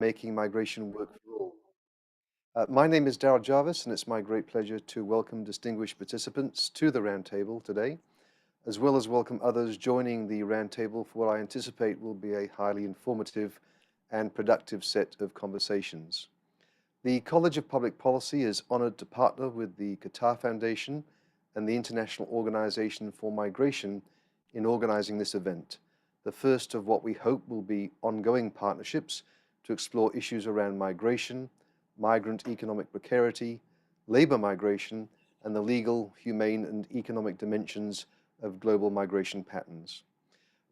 Making Migration Work for All. My name is Darryl Jarvis, and it's my great pleasure to welcome distinguished participants to the Roundtable today, as well as welcome others joining the Roundtable for what I anticipate will be a highly informative and productive set of conversations. The College of Public Policy is honored to partner with the Qatar Foundation and the International Organization for Migration in organizing this event, the first of what we hope will be ongoing partnerships to explore issues around migration, migrant economic precarity, labor migration, and the legal, humane, and economic dimensions of global migration patterns.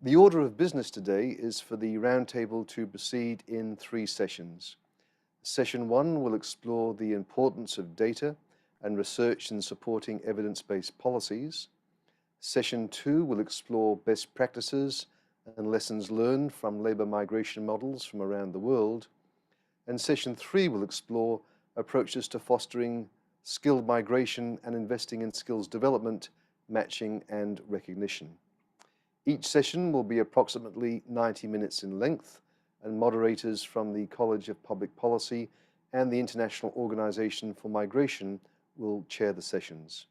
The order of business today is for the Roundtable to proceed in 3 sessions. Session 1 will explore the importance of data and research in supporting evidence-based policies. Session 2 will explore best practices and lessons learned from labor migration models from around the world. And Session 3 will explore approaches to fostering skilled migration and investing in skills development, matching, and recognition. Each session will be approximately 90 minutes in length, and moderators from the College of Public Policy and the International Organization for Migration will chair the sessions.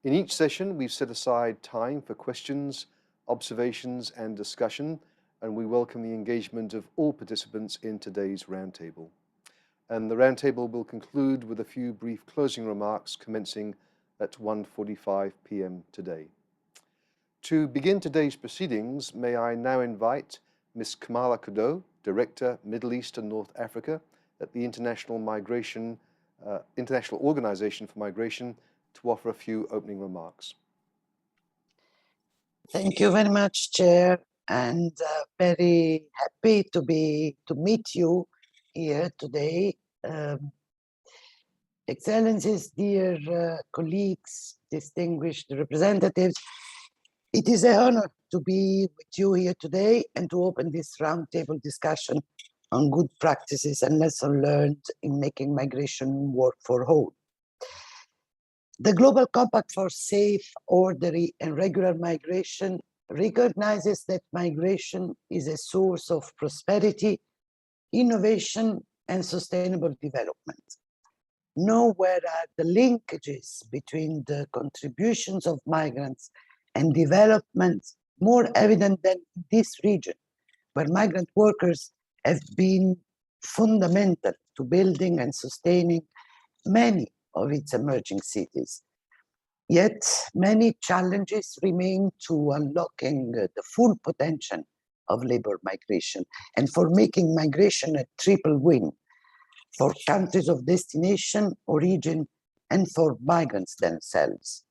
In each session, we've set aside time for questions, observations, and discussion, and we welcome the engagement of all participants in today's Roundtable. And the Roundtable will conclude with a few brief closing remarks commencing at 1:45 p.m. today. To begin today's proceedings, may I now invite Ms. Carmela Godeau, Director, Middle East and North Africa at the International Organization for Migration, to offer a few opening remarks. Thank you very much, Chair, and very happy to meet you here today. Excellencies, dear colleagues, distinguished representatives, it is an honor to be with you here today and to open this roundtable discussion on good practices and lessons learned in making migration work for all. The Global Compact for Safe, Orderly, and Regular Migration recognizes that migration is a source of prosperity, innovation, and sustainable development. Nowhere are the linkages between the contributions of migrants and development more evident than in this region, where migrant workers have been fundamental to building and sustaining many of its emerging cities. Yet many challenges remain to unlocking the full potential of labor migration and for making migration a triple win for countries of destination, origin, and for migrants themselves.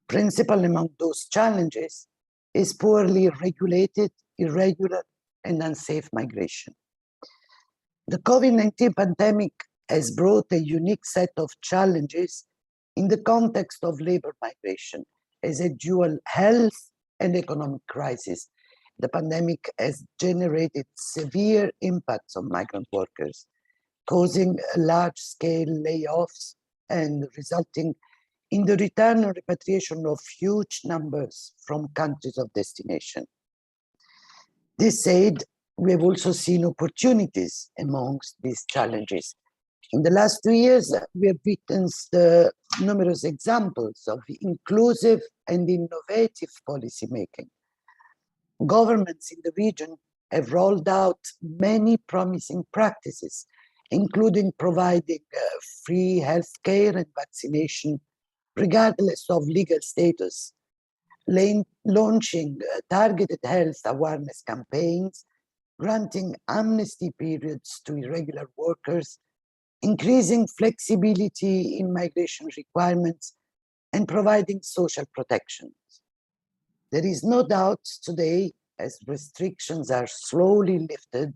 Principal among those challenges is poorly regulated, irregular, and unsafe migration. The COVID-19 pandemic has brought a unique set of challenges in the context of labor migration as a dual health and economic crisis. The pandemic has generated severe impacts on migrant workers, causing large-scale layoffs and resulting in the return or repatriation of huge numbers from countries of destination. This said, we have also seen opportunities amongst these challenges. In the last 2 years, we have witnessed numerous examples of inclusive and innovative policymaking. Governments in the region have rolled out many promising practices, including providing free healthcare and vaccination, regardless of legal status, launching targeted health awareness campaigns, granting amnesty periods to irregular workers, increasing flexibility in migration requirements, and providing social protections. There is no doubt today, as restrictions are slowly lifted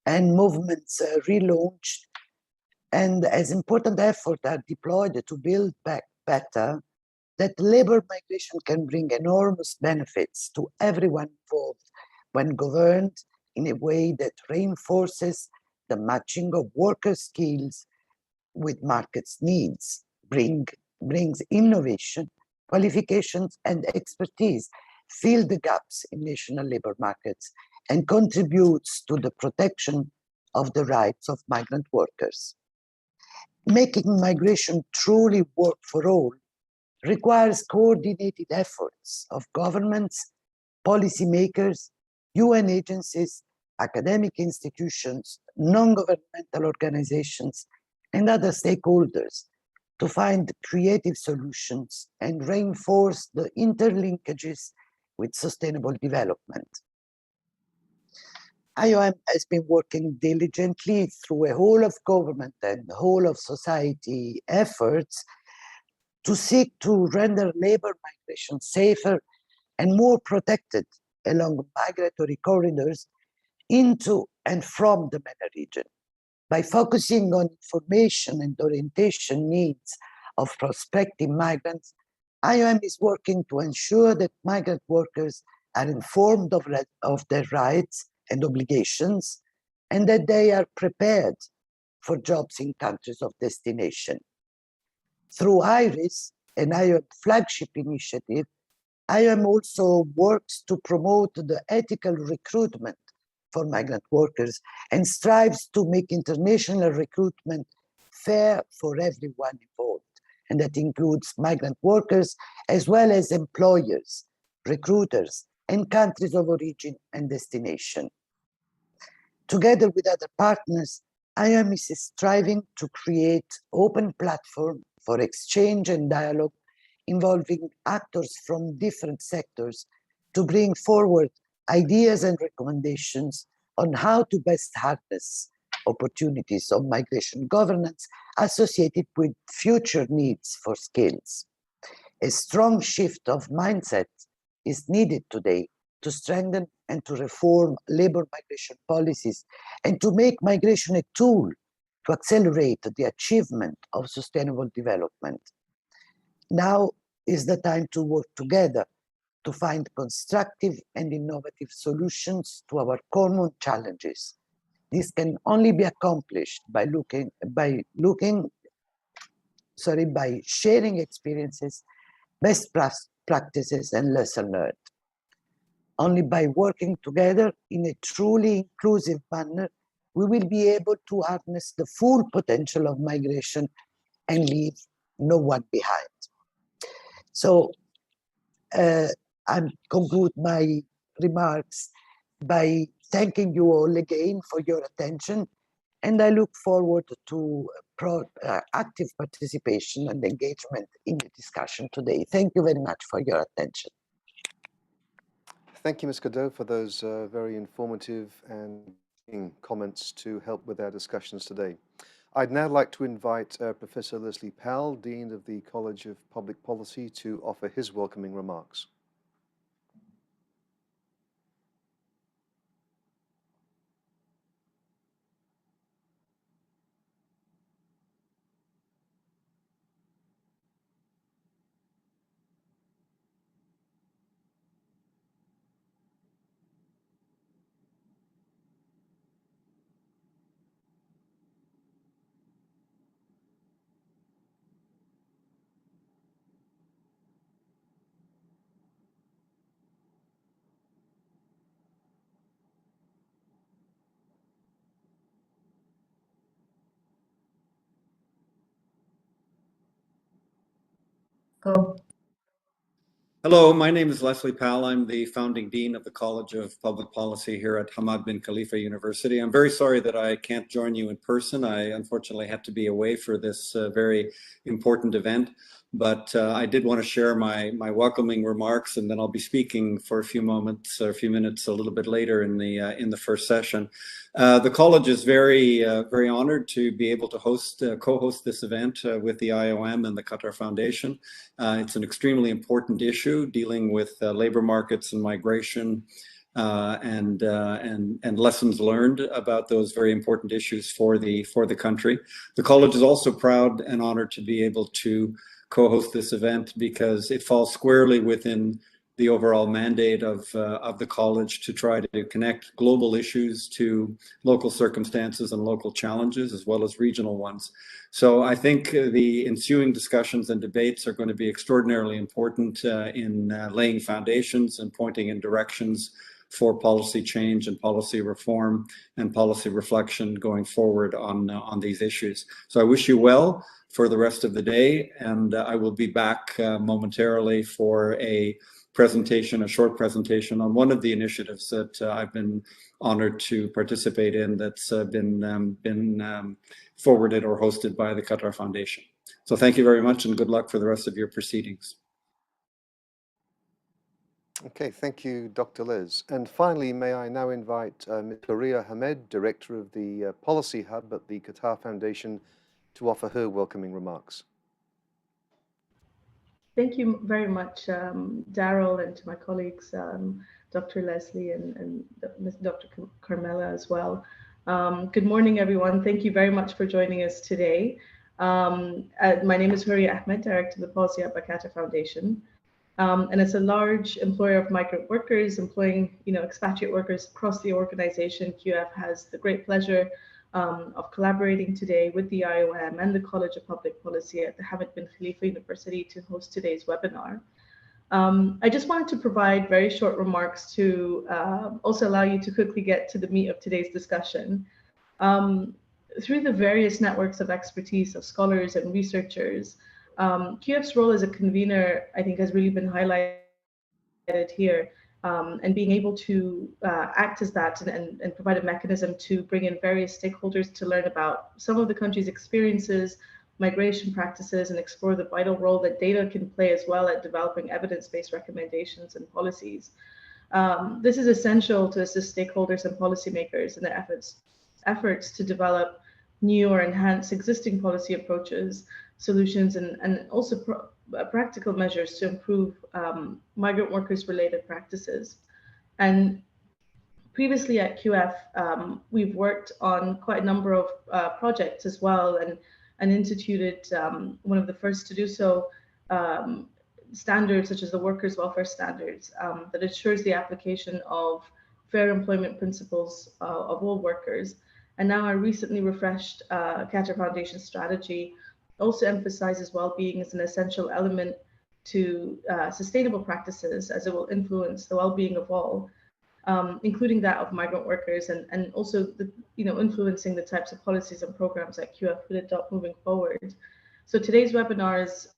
and movements relaunched, and as important efforts are deployed to build back better, that labor migration can bring enormous benefits to everyone involved when governed in a way that reinforces the matching of worker skills with market's needs, brings innovation, qualifications, and expertise, fill the gaps in national labor markets, and contributes to the protection of the rights of migrant workers. Making migration truly work for all requires coordinated efforts of governments, policymakers, UN agencies, academic institutions, non-governmental organizations, and other stakeholders to find creative solutions and reinforce the interlinkages with sustainable development. IOM has been working diligently through a whole of government and whole of society efforts to seek to render labor migration safer and more protected along migratory corridors into and from the MENA region. By focusing on information and orientation needs of prospective migrants, IOM is working to ensure that migrant workers are informed of their rights and obligations, and that they are prepared for jobs in countries of destination. Through IRIS, an IOM flagship initiative, IOM also works to promote the ethical recruitment for migrant workers and strives to make international recruitment fair for everyone involved. And that includes migrant workers as well as employers, recruiters, and countries of origin and destination. Together with other partners, IOM is striving to create open platform for exchange and dialogue involving actors from different sectors to bring forward ideas and recommendations on how to best harness opportunities of migration governance associated with future needs for skills. A strong shift of mindset is needed today to strengthen and to reform labor migration policies and to make migration a tool to accelerate the achievement of sustainable development. Now is the time to work together to find constructive and innovative solutions to our common challenges. This can only be accomplished by sharing experiences, best practices, and lessons learned. Only by working together in a truly inclusive manner, we will be able to harness the full potential of migration and leave no one behind. So I conclude my remarks by thanking you all again for your attention, and I look forward to active participation and engagement in the discussion today. Thank you very much for your attention. Thank you, Ms. Godeau, for those very informative and comments to help with our discussions today. I'd now like to invite Professor Leslie Powell, Dean of the College of Public Policy, to offer his welcoming remarks. Go. Hello, my name is Leslie Powell. I'm the founding dean of the College of Public Policy here at Hamad bin Khalifa University. I'm very sorry that I can't join you in person. I unfortunately had to be away for this very important event, but I did want to share my welcoming remarks, and then I'll be speaking for a few moments or a few minutes a little bit later in the first session. The college is very honored to be able to co-host this event with the IOM and the Qatar Foundation. It's an extremely important issue dealing with labor markets and migration and lessons learned about those very important issues for the country. The college is also proud and honored to be able to co-host this event because it falls squarely within the overall mandate of the college to try to connect global issues to local circumstances and local challenges as well as regional ones. So I think the ensuing discussions and debates are going to be extraordinarily important in laying foundations and pointing in directions for policy change and policy reform and policy reflection going forward on these issues. So I wish you well for the rest of the day, and I will be back momentarily for a short presentation on one of the initiatives that I've been honored to participate in that's been forwarded or hosted by the Qatar Foundation. So thank you very much and good luck for the rest of your proceedings. Okay, thank you, Dr. Les. And finally, may I now invite Ms. Faria Hamed, Director of the Policy Hub at the Qatar Foundation, to offer her welcoming remarks. Thank you very much, Darryl, and to my colleagues, Dr. Leslie and Dr. Carmela as well. Good morning, everyone. Thank you very much for joining us today. My name is Faria Ahmed, Director of the Policy Hub at Qatar Foundation. And as a large employer of migrant workers, employing expatriate workers across the organization, QF has the great pleasure of collaborating today with the IOM and the College of Public Policy at the Hamad bin Khalifa University to host today's webinar. I just wanted to provide very short remarks to also allow you to quickly get to the meat of today's discussion. Through the various networks of expertise of scholars and researchers, QF's role as a convener, I think, has really been highlighted here, and being able to act as that and provide a mechanism to bring in various stakeholders to learn about some of the country's experiences, migration practices, and explore the vital role that data can play as well at developing evidence-based recommendations and policies. This is essential to assist stakeholders and policymakers in their efforts to develop new or enhance existing policy approaches, solutions, and also practical measures to improve migrant workers related practices. And previously at QF, we've worked on quite a number of projects as well, and instituted one of the first to do so, standards such as the Workers' Welfare Standards that ensures the application of fair employment principles of all workers. And now our recently refreshed Qatar Foundation strategy also emphasizes well-being as an essential element to sustainable practices, as it will influence the well-being of all, including that of migrant workers, and also influencing the types of policies and programs that QF would adopt moving forward. So today's webinar is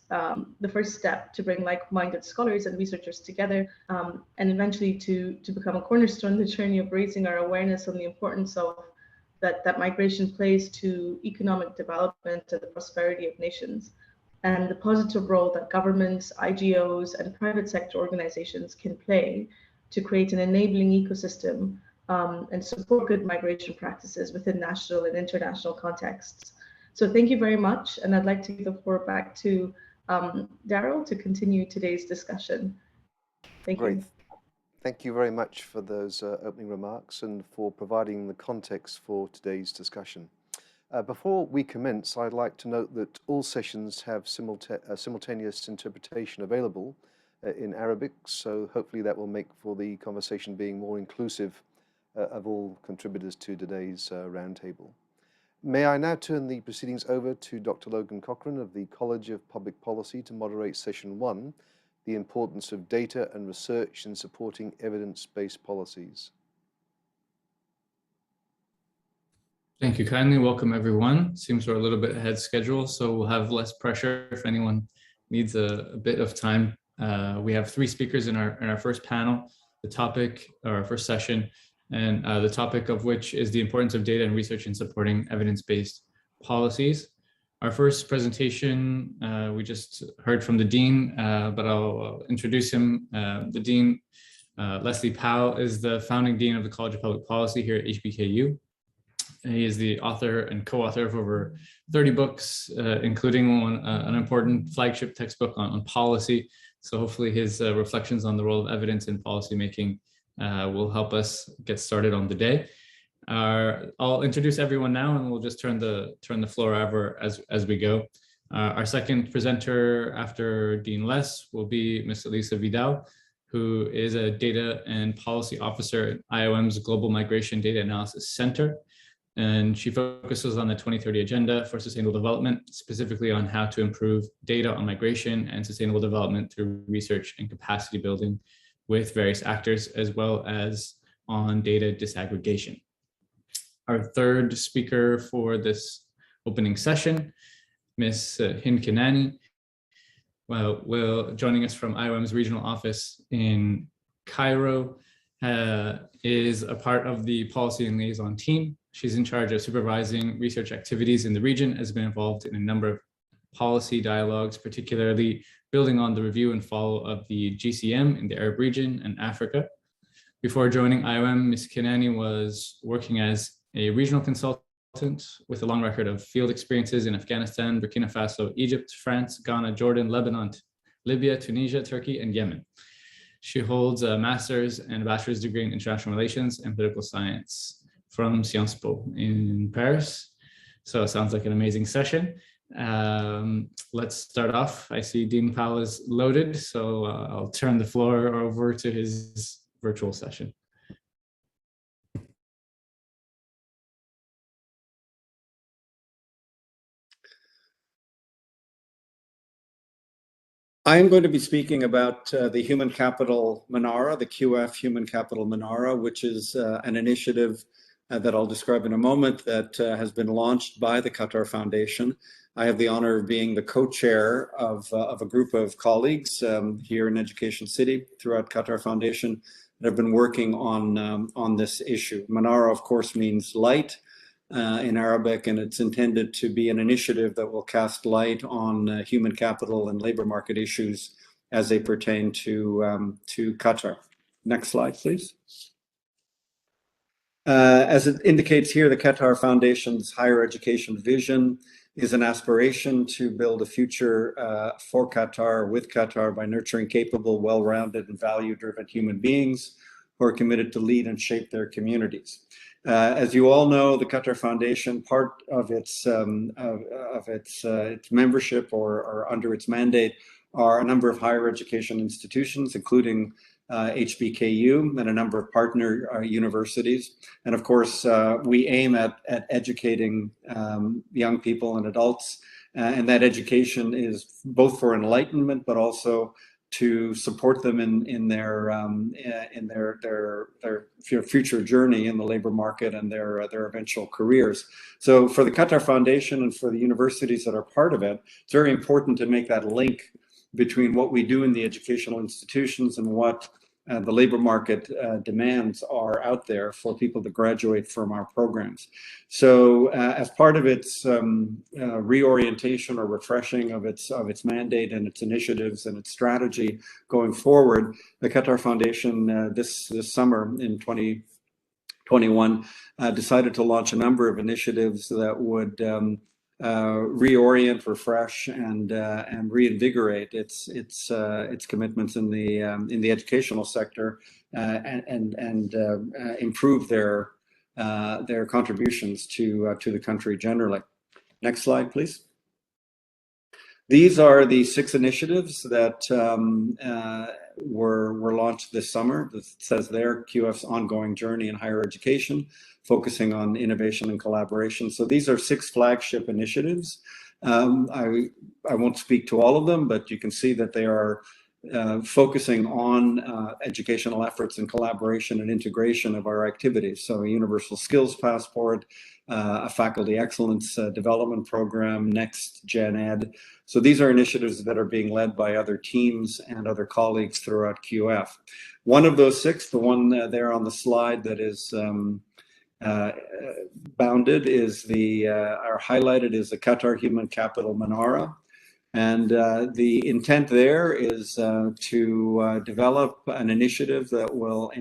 the first step to bring like-minded scholars and researchers together, and eventually to become a cornerstone in the journey of raising our awareness on the importance of that migration plays to economic development and the prosperity of nations, and the positive role that governments, IGOs, and private sector organizations can play to create an enabling ecosystem and support good migration practices within national and international contexts. So thank you very much, and I'd like to give the floor back to Darryl to continue today's discussion. Thank you. Thank you very much for those opening remarks and for providing the context for today's discussion. Before we commence, I'd like to note that all sessions have simultaneous interpretation available in Arabic, so hopefully that will make for the conversation being more inclusive of all contributors to today's roundtable. May I now turn the proceedings over to Dr. Logan Cochrane of the College of Public Policy to moderate session 1, the importance of data and research in supporting evidence-based policies. Thank you kindly. Welcome everyone. Seems we're a little bit ahead schedule, so we'll have less pressure if anyone needs a bit of time. We have 3 speakers in our first panel, the topic, or our first session, and the topic of which is the importance of data and research in supporting evidence-based policies. Our first presentation, we just heard from the Dean, but I'll introduce him. The Dean, Leslie Powell, is the founding Dean of the College of Public Policy here at HBKU. He is the author and co-author of over 30 books, including an important flagship textbook on policy. So hopefully his reflections on the role of evidence in policymaking will help us get started on the day. I'll introduce everyone now, and we'll just turn the floor over as we go. Our second presenter after Dean Les will be Ms. Elisa Vidal, who is a data and policy officer at IOM's Global Migration Data Analysis Center. And she focuses on the 2030 Agenda for Sustainable Development, specifically on how to improve data on migration and sustainable development through research and capacity building. with various actors, as well as on data disaggregation. Our third speaker for this opening session, Ms. Hind Kanani, will joining us from IOM's regional office in Cairo, is a part of the policy and liaison team. She's in charge of supervising research activities in the region, has been involved in a number of policy dialogues, particularly building on the review and follow of the GCM in the Arab region and Africa. Before joining IOM, Ms. Kanani was working as a regional consultant with a long record of field experiences in Afghanistan, Burkina Faso, Egypt, France, Ghana, Jordan, Lebanon, Libya, Tunisia, Turkey, and Yemen. She holds a master's and a bachelor's degree in international relations and political science from Sciences Po in Paris. So it sounds like an amazing session. Let's start off. I see Dean Powell is loaded, so I'll turn the floor over to his virtual session. I am going to be speaking about the Human Capital Menara, the QF Human Capital Menara, which is an initiative that I'll describe in a moment that has been launched by the Qatar Foundation. I have the honor of being the co-chair of a group of colleagues here in Education City throughout Qatar Foundation that have been working on this issue. Menara, of course, means light in Arabic, and it's intended to be an initiative that will cast light on human capital and labor market issues as they pertain to Qatar. Next slide, please. As it indicates here, the Qatar Foundation's higher education vision is an aspiration to build a future for Qatar, with Qatar, by nurturing capable, well-rounded, and value-driven human beings who are committed to lead and shape their communities. As you all know, the Qatar Foundation, part of its membership or under its mandate are a number of higher education institutions, including HBKU and a number of partner universities. And of course, we aim at educating young people and adults, and that education is both for enlightenment, but also to support them in their future journey in the labor market and their eventual careers. So for the Qatar Foundation and for the universities that are part of it, it's very important to make that link between what we do in the educational institutions and what the labor market demands are out there for people to graduate from our programs. So as part of its reorientation or refreshing of its mandate and its initiatives and its strategy going forward, the Qatar Foundation this summer in 2021 decided to launch a number of initiatives that would reorient, refresh, and reinvigorate its commitments in the educational sector and improve their contributions to the country generally. Next slide, please. These are the 6 initiatives that were launched this summer. It says there, QF's ongoing journey in higher education, focusing on innovation and collaboration. So these are 6 flagship initiatives. I won't speak to all of them, but you can see that they are focusing on educational efforts and collaboration and integration of our activities. So a universal skills passport, a faculty excellence development program, Next Gen Ed. So these are initiatives that are being led by other teams and other colleagues throughout QF. One of those 6, the one there on the slide that is bounded, is or highlighted, is the Qatar Human Capital Menara. And the intent there is to develop an initiative that will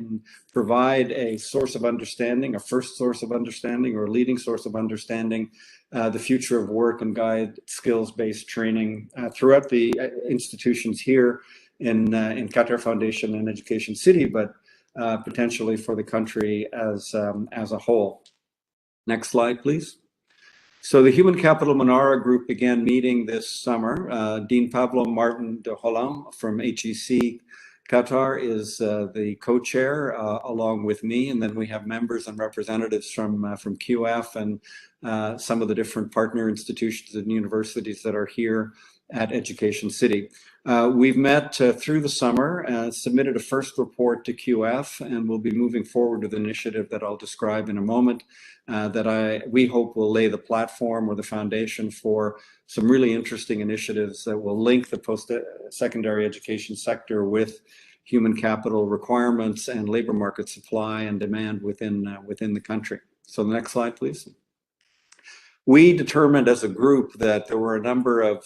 provide a source of understanding, a first source of understanding or a leading source of understanding, the future of work, and guide skills-based training throughout the institutions here in Qatar Foundation and Education City, but potentially for the country as a whole. Next slide, please. So the Human Capital Menara Group began meeting this summer. Dean Pablo Martin de Holland from HEC Qatar is the co-chair along with me, and then we have members and representatives from QF and some of the different partner institutions and universities that are here at Education City. We've met through the summer, submitted a first report to QF, and we'll be moving forward with an initiative that I'll describe in a moment that we hope will lay the platform or the foundation for some really interesting initiatives that will link the post-secondary education sector with human capital requirements and labor market supply and demand within the country. So the next slide, please. We determined as a group that there were a number of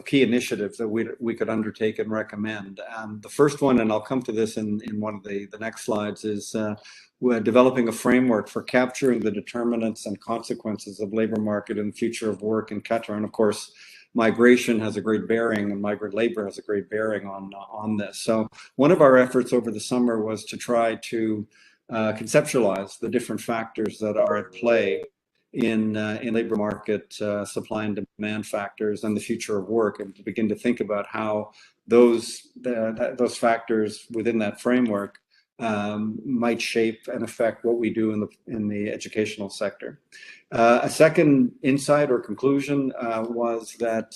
key initiatives that we could undertake and recommend. The first one, and I'll come to this in one of the next slides, is we're developing a framework for capturing the determinants and consequences of labor market and the future of work in Qatar. And of course, migration has a great bearing, and migrant labor has a great bearing on this. So one of our efforts over the summer was to try to conceptualize the different factors that are at play in labor market supply and demand factors and the future of work, and to begin to think about how those factors within that framework might shape and affect what we do in the educational sector. A second insight or conclusion was that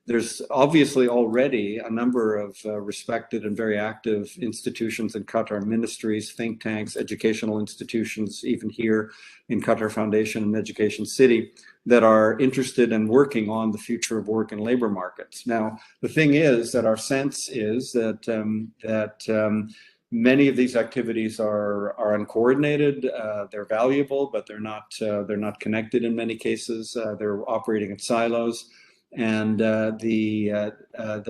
there's obviously already a number of respected and very active institutions in Qatar, ministries, think tanks, educational institutions, even here in Qatar Foundation and Education City, that are interested in working on the future of work and labor markets. Now, the thing is that our sense is that many of these activities are uncoordinated. They're valuable, but they're not connected in many cases. They're operating in silos. And the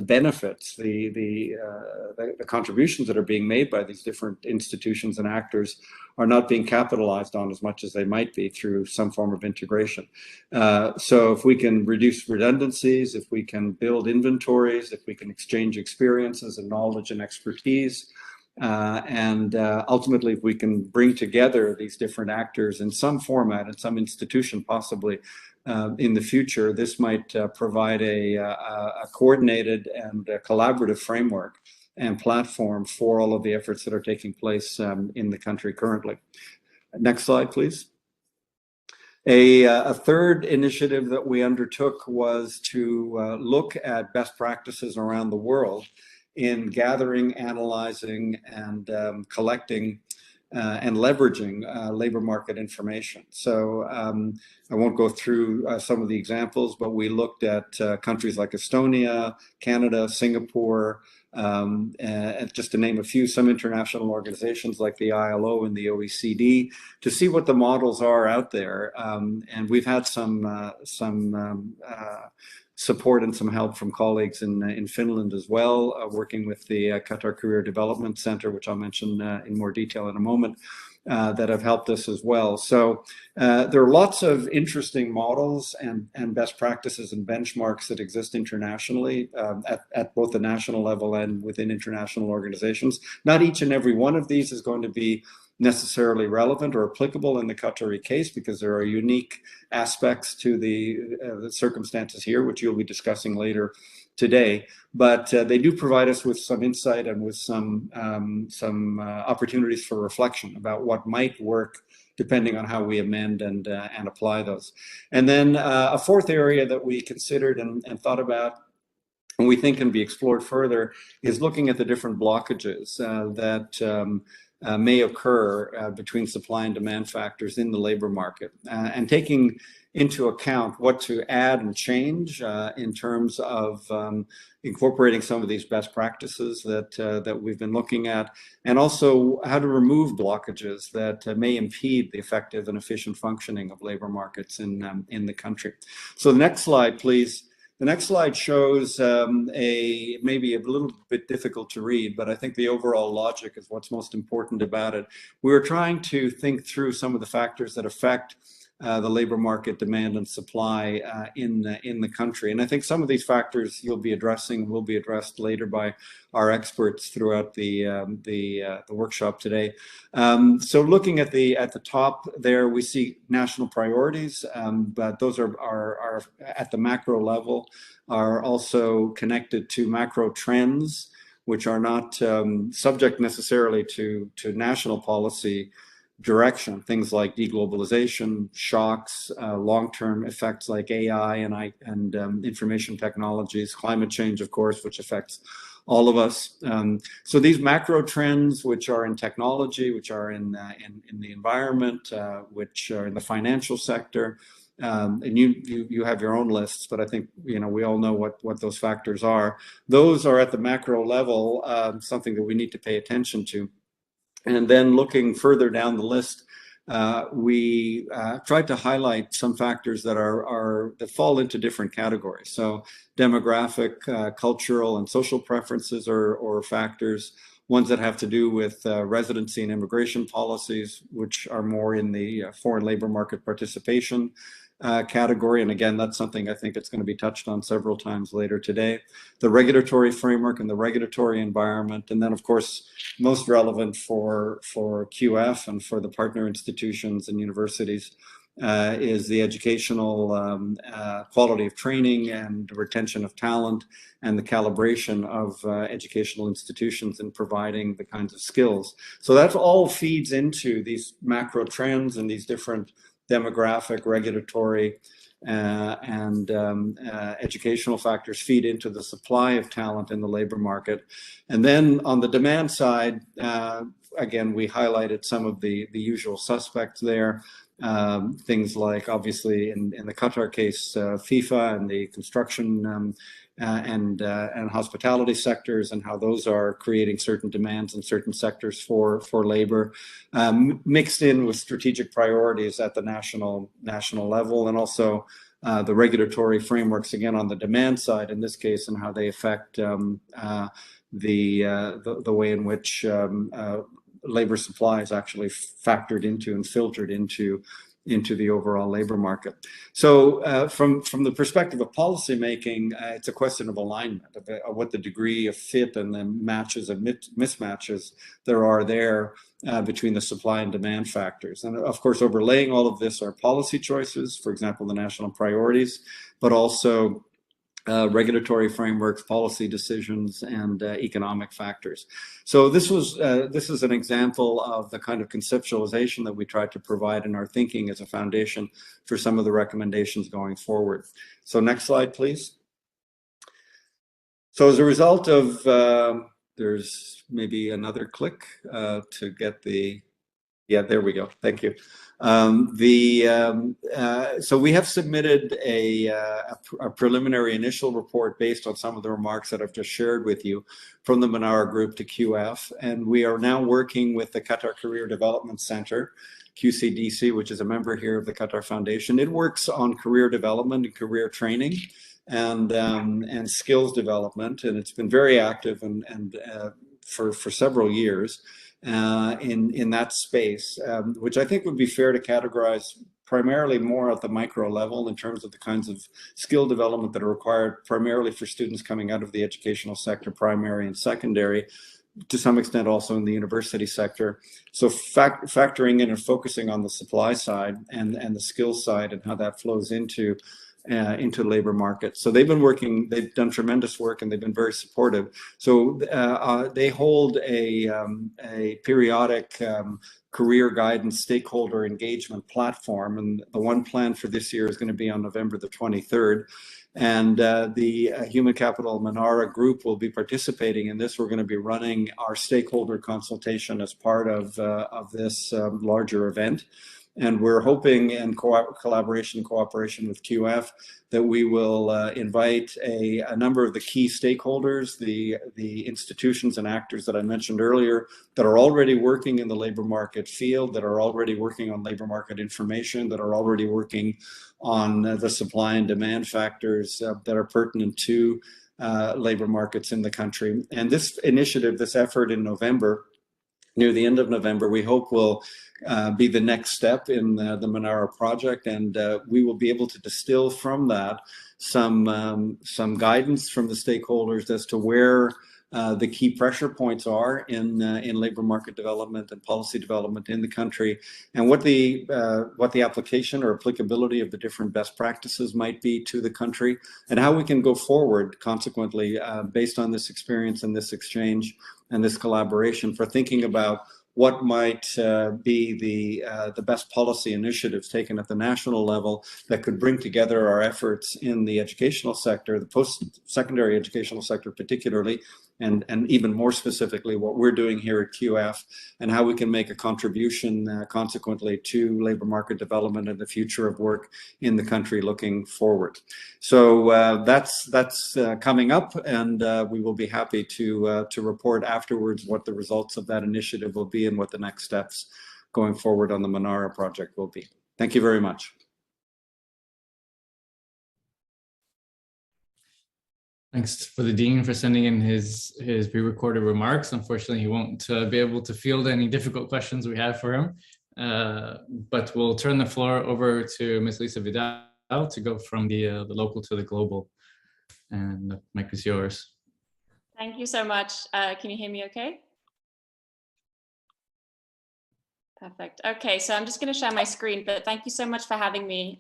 benefits, the contributions that are being made by these different institutions and actors are not being capitalized on as much as they might be through some form of integration. So if we can reduce redundancies, if we can build inventories, if we can exchange experiences and knowledge and expertise, and ultimately, if we can bring together these different actors in some format, in some institution possibly, in the future, this might provide a coordinated and collaborative framework and platform for all of the efforts that are taking place in the country currently. Next slide, please. A third initiative that we undertook was to look at best practices around the world in gathering, analyzing, and collecting and leveraging labor market information. So I won't go through some of the examples, but we looked at countries like Estonia, Canada, Singapore, and just to name a few, some international organizations like the ILO and the OECD, to see what the models are out there. And we've had some support and some help from colleagues in Finland as well, working with the Qatar Career Development Center, which I'll mention in more detail in a moment, that have helped us as well. So there are lots of interesting models and best practices and benchmarks that exist internationally at both the national level and within international organizations. Not each and every one of these is going to be necessarily relevant or applicable in the Qatari case, because there are unique aspects to the circumstances here, which you'll be discussing later today. But they do provide us with some insight and with some opportunities for reflection about what might work depending on how we amend and apply those. And then a fourth area that we considered and thought about, and we think can be explored further, is looking at the different blockages that may occur between supply and demand factors in the labor market, and taking into account what to add and change in terms of incorporating some of these best practices that we've been looking at, and also how to remove blockages that may impede the effective and efficient functioning of labor markets in the country. So the next slide, please. The next slide shows maybe a little bit difficult to read, but I think the overall logic is what's most important about it. We were trying to think through some of the factors that affect the labor market demand and supply in the country. And I think some of these factors you'll be addressing will be addressed later by our experts throughout the workshop today. So looking at the top there, we see national priorities, but those are at the macro level, are also connected to macro trends, which are not subject necessarily to national policy, direction, things like deglobalization, shocks, long-term effects like AI and information technologies, climate change, of course, which affects all of us. So these macro trends, which are in technology, which are in the environment, which are in the financial sector, and you have your own lists, but I think we all know what those factors are. Those are at the macro level, something that we need to pay attention to. And then looking further down the list, we tried to highlight some factors that fall into different categories. So demographic, cultural, and social preferences or factors. Ones that have to do with residency and immigration policies, which are more in the foreign labor market participation category. And again, that's something I think it's going to be touched on several times later today. The regulatory framework and the regulatory environment. And then, of course, most relevant for QF and for the partner institutions and universities is the educational quality of training and retention of talent and the calibration of educational institutions in providing the kinds of skills. So that all feeds into these macro trends and these different demographic, regulatory, and educational factors feed into the supply of talent in the labor market. And then on the demand side, again, we highlighted some of the usual suspects there. Things like, obviously, in the Qatar case, FIFA and the construction and hospitality sectors, and how those are creating certain demands in certain sectors for labor, mixed in with strategic priorities at the national level, and also the regulatory frameworks, again, on the demand side in this case, and how they affect the way in which labor supply is actually factored into and filtered into the overall labor market. So from the perspective of policymaking, it's a question of alignment, of what the degree of fit and the matches and mismatches there are there between the supply and demand factors. And of course, overlaying all of this are policy choices, for example, the national priorities, but also regulatory frameworks, policy decisions, and economic factors. So this is an example of the kind of conceptualization that we tried to provide in our thinking as a foundation for some of the recommendations going forward. So next slide, please. So as a result of, there's maybe another click to get the, yeah, there we go. Thank you. So we have submitted a preliminary initial report based on some of the remarks that I've just shared with you from the Manara Group to QF, and we are now working with the Qatar Career Development Center, QCDC, which is a member here of the Qatar Foundation. It works on career development and career training and skills development, and it's been very active and for several years. In that space, which I think would be fair to categorize primarily more at the micro level in terms of the kinds of skill development that are required primarily for students coming out of the educational sector, primary and secondary, to some extent also in the university sector. So factoring in and focusing on the supply side and the skills side and how that flows into the labor market. So they've done tremendous work, and they've been very supportive. So they hold a periodic career guidance stakeholder engagement platform, and the one planned for this year is going to be on November the 23rd. And the Human Capital Manara Group will be participating in this. We're going to be running our stakeholder consultation as part of this larger event. And we're hoping, in collaboration and cooperation with QF, that we will invite a number of the key stakeholders, the institutions and actors that I mentioned earlier, that are already working in the labor market field, that are already working on labor market information, that are already working on the supply and demand factors that are pertinent to labor markets in the country. And this initiative, this effort in November, near the end of November, we hope will be the next step in the Manara project, and we will be able to distill from that some guidance from the stakeholders as to where the key pressure points are in labor market development and policy development in the country, and what the application or applicability of the different best practices might be to the country, and how we can go forward consequently based on this experience and this exchange and this collaboration for thinking about what might be the best policy initiatives taken at the national level that could bring together our efforts in the educational sector, the post-secondary educational sector particularly, and even more specifically what we're doing here at QF, and how we can make a contribution consequently to labor market development and the future of work in the country looking forward. So that's coming up, and we will be happy to report afterwards what the results of that initiative will be and what the next steps going forward on the Manara project will be. Thank you very much. Thanks for the Dean for sending in his pre-recorded remarks. Unfortunately, he won't be able to field any difficult questions we have for him, but we'll turn the floor over to Ms. Lisa Vidal to go from the local to the global, and the mic is yours. Thank you so much. Can you hear me okay? Perfect. Okay, so I'm just going to share my screen, but thank you so much for having me.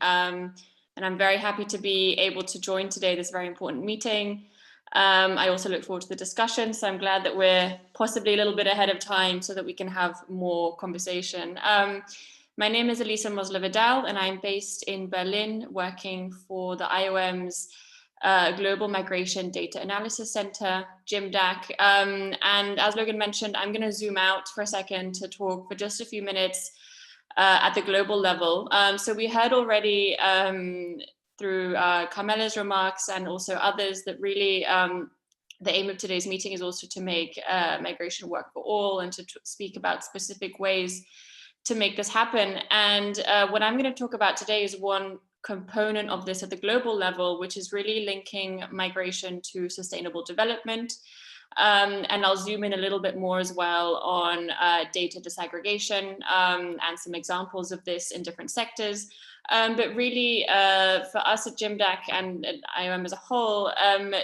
And I'm very happy to be able to join today this very important meeting. I also look forward to the discussion, so I'm glad that we're possibly a little bit ahead of time so that we can have more conversation. My name is Elisa Mosler-Vidal, and I'm based in Berlin, working for the IOM's Global Migration Data Analysis Center, GMDAC. And as Logan mentioned, I'm going to zoom out for a second to talk for just a few minutes at the global level. So we heard already through Carmela's remarks and also others that really the aim of today's meeting is also to make migration work for all and to speak about specific ways to make this happen. And what I'm going to talk about today is one component of this at the global level, which is really linking migration to sustainable development. And I'll zoom in a little bit more as well on data disaggregation and some examples of this in different sectors. But really, for us at GMDAC and at IOM as a whole,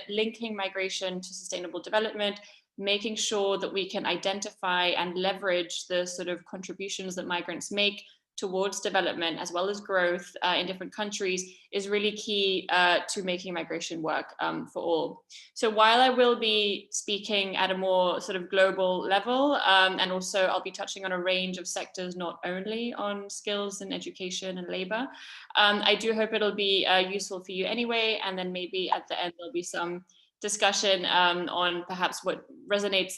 linking migration to sustainable development, making sure that we can identify and leverage the sort of contributions that migrants make towards development as well as growth in different countries is really key to making migration work for all. So while I will be speaking at a more sort of global level, and also I'll be touching on a range of sectors, not only on skills and education and labor, I do hope it'll be useful for you anyway, and then maybe at the end there'll be some discussion on perhaps what resonates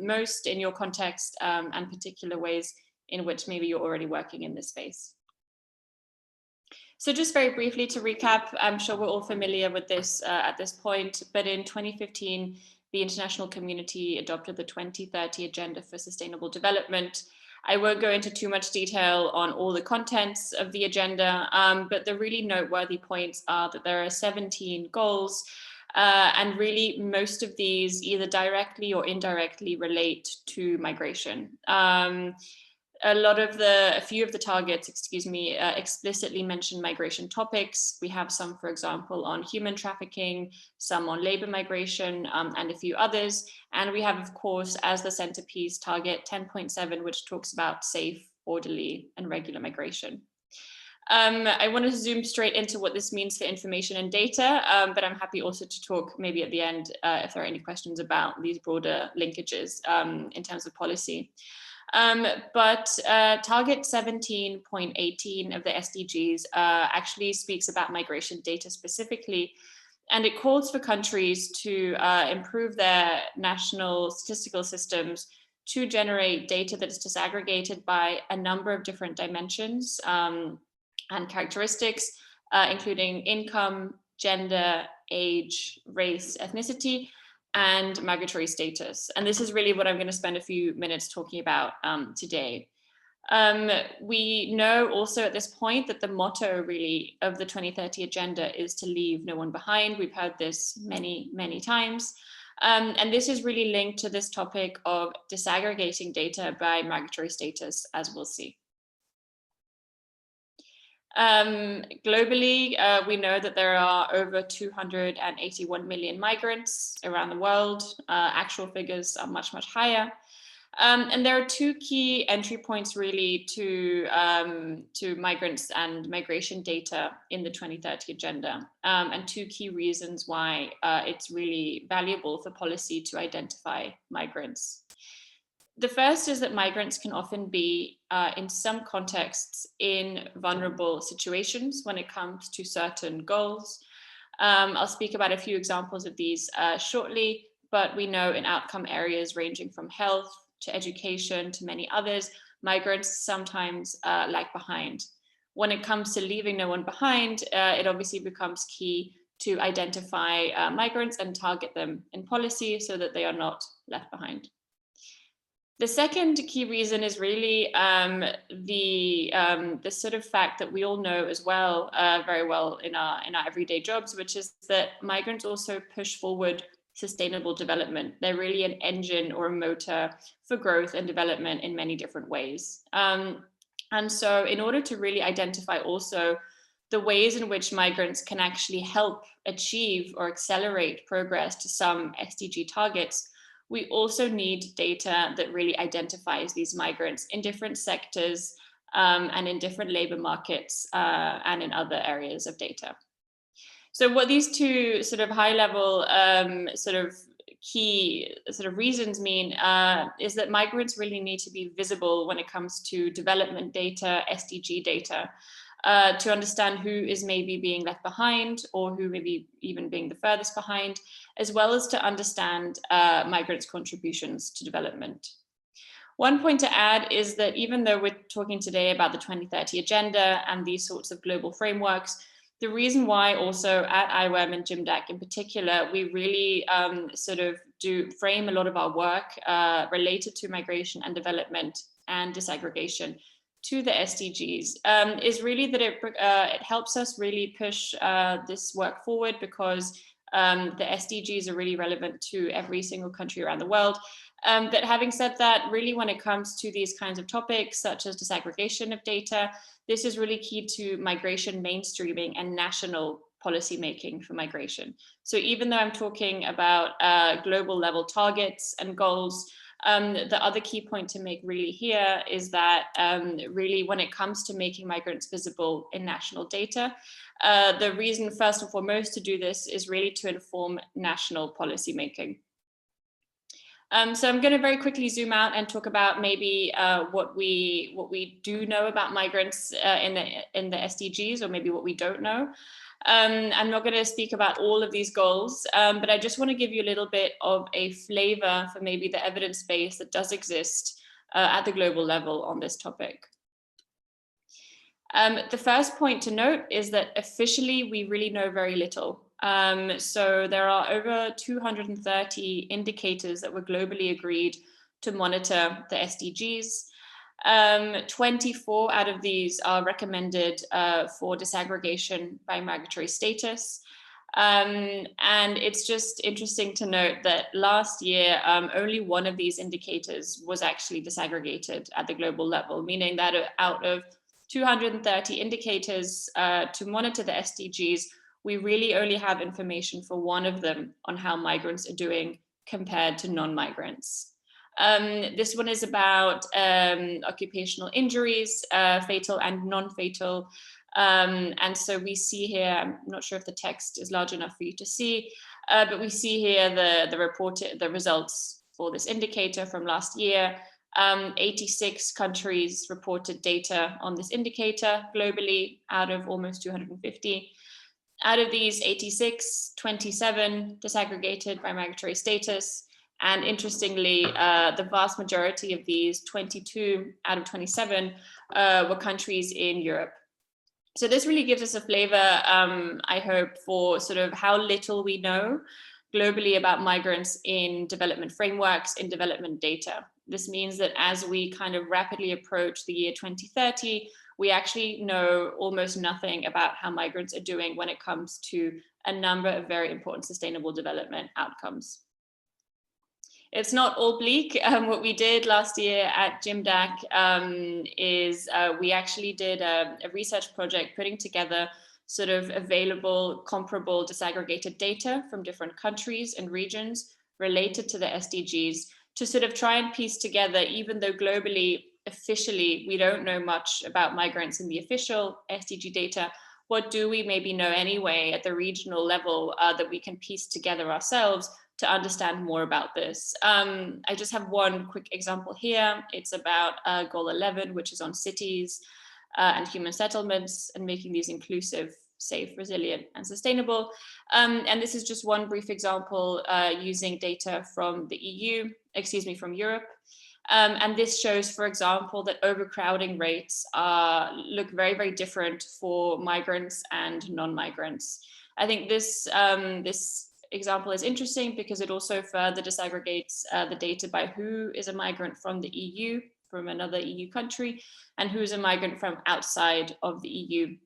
most in your context and particular ways in which maybe you're already working in this space. So just very briefly to recap, I'm sure we're all familiar with this at this point, but in 2015, the international community adopted the 2030 Agenda for Sustainable Development. I won't go into too much detail on all the contents of the agenda, but the really noteworthy points are that there are 17 goals, and really most of these either directly or indirectly relate to migration. A few of the targets, explicitly mention migration topics. We have some, for example, on human trafficking, some on labor migration, and a few others. And we have, of course, as the centerpiece, target 10.7, which talks about safe, orderly, and regular migration. I want to zoom straight into what this means for information and data, but I'm happy also to talk maybe at the end if there are any questions about these broader linkages in terms of policy. But target 17.18 of the SDGs actually speaks about migration data specifically, and it calls for countries to improve their national statistical systems to generate data that is disaggregated by a number of different dimensions and characteristics, including income, gender, age, race, ethnicity, and migratory status. And this is really what I'm going to spend a few minutes talking about today. We know also at this point that the motto really of the 2030 Agenda is to leave no one behind. We've heard this many, many times. And this is really linked to this topic of disaggregating data by migratory status, as we'll see. Globally, we know that there are over 281 million migrants around the world. Actual figures are much, much higher. And there are two key entry points really to migrants and migration data in the 2030 Agenda, and two key reasons why it's really valuable for policy to identify migrants. The first is that migrants can often be, in some contexts, in vulnerable situations when it comes to certain goals. I'll speak about a few examples of these shortly, but we know in outcome areas ranging from health to education to many others, migrants sometimes lag behind. When it comes to leaving no one behind, it obviously becomes key to identify migrants and target them in policy so that they are not left behind. The second key reason is really the sort of fact that we all know as well, very well in our everyday jobs, which is that migrants also push forward sustainable development. They're really an engine or a motor for growth and development in many different ways. And so in order to really identify also the ways in which migrants can actually help achieve or accelerate progress to some SDG targets, we also need data that really identifies these migrants in different sectors and in different labor markets and in other areas of data. So what these two sort of high level sort of key sort of reasons mean is that migrants really need to be visible when it comes to development data, SDG data, to understand who is maybe being left behind or who may be even being the furthest behind, as well as to understand migrants' contributions to development. One point to add is that even though we're talking today about the 2030 agenda and these sorts of global frameworks, the reason why also at IOM and JIMDAC in particular, we really sort of do frame a lot of our work related to migration and development and disaggregation to the SDGs is really that it helps us really push this work forward because the SDGs are really relevant to every single country around the world. But having said that, really when it comes to these kinds of topics, such as disaggregation of data, this is really key to migration mainstreaming and national policy making for migration. So even though I'm talking about global level targets and goals, the other key point to make really here is that really when it comes to making migrants visible in national data, the reason first and foremost to do this is really to inform national policy making. So I'm going to very quickly zoom out and talk about maybe what we do know about migrants in the SDGs, or maybe what we don't know. I'm not going to speak about all of these goals, but I just want to give you a little bit of a flavor for maybe the evidence base that does exist at the global level on this topic. The first point to note is that officially we really know very little. So there are over 230 indicators that were globally agreed to monitor the SDGs. 24 out of these are recommended for disaggregation by migratory status. And it's just interesting to note that last year, only one of these indicators was actually disaggregated at the global level, meaning that out of 230 indicators to monitor the SDGs, we really only have information for one of them on how migrants are doing compared to non-migrants. This one is about occupational injuries, fatal and non-fatal. And so we see here, I'm not sure if the text is large enough for you to see, but we see here the results for this indicator from last year. 86 countries reported data on this indicator globally out of almost 250. Out of these 86, 27 disaggregated by migratory status. And interestingly, the vast majority of these, 22 out of 27, were countries in Europe. So this really gives us a flavor, I hope, for sort of how little we know globally about migrants in development frameworks, in development data. This means that as we kind of rapidly approach the year 2030, we actually know almost nothing about how migrants are doing when it comes to a number of very important sustainable development outcomes. It's not all bleak. What we did last year at JIMDAC is we actually did a research project putting together sort of available, comparable, disaggregated data from different countries and regions related to the SDGs to sort of try and piece together, even though globally, officially, we don't know much about migrants in the official SDG data, what do we maybe know anyway at the regional level that we can piece together ourselves to understand more about this. I just have one quick example here. It's about goal 11, which is on cities and human settlements and making these inclusive, safe, resilient, and sustainable. And this is just one brief example using data from the EU, from Europe. And this shows, for example, that overcrowding rates look very, very different for migrants and non-migrants. I think this example is interesting because it also further disaggregates the data by who is a migrant from the EU, from another EU country, and who is a migrant from outside of the EU.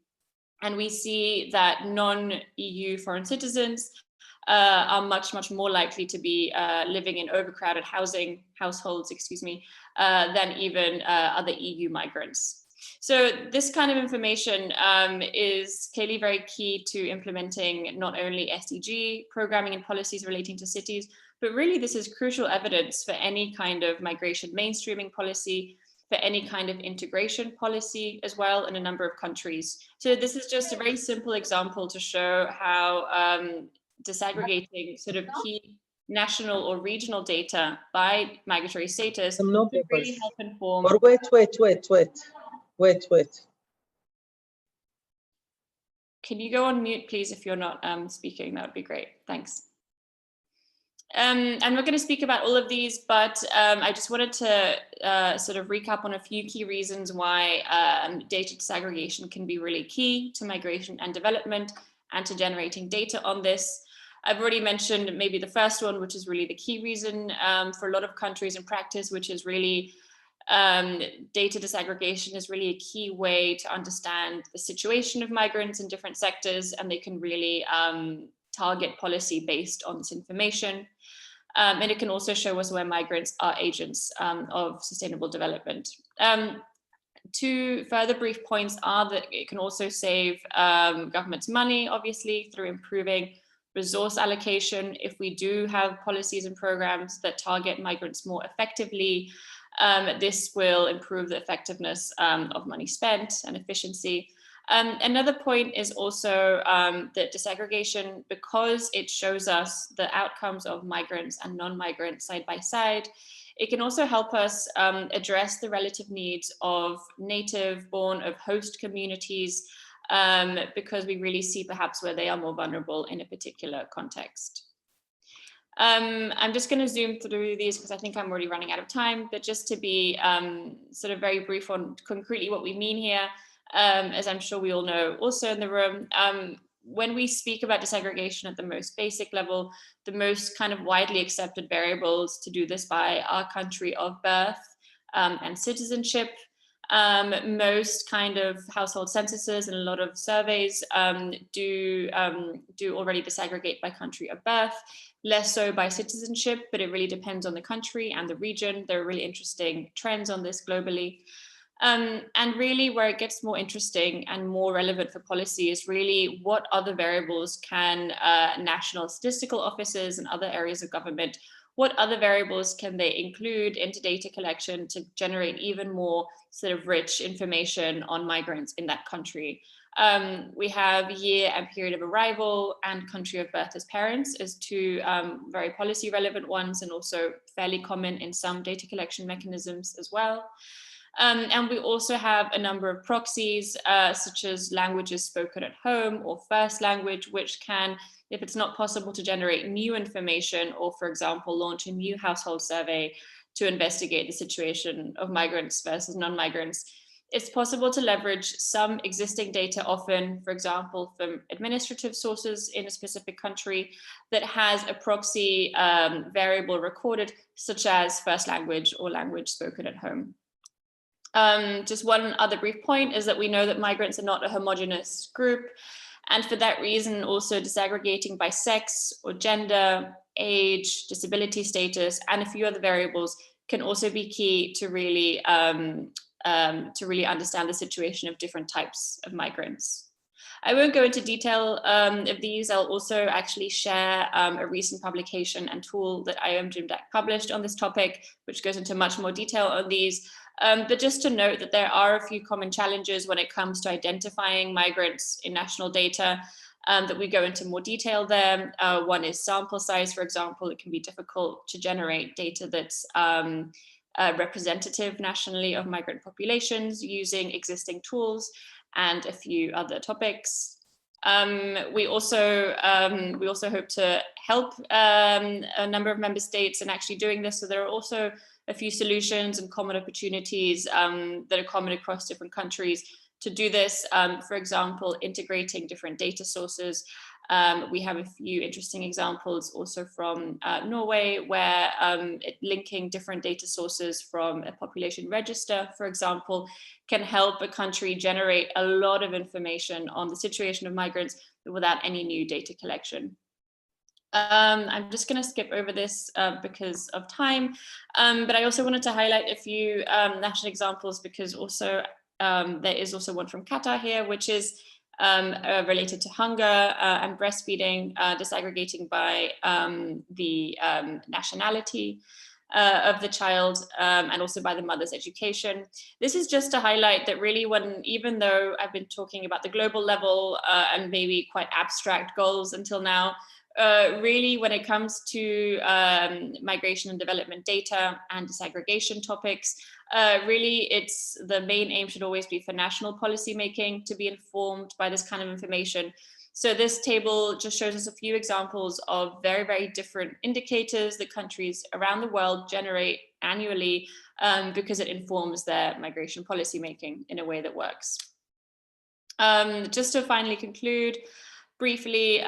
And we see that non-EU foreign citizens are much, much more likely to be living in overcrowded households, than even other EU migrants. So this kind of information is clearly very key to implementing not only SDG programming and policies relating to cities, but really this is crucial evidence for any kind of migration mainstreaming policy, for any kind of integration policy as well in a number of countries. So this is just a very simple example to show how disaggregating sort of key national or regional data by migratory status will really help inform. Or wait. Can you go on mute, please, if you're not speaking? That would be great. Thanks. I'm not going to speak about all of these, but I just wanted to sort of recap on a few key reasons why data disaggregation can be really key to migration and development and to generating data on this. I've already mentioned maybe the first one, which is really the key reason for a lot of countries in practice, which is really data disaggregation is really a key way to understand the situation of migrants in different sectors, and they can really target policy based on this information. And it can also show us where migrants are agents of sustainable development. Two further brief points are that it can also save governments money, obviously, through improving resource allocation. If we do have policies and programs that target migrants more effectively, this will improve the effectiveness of money spent and efficiency. Another point is also that disaggregation, because it shows us the outcomes of migrants and non-migrants side by side, it can also help us address the relative needs of native born of host communities, because we really see perhaps where they are more vulnerable in a particular context. I'm just going to zoom through these because I think I'm already running out of time, but just to be sort of very brief on concretely what we mean here, as I'm sure we all know also in the room, when we speak about disaggregation at the most basic level, the most kind of widely accepted variables to do this by are country of birth and citizenship. Most kind of household censuses and a lot of surveys do already disaggregate by country of birth, less so by citizenship, but it really depends on the country and the region. There are really interesting trends on this globally. And really where it gets more interesting and more relevant for policy is really what other variables can national statistical offices and other areas of government, what other variables can they include into data collection to generate even more sort of rich information on migrants in that country. We have year and period of arrival and country of birth as parents as two very policy relevant ones, and also fairly common in some data collection mechanisms as well. And we also have a number of proxies, such as languages spoken at home or first language, which can, if it's not possible to generate new information or, for example, launch a new household survey to investigate the situation of migrants versus non-migrants, it's possible to leverage some existing data, often, for example, from administrative sources in a specific country that has a proxy variable recorded, such as first language or language spoken at home. Just one other brief point is that we know that migrants are not a homogeneous group. And for that reason, also disaggregating by sex or gender, age, disability status, and a few other variables can also be key to really understand the situation of different types of migrants. I won't go into detail of these. I'll also actually share a recent publication and tool that IOM GIMDAC published on this topic, which goes into much more detail on these. But just to note that there are a few common challenges when it comes to identifying migrants in national data. that we go into more detail there. One is sample size, for example. It can be difficult to generate data that's representative nationally of migrant populations using existing tools, and a few other topics. We also hope to help a number of member states in actually doing this. So there are also a few solutions and common opportunities that are common across different countries to do this. For example, integrating different data sources. We have a few interesting examples also from Norway, where linking different data sources from a population register, for example, can help a country generate a lot of information on the situation of migrants without any new data collection. I'm just going to skip over this because of time, but I also wanted to highlight a few national examples, because also there is also one from Qatar here, which is related to hunger and breastfeeding, disaggregating by the nationality of the child, and also by the mother's education. This is just to highlight that really, even though I've been talking about the global level and maybe quite abstract goals until now, really when it comes to migration and development data and disaggregation topics, really it's the main aim should always be for national policy making to be informed by this kind of information. So this table just shows us a few examples of very, very different indicators that countries around the world generate annually, because it informs their migration policy making in a way that works. Just to finally conclude, briefly,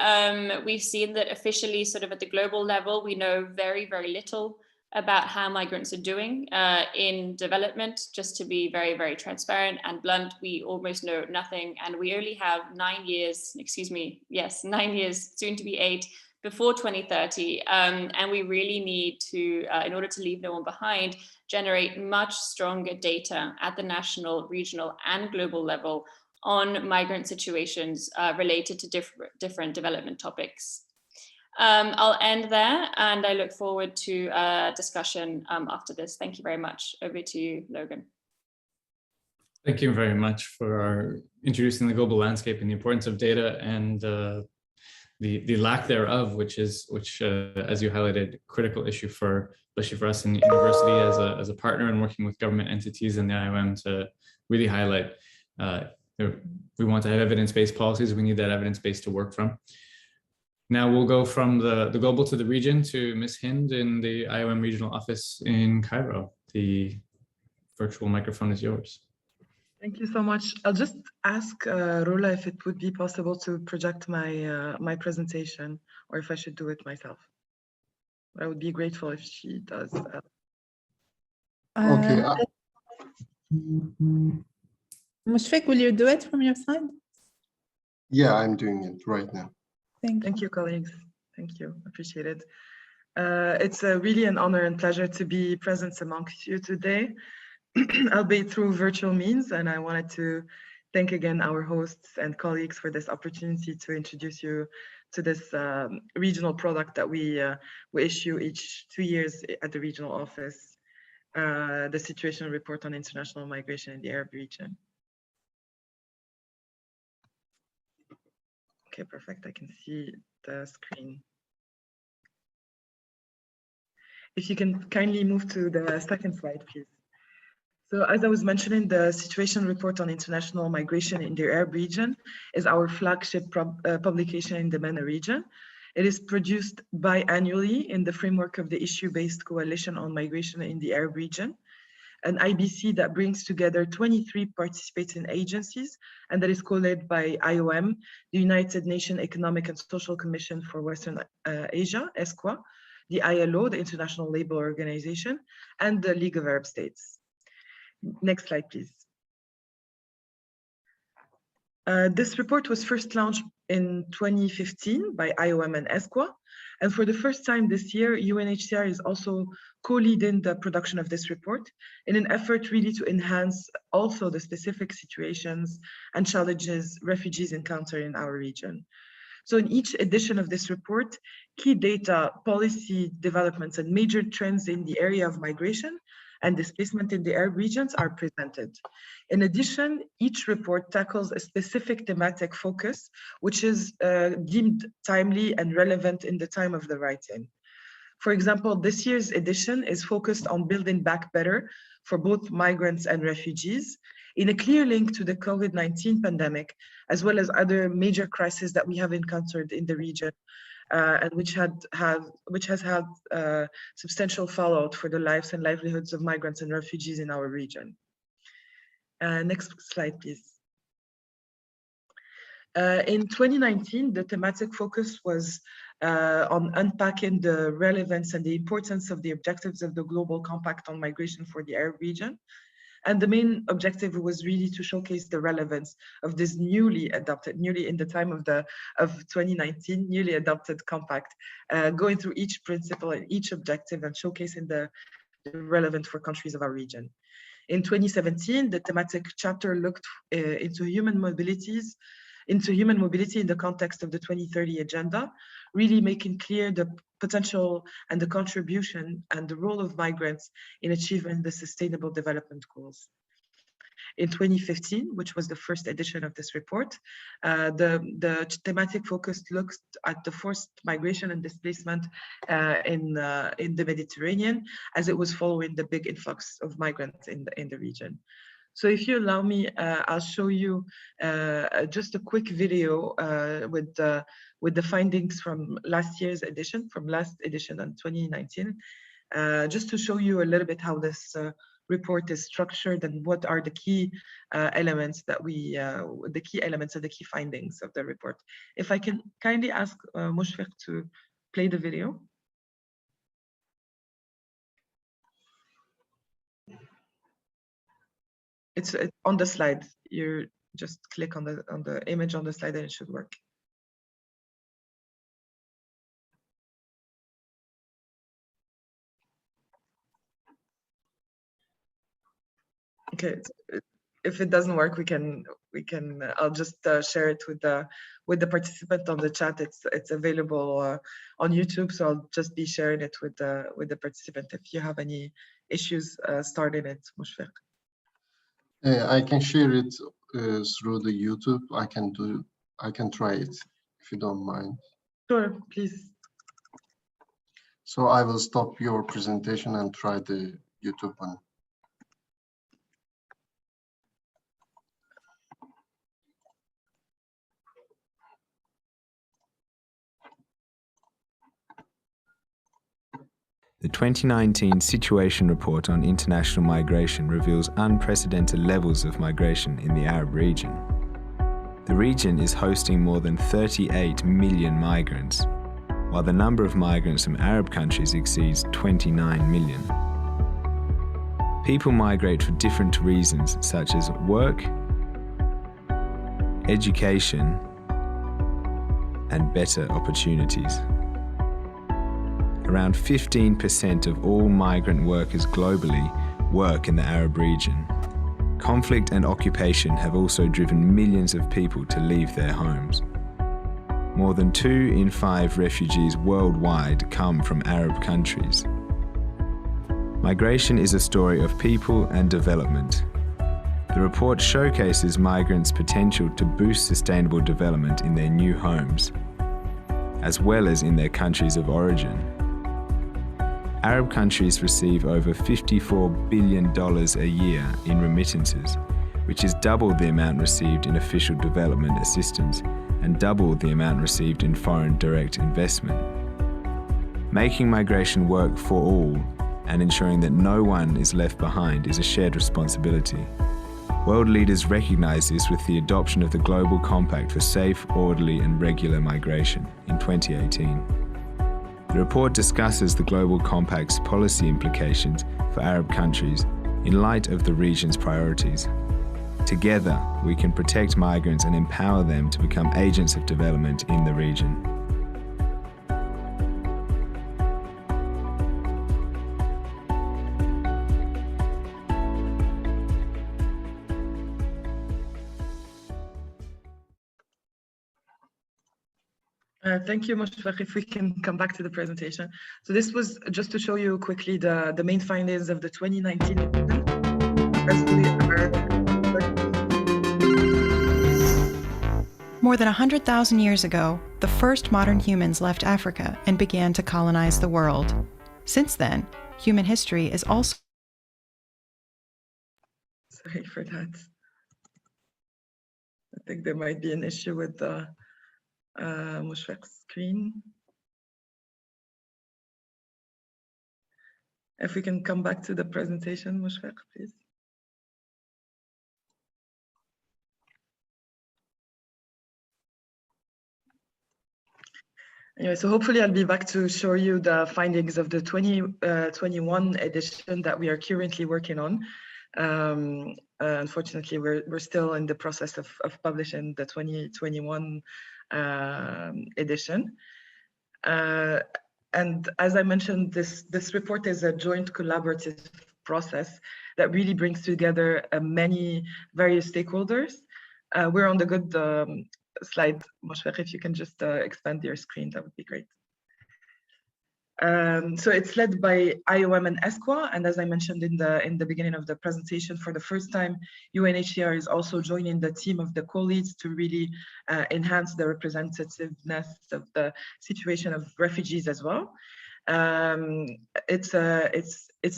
we've seen that officially, sort of at the global level, we know very, very little about how migrants are doing in development. Just to be very, very transparent and blunt, we almost know nothing, and we only have 9 years, 9 years, soon to be 8, before 2030, and we really need to, in order to leave no one behind, generate much stronger data at the national, regional, and global level on migrant situations related to different development topics. I'll end there, and I look forward to a discussion after this. Thank you very much. Over to you, Logan. Thank you very much for introducing the global landscape and the importance of data and the lack thereof, which as you highlighted, critical issue especially for us in the university as a partner and working with government entities and the IOM to really highlight. We want to have evidence-based policies. We need that evidence base to work from. Now we'll go from the global to the region to Ms. Hind in the IOM Regional Office in Cairo. The virtual microphone is yours. Thank you so much. I'll just ask Rola if it would be possible to project my my presentation, or if I should do it myself. I would be grateful if she does. Okay. Mushfiq, will you do it from your side? Yeah, I'm doing it right now. Thank you, colleagues. Thank you. Appreciate it. It's really an honor and pleasure to be present amongst you today, albeit through virtual means. And I wanted to thank again our hosts and colleagues for this opportunity to introduce you to this regional product that we issue each 2 years at the regional office, the Situation Report on International Migration in the Arab region. Okay, perfect. I can see the screen. If you can kindly move to the second slide, please. So as I was mentioning, the Situation Report on International Migration in the Arab region is our flagship publication in the MENA region. It is produced biannually in the framework of the Issue-Based Coalition on Migration in the Arab region, an IBC that brings together 23 participating agencies, and that is co-led by IOM, the United Nations Economic and Social Commission for Western Asia, ESCWA, the ILO, the International Labour Organization, and the League of Arab States. Next slide, please. This report was first launched in 2015 by IOM and ESCWA. And for the first time this year, UNHCR is also co-leading the production of this report in an effort really to enhance also the specific situations and challenges refugees encounter in our region. So in each edition of this report, key data, policy developments, and major trends in the area of migration and displacement in the Arab regions are presented. In addition, each report tackles a specific thematic focus, which is deemed timely and relevant in the time of the writing. For example, this year's edition is focused on building back better for both migrants and refugees, in a clear link to the COVID-19 pandemic, as well as other major crises that we have encountered in the region, and which has had substantial fallout for the lives and livelihoods of migrants and refugees in our region. Next slide, please. In 2019, the thematic focus was on unpacking the relevance and the importance of the objectives of the Global Compact on Migration for the Arab region. And the main objective was really to showcase the relevance of this newly in the time of 2019, newly adopted compact, going through each principle and each objective and showcasing the relevant for countries of our region. In 2017, the thematic chapter looked into human mobility in the context of the 2030 agenda, really making clear the potential and the contribution and the role of migrants in achieving the Sustainable Development Goals. In 2015, which was the first edition of this report, the thematic focus looked at the forced migration and displacement in the Mediterranean, as it was following the big influx of migrants in the region. So if you allow me, I'll show you just a quick video with the findings from last edition in 2019, just to show you a little bit how this report is structured and what are the key elements that the key elements and the key findings of the report. If I can kindly ask Mushfiq to play the video. It's on the slide. You just click on the image on the slide and it should work. Okay, if it doesn't work, we can. I'll just share it with the participant on the chat. It's available on YouTube, so I'll just be sharing it with the participant. If you have any issues starting it, Mushfiq. I can share it through the YouTube. I can try it if you don't mind. Sure, please. So I will stop your presentation and try the YouTube one. The 2019 Situation Report on International Migration reveals unprecedented levels of migration in the Arab region. The region is hosting more than 38 million migrants, while the number of migrants from Arab countries exceeds 29 million. People migrate for different reasons, such as work, education, and better opportunities. Around 15% of all migrant workers globally work in the Arab region. Conflict and occupation have also driven millions of people to leave their homes. More than 2 in 5 refugees worldwide come from Arab countries. Migration is a story of people and development. The report showcases migrants' potential to boost sustainable development in their new homes, as well as in their countries of origin. Arab countries receive over $54 billion a year in remittances, which is double the amount received in official development assistance and double the amount received in foreign direct investment. Making migration work for all and ensuring that no one is left behind is a shared responsibility. World leaders recognize this with the adoption of the Global Compact for Safe, Orderly and Regular Migration in 2018. The report discusses the Global Compact's policy implications for Arab countries in light of the region's priorities. Together, we can protect migrants and empower them to become agents of development in the region. Thank you, Mushfiq. If we can come back to the presentation. So this was just to show you quickly the main findings of the 2019 edition. More than 100,000 years ago, the first modern humans left Africa and began to colonize the world. Since then, human history is also... Sorry for that. I think there might be an issue with the Mushfiq's screen. If we can come back to the presentation, Mushfiq, please. Anyway, so hopefully I'll be back to show you the findings of the 2021 edition that we are currently working on. Unfortunately, we're still in the process of publishing the 2021 edition. And as I mentioned, this report is a joint collaborative process that really brings together many various stakeholders. We're on the good slide, Mushfiq, if you can just expand your screen, that would be great. So it's led by IOM and ESQA, and as I mentioned in the beginning of the presentation, for the first time, UNHCR is also joining the team of the co-leads to really enhance the representativeness of the situation of refugees as well. It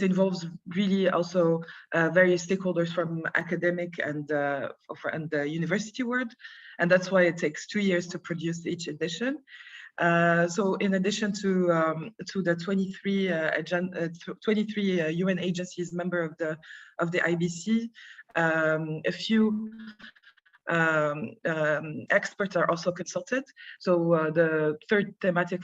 involves really also various stakeholders from academic and the university world, and that's why it takes 2 years to produce each edition. So in addition to the 23 UN agencies member of the IBC, a few experts are also consulted. So the third thematic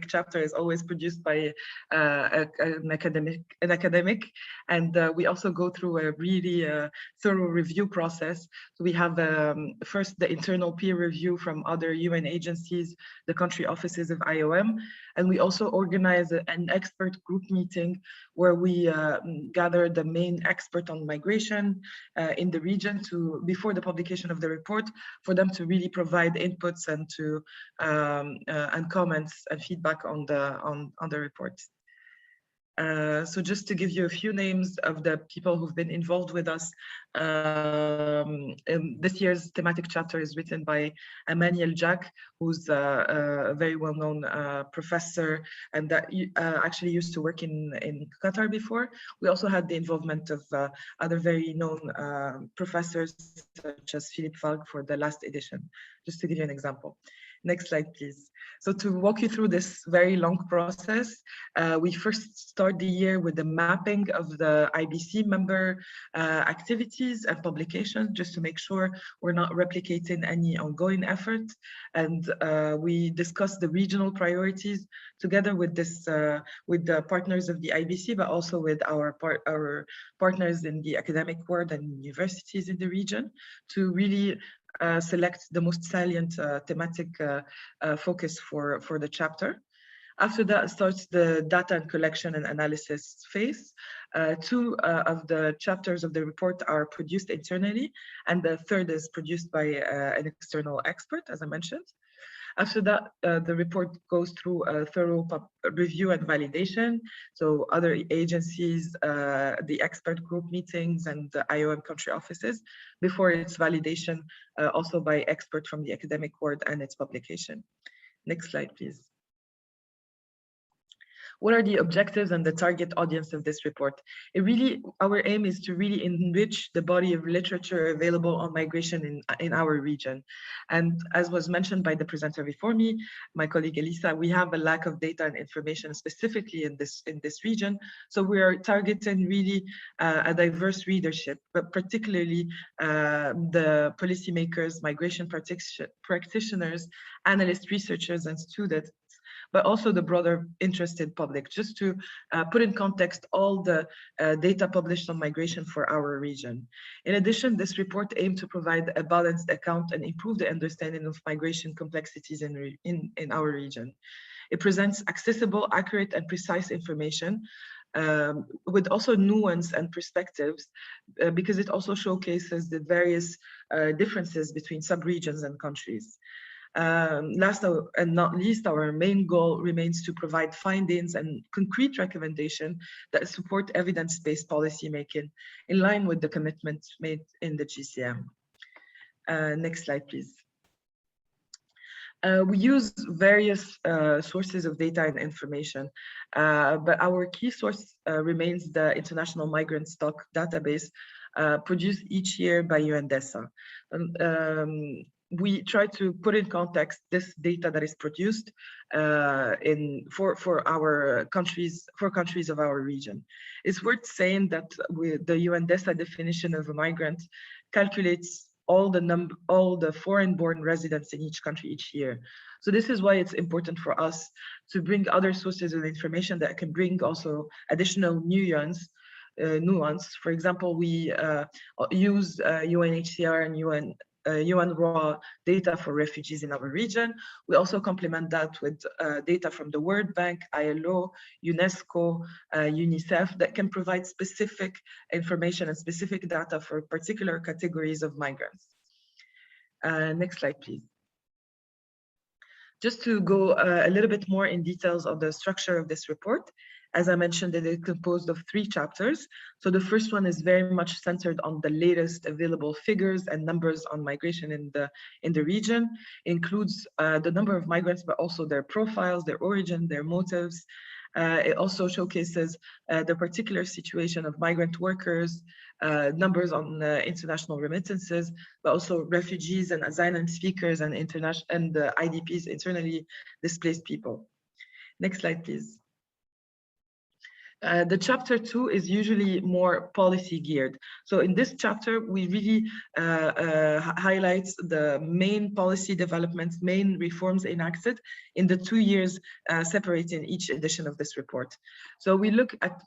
chapter is always produced by an academic, and we also go through a really thorough review process. So we have first the internal peer review from other UN agencies, the country offices of IOM, and we also organize an expert group meeting where we gather the main expert on migration in the region before the publication of the report, for them to really provide inputs and and comments and feedback on the report. So just to give you a few names of the people who've been involved with us, this year's thematic chapter is written by Iman Ereiqat, who's a very well-known professor and that actually used to work in Qatar before. We also had the involvement of other very known professors such as Philippe Falk for the last edition, just to give you an example. Next slide, please. So to walk you through this very long process, we first start the year with the mapping of the IBC member activities and publications, just to make sure we're not replicating any ongoing effort. And we discuss the regional priorities together with with the partners of the IBC, but also with our partners in the academic world and universities in the region, to really select the most salient thematic focus for the chapter. After that starts the data and collection and analysis phase. Two of the chapters of the report are produced internally, and the third is produced by an external expert, as I mentioned. After that, the report goes through a thorough review and validation. So other agencies, the expert group meetings, and the IOM country offices, before its validation also by experts from the academic world and its publication. Next slide, please. What are the objectives and the target audience of this report? Our aim is to really enrich the body of literature available on migration in our region. And as was mentioned by the presenter before me, my colleague Elisa, we have a lack of data and information specifically in this region. So we are targeting really a diverse readership, but particularly the policymakers, migration practitioners, analysts, researchers, and students, but also the broader interested public, just to put in context all the data published on migration for our region. In addition, this report aimed to provide a balanced account and improve the understanding of migration complexities in our region. It presents accessible, accurate, and precise information with also nuance and perspectives, because it also showcases the various differences between sub-regions and countries. Last and not least, our main goal remains to provide findings and concrete recommendations that support evidence-based policy making in line with the commitments made in the GCM. Next slide, please. We use various sources of data and information, but our key source remains the International Migrant Stock Database produced each year by UNDESA. We try to put in context this data that is produced for our countries, of our region. It's worth saying that the UNDESA definition of a migrant calculates all the foreign-born residents in each country each year. So this is why it's important for us to bring other sources of information that can bring also additional nuance. For example, we use UNHCR and UN raw data for refugees in our region. We also complement that with data from the World Bank, ILO, UNESCO, UNICEF that can provide specific information and specific data for particular categories of migrants. Next slide, please. Just to go a little bit more in details of the structure of this report. As I mentioned, it is composed of 3 chapters. So the first one is very much centered on the latest available figures and numbers on migration in the region. It includes the number of migrants, but also their profiles, their origin, their motives. It also showcases the particular situation of migrant workers, numbers on international remittances, but also refugees and asylum seekers and IDPs, internally displaced people. Next slide, please. The chapter 2 is usually more policy geared. So in this chapter, we really highlight the main policy developments, main reforms enacted in the 2 years separating each edition of this report. So we look at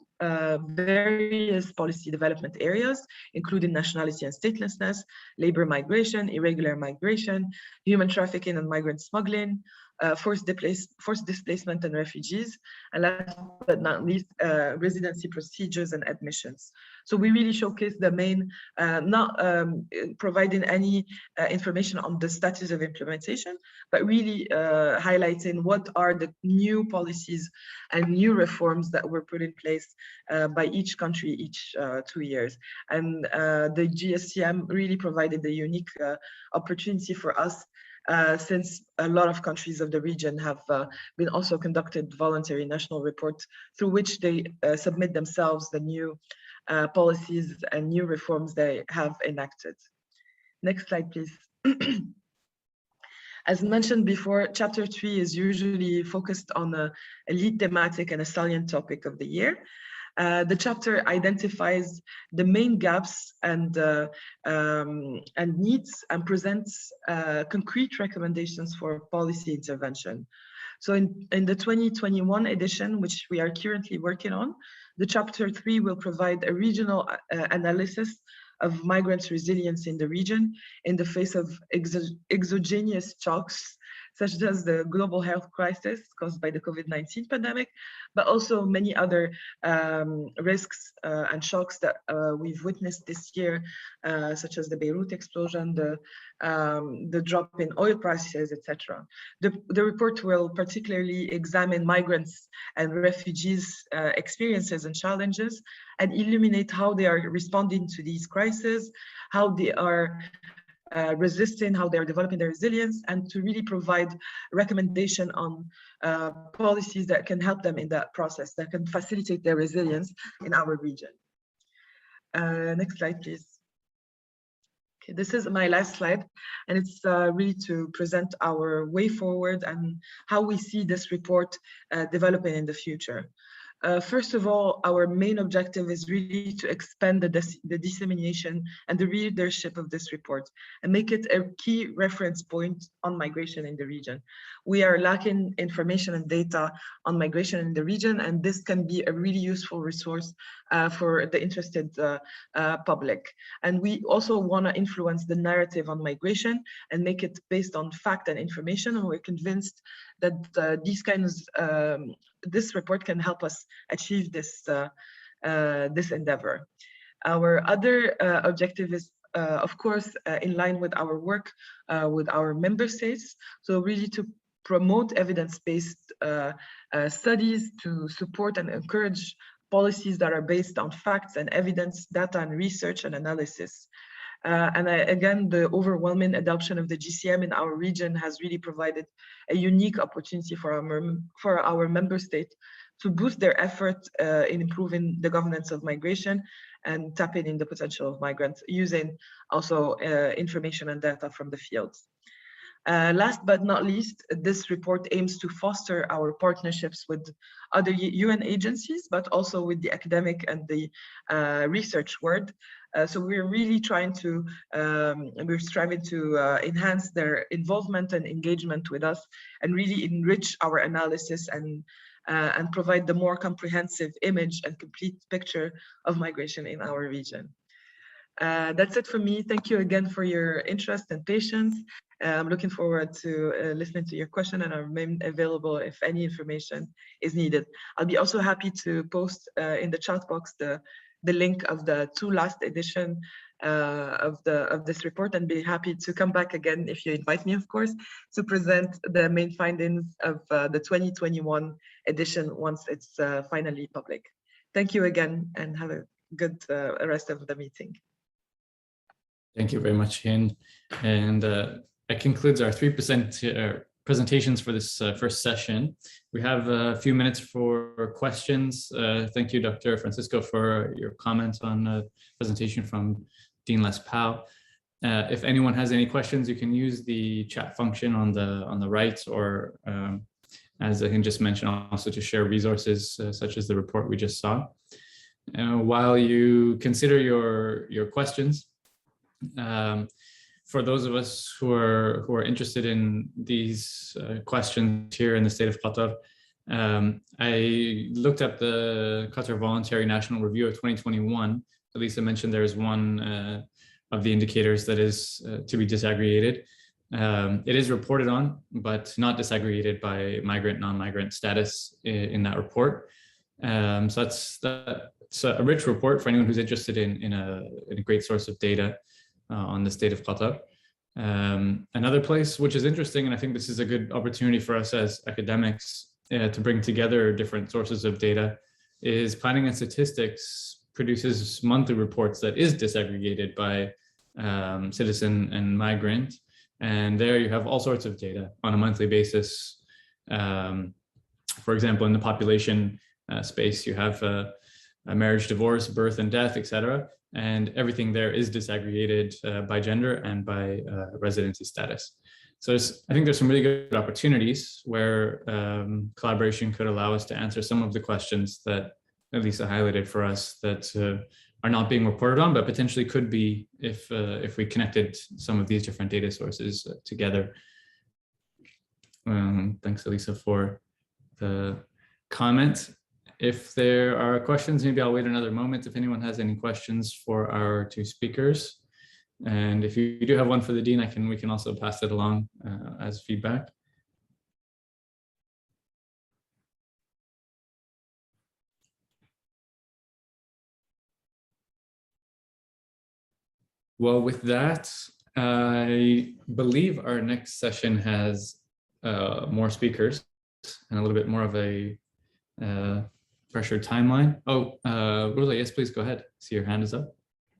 various policy development areas, including nationality and statelessness, labor migration, irregular migration, human trafficking and migrant smuggling, forced displacement and refugees, and last but not least, residency procedures and admissions. So we really showcase the main, not providing any information on the status of implementation, but really highlighting what are the new policies and new reforms that were put in place by each country each 2 years. And the GSCM really provided a unique opportunity for us, since a lot of countries of the region have been also conducted voluntary national reports through which they submit themselves the new policies and new reforms they have enacted. Next slide, please. As mentioned before, chapter 3 is usually focused on a lead thematic and a salient topic of the year. The chapter identifies the main gaps and needs and presents concrete recommendations for policy intervention. So in the 2021 edition, which we are currently working on, the chapter 3 will provide a regional analysis of migrants' resilience in the region in the face of exogenous shocks, such as the global health crisis caused by the COVID-19 pandemic, but also many other risks and shocks that we've witnessed this year, such as the Beirut explosion, the drop in oil prices, etc. The report will particularly examine migrants and refugees' experiences and challenges, and illuminate how they are responding to these crises, how they are resisting, how they are developing their resilience, and to really provide recommendation on policies that can help them in that process, that can facilitate their resilience in our region. Next slide, please. Okay, this is my last slide, and it's really to present our way forward and how we see this report developing in the future. First of all, our main objective is really to expand the dissemination and the readership of this report and make it a key reference point on migration in the region. We are lacking information and data on migration in the region, and this can be a really useful resource for the interested public. And we also want to influence the narrative on migration and make it based on fact and information, and we're convinced that this report can help us achieve this endeavor. Our other objective is, of course, in line with our work with our member states. So really to promote evidence-based studies, to support and encourage policies that are based on facts and evidence, data and research and analysis. Again, the overwhelming adoption of the GCM in our region has really provided a unique opportunity for our member states to boost their effort in improving the governance of migration and tapping in the potential of migrants using also information and data from the fields. Last but not least, this report aims to foster our partnerships with other UN agencies, but also with the academic and the research world. So we're really trying to, we're striving to enhance their involvement and engagement with us and really enrich our analysis and provide the more comprehensive image and complete picture of migration in our region. That's it for me. Thank you again for your interest and patience. I'm looking forward to listening to your question, and I remain available if any information is needed. I'll be also happy to post in the chat box the link of the last edition of this report, and be happy to come back again if you invite me, of course, to present the main findings of the 2021 edition once it's finally public. Thank you again, and have a good rest of the meeting. Thank you very much, Hind. And that concludes our 3% presentations for this first session. We have a few minutes for questions. Thank you, Dr. Francisco, for your comments on the presentation from Dean Les Powell. If anyone has any questions, you can use the chat function on the right, or as I can just mention, also to share resources such as the report we just saw. While you consider your questions, for those of us who are interested in these questions here in the state of Qatar, I looked at the Qatar Voluntary National Review of 2021. Elisa mentioned there is one of the indicators that is to be disaggregated. It is reported on, but not disaggregated by migrant, non-migrant status in that report. So that's a rich report for anyone who's interested in a great source of data on the state of Qatar. Another place which is interesting, and I think this is a good opportunity for us as academics to bring together different sources of data, is Planning and Statistics produces monthly reports that is disaggregated by citizen and migrant. And there you have all sorts of data on a monthly basis. For example, in the population space, you have a marriage, divorce, birth and death, etc. And everything there is disaggregated by gender and by residency status. So I think there's some really good opportunities where collaboration could allow us to answer some of the questions that Elisa highlighted for us that are not being reported on, but potentially could be if we connected some of these different data sources together. Thanks, Elisa, for the comment. If there are questions, maybe I'll wait another moment if anyone has any questions for our two speakers. And if you do have one for the Dean, we can also pass it along as feedback. Well, with that, I believe our next session has more speakers and a little bit more of a pressured timeline. Oh, Rosa, yes, please go ahead. See your hand is up.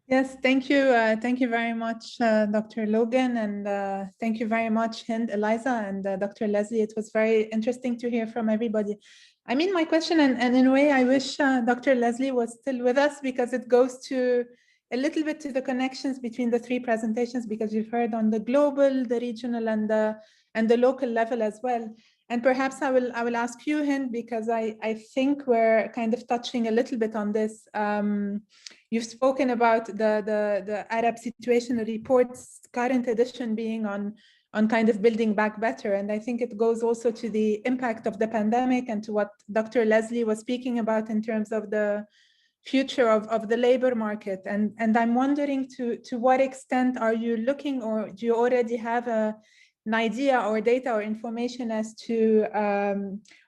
Yes, thank you. Thank you very much, Dr. Logan, and thank you very much, Hind, Eliza, and Dr. Leslie. It was very interesting to hear from everybody. I mean, my question, and in a way, I wish Dr. Leslie was still with us, because it goes to a little bit to the connections between the three presentations, because we've heard on the global, the regional, and the local level as well. And perhaps I will ask you, Hind, because I think we're kind of touching a little bit on this. You've spoken about the Arab Situation Report's current edition being on kind of building back better. And I think it goes also to the impact of the pandemic and to what Dr. Leslie was speaking about in terms of the future of the labor market. And I'm wondering to what extent are you looking, or do you already have a an idea or data or information as to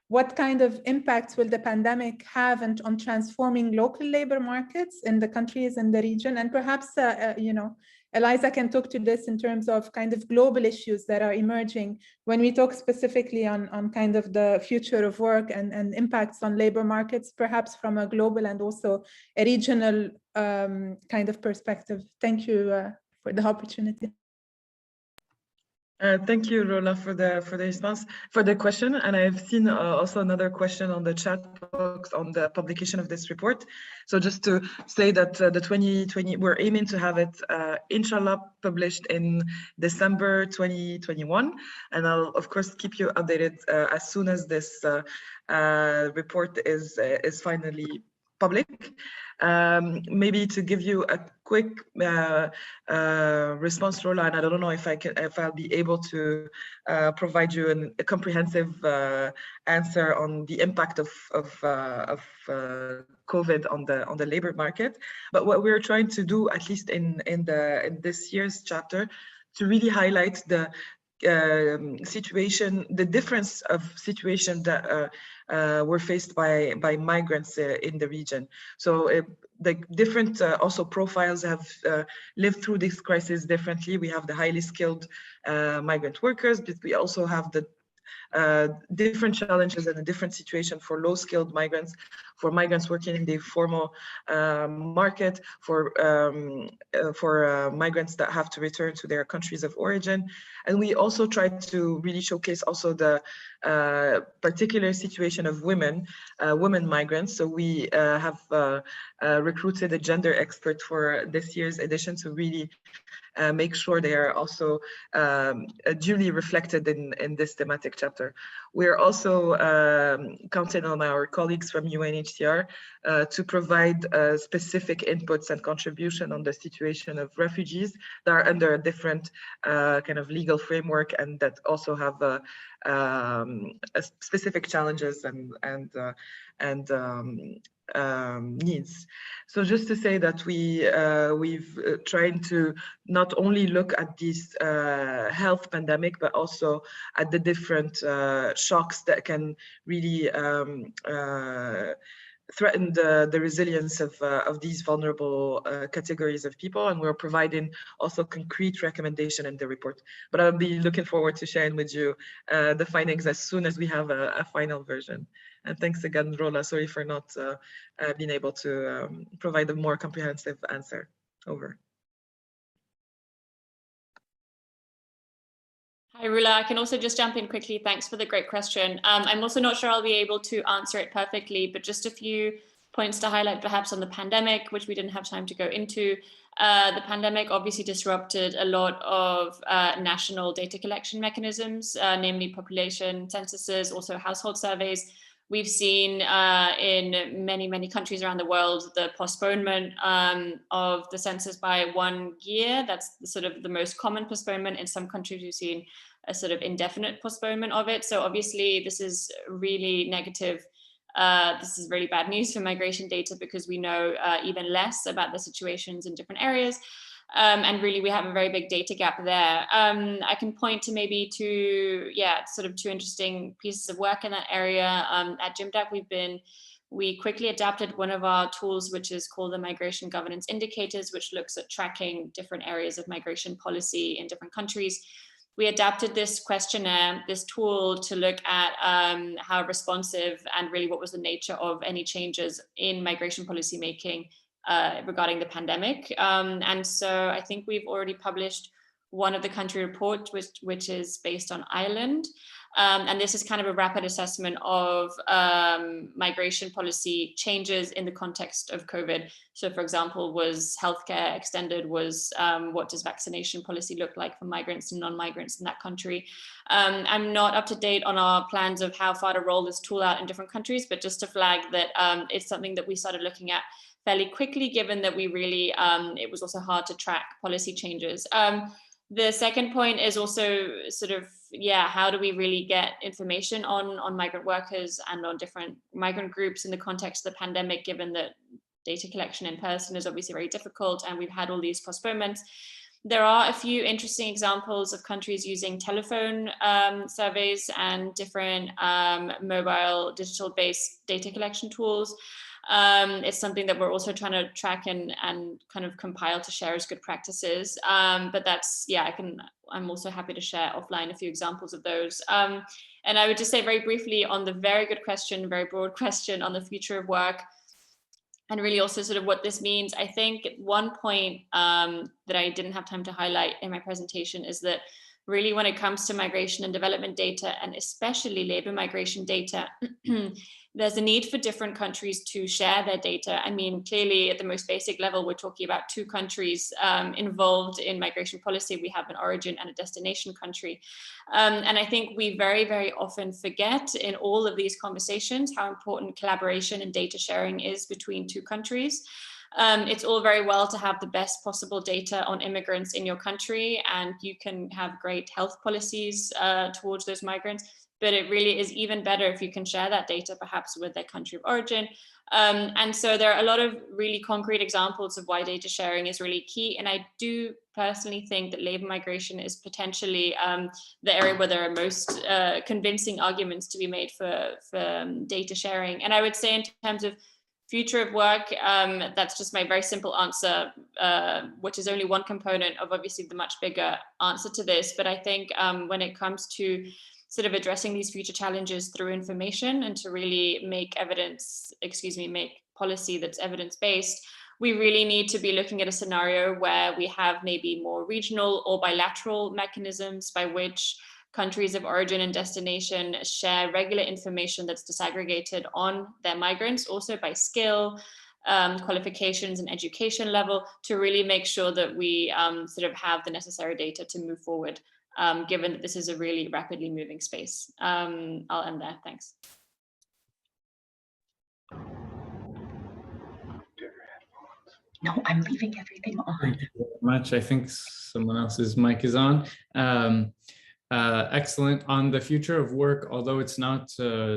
what kind of impacts will the pandemic have on transforming local labor markets in the countries in the region? And perhaps, you know, Eliza can talk to this in terms of kind of global issues that are emerging when we talk specifically on kind of the future of work and impacts on labor markets, perhaps from a global and also a regional kind of perspective. Thank you for the opportunity. Thank you, Rola, for the response, for the question. And I've seen also another question on the chat box on the publication of this report. So just to say that the 2020, we're aiming to have it, inshallah, published in December 2021. And I'll, of course, keep you updated as soon as this report is finally public. Maybe to give you a quick response, Rola, and I don't know if I'll be able to provide you a comprehensive answer on the impact of COVID on the labor market. But what we're trying to do, at least in this year's chapter, to really highlight the situation, the difference of situation that were faced by migrants in the region. So the different also profiles have lived through this crisis differently. We have the highly skilled migrant workers, but we also have the different challenges and a different situation for low-skilled migrants, for migrants working in the formal market, for migrants that have to return to their countries of origin. And we also try to really showcase also the particular situation of women migrants. So we have recruited a gender expert for this year's edition to really make sure they are also duly reflected in this thematic chapter. We're also counting on our colleagues from UNHCR to provide specific inputs and contribution on the situation of refugees that are under a different kind of legal framework and that also have specific challenges and needs. So just to say that we've tried to not only look at this health pandemic, but also at the different shocks that can really threaten the resilience of these vulnerable categories of people. And we're providing also concrete recommendation in the report. But I'll be looking forward to sharing with you the findings as soon as we have a final version. And thanks again, Rola. Sorry for not being able to provide a more comprehensive answer. Over. Hi, Rula. I can also just jump in quickly. Thanks for the great question. I'm also not sure I'll be able to answer it perfectly, but just a few points to highlight perhaps on the pandemic, which we didn't have time to go into. The pandemic obviously disrupted a lot of national data collection mechanisms, namely population censuses, also household surveys. We've seen in many countries around the world the postponement of the census by 1 year. That's sort of the most common postponement. In some countries, we've seen a sort of indefinite postponement of it. So obviously, this is really negative. This is really bad news for migration data because we know even less about the situations in different areas. And really, we have a very big data gap there. I can point to maybe two interesting pieces of work in that area. At GIMDAC, we quickly adapted one of our tools, which is called the Migration Governance Indicators, which looks at tracking different areas of migration policy in different countries. We adapted this questionnaire, this tool, to look at how responsive and really what was the nature of any changes in migration policy making regarding the pandemic. And so I think we've already published one of the country reports, which is based on Ireland. And this is kind of a rapid assessment of migration policy changes in the context of COVID. So for example, was healthcare extended? What does vaccination policy look like for migrants and non-migrants in that country? I'm not up to date on our plans of how far to roll this tool out in different countries, but just to flag that it's something that we started looking at fairly quickly, given that we really, it was also hard to track policy changes. The second point is also sort of, how do we really get information on migrant workers and on different migrant groups in the context of the pandemic, given that data collection in person is obviously very difficult and we've had all these postponements. There are a few interesting examples of countries using telephone surveys and different mobile digital-based data collection tools. It's something that we're also trying to track and kind of compile to share as good practices. But that's, yeah, I'm also happy to share offline a few examples of those. And I would just say very briefly on the very good question, very broad question on the future of work, and really also sort of what this means. I think one point that I didn't have time to highlight in my presentation is that really when it comes to migration and development data, and especially labor migration data, there's a need for different countries to share their data. I mean, clearly at the most basic level, we're talking about two countries involved in migration policy. We have an origin and a destination country. And I think we very, very often forget in all of these conversations how important collaboration and data sharing is between two countries. It's all very well to have the best possible data on immigrants in your country, and you can have great health policies towards those migrants, but it really is even better if you can share that data perhaps with their country of origin. And so there are a lot of really concrete examples of why data sharing is really key. And I do personally think that labor migration is potentially the area where there are most convincing arguments to be made for data sharing. And I would say in terms of future of work, that's just my very simple answer, which is only one component of obviously the much bigger answer to this. But I think when it comes to sort of addressing these future challenges through information and to really make policy that's evidence-based, we really need to be looking at a scenario where we have maybe more regional or bilateral mechanisms by which countries of origin and destination share regular information that's disaggregated on their migrants, also by skill, qualifications and education level, to really make sure that we sort of have the necessary data to move forward, given that this is a really rapidly moving space. I'll end there, thanks. No, I'm leaving everything on. Thank you very much. I think someone else's mic is on. Excellent. On the future of work, although it's not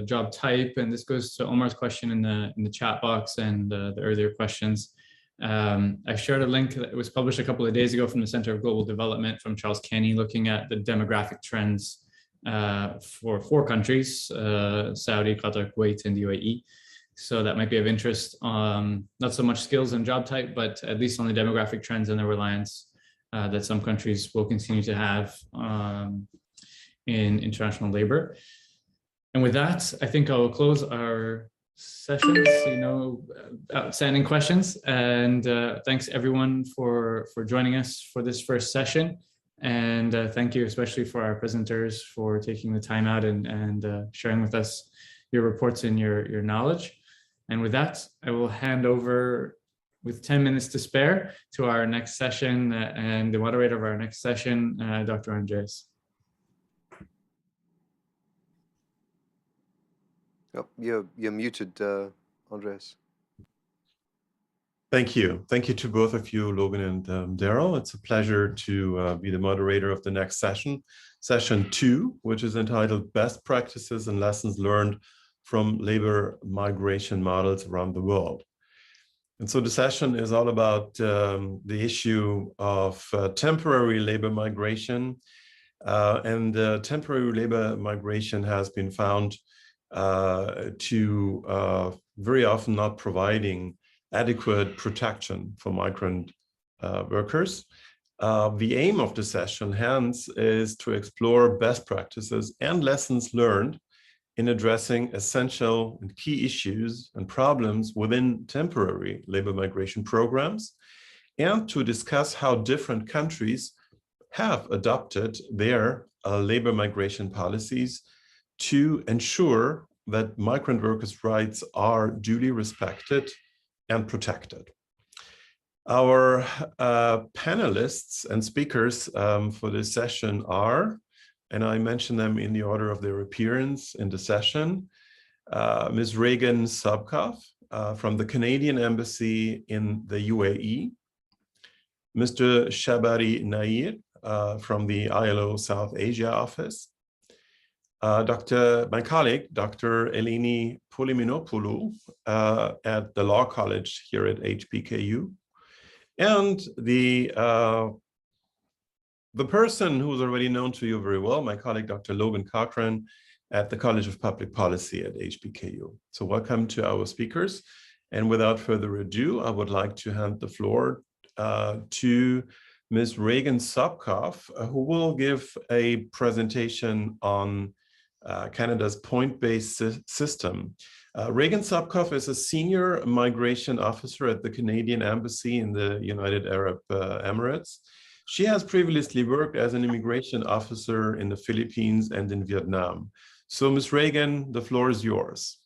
job type, and this goes to Omar's question in the chat box and the earlier questions. I shared a link that was published a couple of days ago from the Center of Global Development from Charles Kenny, looking at the demographic trends for 4 countries, Saudi, Qatar, Kuwait, and the UAE. So that might be of interest, not so much skills and job type, but at least on the demographic trends and the reliance that some countries will continue to have in international labor. And with that, I think I will close our sessions, outstanding questions. And thanks everyone for joining us for this first session. And thank you especially for our presenters for taking the time out and sharing with us your reports and your knowledge. And with that, I will hand over with 10 minutes to spare to our next session and the moderator of our next session, Dr. Andreas. Oh, you're muted, Andreas. Thank you. Thank you to both of you, Logan and Darryl. It's a pleasure to be the moderator of the next session, session 2, which is entitled Best Practices and Lessons Learned from Labor Migration Models Around the World. And so the session is all about the issue of temporary labor migration. And temporary labor migration has been found to very often not providing adequate protection for migrant workers. The aim of the session, hence, is to explore best practices and lessons learned in addressing essential and key issues and problems within temporary labor migration programs, and to discuss how different countries have adopted their labor migration policies to ensure that migrant workers' rights are duly respected and protected. Our panelists and speakers for this session are, and I mention them in the order of their appearance in the session, Ms. Regan Sobkoff from the Canadian Embassy in the UAE, Mr. Shabari Nair from the ILO South Asia office, my colleague, Dr. Eleni Poliminopoulou at the Law College here at HBKU, and the The person who is already known to you very well, my colleague, Dr. Logan Cochrane at the College of Public Policy at HBKU. So welcome to our speakers. And without further ado, I would like to hand the floor to Ms. Regan Sobkoff, who will give a presentation on Canada's point-based system. Regan Sobkoff is a senior migration officer at the Canadian Embassy in the United Arab Emirates. She has previously worked as an immigration officer in the Philippines and in Vietnam. So, Ms. Regan, the floor is yours.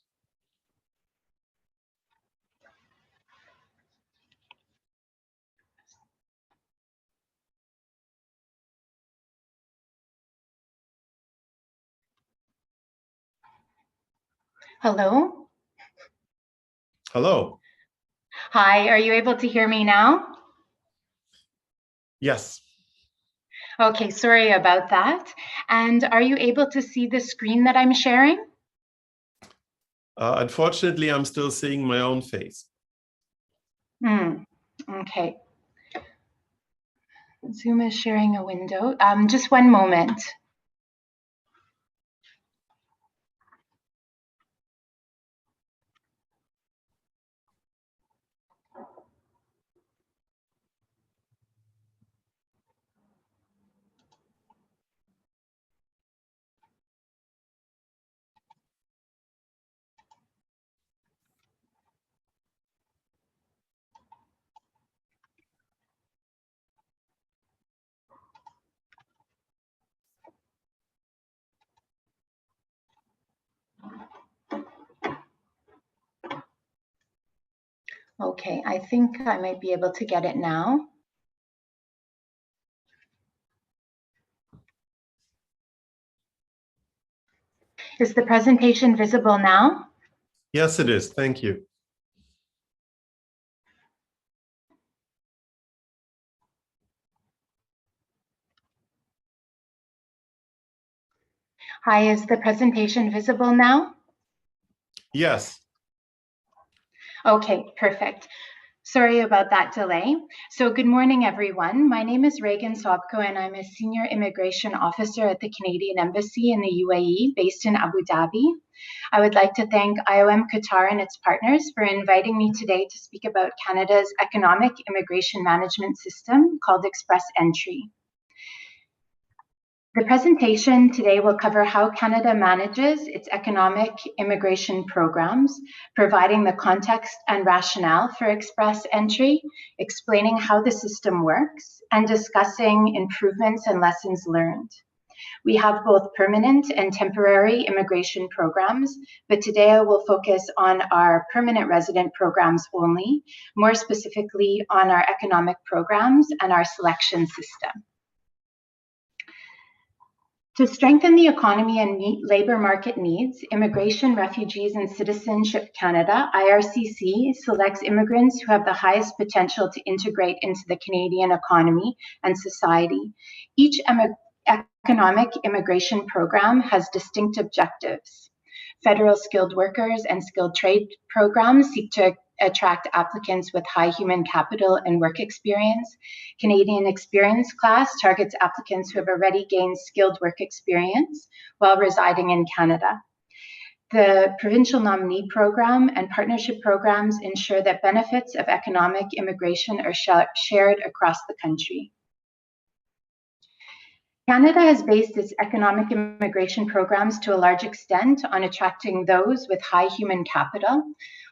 Hello? Hello. Hi, are you able to hear me now? Yes. Okay, sorry about that. And are you able to see the screen that I'm sharing? Unfortunately, I'm still seeing my own face. Okay. Zoom is sharing a window. Just one moment. Okay, I think I might be able to get it now. Is the presentation visible now? Yes, it is. Thank you. Hi, is the presentation visible now? Yes. Okay, perfect. Sorry about that delay. So good morning, everyone. My name is Regan Sobkoff, and I'm a senior immigration officer at the Canadian Embassy in the UAE, based in Abu Dhabi. I would like to thank IOM Qatar and its partners for inviting me today to speak about Canada's economic immigration management system called Express Entry. The presentation today will cover how Canada manages its economic immigration programs, providing the context and rationale for Express Entry, explaining how the system works, and discussing improvements and lessons learned. We have both permanent and temporary immigration programs, but today I will focus on our permanent resident programs only, more specifically on our economic programs and our selection system. To strengthen the economy and meet labor market needs, Immigration, Refugees and Citizenship Canada, IRCC, selects immigrants who have the highest potential to integrate into the Canadian economy and society. Each economic immigration program has distinct objectives. Federal skilled workers and skilled trade programs seek to attract applicants with high human capital and work experience. Canadian Experience Class targets applicants who have already gained skilled work experience while residing in Canada. The Provincial Nominee Program and partnership programs ensure that benefits of economic immigration are shared across the country. Canada has based its economic immigration programs to a large extent on attracting those with high human capital.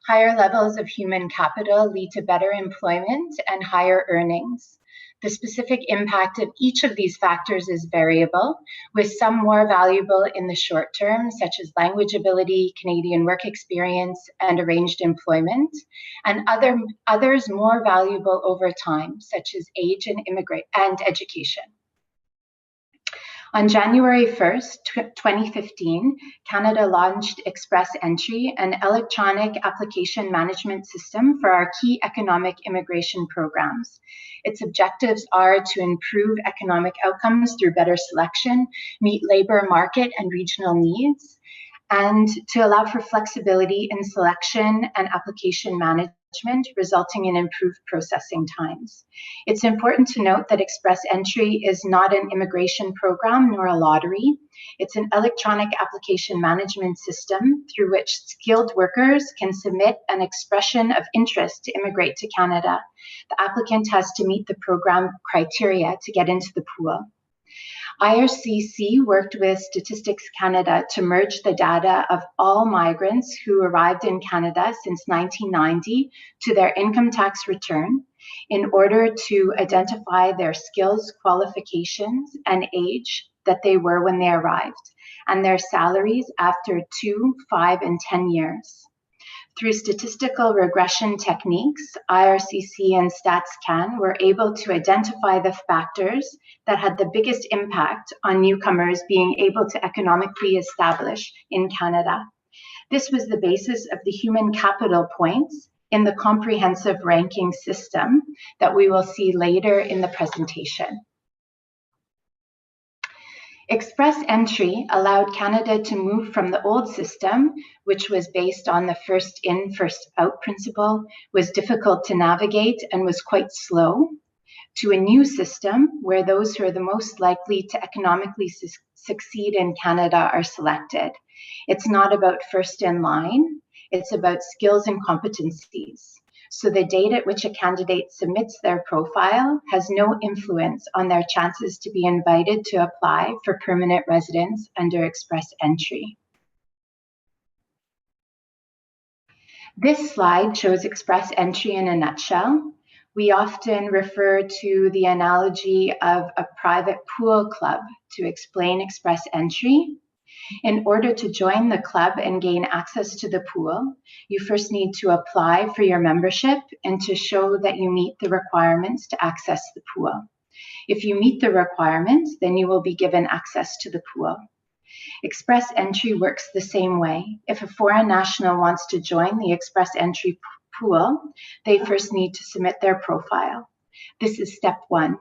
Higher levels of human capital lead to better employment and higher earnings. The specific impact of each of these factors is variable, with some more valuable in the short term, such as language ability, Canadian work experience, and arranged employment, and others more valuable over time, such as age and education. On January 1st, 2015, Canada launched Express Entry, an electronic application management system for our key economic immigration programs. Its objectives are to improve economic outcomes through better selection, meet labor market and regional needs, and to allow for flexibility in selection and application management resulting in improved processing times. It's important to note that Express Entry is not an immigration program nor a lottery. It's an electronic application management system through which skilled workers can submit an expression of interest to immigrate to Canada. The applicant has to meet the program criteria to get into the pool. IRCC worked with Statistics Canada to merge the data of all migrants who arrived in Canada since 1990 to their income tax return in order to identify their skills, qualifications, and age that they were when they arrived, and their salaries after 2, 5, and 10 years. Through statistical regression techniques, IRCC and StatsCan were able to identify the factors that had the biggest impact on newcomers being able to economically establish in Canada. This was the basis of the human capital points in the comprehensive ranking system that we will see later in the presentation. Express Entry allowed Canada to move from the old system, which was based on the first in, first out principle, was difficult to navigate and was quite slow, to a new system where those who are the most likely to economically succeed in Canada are selected. It's not about first in line, it's about skills and competencies. So the date at which a candidate submits their profile has no influence on their chances to be invited to apply for permanent residence under Express Entry. This slide shows Express Entry in a nutshell. We often refer to the analogy of a private pool club to explain Express Entry. In order to join the club and gain access to the pool, you first need to apply for your membership and to show that you meet the requirements to access the pool. If you meet the requirements, then you will be given access to the pool. Express Entry works the same way. If a foreign national wants to join the Express Entry pool, they first need to submit their profile. This is step one.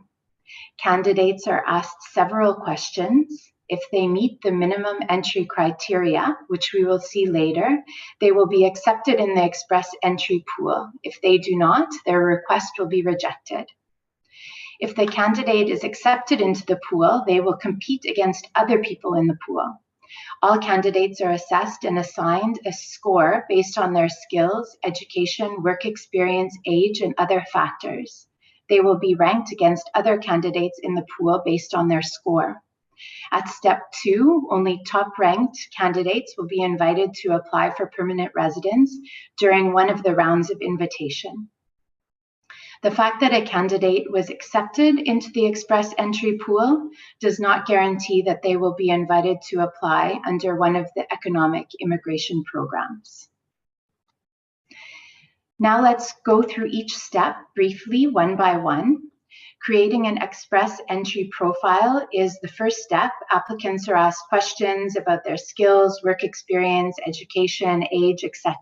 Candidates are asked several questions. If they meet the minimum entry criteria, which we will see later, they will be accepted in the Express Entry pool. If they do not, their request will be rejected. If the candidate is accepted into the pool, they will compete against other people in the pool. All candidates are assessed and assigned a score based on their skills, education, work experience, age, and other factors. They will be ranked against other candidates in the pool based on their score. At step 2, only top-ranked candidates will be invited to apply for permanent residence during one of the rounds of invitation. The fact that a candidate was accepted into the Express Entry pool does not guarantee that they will be invited to apply under one of the economic immigration programs. Now let's go through each step briefly, one by one. Creating an Express Entry profile is the first step. Applicants are asked questions about their skills, work experience, education, age, etc.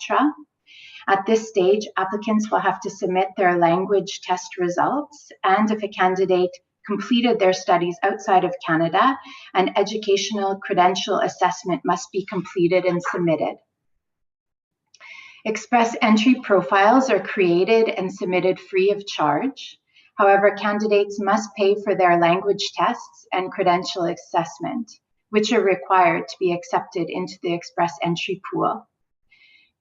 At this stage, applicants will have to submit their language test results, and if a candidate completed their studies outside of Canada, an educational credential assessment must be completed and submitted. Express Entry profiles are created and submitted free of charge. However, candidates must pay for their language tests and credential assessment, which are required to be accepted into the Express Entry pool.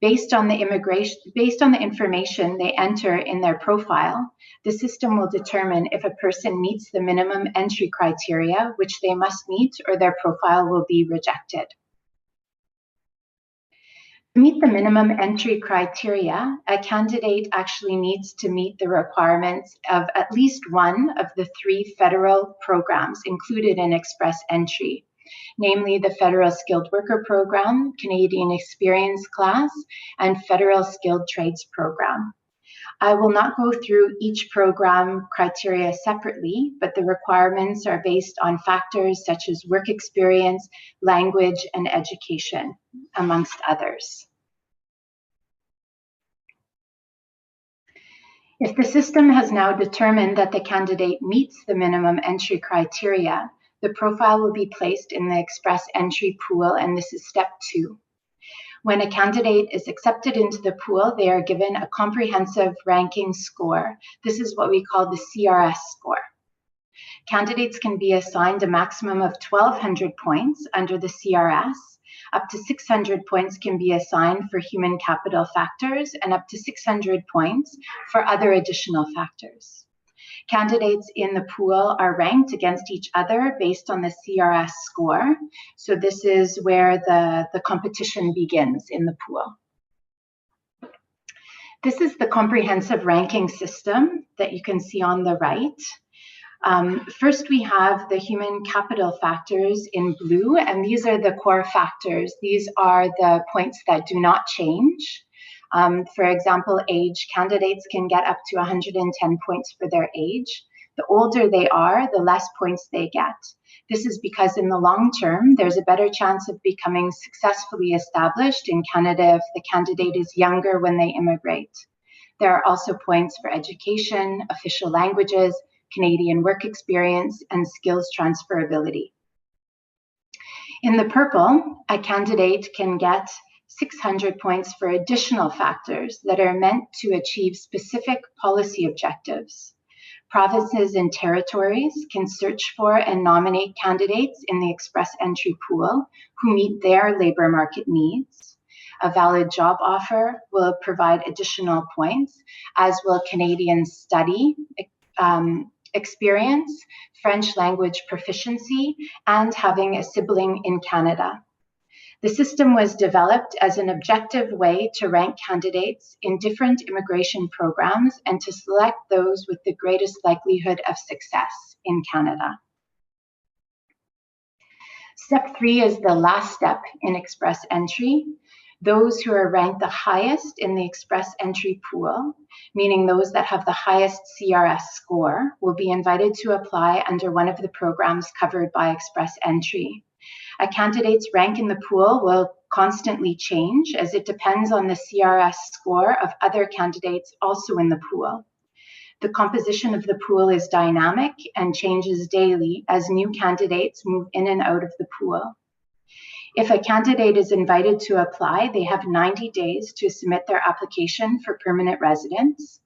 Based on the information they enter in their profile, the system will determine if a person meets the minimum entry criteria, which they must meet, or their profile will be rejected. To meet the minimum entry criteria, a candidate actually needs to meet the requirements of at least one of the 3 federal programs included in Express Entry, namely the Federal Skilled Worker Program, Canadian Experience Class, and Federal Skilled Trades Program. I will not go through each program criteria separately, but the requirements are based on factors such as work experience, language, and education, amongst others. If the system has now determined that the candidate meets the minimum entry criteria, the profile will be placed in the Express Entry pool, and this is step 2. When a candidate is accepted into the pool, they are given a comprehensive ranking score. This is what we call the CRS score. Candidates can be assigned a maximum of 1,200 points under the CRS. Up to 600 points can be assigned for human capital factors and up to 600 points for other additional factors. Candidates in the pool are ranked against each other based on the CRS score. So this is where the competition begins in the pool. This is the comprehensive ranking system that you can see on the right. First, we have the human capital factors in blue, and these are the core factors. These are the points that do not change. For example, age. Candidates can get up to 110 points for their age. The older they are, the less points they get. This is because in the long term, there's a better chance of becoming successfully established in Canada if the candidate is younger when they immigrate. There are also points for education, official languages, Canadian work experience, and skills transferability. In the purple, a candidate can get 600 points for additional factors that are meant to achieve specific policy objectives. Provinces and territories can search for and nominate candidates in the express entry pool who meet their labour market needs. A valid job offer will provide additional points, as will Canadian study experience, French language proficiency, and having a sibling in Canada. The system was developed as an objective way to rank candidates in different immigration programs and to select those with the greatest likelihood of success in Canada. Step 3 is the last step in express entry. Those who are ranked the highest in the express entry pool, meaning those that have the highest CRS score, will be invited to apply under one of the programs covered by express entry. A candidate's rank in the pool will constantly change as it depends on the CRS score of other candidates also in the pool. The composition of the pool is dynamic and changes daily as new candidates move in and out of the pool. If a candidate is invited to apply, they have 90 days to submit their application for permanent residence.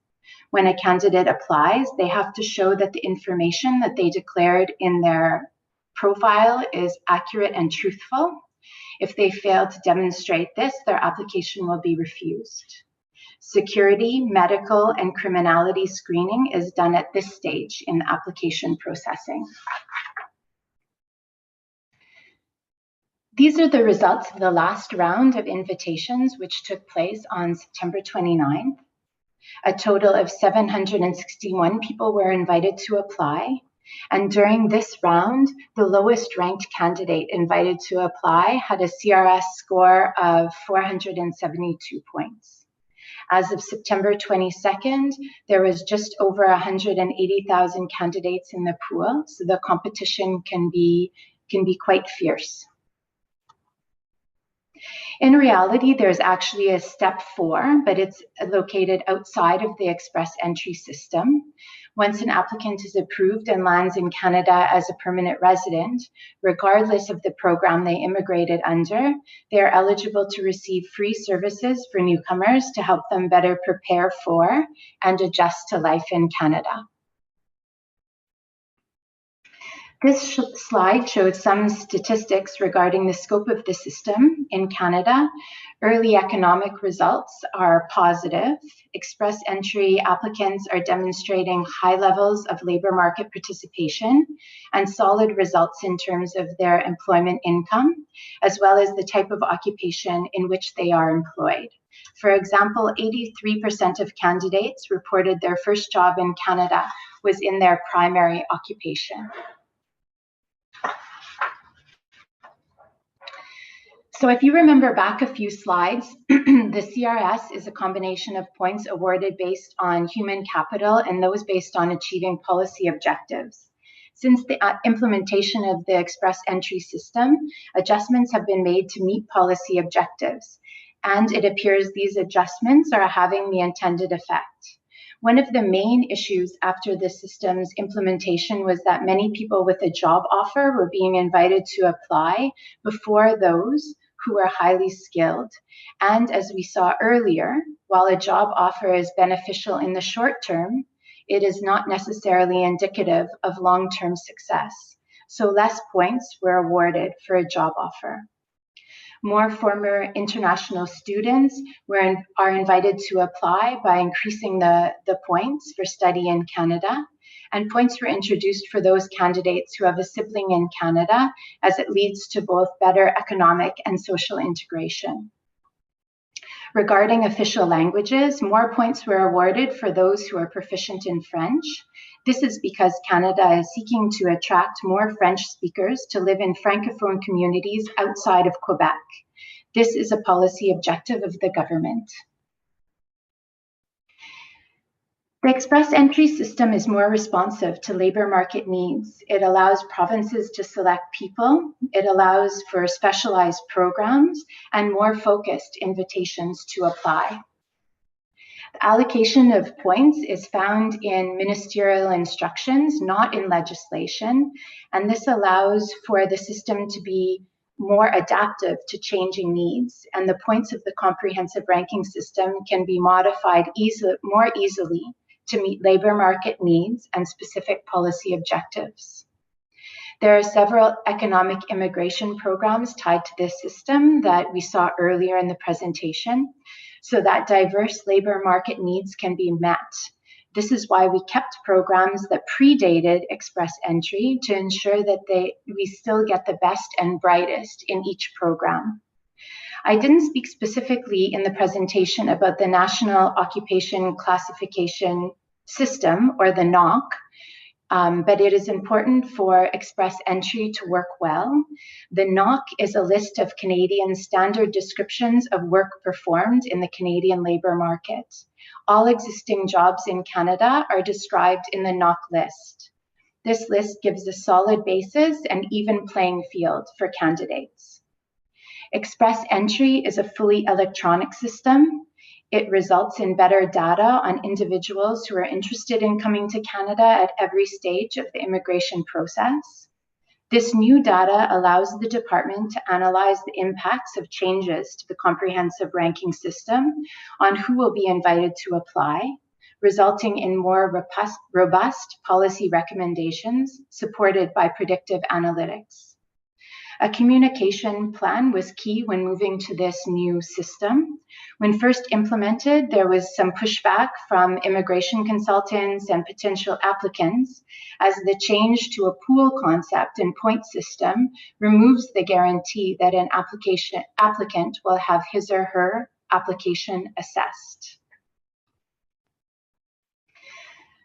When a candidate applies, they have to show that the information that they declared in their profile is accurate and truthful. If they fail to demonstrate this, their application will be refused. Security, medical, and criminality screening is done at this stage in the application processing. These are the results of the last round of invitations, which took place on September 29th. A total of 761 people were invited to apply. And during this round, the lowest ranked candidate invited to apply had a CRS score of 472 points. As of September 22nd, there was just over 180,000 candidates in the pool, so the competition can be quite fierce. In reality, there's actually a step 4, but it's located outside of the express entry system. Once an applicant is approved and lands in Canada as a permanent resident, regardless of the program they immigrated under, they are eligible to receive free services for newcomers to help them better prepare for and adjust to life in Canada. This slide shows some statistics regarding the scope of the system in Canada. Early economic results are positive. Express entry applicants are demonstrating high levels of labour market participation and solid results in terms of their employment income, as well as the type of occupation in which they are employed. For example, 83% of candidates reported their first job in Canada was in their primary occupation. So if you remember back a few slides, the CRS is a combination of points awarded based on human capital and those based on achieving policy objectives. Since the implementation of the express entry system, adjustments have been made to meet policy objectives, and it appears these adjustments are having the intended effect. One of the main issues after the system's implementation was that many people with a job offer were being invited to apply before those who are highly skilled. And as we saw earlier, while a job offer is beneficial in the short term, it is not necessarily indicative of long-term success. So less points were awarded for a job offer. More former international students are invited to apply by increasing the points for study in Canada, and points were introduced for those candidates who have a sibling in Canada, as it leads to both better economic and social integration. Regarding official languages, more points were awarded for those who are proficient in French. This is because Canada is seeking to attract more French speakers to live in Francophone communities outside of Quebec. This is a policy objective of the government. The express entry system is more responsive to labor market needs. It allows provinces to select people. It allows for specialized programs and more focused invitations to apply. The allocation of points is found in ministerial instructions, not in legislation, and this allows for the system to be more adaptive to changing needs, and the points of the comprehensive ranking system can be modified more easily to meet labor market needs and specific policy objectives. There are several economic immigration programs tied to this system that we saw earlier in the presentation, so that diverse labor market needs can be met. This is why we kept programs that predated express entry to ensure that we still get the best and brightest in each program. I didn't speak specifically in the presentation about the National Occupation Classification System, or the NOC, but it is important for express entry to work well. The NOC is a list of Canadian standard descriptions of work performed in the Canadian labour market. All existing jobs in Canada are described in the NOC list. This list gives a solid basis and even playing field for candidates. Express entry is a fully electronic system. It results in better data on individuals who are interested in coming to Canada at every stage of the immigration process. This new data allows the department to analyze the impacts of changes to the comprehensive ranking system on who will be invited to apply, resulting in more robust policy recommendations supported by predictive analytics. A communication plan was key when moving to this new system. When first implemented, there was some pushback from immigration consultants and potential applicants, as the change to a pool concept and point system removes the guarantee that an applicant will have his or her application assessed.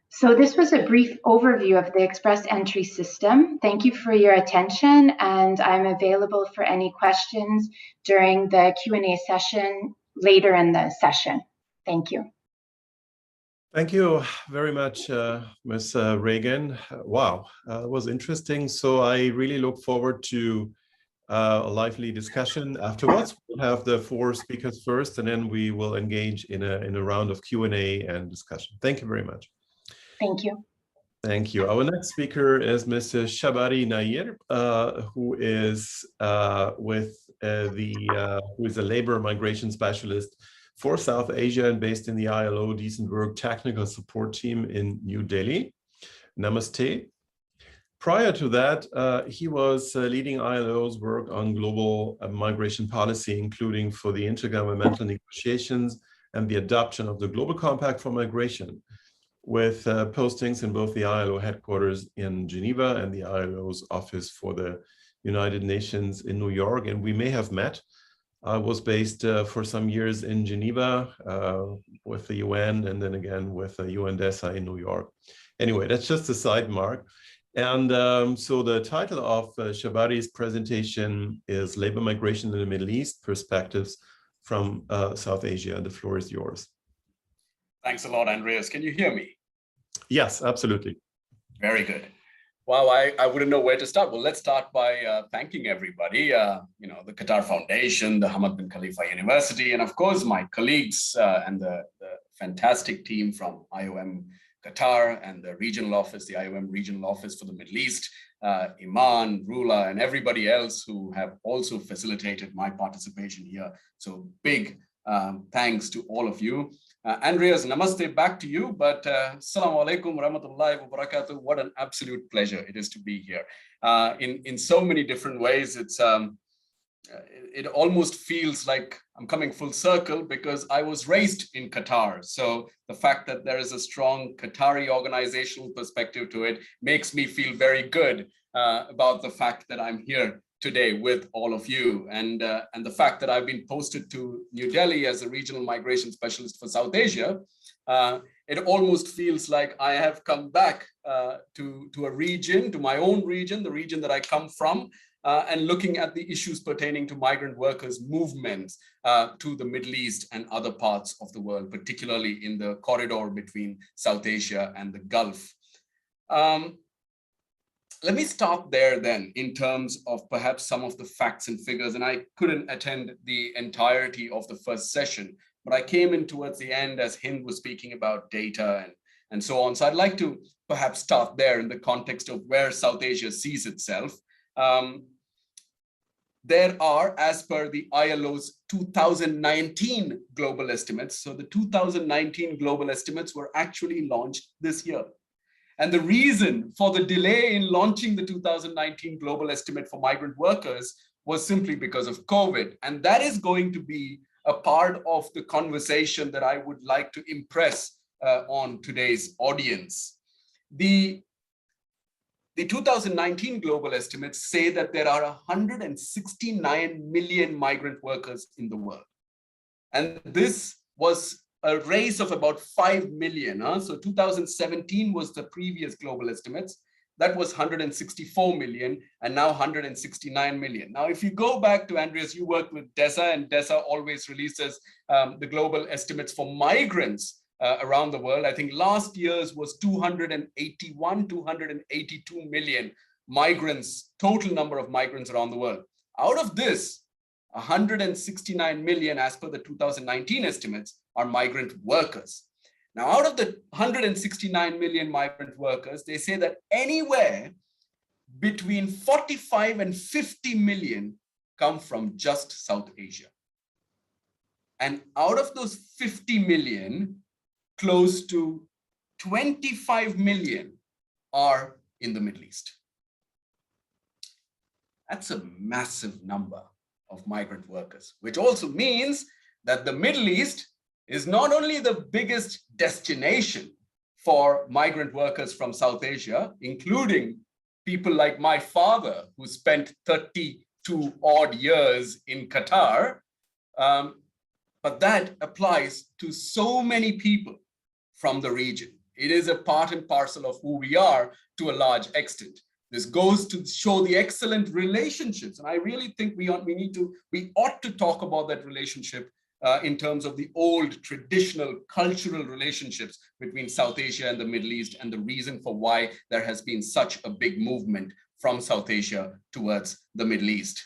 So this was a brief overview of the express entry system. Thank you for your attention, and I'm available for any questions during the Q&A session later in the session. Thank you. Thank you very much, Ms. Reagan. Wow, it was interesting. So I really look forward to a lively discussion afterwards. We'll have the 4 speakers first, and then we will engage in a round of Q&A and discussion. Thank you very much. Thank you. Thank you. Our next speaker is Mr. Shabari Nair, who is who is a labor migration specialist for South Asia and based in the ILO Decent Work Technical Support Team in New Delhi. Namaste. Prior to that, he was leading ILO's work on global migration policy, including for the intergovernmental negotiations and the adoption of the Global Compact for Migration, with postings in both the ILO headquarters in Geneva and the ILO's office for the United Nations in New York. And we may have met. I was based for some years in Geneva with the UN, and then again with UNDESA in New York. Anyway, that's just a side mark. And so the title of Shabari's presentation is Labor Migration in the Middle East, Perspectives from South Asia. The floor is yours. Thanks a lot, Andreas. Can you hear me? Yes, absolutely. Very good. Wow, I wouldn't know where to start. Well, let's start by thanking everybody, the Qatar Foundation, the Hamad bin Khalifa University, and of course, my colleagues and the fantastic team from IOM Qatar and the regional office, the IOM Regional Office for the Middle East, Iman, Rula, and everybody else who have also facilitated my participation here. So big thanks to all of you. Andreas, namaste back to you, but assalamu alaikum warahmatullahi wabarakatuh. What an absolute pleasure it is to be here. In so many different ways, it almost feels like I'm coming full circle because I was raised in Qatar. So the fact that there is a strong Qatari organizational perspective to it makes me feel very good about the fact that I'm here today with all of you. And the fact that I've been posted to New Delhi as a regional migration specialist for South Asia, it almost feels like I have come back to a region, to my own region, the region that I come from, and looking at the issues pertaining to migrant workers' movements to the Middle East and other parts of the world, particularly in the corridor between South Asia and the Gulf. Let me start there then in terms of perhaps some of the facts and figures. And I couldn't attend the entirety of the first session, but I came in towards the end as Hind was speaking about data and so on. So I'd like to perhaps start there in the context of where South Asia sees itself. There are, as per the ILO's 2019 global estimates, so the 2019 global estimates were actually launched this year. And the reason for the delay in launching the 2019 global estimate for migrant workers was simply because of COVID. And that is going to be a part of the conversation that I would like to impress on today's audience. The 2019 global estimates say that there are 169 million migrant workers in the world. And this was a raise of about 5 million. So 2017 was the previous global estimates. That was 164 million and now 169 million. Now, if you go back to Andreas, you worked with DESA, and DESA always releases the global estimates for migrants around the world. I think last year's was 282 million migrants, total number of migrants around the world. Out of this, 169 million, as per the 2019 estimates, are migrant workers. Now, out of the 169 million migrant workers, they say that anywhere between 45 and 50 million come from just South Asia. And out of those 50 million, close to 25 million are in the Middle East. That's a massive number of migrant workers, which also means that the Middle East is not only the biggest destination for migrant workers from South Asia, including people like my father, who spent 32 odd years in Qatar, but that applies to so many people from the region. It is a part and parcel of who we are to a large extent. This goes to show the excellent relationships. And I really think we ought to talk about that relationship in terms of the old traditional cultural relationships between South Asia and the Middle East, and the reason for why there has been such a big movement from South Asia towards the Middle East.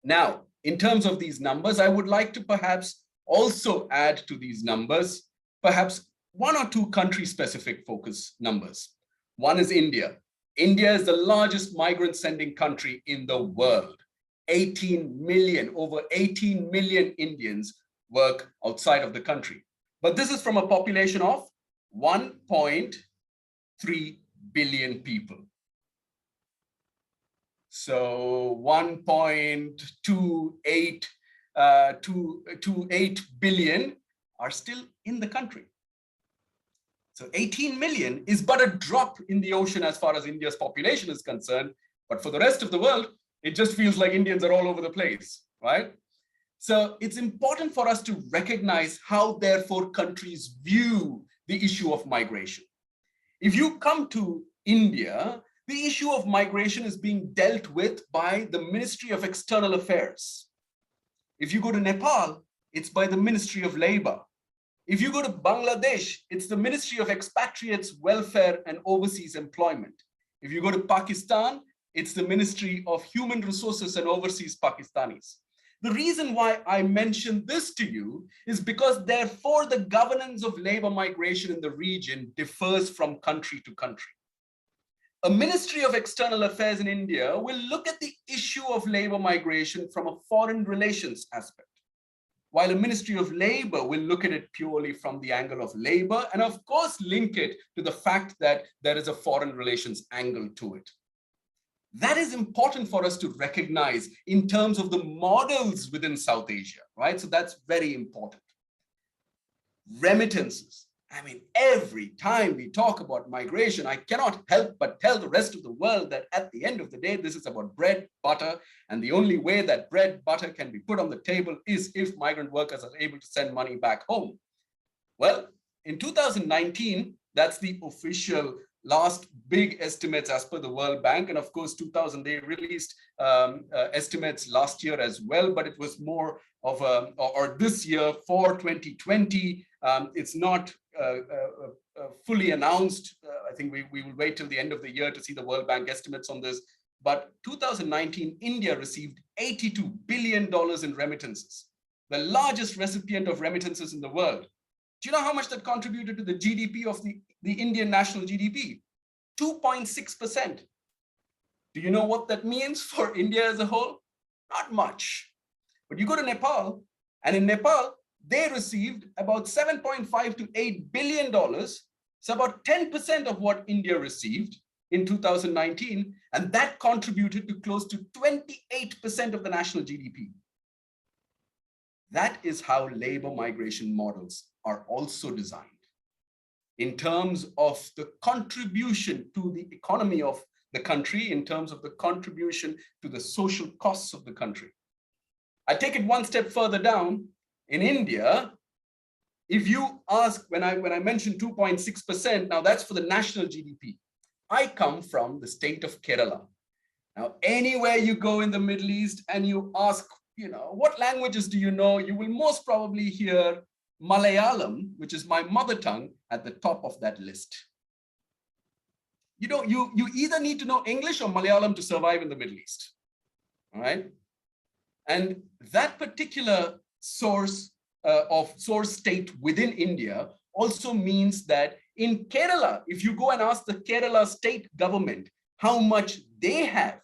Now, in terms of these numbers, I would like to perhaps also add to these numbers, perhaps one or two country-specific focus numbers. One is India. India is the largest migrant sending country in the world. 18 million, over 18 million Indians work outside of the country. But this is from a population of 1.3 billion people. So 1.28 billion are still in the country. So 18 million is but a drop in the ocean as far as India's population is concerned. But for the rest of the world, it just feels like Indians are all over the place, right? So it's important for us to recognize how, therefore, countries view the issue of migration. If you come to India, the issue of migration is being dealt with by the Ministry of External Affairs. If you go to Nepal, it's by the Ministry of Labor. If you go to Bangladesh, it's the Ministry of Expatriates, Welfare and Overseas Employment. If you go to Pakistan, it's the Ministry of Human Resources and Overseas Pakistanis. The reason why I mention this to you is because, therefore, the governance of labor migration in the region differs from country to country. A Ministry of External Affairs in India will look at the issue of labor migration from a foreign relations aspect, while a Ministry of Labor will look at it purely from the angle of labor, and of course link it to the fact that there is a foreign relations angle to it. That is important for us to recognize in terms of the models within South Asia, right? So that's very important. Remittances. I mean, every time we talk about migration, I cannot help but tell the rest of the world that at the end of the day, this is about bread, butter, and the only way that bread, butter can be put on the table is if migrant workers are able to send money back home. Well, in 2019, that's the official last big estimates as per the World Bank. And of course, they released estimates last year as well, but it was more of a, or this year for 2020, it's not fully announced. I think we will wait till the end of the year to see the World Bank estimates on this. But 2019, India received $82 billion in remittances, the largest recipient of remittances in the world. Do you know how much that contributed to the GDP of the Indian national GDP? 2.6%. Do you know what that means for India as a whole? Not much. But you go to Nepal, and in Nepal, they received about $7.5 to $8 billion. So about 10% of what India received in 2019, and that contributed to close to 28% of the national GDP. That is how labor migration models are also designed in terms of the contribution to the economy of the country, in terms of the contribution to the social costs of the country. I take it one step further down. In India, if you ask, when I mentioned 2.6%, now that's for the national GDP. I come from the state of Kerala. Now, anywhere you go in the Middle East and you ask, what languages do you know? You will most probably hear Malayalam, which is my mother tongue, at the top of that list. You either need to know English or Malayalam to survive in the Middle East, all right? And that particular source state within India also means that in Kerala, if you go and ask the Kerala state government how much they have,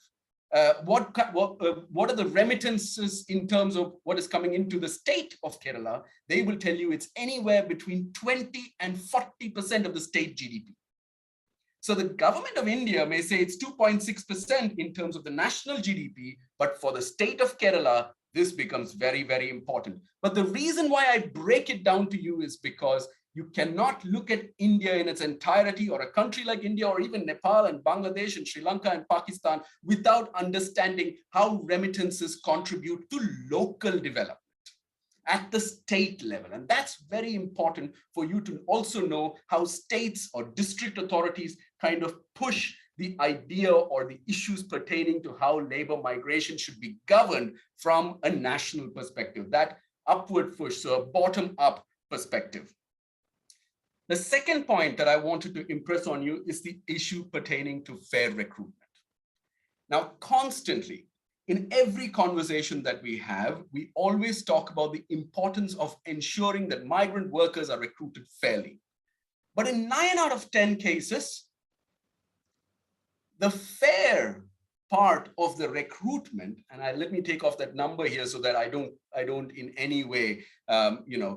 what are the remittances in terms of what is coming into the state of Kerala, they will tell you it's anywhere between 20 and 40% of the state GDP. So the government of India may say it's 2.6% in terms of the national GDP, but for the state of Kerala, this becomes very, very important. But the reason why I break it down to you is because you cannot look at India in its entirety, or a country like India, or even Nepal and Bangladesh and Sri Lanka and Pakistan, without understanding how remittances contribute to local development at the state level. And that's very important for you to also know how states or district authorities kind of push the idea or the issues pertaining to how labor migration should be governed from a national perspective, that upward push, so a bottom-up perspective. The second point that I wanted to impress on you is the issue pertaining to fair recruitment. Now, constantly, in every conversation that we have, we always talk about the importance of ensuring that migrant workers are recruited fairly. But in 9 out of 10 cases, the fair part of the recruitment, and let me take off that number here so that I don't in any way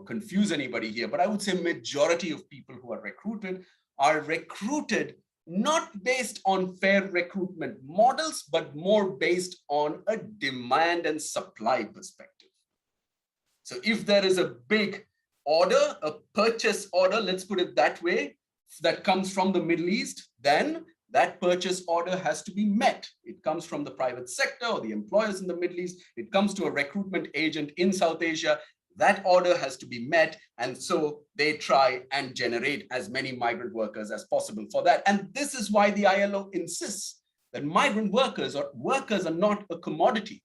confuse anybody here, but I would say majority of people who are recruited not based on fair recruitment models, but more based on a demand and supply perspective. So if there is a big order, a purchase order, let's put it that way, that comes from the Middle East, then that purchase order has to be met. It comes from the private sector or the employers in the Middle East. It comes to a recruitment agent in South Asia. That order has to be met. And so they try and generate as many migrant workers as possible for that. And this is why the ILO insists that migrant workers are not a commodity.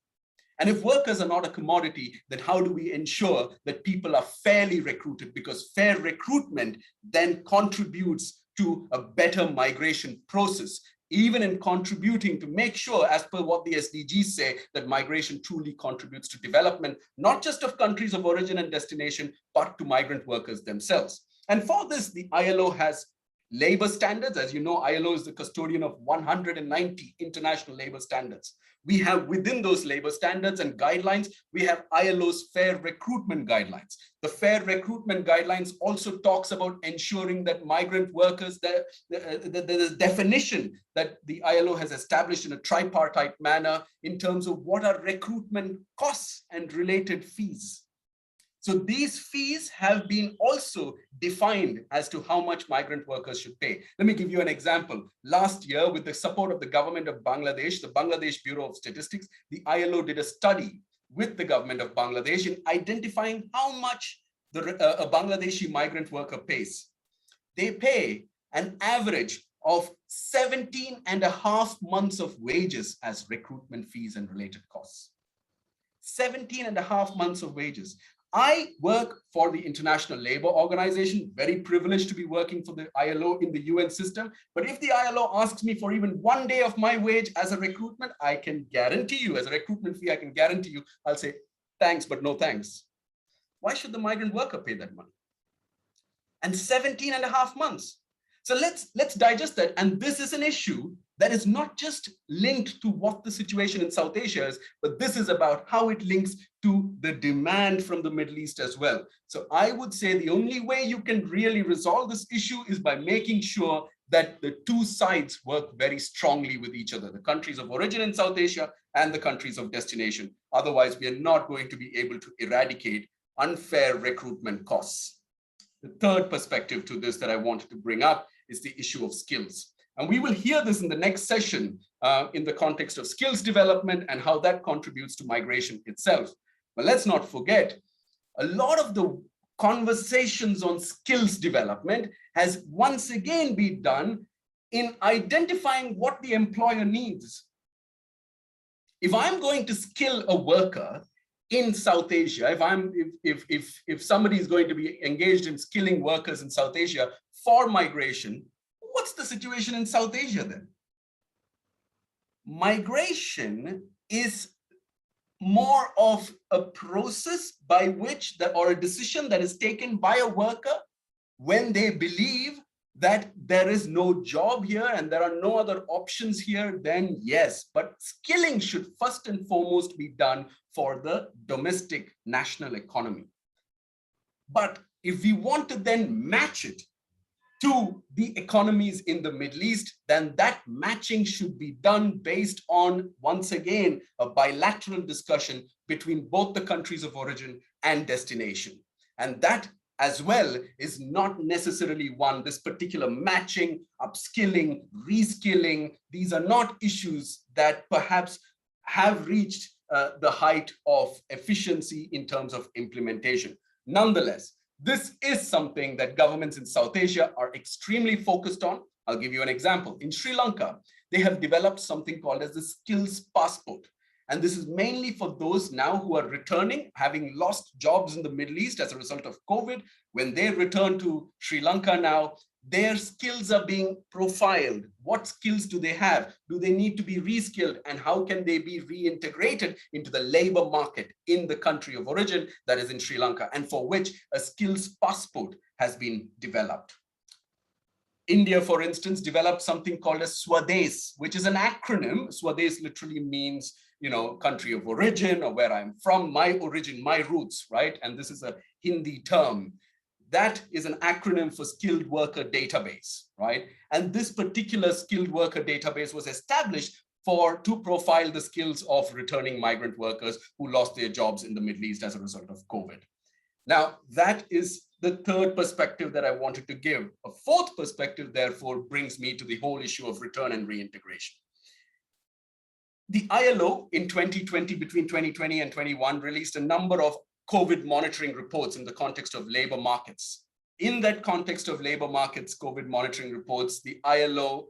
And if workers are not a commodity, then how do we ensure that people are fairly recruited? Because fair recruitment then contributes to a better migration process, even in contributing to make sure, as per what the SDGs say, that migration truly contributes to development, not just of countries of origin and destination, but to migrant workers themselves. And for this, the ILO has labor standards. As you know, ILO is the custodian of 190 international labor standards. We have within those labor standards and guidelines, we have ILO's fair recruitment guidelines. The fair recruitment guidelines also talks about ensuring that migrant workers, the definition that the ILO has established in a tripartite manner in terms of what are recruitment costs and related fees. So these fees have been also defined as to how much migrant workers should pay. Let me give you an example. Last year, with the support of the government of Bangladesh, the Bangladesh Bureau of Statistics, the ILO did a study with the government of Bangladesh in identifying how much a Bangladeshi migrant worker pays. They pay an average of 17.5 months of wages as recruitment fees and related costs. 17.5 months of wages. I work for the International Labour Organization, very privileged to be working for the ILO in the UN system. But if the ILO asks me for even 1 day of my wage as a recruitment, I can guarantee you, as a recruitment fee, I can guarantee you, I'll say, thanks, but no thanks. Why should the migrant worker pay that money? And 17.5 months. So let's digest that. And this is an issue that is not just linked to what the situation in South Asia is, but this is about how it links to the demand from the Middle East as well. So I would say the only way you can really resolve this issue is by making sure that the two sides work very strongly with each other, the countries of origin in South Asia and the countries of destination. Otherwise, we are not going to be able to eradicate unfair recruitment costs. The third perspective to this that I wanted to bring up is the issue of skills. And we will hear this in the next session in the context of skills development and how that contributes to migration itself. But let's not forget, a lot of the conversations on skills development has once again been done in identifying what the employer needs. If I'm going to skill a worker in South Asia, if somebody is going to be engaged in skilling workers in South Asia for migration, what's the situation in South Asia then? Migration is more of a process by which or a decision that is taken by a worker when they believe that there is no job here and there are no other options here, then yes, but skilling should first and foremost be done for the domestic national economy. But if we want to then match it to the economies in the Middle East, then that matching should be done based on, once again, a bilateral discussion between both the countries of origin and destination. And that as well is not necessarily this particular matching, upskilling, reskilling. These are not issues that perhaps have reached the height of efficiency in terms of implementation. Nonetheless, this is something that governments in South Asia are extremely focused on. I'll give you an example. In Sri Lanka, they have developed something called as the skills passport. And this is mainly for those now who are returning, having lost jobs in the Middle East as a result of COVID. When they return to Sri Lanka now, their skills are being profiled. What skills do they have? Do they need to be reskilled? And how can they be reintegrated into the labor market in the country of origin, that is in Sri Lanka, and for which a skills passport has been developed. India, for instance, developed something called a Swades, which is an acronym. Swades literally means, country of origin, or where I'm from, my origin, my roots, right? And this is a Hindi term. That is an acronym for skilled worker database, right? And this particular skilled worker database was established to profile the skills of returning migrant workers who lost their jobs in the Middle East as a result of COVID. Now, that is the third perspective that I wanted to give. A fourth perspective, therefore, brings me to the whole issue of return and reintegration. The ILO in 2020, between 2020 and 21, released a number of COVID monitoring reports in the context of labor markets. In that context of labor markets, COVID monitoring reports, the ILO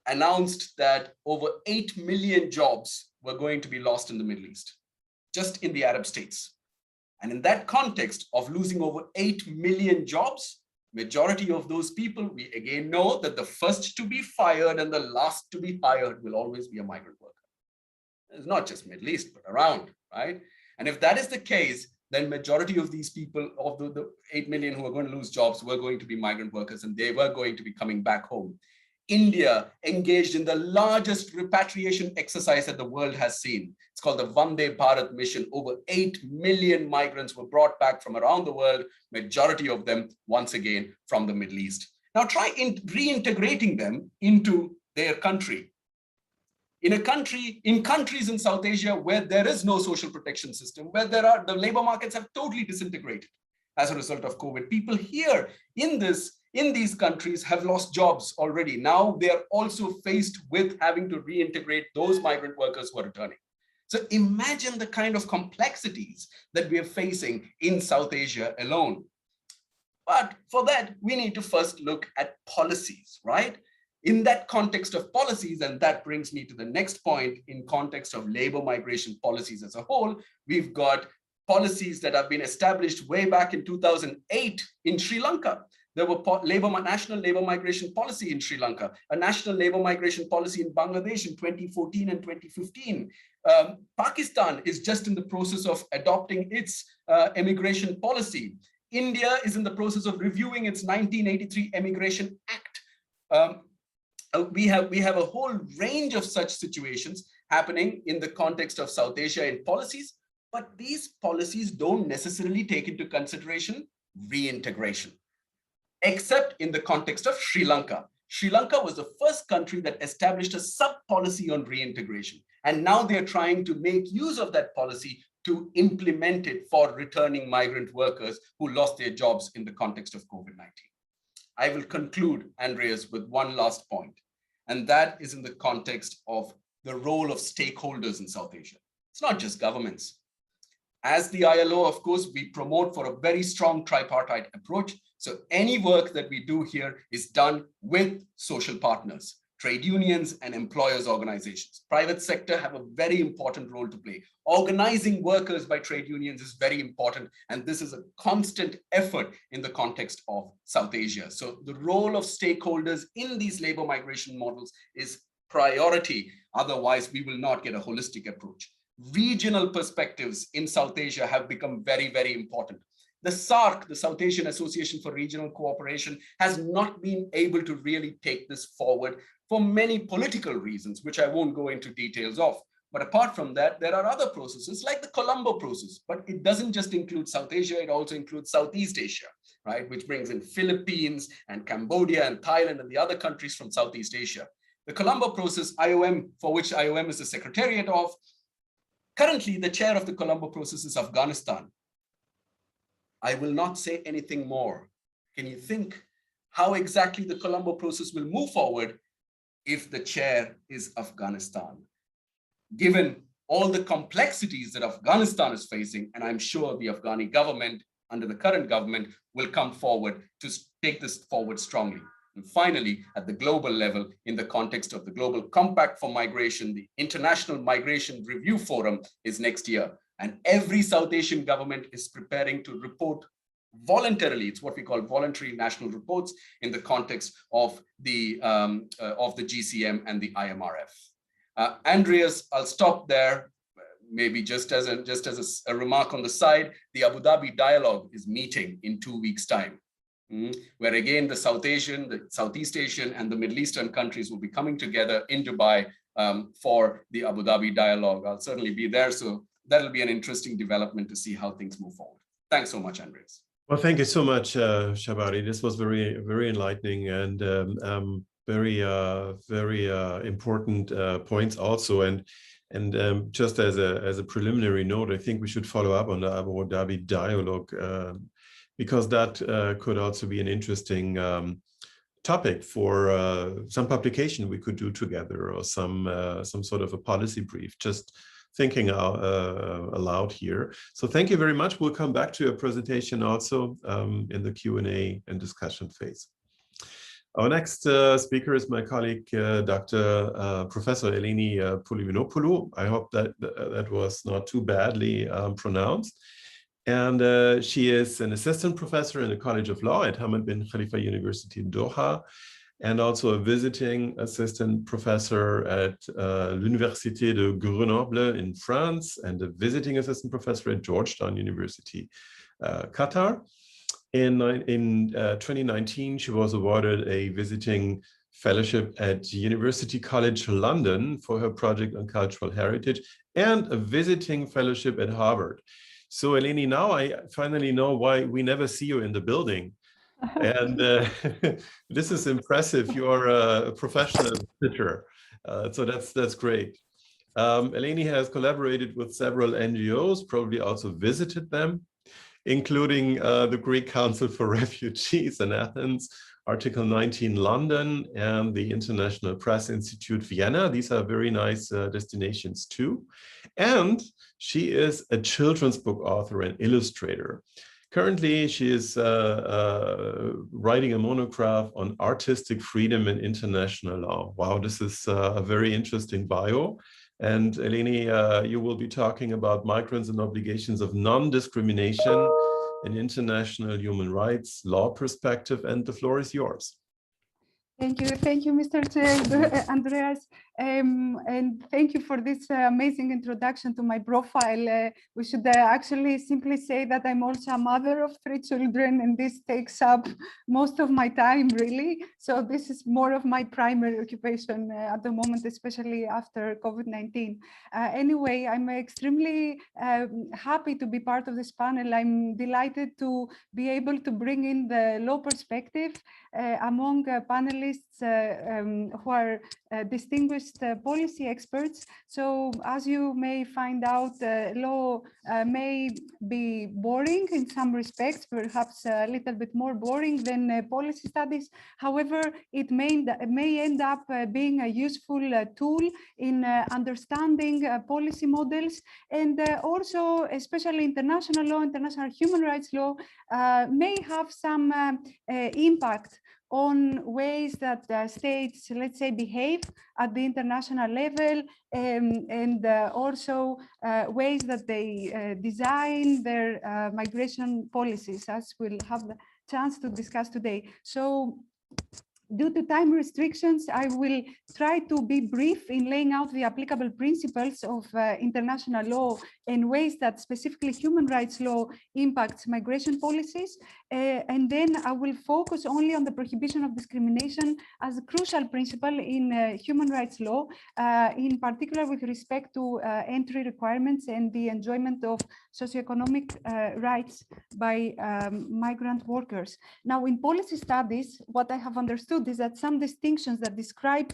announced that over 8 million jobs were going to be lost in the Middle East, just in the Arab states. And in that context of losing over 8 million jobs, majority of those people, we again know that the first to be fired and the last to be hired will always be a migrant worker. It's not just Middle East, but around, right? And if that is the case, then majority of these people, of the 8 million who are going to lose jobs, were going to be migrant workers, and they were going to be coming back home. India engaged in the largest repatriation exercise that the world has seen. It's called the Vande Bharat mission. Over 8 million migrants were brought back from around the world, majority of them, once again, from the Middle East. Now try reintegrating them into their country. In countries in South Asia where there is no social protection system, where the labor markets have totally disintegrated as a result of COVID, people here in these countries have lost jobs already. Now they are also faced with having to reintegrate those migrant workers who are returning. So imagine the kind of complexities that we are facing in South Asia alone. But for that, we need to first look at policies, right? In that context of policies, and that brings me to the next point, in context of labor migration policies as a whole, we've got policies that have been established way back in 2008 in Sri Lanka. There were national labor migration policy in Sri Lanka, a national labor migration policy in Bangladesh in 2014 and 2015. Pakistan is just in the process of adopting its immigration policy. India is in the process of reviewing its 1983 Immigration Act. We have a whole range of such situations happening in the context of South Asia in policies, but these policies don't necessarily take into consideration reintegration, except in the context of Sri Lanka. Sri Lanka was the first country that established a sub-policy on reintegration, and now they're trying to make use of that policy to implement it for returning migrant workers who lost their jobs in the context of COVID-19. I will conclude, Andreas, with one last point, and that is in the context of the role of stakeholders in South Asia. It's not just governments. As the ILO, of course, we promote for a very strong tripartite approach. So any work that we do here is done with social partners, trade unions and employers organizations. Private sector have a very important role to play. Organizing workers by trade unions is very important, and this is a constant effort in the context of South Asia. So the role of stakeholders in these labor migration models is priority. Otherwise, we will not get a holistic approach. Regional perspectives in South Asia have become very, very important. The SARC, the South Asian Association for Regional Cooperation, has not been able to really take this forward for many political reasons, which I won't go into details of. But apart from that, there are other processes like the Colombo process, but it doesn't just include South Asia, it also includes Southeast Asia, right? Which brings in Philippines and Cambodia and Thailand and the other countries from Southeast Asia. The Colombo process, IOM, for which IOM is the secretariat of, currently the chair of the Colombo process is Afghanistan. I will not say anything more. Can you think how exactly the Colombo process will move forward if the chair is Afghanistan? Given all the complexities that Afghanistan is facing, and I'm sure the Afghani government, under the current government, will come forward to take this forward strongly. And finally, at the global level, in the context of the Global Compact for Migration, the International Migration Review Forum is next year. And every South Asian government is preparing to report voluntarily. It's what we call voluntary national reports in the context of the GCM and the IMRF. Andreas, I'll stop there. Maybe just as a remark on the side, the Abu Dhabi dialogue is meeting in 2 weeks' time, where again the South Asian, the Southeast Asian, and the Middle Eastern countries will be coming together in Dubai for the Abu Dhabi dialogue. I'll certainly be there, so that'll be an interesting development to see how things move forward. Thanks so much, Andreas. Well, thank you so much, Shabari. This was very, very enlightening and very important points also. And just as a preliminary note, I think we should follow up on the Abu Dhabi dialogue because that could also be an interesting topic for some publication we could do together, or some sort of a policy brief. Just thinking aloud here. So thank you very much. We'll come back to your presentation also in the Q&A and discussion phase. Our next speaker is my colleague, Professor Eleni Polyvinopoulou. I hope that was not too badly pronounced. And she is an assistant professor in the College of Law at Hamad bin Khalifa University in Doha. and also a visiting assistant professor at l'Université de Grenoble in France, and a visiting assistant professor at Georgetown University, Qatar. In 2019, she was awarded a visiting fellowship at University College London for her project on cultural heritage, and a visiting fellowship at Harvard. So Eleni, now I finally know why we never see you in the building. And this is impressive. You're a professional visitor. So that's great. Eleni has collaborated with several NGOs, probably also visited them, including the Greek Council for Refugees in Athens, Article 19 London, and the International Press Institute Vienna. These are very nice destinations too. And she is a children's book author and illustrator. Currently, she is writing a monograph on artistic freedom in international law. Wow, this is a very interesting bio. And Eleni, you will be talking about migrants and obligations of non-discrimination in international human rights law perspective, and the floor is yours. Thank you, Mr. Chair, Andreas, and thank you for this amazing introduction to my profile. We should actually simply say that I'm also a mother of 3 children, and this takes up most of my time, really. So this is more of my primary occupation at the moment, especially after COVID-19. Anyway, I'm extremely happy to be part of this panel. I'm delighted to be able to bring in the law perspective among panelists who are distinguished policy experts. So as you may find out, law may be boring in some respects, perhaps a little bit more boring than policy studies. However, it may end up being a useful tool in understanding policy models, and also, especially international law, international human rights law, may have some impact on ways that states, let's say, behave at the international level, and also ways that they design their migration policies, as we'll have the chance to discuss today. So, due to time restrictions, I will try to be brief in laying out the applicable principles of international law and ways that specifically human rights law impacts migration policies. And then I will focus only on the prohibition of discrimination as a crucial principle in human rights law, in particular with respect to entry requirements and the enjoyment of socioeconomic rights by migrant workers. Now, in policy studies, what I have understood is that some distinctions that describe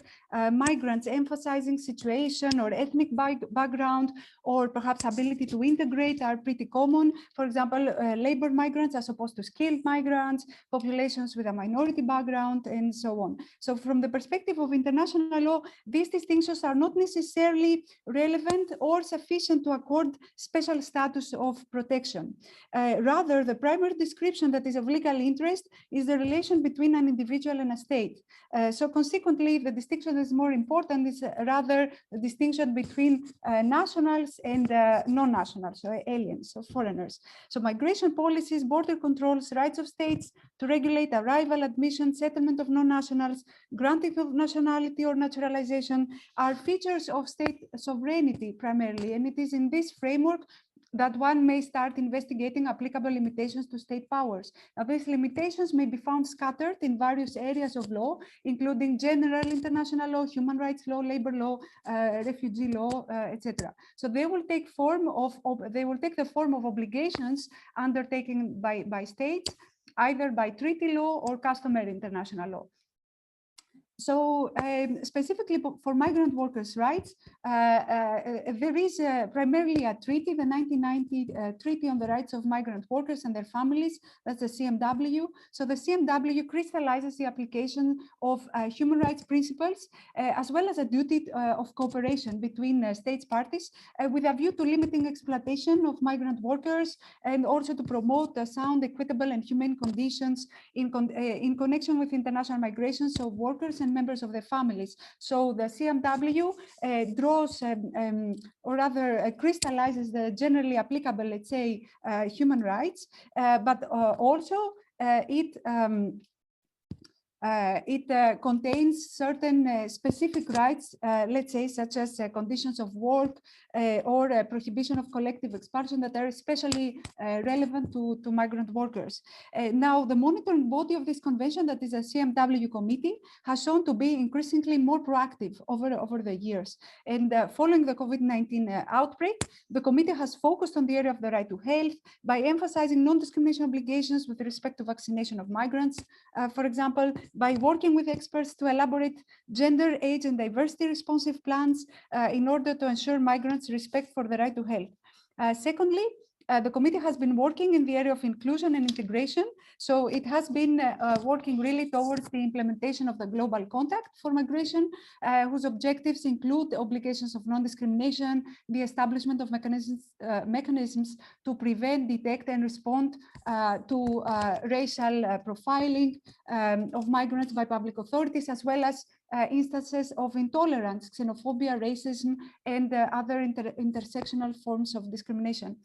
migrants emphasizing situation or ethnic background or perhaps ability to integrate are pretty common. For example, labor migrants as opposed to skilled migrants, populations with a minority background, and so on. So from the perspective of international law, these distinctions are not necessarily relevant or sufficient to accord special status of protection. Rather, the primary description that is of legal interest is the relation between an individual and a state. So consequently, the distinction that is more important is rather the distinction between nationals and non-nationals, so aliens, so foreigners. So migration policies, border controls, rights of states to regulate arrival, admission, settlement of non-nationals, granting of nationality or naturalization are features of state sovereignty primarily, and it is in this framework that one may start investigating applicable limitations to state powers. Now, these limitations may be found scattered in various areas of law, including general international law, human rights law, labor law, refugee law, etc. So they will take the form of obligations undertaken by states, either by treaty law or customary international law. So specifically for migrant workers' rights, there is primarily a treaty, the 1990 Treaty on the Rights of Migrant Workers and Their Families, that's the CMW. So the CMW crystallizes the application of human rights principles, as well as a duty of cooperation between states parties, with a view to limiting exploitation of migrant workers and also to promote sound, equitable and humane conditions in connection with international migrations of workers and members of their families. So the CMW draws or rather crystallizes the generally applicable, let's say, human rights, but also it It contains certain specific rights, let's say, such as conditions of work or prohibition of collective expulsion that are especially relevant to migrant workers. Now, the monitoring body of this convention, that is a CMW committee, has shown to be increasingly more proactive over the years. And following the COVID-19 outbreak, the committee has focused on the area of the right to health by emphasizing non-discrimination obligations with respect to vaccination of migrants, for example, by working with experts to elaborate gender, age, and diversity responsive plans in order to ensure migrants' respect for the right to health. Secondly, the committee has been working in the area of inclusion and integration. So it has been working really towards the implementation of the Global Compact for Migration, whose objectives include the obligations of non-discrimination, the establishment of mechanisms to prevent, detect, and respond to racial profiling of migrants by public authorities, as well as instances of intolerance, xenophobia, racism, and other intersectional forms of discrimination.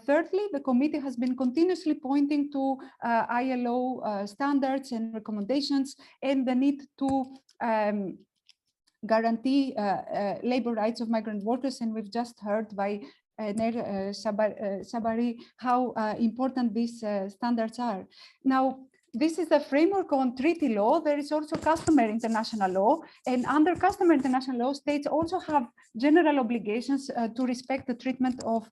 Thirdly, the committee has been continuously pointing to ILO standards and recommendations and the need to guarantee labor rights of migrant workers. And we've just heard by Sabari how important these standards are. Now, this is the framework on treaty law. There is also customary international law, and under customary international law, states also have general obligations to respect the treatment of,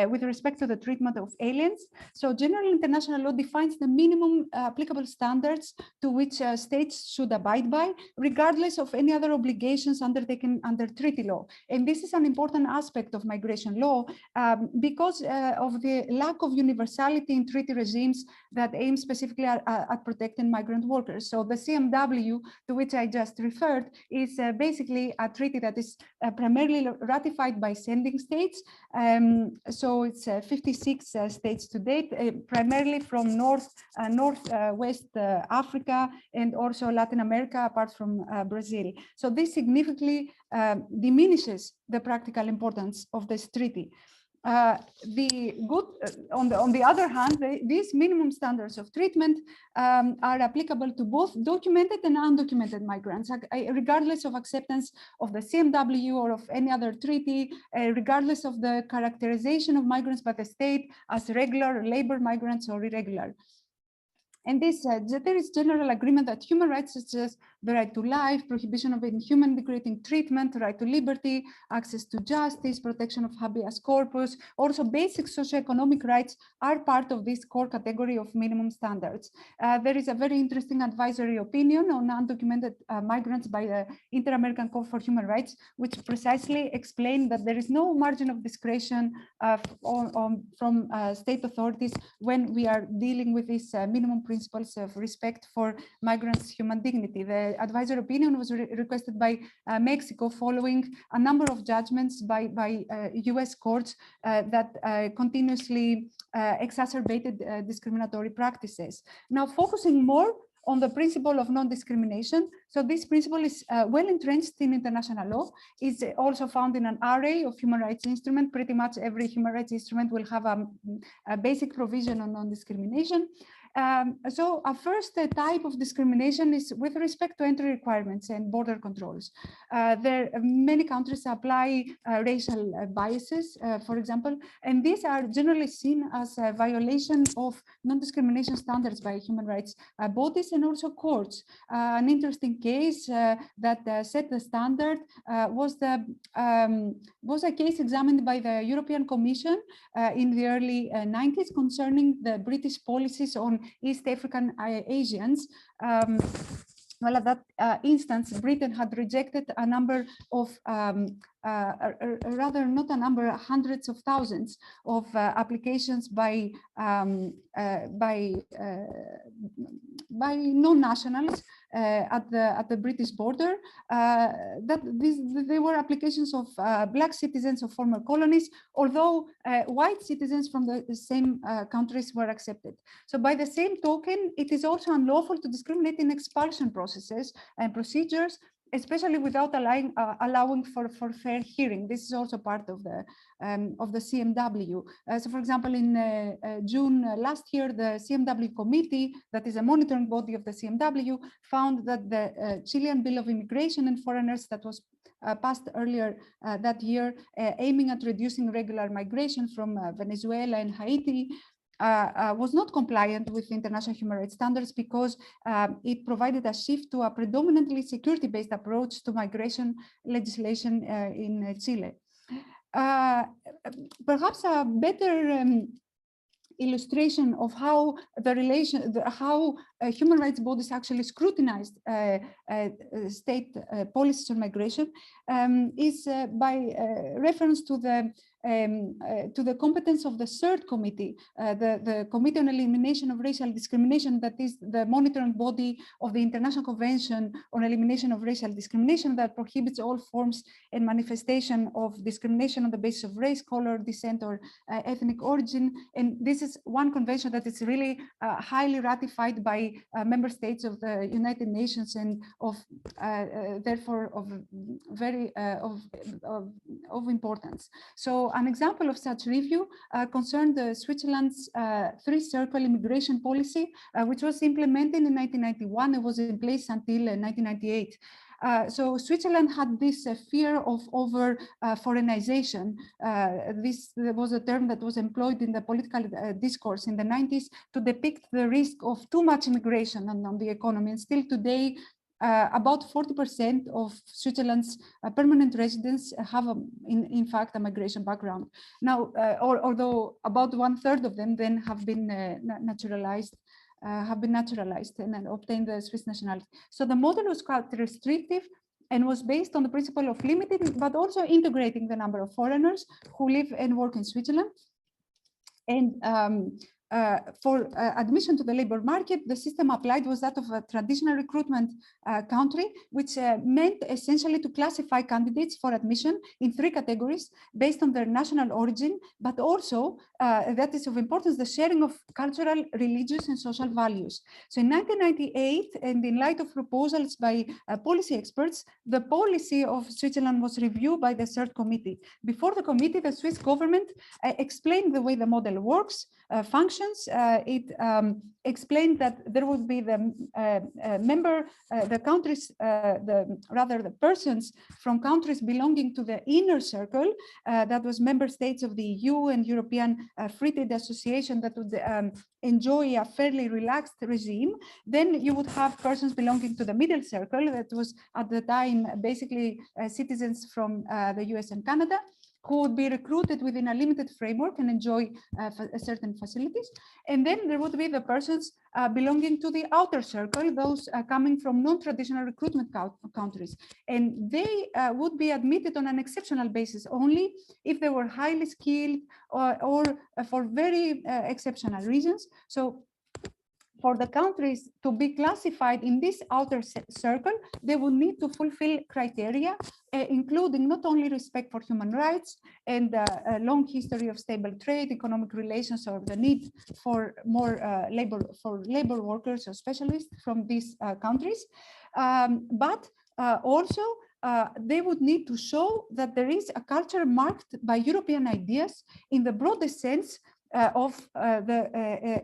with respect to the treatment of aliens. So general international law defines the minimum applicable standards to which states should abide by, regardless of any other obligations undertaken under treaty law. And this is an important aspect of migration law because of the lack of universality in treaty regimes that aim specifically at protecting migrant workers. So the CMW, to which I just referred, is basically a treaty that is primarily ratified by sending states. So it's 56 states to date, primarily from Northwest Africa and also Latin America, apart from Brazil. So this significantly diminishes the practical importance of this treaty. On the other hand, these minimum standards of treatment are applicable to both documented and undocumented migrants, regardless of acceptance of the CMW or of any other treaty, regardless of the characterization of migrants by the state as regular labor migrants or irregular. And there is general agreement that human rights such as the right to life, prohibition of inhuman degrading treatment, right to liberty, access to justice, protection of habeas corpus, also basic socioeconomic rights are part of this core category of minimum standards. There is a very interesting advisory opinion on undocumented migrants by the Inter-American Court for Human Rights, which precisely explain that there is no margin of discretion from state authorities when we are dealing with these minimum principles of respect for migrants' human dignity. The advisory opinion was requested by Mexico following a number of judgments by US courts that continuously exacerbated discriminatory practices. Now, focusing more on the principle of non-discrimination. So this principle is well entrenched in international law. It's also found in an array of human rights instruments. Pretty much every human rights instrument will have a basic provision on non-discrimination. So a first type of discrimination is with respect to entry requirements and border controls. Many countries apply racial biases, for example, and these are generally seen as a violation of non-discrimination standards by human rights bodies and also courts. An interesting case that set the standard was a case examined by the European Commission in the early 90s concerning the British policies on East African Asians. Well, at that instance, Britain had rejected a number of, rather not a number, hundreds of thousands of applications by non-nationals at the British border. They were applications of Black citizens of former colonies, although white citizens from the same countries were accepted. So by the same token, it is also unlawful to discriminate in expulsion processes and procedures especially without allowing for fair hearing. This is also part of the CMW. So, for example, in June last year, the CMW committee, that is a monitoring body of the CMW, found that the Chilean Bill of Immigration and Foreigners that was passed earlier that year, aiming at reducing regular migration from Venezuela and Haiti, was not compliant with international human rights standards because it provided a shift to a predominantly security-based approach to migration legislation in Chile. Perhaps a better illustration of how human rights bodies actually scrutinized state policies on migration is by reference to the competence of the third committee, the Committee on Elimination of Racial Discrimination, that is the monitoring body of the International Convention on Elimination of Racial Discrimination that prohibits all forms and manifestation of discrimination on the basis of race, color, descent, or ethnic origin. And this is one convention that is really highly ratified by member states of the United Nations and therefore of importance. So an example of such review concerned Switzerland's three-circle immigration policy, which was implemented in 1991 and was in place until 1998. So Switzerland had this fear of over-foreignization. This was a term that was employed in the political discourse in the 90s to depict the risk of too much immigration on the economy. And still today, about 40% of Switzerland's permanent residents have, in fact, a migration background. Now, although about 1/3 of them then have been naturalized and then obtained the Swiss nationality. So the model was quite restrictive and was based on the principle of limiting, but also integrating the number of foreigners who live and work in Switzerland. And for admission to the labor market, the system applied was that of a traditional recruitment country, which meant essentially to classify candidates for admission in 3 categories based on their national origin, but also, that is of importance, the sharing of cultural, religious, and social values. So in 1998, and in light of proposals by policy experts, the policy of Switzerland was reviewed by the third committee. Before the committee, the Swiss government explained the way the model works, functions. It explained that there would be the the countries, the persons from countries belonging to the inner circle, that was member states of the EU and European Free Trade Association that would enjoy a fairly relaxed regime. Then you would have persons belonging to the middle circle that was at the time basically citizens from the US and Canada, who would be recruited within a limited framework and enjoy certain facilities. And then there would be the persons belonging to the outer circle, those coming from non-traditional recruitment countries. And they would be admitted on an exceptional basis only if they were highly skilled or for very exceptional reasons. So for the countries to be classified in this outer circle, they would need to fulfill criteria, including not only respect for human rights and a long history of stable trade, economic relations, or the need for more labor workers or specialists from these countries, but also they would need to show that there is a culture marked by European ideas in the broadest sense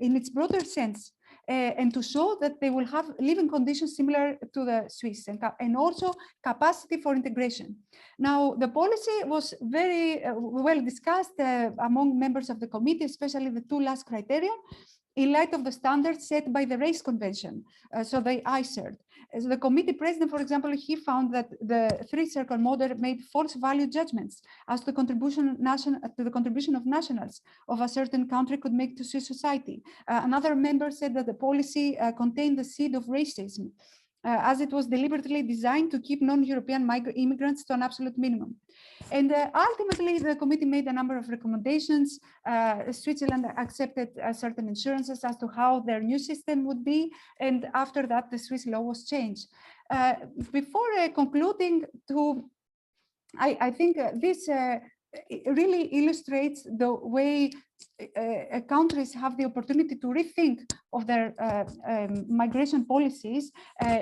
in its broader sense. And to show that they will have living conditions similar to the Swiss and also capacity for integration. Now, the policy was very well discussed among members of the committee, especially the 2 last criteria, in light of the standards set by the Race Convention, so the ICERD. As the committee president, for example, he found that the 3-circle model made false value judgments as to the contribution of nationals of a certain country could make to Swiss society. Another member said that the policy contained the seed of racism, as it was deliberately designed to keep non-European immigrants to an absolute minimum. And ultimately, the committee made a number of recommendations. Switzerland accepted certain assurances as to how their new system would be. And after that, the Swiss law was changed. Before concluding, I think this really illustrates the way countries have the opportunity to rethink of their migration policies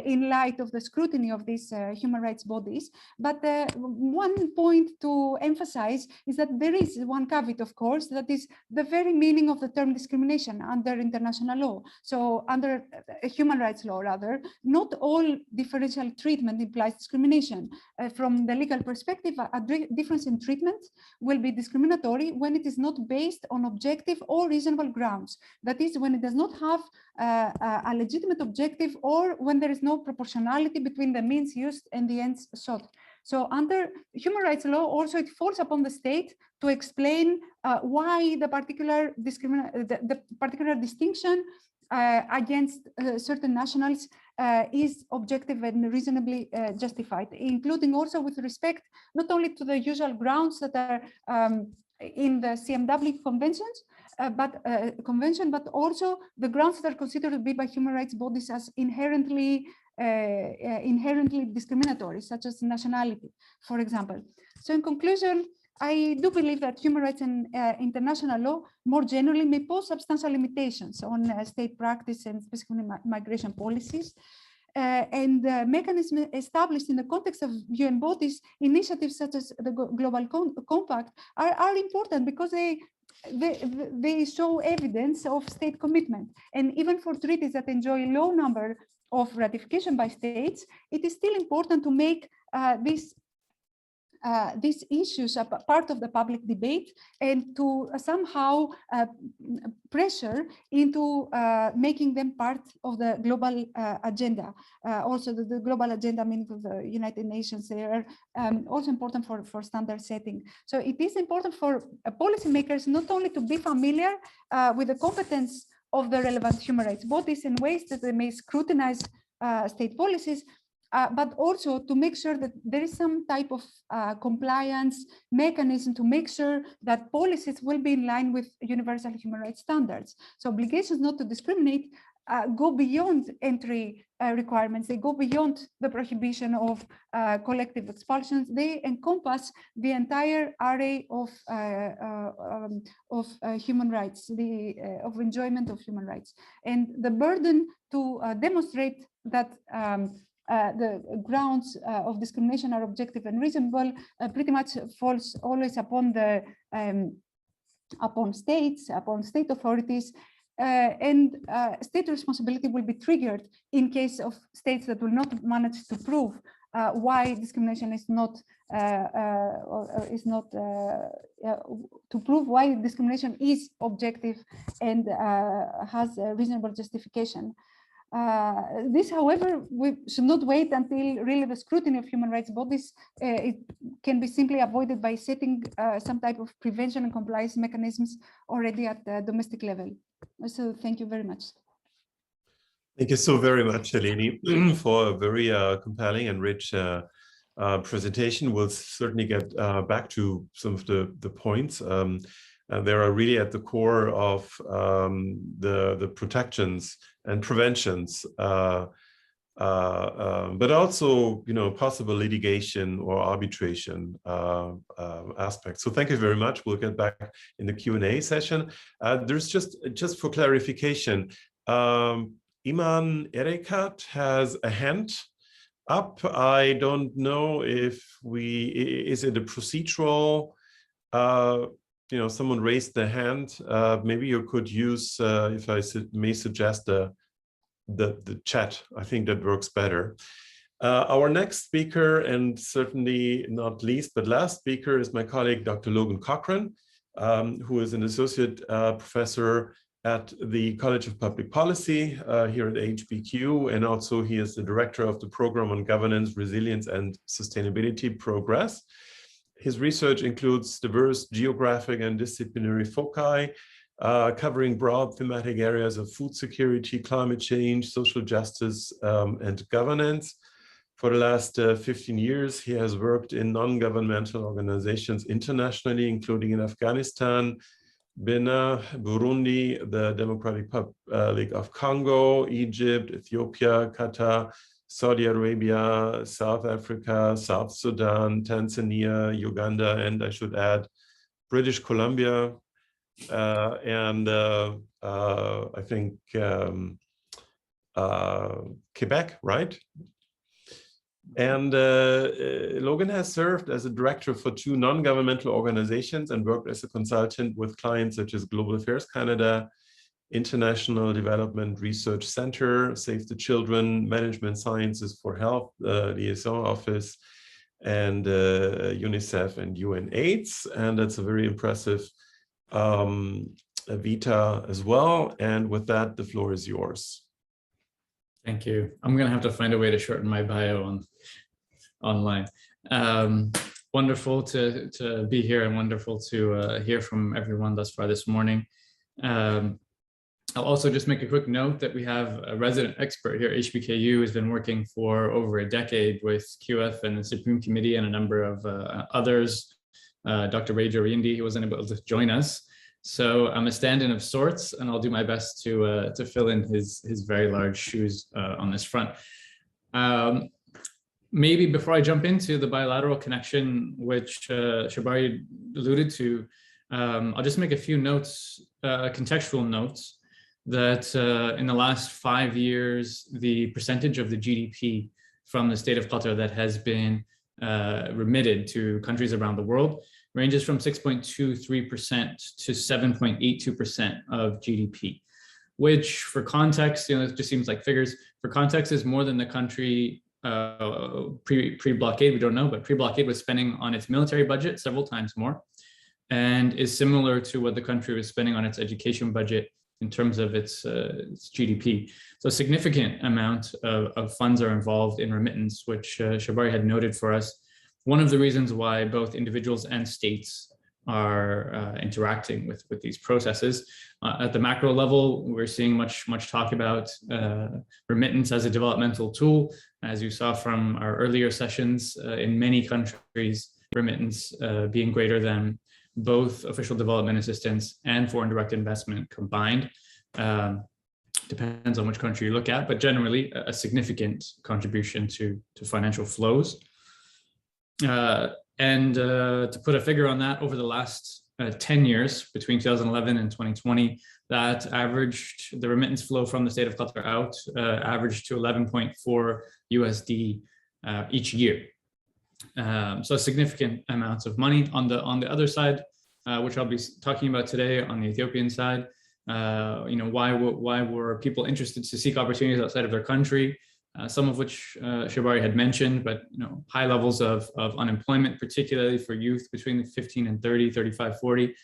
in light of the scrutiny of these human rights bodies. But one point to emphasize is that there is one caveat, of course, that is the very meaning of the term discrimination under international law. So under human rights law, rather, not all differential treatment implies discrimination. From the legal perspective, a difference in treatment will be discriminatory when it is not based on objective or reasonable grounds. That is, when it does not have a legitimate objective, or when there is no proportionality between the means used and the ends sought. So under human rights law, also it falls upon the state to explain why the particular particular distinction against certain nationals is objective and reasonably justified, including also with respect not only to the usual grounds that are in the CMW conventions, but also the grounds that are considered to be by human rights bodies as inherently discriminatory, such as nationality, for example. So in conclusion, I do believe that human rights and international law more generally may pose substantial limitations on state practice and specifically migration policies. And mechanisms established in the context of UN bodies, initiatives such as the Global Compact are important because they show evidence of state commitment. And even for treaties that enjoy a low number of ratification by states, it is still important to make these issues are part of the public debate and to somehow pressure into making them part of the global agenda. Also the global agenda, meaning of the United Nations, they are also important for standard setting. So it is important for policymakers not only to be familiar with the competence of the relevant human rights bodies and ways that they may scrutinize state policies, but also to make sure that there is some type of compliance mechanism to make sure that policies will be in line with universal human rights standards. So obligations not to discriminate go beyond entry requirements. They go beyond the prohibition of collective expulsions. They encompass the entire array of human rights, of enjoyment of human rights. And the burden to demonstrate that the grounds of discrimination are objective and reasonable pretty much falls always upon the upon states, upon state authorities, and state responsibility will be triggered in case of states that will not manage to prove why discrimination is not to prove why discrimination is objective and has a reasonable justification. This, however, we should not wait until really the scrutiny of human rights bodies. It can be simply avoided by setting some type of prevention and compliance mechanisms already at the domestic level. So thank you very much. Thank you so very much, Eleni, for a very compelling and rich presentation. We'll certainly get back to some of the points. They are really at the core of the protections and preventions, but also, possible litigation or arbitration aspects. So thank you very much. We'll get back in the Q&A session. There's just for clarification, Iman Ereiqat has a hand up. I don't know if is it a procedural, someone raised their hand. Maybe you could use, if I may suggest, the chat. I think that works better. Our next speaker, and certainly not least but last speaker, is my colleague, Dr. Logan Cochrane, who is an associate professor at the College of Public Policy here at HBKU, and also he is the director of the Program on Governance, Resilience, and Sustainability Progress. His research includes diverse geographic and disciplinary foci, covering broad thematic areas of food security, climate change, social justice, and governance. For the last 15 years, he has worked in non-governmental organizations internationally, including in Afghanistan, Benin, Burundi, the Democratic Republic of Congo, Egypt, Ethiopia, Qatar, Saudi Arabia, South Africa, South Sudan, Tanzania, Uganda, and I should add, British Columbia. and I think Quebec, right? And Logan has served as a director for 2 non-governmental organizations and worked as a consultant with clients such as Global Affairs Canada, International Development Research Center, Save the Children, Management Sciences for Health, liaison office, and UNICEF and UNAIDS. And that's a very impressive vita as well. And with that, the floor is yours. Thank you. I'm going to have to find a way to shorten my bio online. Wonderful to be here and wonderful to hear from everyone thus far this morning. I'll also just make a quick note that we have a resident expert here. HBKU has been working for over a decade with QF and the Supreme Committee and a number of others. Dr. Ray Jorindi, he wasn't able to join us. So I'm a stand-in of sorts, and I'll do my best to fill in his very large shoes on this front. Maybe before I jump into the bilateral connection, which Shabari alluded to, I'll just make a few notes, contextual notes, that in the last 5 years, the percentage of the GDP from the state of Qatar that has been remitted to countries around the world ranges from 6.23% to 7.82% of GDP, which for context, it just seems like figures. For context, is more than the country pre-blockade, we don't know, but pre-blockade was spending on its military budget several times more, and is similar to what the country was spending on its education budget in terms of its GDP. So a significant amount of funds are involved in remittance, which Shabari had noted for us. One of the reasons why both individuals and states are interacting with these processes. At the macro level, we're seeing much talk about remittance as a developmental tool. As you saw from our earlier sessions, in many countries, remittance being greater than both official development assistance and foreign direct investment combined. Depends on which country you look at, but generally a significant contribution to financial flows. To put a figure on that, over the last 10 years, between 2011 and 2020, that averaged, the remittance flow from the state of Qatar out averaged to 11.4 USD each year. So significant amounts of money. On the other side, which I'll be talking about today on the Ethiopian side, why were people interested to seek opportunities outside of their country? Some of which Shabari had mentioned, but high levels of unemployment, particularly for youth between 15 and 30, 35, 40.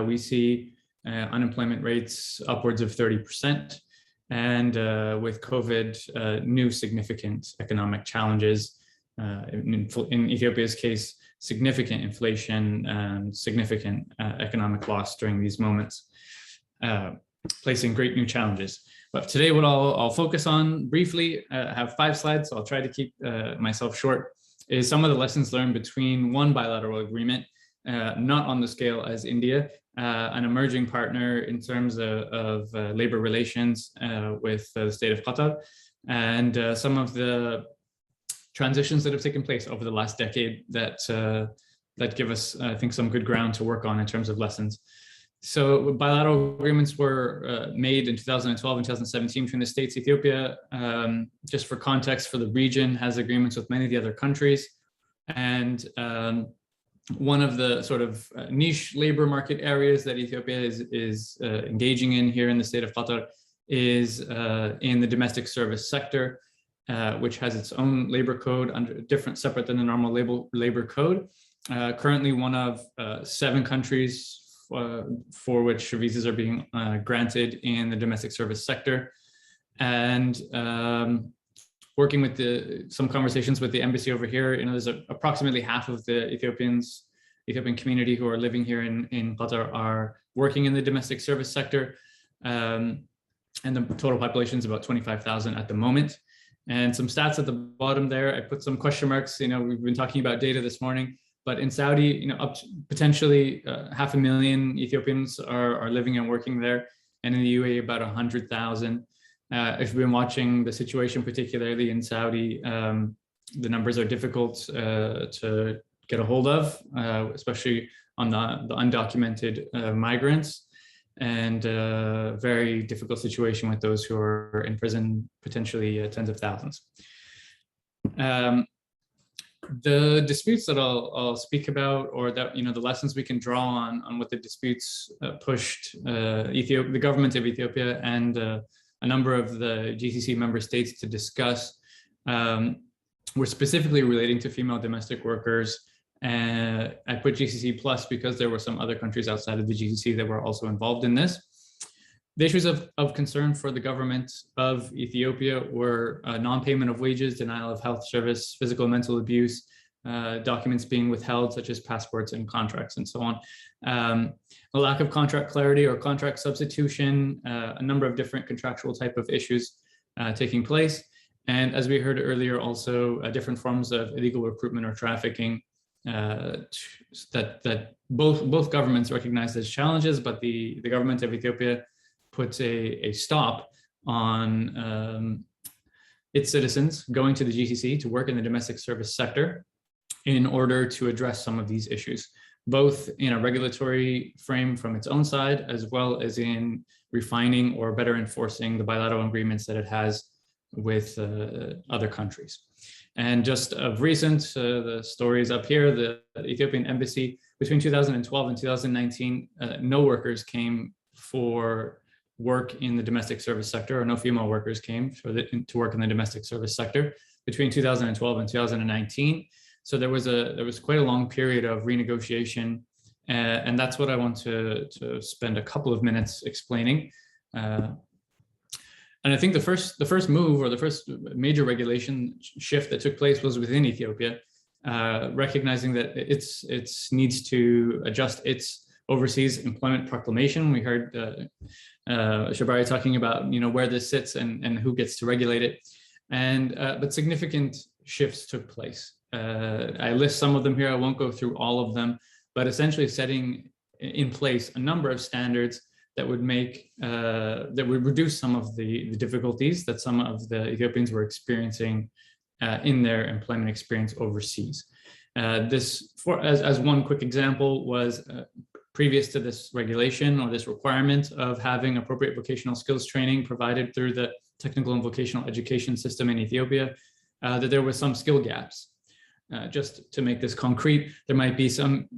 We see unemployment rates upwards of 30%. And with COVID, new significant economic challenges. In Ethiopia's case, significant inflation and significant economic loss during these moments, placing great new challenges. But today, what I'll focus on briefly, have 5 slides, so I'll try to keep myself short, is some of the lessons learned between one bilateral agreement, not on the scale as India, an emerging partner in terms of labor relations with the state of Qatar, and some of the transitions that have taken place over the last decade that give us, I think, some good ground to work on in terms of lessons. So bilateral agreements were made in 2012 and 2017 between the states. Ethiopia, just for context for the region, has agreements with many of the other countries. And one of the sort of niche labor market areas that Ethiopia is engaging in here in the state of Qatar is in the domestic service sector, which has its own labor code, separate than the normal labor code. Currently one of 7 countries for which visas are being granted in the domestic service sector, and working with some conversations with the embassy over here. There's approximately half of the Ethiopian community who are living here in Qatar are working in the domestic service sector, and the total population is about 25,000 at the moment. And some stats at the bottom there, I put some question marks. We've been talking about data this morning. But in Saudi, up to potentially 500,000 Ethiopians are living and working there, and in the UAE about 100,000. If you've been watching the situation, particularly in Saudi, the numbers are difficult to get a hold of, especially on the undocumented migrants. and a very difficult situation with those who are in prison, potentially tens of thousands. The disputes that I'll speak about, or that, you know, the lessons we can draw on what the disputes pushed the government of Ethiopia and a number of the GCC member states to discuss were specifically relating to female domestic workers. And I put GCC plus because there were some other countries outside of the GCC that were also involved in this. The issues of concern for the government of Ethiopia were non-payment of wages, denial of health service, physical and mental abuse, documents being withheld, such as passports and contracts and so on. A lack of contract clarity or contract substitution, a number of different contractual type of issues taking place. And as we heard earlier, also different forms of illegal recruitment or trafficking that both governments recognized as challenges, but the government of Ethiopia puts a stop on its citizens going to the GCC to work in the domestic service sector in order to address some of these issues, both in a regulatory frame from its own side, as well as in refining or better enforcing the bilateral agreements that it has with other countries. And just of recent, the story is up here, the Ethiopian embassy, between 2012 and 2019, no workers came for work in the domestic service sector, or no female workers came to work in the domestic service sector between 2012 and 2019. So there was quite a long period of renegotiation, and that's what I want to spend a couple of minutes explaining. And I think the first move, or the first major regulation shift that took place was within Ethiopia, recognizing that it needs to adjust its overseas employment proclamation. We heard Shabari talking about, you know, where this sits and who gets to regulate it, but significant shifts took place. I list some of them here. I won't go through all of them, but essentially setting in place a number of standards that would make that would reduce some of the difficulties that some of the Ethiopians were experiencing in their employment experience overseas. As one quick example, was previous to this regulation or this requirement of having appropriate vocational skills training provided through the technical and vocational education system in Ethiopia, that there were some skill gaps. Just to make this concrete, there might be some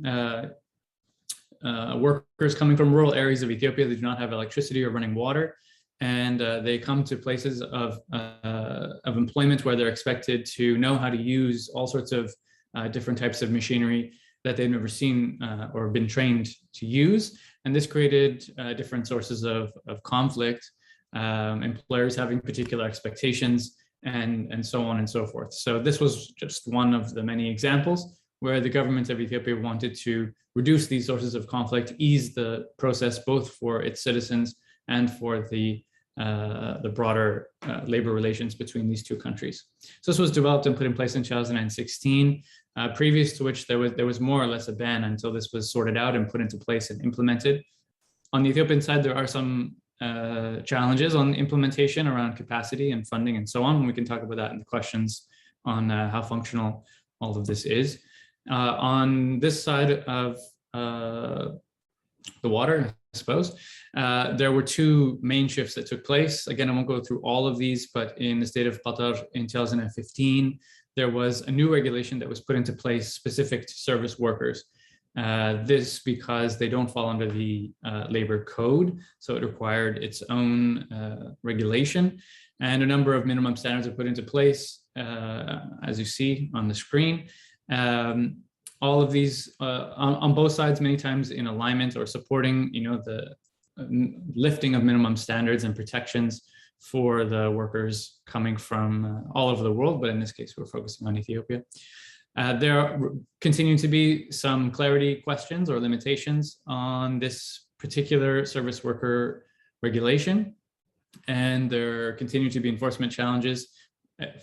workers coming from rural areas of Ethiopia that do not have electricity or running water, and they come to places of employment where they're expected to know how to use all sorts of different types of machinery that they've never seen or been trained to use. And this created different sources of conflict, employers having particular expectations, and so on and so forth. So this was just one of the many examples where the government of Ethiopia wanted to reduce these sources of conflict, ease the process both for its citizens and for the broader labor relations between these two countries. So this was developed and put in place in 2016, previous to which there was more or less a ban until this was sorted out and put into place and implemented. On the Ethiopian side, there are some challenges on implementation around capacity and funding and so on, and we can talk about that in the questions on how functional all of this is. On this side of the water, I suppose, there were two main shifts that took place. Again, I won't go through all of these, but in the state of Qatar in 2015, there was a new regulation that was put into place specific to service workers. This because they don't fall under the labor code, so it required its own regulation, and a number of minimum standards are put into place, as you see on the screen. All of these on both sides, many times in alignment or supporting, you know, the lifting of minimum standards and protections for the workers coming from all over the world, but in this case, we're focusing on Ethiopia. There are continuing to be some clarity questions or limitations on this particular service worker regulation, and there continue to be enforcement challenges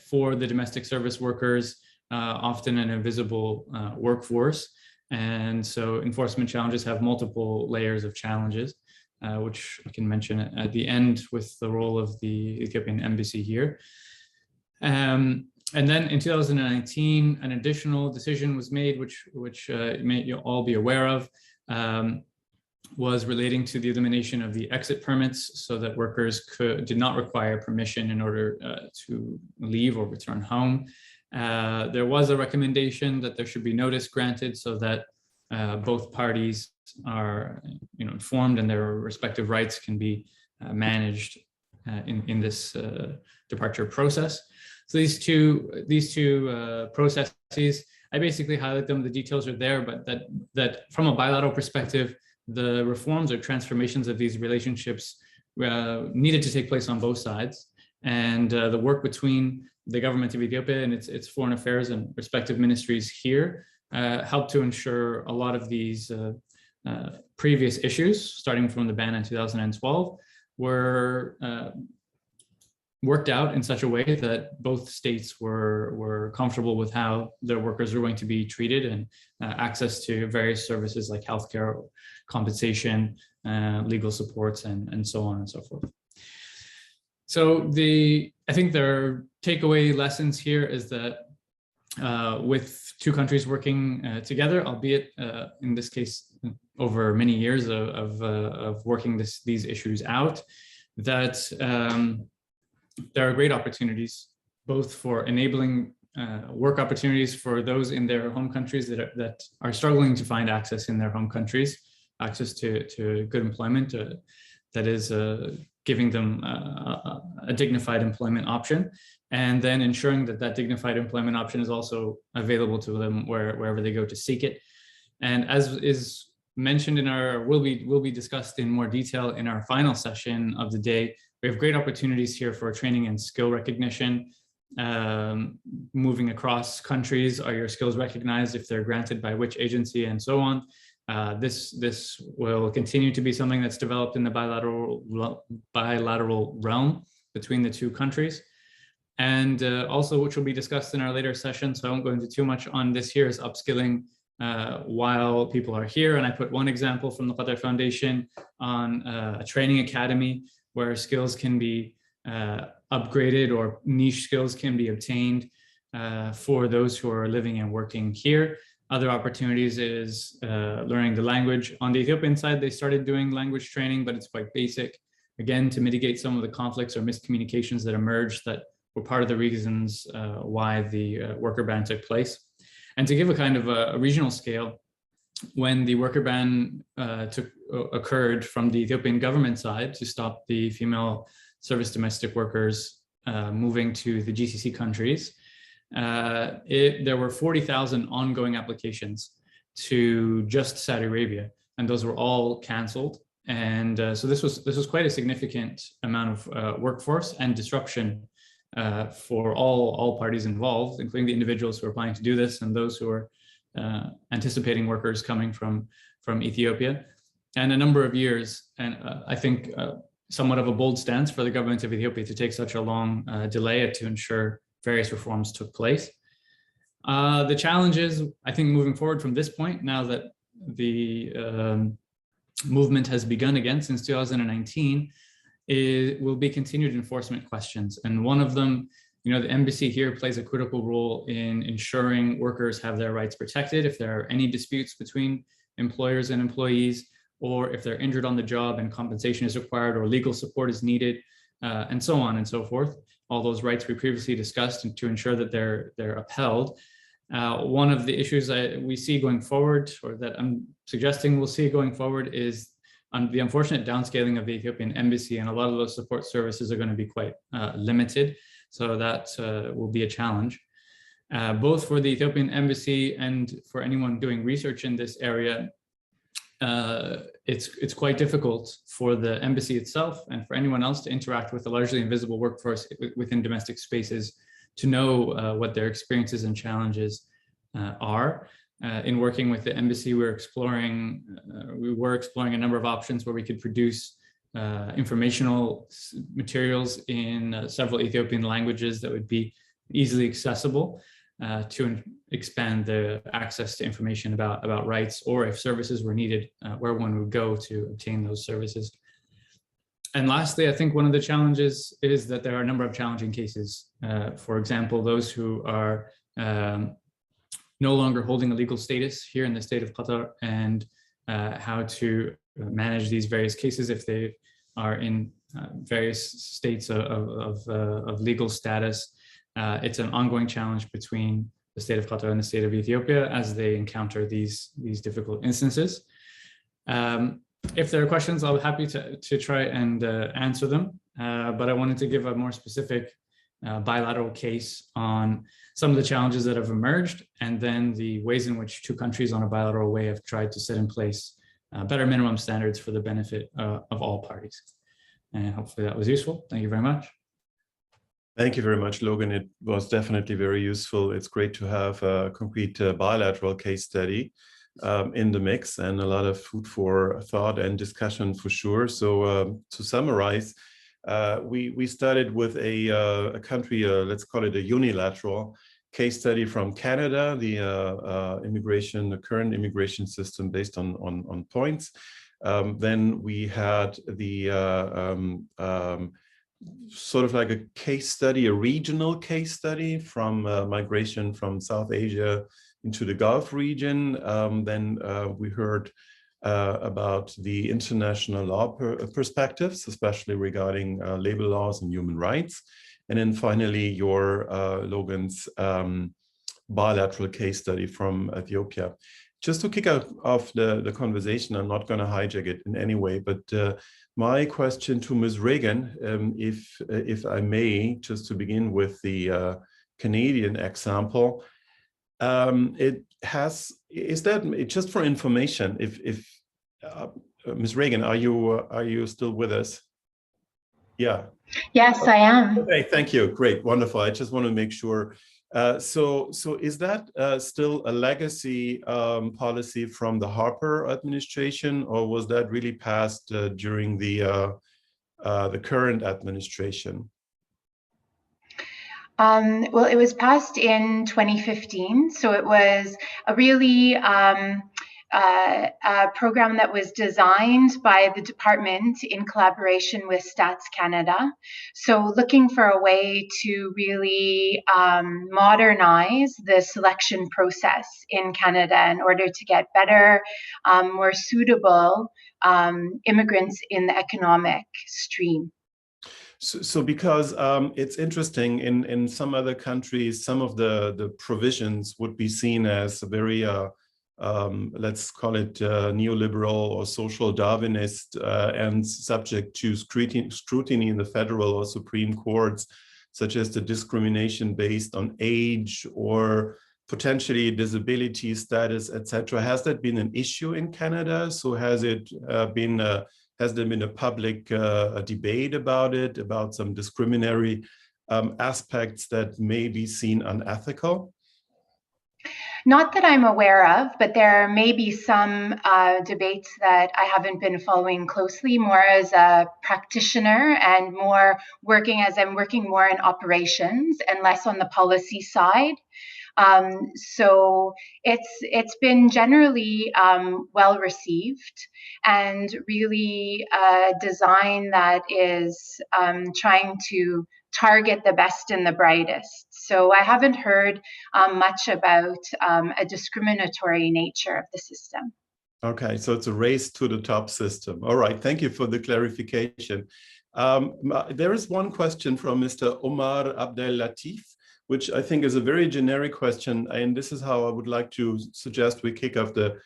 for the domestic service workers, often an invisible workforce. And so enforcement challenges have multiple layers of challenges, which I can mention at the end with the role of the Ethiopian embassy here. And then in 2019, an additional decision was made, which you may all be aware of, was relating to the elimination of the exit permits so that workers did not require permission in order to leave or return home. There was a recommendation that there should be notice granted so that both parties are informed and their respective rights can be managed in this departure process. So these two processes, I basically highlight them. The details are there, but that from a bilateral perspective, the reforms or transformations of these relationships needed to take place on both sides. And the work between the government of Ethiopia and its foreign affairs and respective ministries here helped to ensure a lot of these previous issues, starting from the ban in 2012, were worked out in such a way that both states were comfortable with how their workers were going to be treated and access to various services like healthcare, compensation, legal supports, and so on and so forth. So I think their takeaway lessons here is that with two countries working together, albeit in this case over many years of working these issues out, that there are great opportunities, both for enabling work opportunities for those in their home countries that are struggling to find access in their home countries, access to good employment that is giving them a dignified employment option, and then ensuring that dignified employment option is also available to them wherever they go to seek it. And as is mentioned will be discussed in more detail in our final session of the day, we have great opportunities here for training and skill recognition. Moving across countries, are your skills recognized? If they're granted, by which agency, and so on. This will continue to be something that's developed in the bilateral realm between the two countries. And also, which will be discussed in our later session, so I won't go into too much on this here, is upskilling while people are here. And I put one example from the Qatar Foundation on a training academy where skills can be upgraded or niche skills can be obtained for those who are living and working here. Other opportunities is learning the language. On the Ethiopian side, they started doing language training, but it's quite basic. Again, to mitigate some of the conflicts or miscommunications that emerged that were part of the reasons why the worker ban took place. And to give a kind of a regional scale, when the worker ban occurred from the Ethiopian government side to stop the female service domestic workers moving to the GCC countries, there were 40,000 ongoing applications to just Saudi Arabia, and those were all canceled. And so this was quite a significant amount of workforce and disruption for all parties involved, including the individuals who are planning to do this and those who are anticipating workers coming from Ethiopia, and a number of years. And I think somewhat of a bold stance for the government of Ethiopia to take such a long delay to ensure various reforms took place. The challenges, I think, moving forward from this point, now that the movement has begun again since 2019, will be continued enforcement questions. And one of them, the embassy here plays a critical role in ensuring workers have their rights protected if there are any disputes between employers and employees, or if they're injured on the job and compensation is required or legal support is needed, and so on and so forth. All those rights we previously discussed, and to ensure that they're upheld. One of the issues we see going forward, or that I'm suggesting we'll see going forward, is the unfortunate downscaling of the Ethiopian embassy, and a lot of those support services are going to be quite limited. So that will be a challenge, both for the Ethiopian embassy and for anyone doing research in this area. It's quite difficult for the embassy itself and for anyone else to interact with a largely invisible workforce within domestic spaces to know what their experiences and challenges are. In working with the embassy, we were exploring a number of options where we could produce informational materials in several Ethiopian languages that would be easily accessible to expand the access to information about rights, or if services were needed, where one would go to obtain those services. And lastly, I think one of the challenges is that there are a number of challenging cases. For example, those who are no longer holding a legal status here in the state of Qatar, and how to manage these various cases if they are in various states of legal status. It's an ongoing challenge between the state of Qatar and the state of Ethiopia as they encounter these difficult instances. If there are questions, I'll be happy to try and answer them. But I wanted to give a more specific bilateral case on some of the challenges that have emerged, and then the ways in which two countries on a bilateral way have tried to set in place better minimum standards for the benefit of all parties. And hopefully that was useful. Thank you very much. Thank you very much, Logan. It was definitely very useful. It's great to have a concrete bilateral case study in the mix, and a lot of food for thought and discussion for sure. So to summarize, we started with a country, let's call it a unilateral case study from Canada, the current immigration system based on points. Then we had the sort of like a case study, a regional case study from migration from South Asia into the Gulf region. Then we heard about the international law perspectives, especially regarding labor laws and human rights. And then finally, Logan's bilateral case study from Ethiopia. Just to kick off the conversation, I'm not going to hijack it in any way, but my question to Ms. Regan, if I may, just to begin with the Canadian example, is that just for information? If Ms. Regan, are you still with us? Yeah. Yes, I am. Okay, thank you. Great, wonderful. I just want to make sure. So is that still a legacy policy from the Harper administration, or was that really passed during the current administration? Well, it was passed in 2015, so it was a really a program that was designed by the department in collaboration with Stats Canada. So looking for a way to really modernize the selection process in Canada in order to get better, more suitable immigrants in the economic stream. So because it's interesting, in some other countries, some of the provisions would be seen as a very let's call it neoliberal or social Darwinist and subject to scrutiny in the federal or Supreme Courts, such as the discrimination based on age or potentially disability status, etc. Has that been an issue in Canada? So has there been a public debate about it, about some discriminatory aspects that may be seen unethical? Not that I'm aware of, but there may be some debates that I haven't been following closely, more as a practitioner and more working as I'm working more in operations and less on the policy side. So it's been generally well received, and really a design that is trying to target the best and the brightest. So I haven't heard much about a discriminatory nature of the system. Okay, so it's a race to the top system. All right, thank you for the clarification. There is one question from Mr. Omar Abdel Latif, which I think is a very generic question, and this is how I would like to suggest we kick off the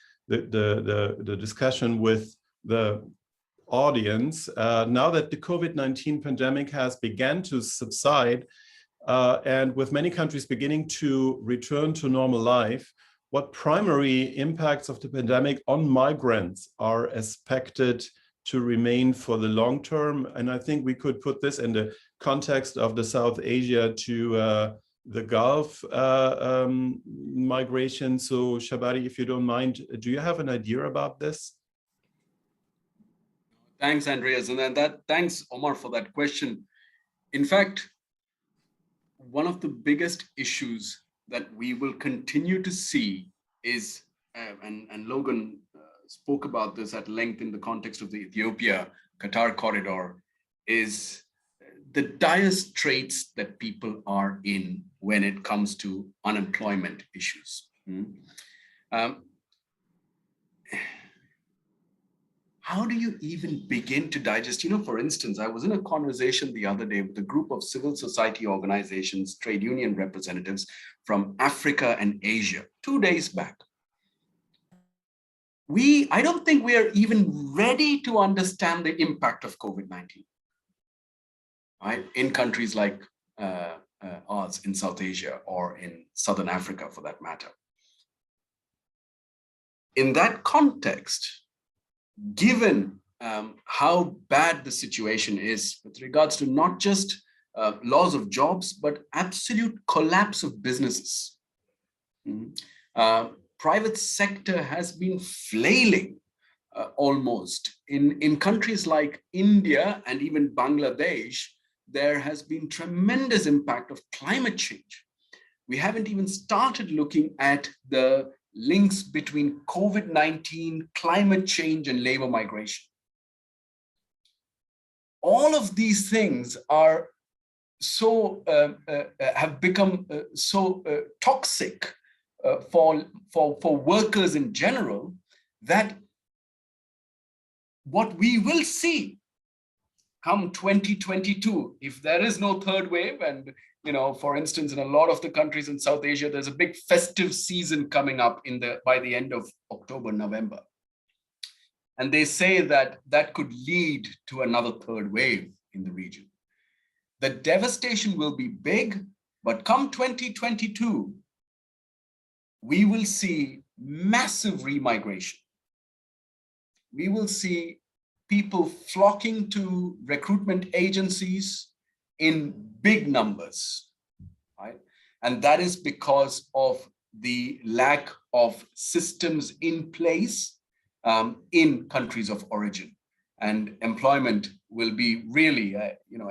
discussion with the audience. Now that the COVID-19 pandemic has begun to subside, and with many countries beginning to return to normal life, what primary impacts of the pandemic on migrants are expected to remain for the long term? And I think we could put this in the context of the South Asia to the Gulf migration. So Shabari, if you don't mind, do you have an idea about this? Thanks, Andreas. And then thanks, Omar, for that question. In fact, one of the biggest issues that we will continue to see is, and Logan spoke about this at length in the context of the Ethiopia-Qatar corridor, is the dire straits that people are in when it comes to unemployment issues. how do you even begin to digest? For instance, I was in a conversation the other day with a group of civil society organizations, trade union representatives from Africa and Asia 2 days back. I don't think we are even ready to understand the impact of COVID-19, right? In countries like ours in South Asia or in Southern Africa, for that matter. In that context, given how bad the situation is with regards to not just loss of jobs, but absolute collapse of businesses. Private sector has been flailing almost. In countries like India and even Bangladesh, there has been tremendous impact of climate change. We haven't even started looking at the links between COVID-19, climate change, and labor migration. All of these things are so have become so toxic for workers in general, that what we will see come 2022, if there is no third wave, and for instance, in a lot of the countries in South Asia, there's a big festive season coming up by the end of October, November. And they say that that could lead to another third wave in the region. The devastation will be big, but come 2022, we will see massive remigration. We will see people flocking to recruitment agencies in big numbers, right? And that is because of the lack of systems in place in countries of origin. And employment will be really,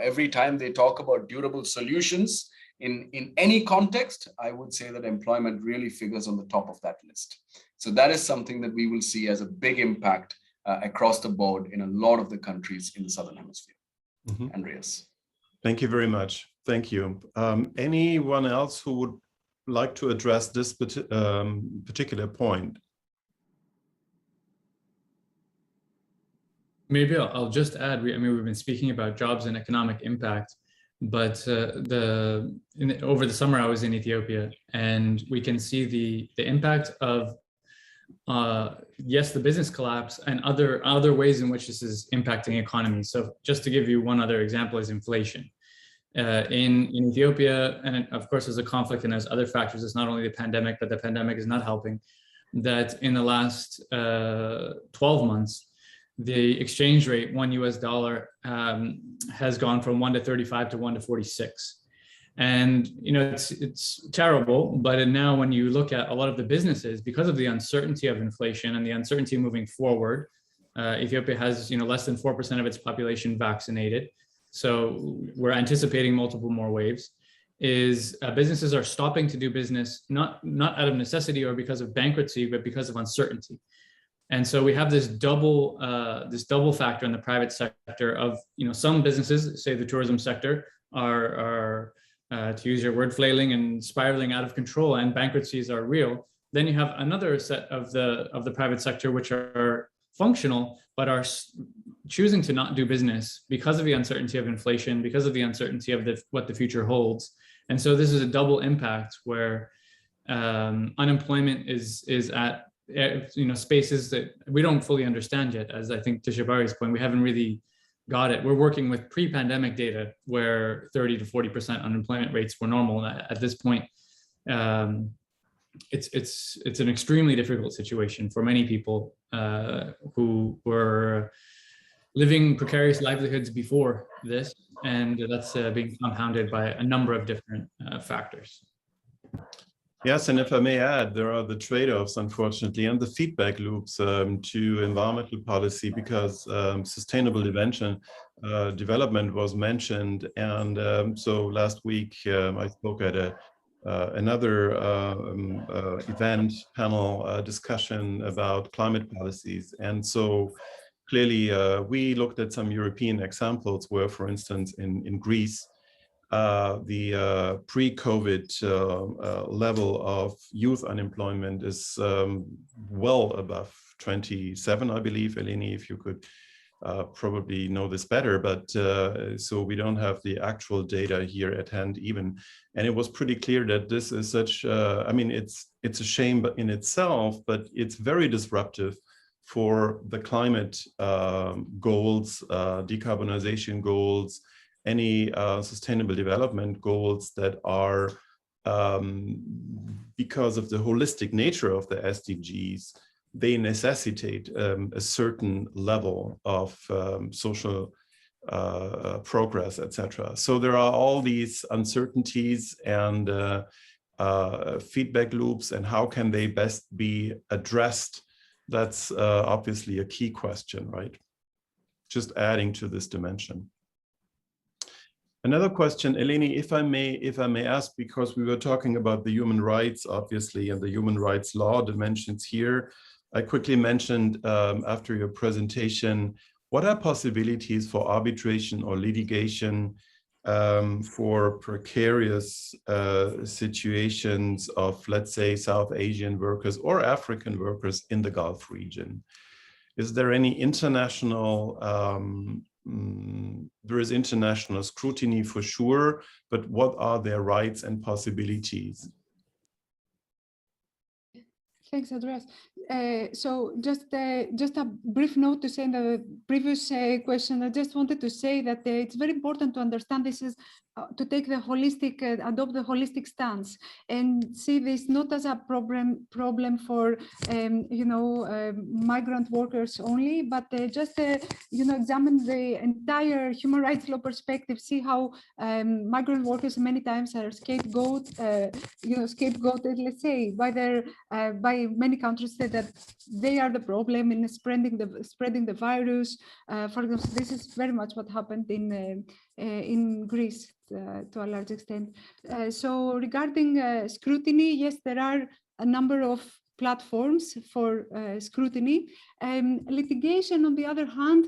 every time they talk about durable solutions in any context, I would say that employment really figures on the top of that list. So that is something that we will see as a big impact across the board in a lot of the countries in the Southern Hemisphere. Andreas. Thank you very much. Thank you. Anyone else who would like to address this particular point? Maybe I'll just add, we've been speaking about jobs and economic impact, but over the summer I was in Ethiopia, and we can see the impact of, yes, the business collapse and other ways in which this is impacting economies. So just to give you one other example is inflation. In Ethiopia, and of course there's a conflict and there's other factors, it's not only the pandemic, but the pandemic is not helping, that in the last 12 months, the exchange rate, $1 US, has gone from 1 to 35 to 1 to 46. And it's terrible, but now when you look at a lot of the businesses, because of the uncertainty of inflation and the uncertainty moving forward, Ethiopia has less than 4% of its population vaccinated. So we're anticipating multiple more waves. Businesses are stopping to do business, not out of necessity or because of bankruptcy, but because of uncertainty. And so we have this double factor in the private sector of, some businesses, say the tourism sector, are to use your word, flailing and spiraling out of control, and bankruptcies are real. Then you have another set of the private sector which are functional, but are choosing to not do business because of the uncertainty of inflation, because of the uncertainty of what the future holds. And so this is a double impact where unemployment is at spaces that we don't fully understand yet. As I think to Jabari's point, we haven't really got it. We're working with pre-pandemic data where 30 to 40% unemployment rates were normal. At this point, it's an extremely difficult situation for many people who were living precarious livelihoods before this, and that's being compounded by a number of different factors. Yes, and if I may add, there are the trade-offs, unfortunately, and the feedback loops to environmental policy, because sustainable development was mentioned. And so last week, I spoke at another event panel discussion about climate policies. And so clearly, we looked at some European examples where, for instance, in Greece, the pre-COVID level of youth unemployment is well above 27, I believe. Eleni, if you could probably know this better, but so we don't have the actual data here at hand even. And it was pretty clear that this is such, I mean, it's a shame in itself, but it's very disruptive for the climate goals, decarbonization goals, any sustainable development goals that are, because of the holistic nature of the SDGs, they necessitate a certain level of social progress, etc. So there are all these uncertainties and feedback loops, and how can they best be addressed? That's obviously a key question, right? Just adding to this dimension. Another question, Eleni, if I may ask, because we were talking about the human rights, obviously, and the human rights law dimensions here. I quickly mentioned after your presentation, what are possibilities for arbitration or litigation for precarious situations of, let's say, South Asian workers or African workers in the Gulf region? Is there any international, there is international scrutiny for sure, but what are their rights and possibilities? Thanks, Andreas. So just a brief note to say in the previous question, I just wanted to say that it's very important to understand this is to take the holistic, adopt the holistic stance and see this not as a problem for, migrant workers only, but just, examine the entire human rights law perspective, see how migrant workers many times are scapegoated, let's say, by many countries that they are the problem in spreading the virus. For example, this is very much what happened in Greece to a large extent. So regarding scrutiny, yes, there are a number of platforms for scrutiny. Litigation, on the other hand,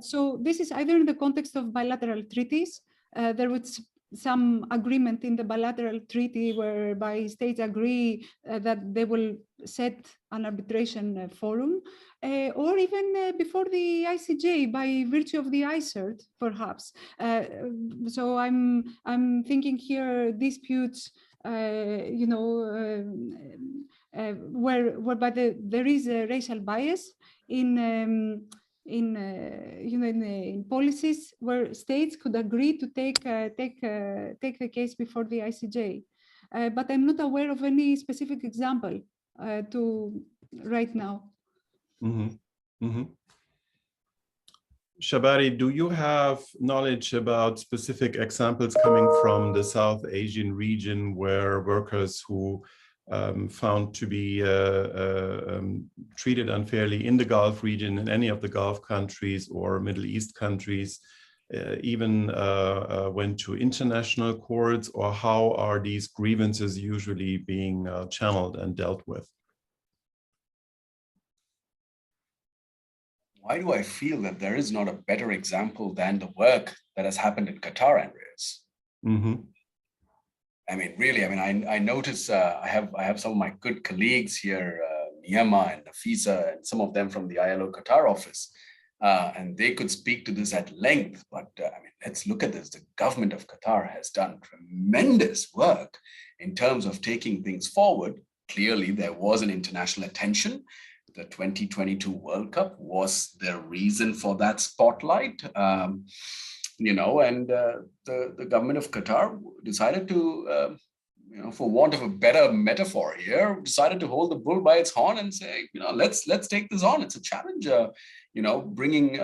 so this is either in the context of bilateral treaties. There was some agreement in the bilateral treaty whereby states agree that they will set an arbitration forum, or even before the ICJ by virtue of the ICERT, perhaps. So I'm thinking here disputes, whereby there is a racial bias in policies where states could agree to take the case before the ICJ, but I'm not aware of any specific example right now. Mm-hmm. Mm-hmm. Shabari, do you have knowledge about specific examples coming from the South Asian region where workers who found to be treated unfairly in the Gulf region, in any of the Gulf countries or Middle East countries, even went to international courts, or how are these grievances usually being channeled and dealt with? Why do I feel that there is not a better example than the work that has happened in Qatar, Andreas? Mm-hmm. I mean, really, I notice I have some of my good colleagues here, Niyama and Nafisa, and some of them from the ILO Qatar office, and they could speak to this at length. But let's look at this. The government of Qatar has done tremendous work in terms of taking things forward. Clearly, there was an international attention. The 2022 World Cup was the reason for that spotlight. The government of Qatar decided to, for want of a better metaphor here, decided to hold the bull by its horn and say, let's take this on. It's a challenge, bringing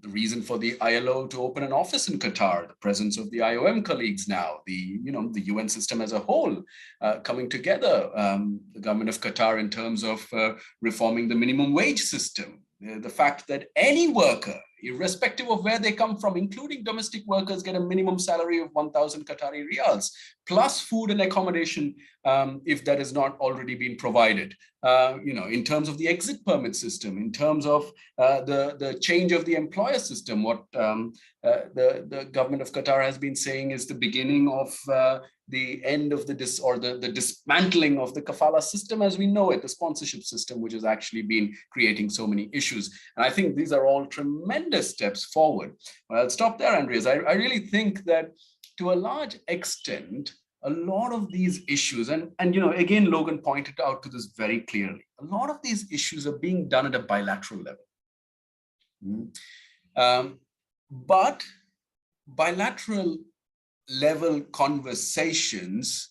the reason for the ILO to open an office in Qatar, the presence of the IOM colleagues now, the UN system as a whole coming together, the government of Qatar in terms of reforming the minimum wage system, the fact that any worker, irrespective of where they come from, including domestic workers, get a minimum salary of 1,000 Qatari riyals, plus food and accommodation if that has not already been provided. in terms of the exit permit system, in terms of the change of the employer system, what the government of Qatar has been saying is the beginning of the end of the dismantling of the kafala system as we know it, the sponsorship system, which has actually been creating so many issues. And I think these are all tremendous steps forward. Well, I'll stop there, Andreas. I really think that to a large extent, a lot of these issues, and again, Logan pointed out to this very clearly, a lot of these issues are being done at a bilateral level. But bilateral level conversations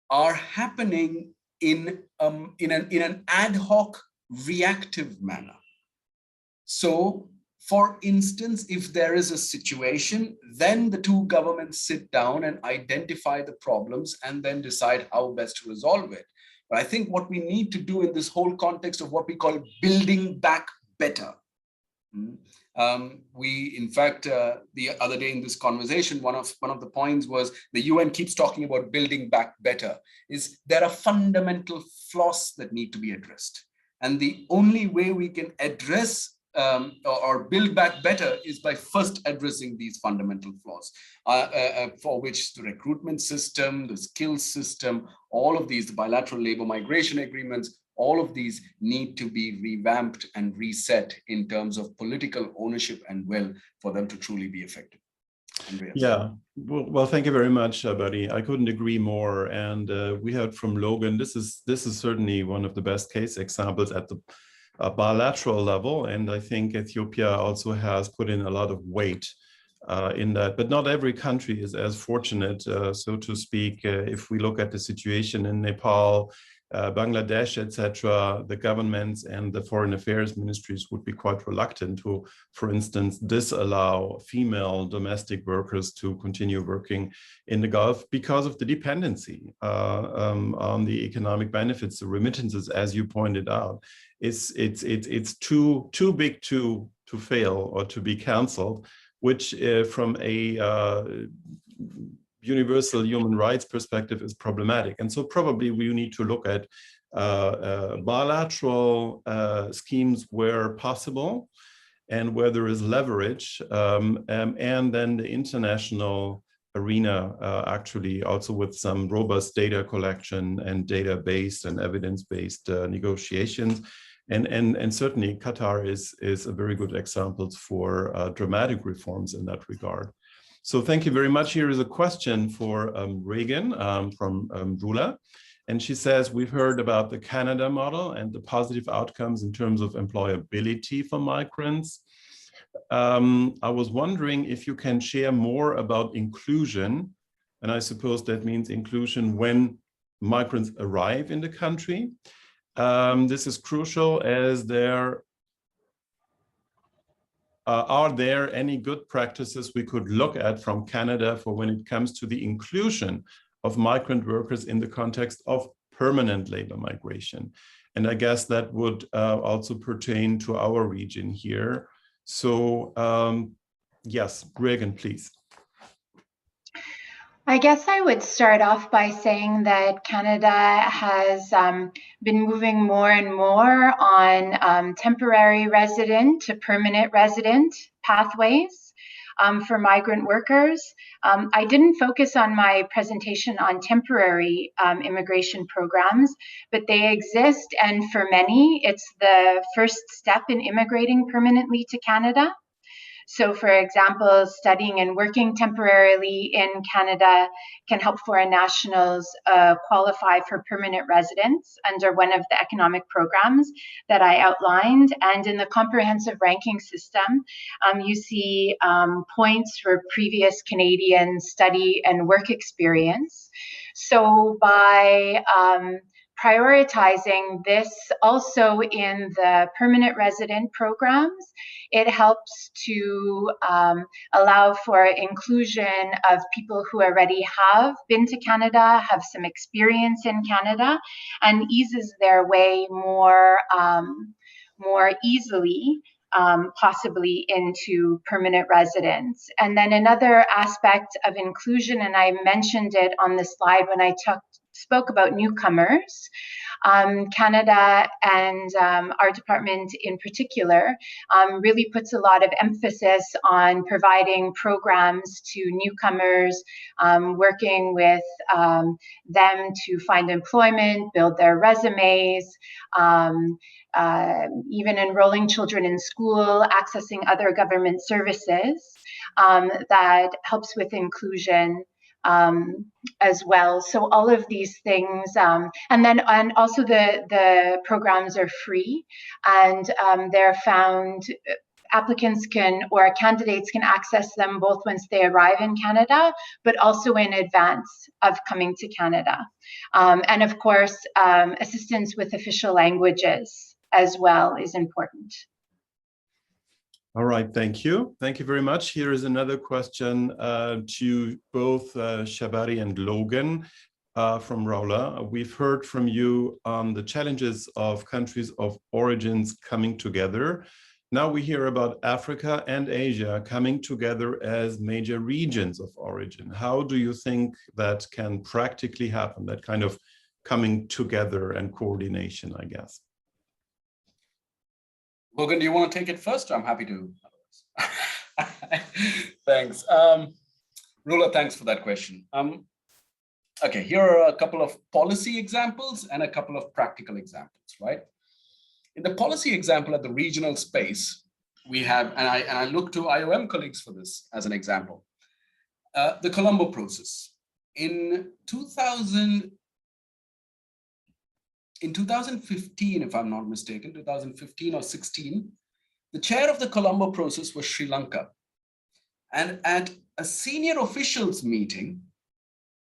are happening in an ad hoc reactive manner. So, for instance, if there is a situation, then the two governments sit down and identify the problems and then decide how best to resolve it. But I think what we need to do in this whole context of what we call building back better. We, in fact, the other day in this conversation, one of the points was the UN keeps talking about building back better. There are fundamental flaws that need to be addressed. And the only way we can address or build back better is by first addressing these fundamental flaws, for which the recruitment system, the skills system, all of these, the bilateral labor migration agreements, all of these need to be revamped and reset in terms of political ownership and will for them to truly be effective. Andreas. Yeah, well, thank you very much, Buddy. I couldn't agree more. And we heard from Logan, this is certainly one of the best case examples at the bilateral level. And I think Ethiopia also has put in a lot of weight in that, but not every country is as fortunate, so to speak. If we look at the situation in Nepal, Bangladesh, etc., the governments and the foreign affairs ministries would be quite reluctant to, for instance, disallow female domestic workers to continue working in the Gulf because of the dependency on the economic benefits, the remittances, as you pointed out. It's too big to fail or to be cancelled, which from a universal human rights perspective is problematic. And so probably we need to look at bilateral schemes where possible and where there is leverage, and then the international arena actually also with some robust data collection and data-based and evidence-based negotiations. And certainly Qatar is a very good example for dramatic reforms in that regard. So thank you very much. Here is a question for Regan from Rula. And she says, we've heard about the Canada model and the positive outcomes in terms of employability for migrants. I was wondering if you can share more about inclusion. And I suppose that means inclusion when migrants arrive in the country. This is crucial as are there any good practices we could look at from Canada for when it comes to the inclusion of migrant workers in the context of permanent labor migration? And I guess that would also pertain to our region here. So yes, Regan, please. I guess I would start off by saying that Canada has been moving more and more on temporary resident to permanent resident pathways for migrant workers. I didn't focus on my presentation on temporary immigration programs, but they exist, and for many, it's the first step in immigrating permanently to Canada. So, for example, studying and working temporarily in Canada can help foreign nationals qualify for permanent residence under one of the economic programs that I outlined. And in the comprehensive ranking system, you see points for previous Canadian study and work experience. So by prioritizing this also in the permanent resident programs, it helps to allow for inclusion of people who already have been to Canada, have some experience in Canada, and eases their way more easily, possibly into permanent residence. And then another aspect of inclusion, and I mentioned it on the slide when I spoke about newcomers. Canada and our department in particular really puts a lot of emphasis on providing programs to newcomers, working with them to find employment, build their resumes, even enrolling children in school, accessing other government services that helps with inclusion as well. So all of these things, and also the programs are free, and they're found, applicants can, or candidates can access them both once they arrive in Canada, but also in advance of coming to Canada. And of course, assistance with official languages as well is important. All right, thank you. Thank you very much. Here is another question to both Shabari and Logan from Raula. We've heard from you on the challenges of countries of origins coming together. Now we hear about Africa and Asia coming together as major regions of origin. How do you think that can practically happen, that kind of coming together and coordination, I guess? Logan, do you want to take it first? I'm happy to. Thanks. Rula, thanks for that question. Okay, here are a couple of policy examples and a couple of practical examples, right? In the policy example at the regional space, we have, and I look to IOM colleagues for this as an example, the Colombo process. In 2015, if I'm not mistaken, 2015 or 16, the chair of the Colombo process was Sri Lanka. And at a senior officials meeting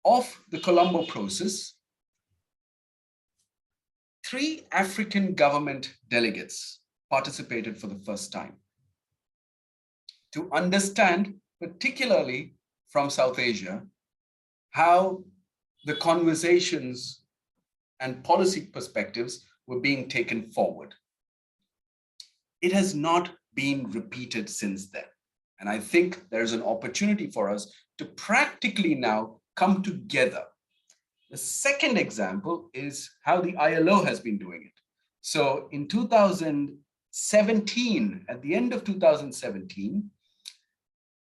of the Colombo process, 3 African government delegates participated for the first time to understand, particularly from South Asia, how the conversations and policy perspectives were being taken forward. It has not been repeated since then. And I think there's an opportunity for us to practically now come together. The second example is how the ILO has been doing it. So in 2017, at the end of 2017,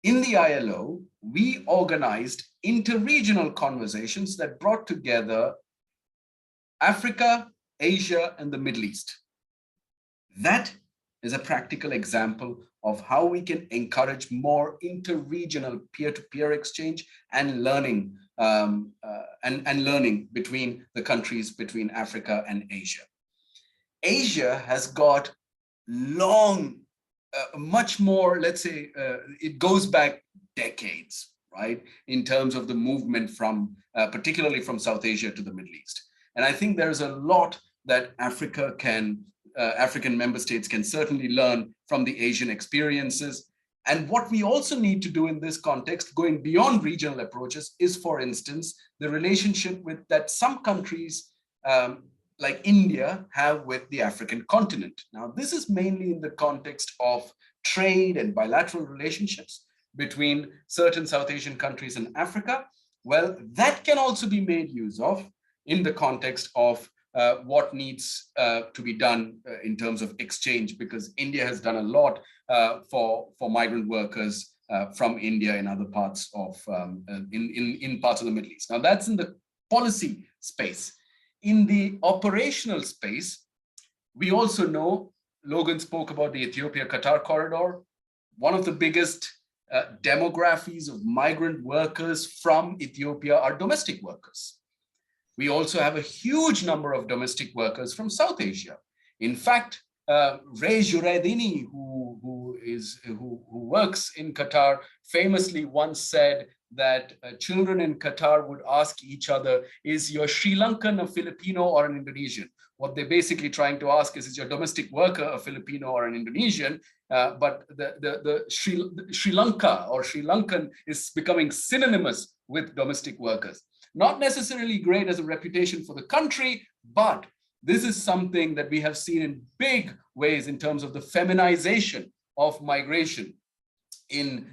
in the ILO, we organized interregional conversations that brought together Africa, Asia, and the Middle East. That is a practical example of how we can encourage more interregional peer-to-peer exchange and learning, learning between the countries, between Africa and Asia. Asia has got long, much more, let's say, it goes back decades, right? In terms of the movement from, particularly from South Asia to the Middle East. And I think there's a lot that Africa can, African member states can certainly learn from the Asian experiences. And what we also need to do in this context, going beyond regional approaches, is, for instance, the relationship with that some countries like India have with the African continent. Now, this is mainly in the context of trade and bilateral relationships between certain South Asian countries and Africa. Well, that can also be made use of in the context of what needs to be done in terms of exchange, because India has done a lot for migrant workers from India in other parts of, in parts of the Middle East. Now that's in the policy space. In the operational space, we also know, Logan spoke about the Ethiopia-Qatar corridor. One of the biggest demographies of migrant workers from Ethiopia are domestic workers. We also have a huge number of domestic workers from South Asia. In fact, Ray Juredini, who works in Qatar, famously once said that children in Qatar would ask each other, is your Sri Lankan a Filipino or an Indonesian? What they're basically trying to ask is your domestic worker a Filipino or an Indonesian? But the Sri Lanka or Sri Lankan is becoming synonymous with domestic workers. Not necessarily great as a reputation for the country, but this is something that we have seen in big ways in terms of the feminization of migration in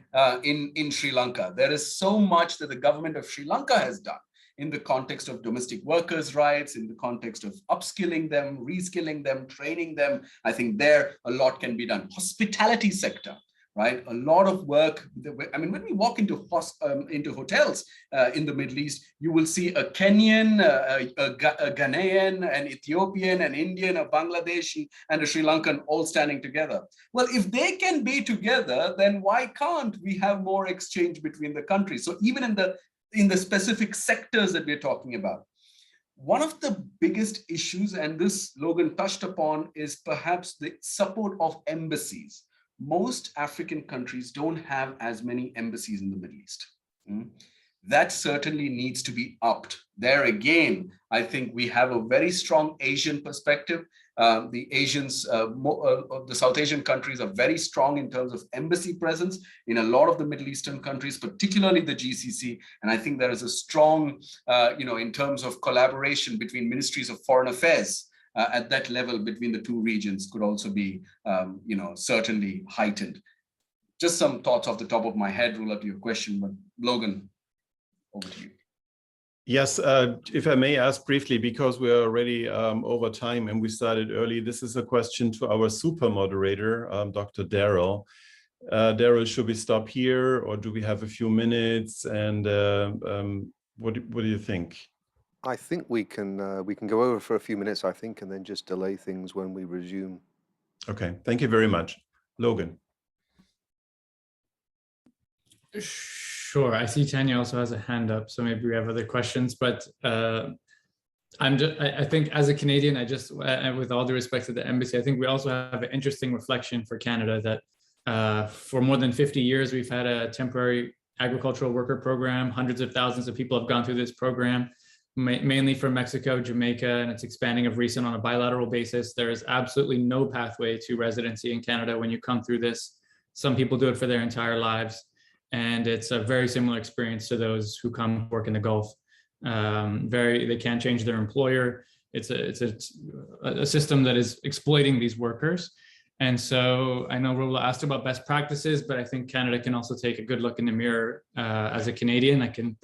Sri Lanka. There is so much that the government of Sri Lanka has done in the context of domestic workers' rights, in the context of upskilling them, reskilling them, training them. I think there a lot can be done. Hospitality sector, right? A lot of work. I mean, when we walk into hotels in the Middle East, you will see a Kenyan, a Ghanaian, an Ethiopian, an Indian, a Bangladeshi, and a Sri Lankan all standing together. Well, if they can be together, then why can't we have more exchange between the countries? So even in the specific sectors that we're talking about, one of the biggest issues, and this Logan touched upon, is perhaps the support of embassies. Most African countries don't have as many embassies in the Middle East. That certainly needs to be upped. There again, I think we have a very strong Asian perspective. The Asians, the South Asian countries are very strong in terms of embassy presence in a lot of the Middle Eastern countries, particularly the GCC. And I think there is a strong, in terms of collaboration between ministries of foreign affairs at that level between the two regions could also be, certainly heightened. Just some thoughts off the top of my head, Rula, to your question, but Logan, over to you. Yes, if I may ask briefly, because we're already over time and we started early, this is a question to our super moderator, Dr. Darryl. Darryl, should we stop here or do we have a few minutes? And what do you think? I think we can go over for a few minutes, I think, and then just delay things when we resume. Okay, thank you very much. Logan. Sure, I see Tanya also has a hand up, so maybe we have other questions, but I think as a Canadian, with all due respect to the embassy, I think we also have an interesting reflection for Canada that for more than 50 years, we've had a temporary agricultural worker program. Hundreds of thousands of people have gone through this program, mainly from Mexico, Jamaica, and it's expanding of recent on a bilateral basis. There is absolutely no pathway to residency in Canada when you come through this. Some people do it for their entire lives, and it's a very similar experience to those who come work in the Gulf. They can't change their employer. It's a system that is exploiting these workers. And so I know Rula asked about best practices, but I think Canada can also take a good look in the mirror. As a Canadian, I can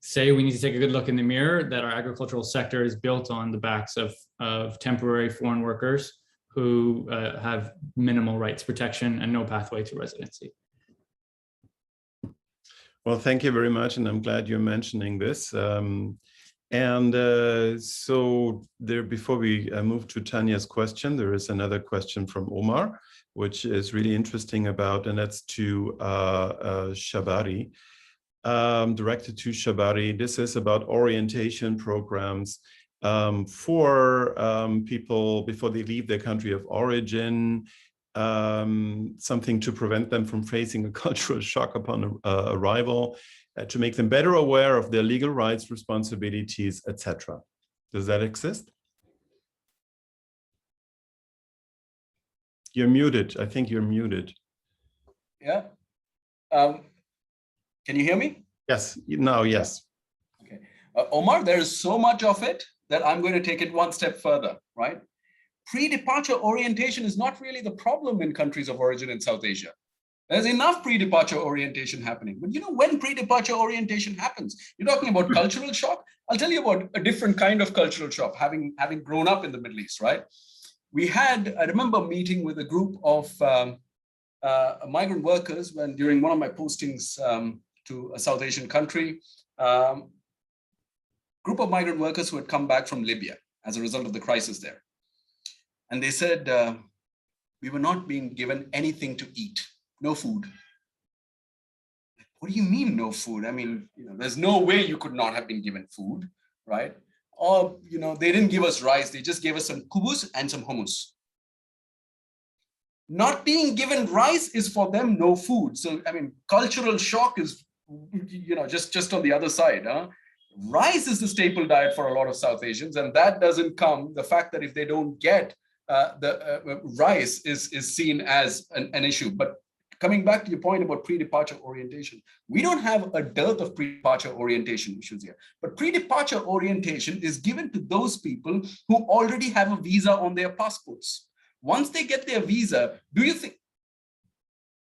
say we need to take a good look in the mirror that our agricultural sector is built on the backs of temporary foreign workers who have minimal rights protection and no pathway to residency. Well, thank you very much, and I'm glad you're mentioning this. So before we move to Tanya's question, there is another question from Omar, which is really interesting and that's to Shabari. Directed to Shabari. This is about orientation programs for people before they leave their country of origin, something to prevent them from facing a cultural shock upon arrival, to make them better aware of their legal rights, responsibilities, etc. Does that exist? You're muted. I think you're muted. Yeah. Can you hear me? Yes, now, yes. Okay. Omar, there is so much of it that I'm going to take it one step further, right? Pre-departure orientation is not really the problem in countries of origin in South Asia. There's enough pre-departure orientation happening. But when pre-departure orientation happens, you're talking about cultural shock. I'll tell you about a different kind of cultural shock, having grown up in the Middle East, right? I remember meeting with a group of migrant workers during one of my postings to a South Asian country, group of migrant workers who had come back from Libya as a result of the crisis there. And they said, we were not being given anything to eat, no food. What do you mean no food? I mean, there's no way you could not have been given food, right? Or, they didn't give us rice, they just gave us some kubus and some hummus. Not being given rice is for them no food. So, I mean, cultural shock is, just on the other side. Huh? Rice is the staple diet for a lot of South Asians, and that doesn't come, the fact that if they don't get the rice is seen as an issue. But coming back to your point about pre-departure orientation, we don't have a dearth of pre-departure orientation issues here, but pre-departure orientation is given to those people who already have a visa on their passports. Once they get their visa, do you think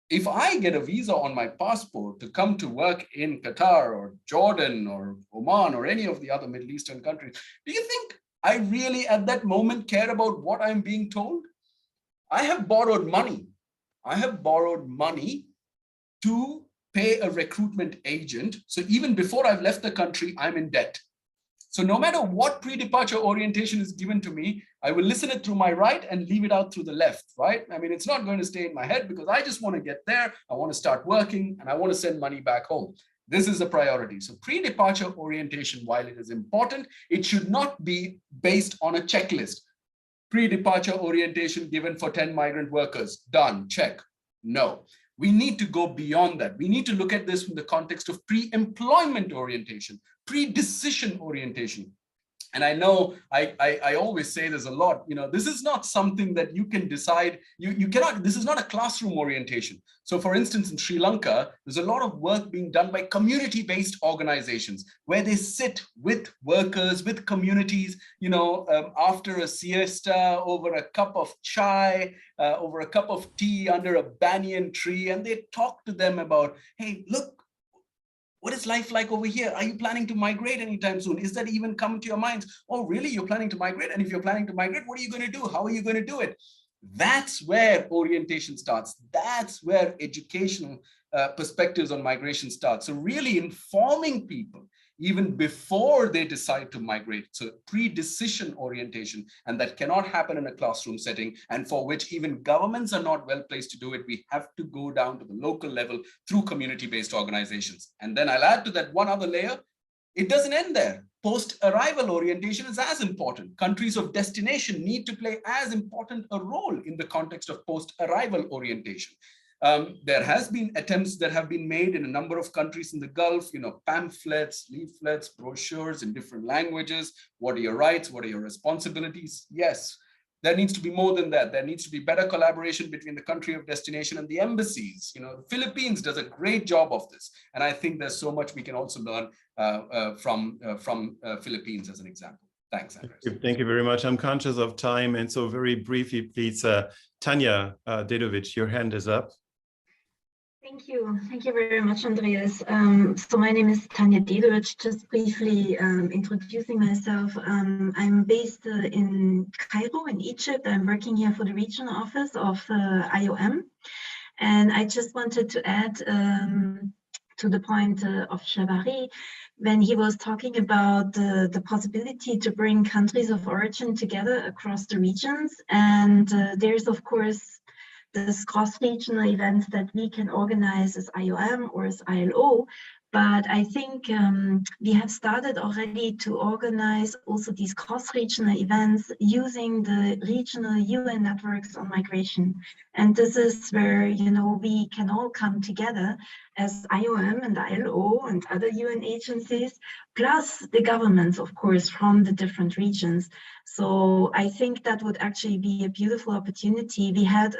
if I get a visa on my passport to come to work in Qatar or Jordan or Oman or any of the other Middle Eastern countries, do you think I really at that moment care about what I'm being told? I have borrowed money. I have borrowed money to pay a recruitment agent. So even before I've left the country, I'm in debt. So no matter what pre-departure orientation is given to me, I will listen it through my right and leave it out through the left, right? I mean, it's not going to stay in my head because I just want to get there. I want to start working and I want to send money back home. This is a priority. So pre-departure orientation, while it is important, it should not be based on a checklist. Pre-departure orientation given for 10 migrant workers, done, check. No. We need to go beyond that. We need to look at this from the context of pre-employment orientation, pre-decision orientation. And I know I always say this a lot, you know, this is not something that you can decide, you cannot, this is not a classroom orientation. So for instance, in Sri Lanka, there's a lot of work being done by community-based organizations where they sit with workers, with communities, you know, after a siesta, over a cup of chai, over a cup of tea under a banyan tree, and they talk to them about, hey, look, what is life like over here? Are you planning to migrate anytime soon? Is that even come to your minds? Oh, really? You're planning to migrate? And if you're planning to migrate, what are you going to do? How are you going to do it? That's where orientation starts. That's where educational perspectives on migration start. So really informing people even before they decide to migrate. So pre-decision orientation, and that cannot happen in a classroom setting, and for which even governments are not well placed to do it. We have to go down to the local level through community-based organizations. And then I'll add to that one other layer. It doesn't end there. Post-arrival orientation is as important. Countries of destination need to play as important a role in the context of post-arrival orientation. There has been attempts that have been made in a number of countries in the Gulf, you know, pamphlets, leaflets, brochures in different languages. What are your rights? What are your responsibilities? Yes, there needs to be more than that. There needs to be better collaboration between the country of destination and the embassies. You know, the Philippines does a great job of this. And I think there's so much we can also learn from Philippines as an example. Thanks, Andreas. Thank you very much. I'm conscious of time. And so very briefly, please, Tanya Dedovic, your hand is up. Thank you. Thank you very much, Andreas. So my name is Tanya Dedovic. Just briefly introducing myself. I'm based in Cairo, in Egypt. I'm working here for the regional office of IOM. And I just wanted to add to the point of Jabari, when he was talking about the possibility to bring countries of origin together across the regions. And there's, of course, this cross-regional event that we can organize as IOM or as ILO. But I think we have started already to organize also these cross-regional events using the regional UN networks on migration. And this is where, you know, we can all come together as IOM and ILO and other UN agencies, plus the governments, of course, from the different regions. So I think that would actually be a beautiful opportunity. We had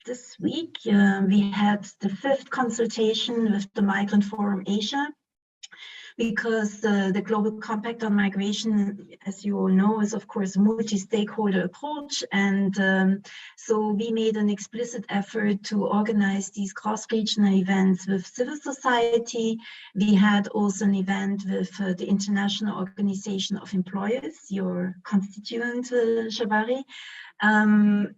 this week, we had the 5th consultation with the Migrant Forum Asia, because the Global Compact on Migration, as you all know, is of course a multi-stakeholder approach. And so we made an explicit effort to organize these cross-regional events with civil society. We had also an event with the International Organization of Employers, your constituent, Jabari,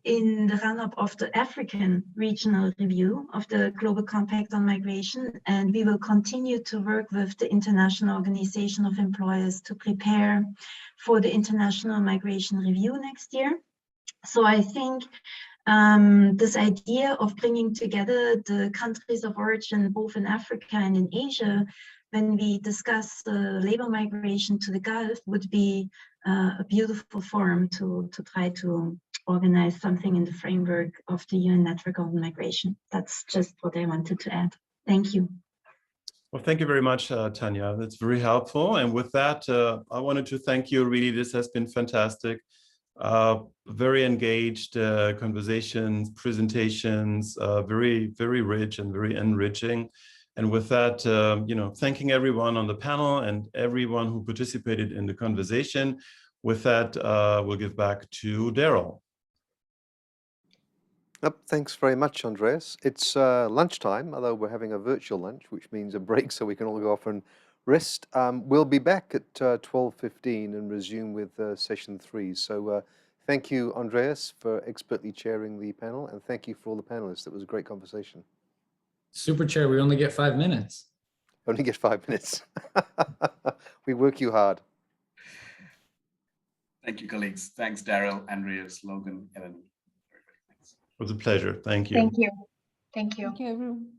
in the run-up of the African regional review of the Global Compact on Migration. And we will continue to work with the International Organization of Employers to prepare for the International Migration Review next year. So I think this idea of bringing together the countries of origin, both in Africa and in Asia, when we discuss labor migration to the Gulf, would be a beautiful forum to try to organize something in the framework of the UN Network on Migration. That's just what I wanted to add. Thank you. Well, thank you very much, Tanya. That's very helpful. And with that, I wanted to thank you. Really, this has been fantastic. Very engaged conversations, presentations, very, very rich and very enriching. And with that, you know, thanking everyone on the panel and everyone who participated in the conversation. With that, we'll give back to Darryl. Thanks very much, Andreas. It's lunchtime, although we're having a virtual lunch, which means a break so we can all go off and rest. We'll be back at 12:15 and resume with session 3. So thank you, Andreas, for expertly chairing the panel, and thank you for all the panelists. That was a great conversation. Super Chair, we only get 5 minutes. Only get 5 minutes. We work you hard. Thank you, colleagues. Thanks, Darryl, Andreas, Logan, Ellen. Thanks. It was a pleasure. Thank you. Thank you. Thank you. Thank you, everyone.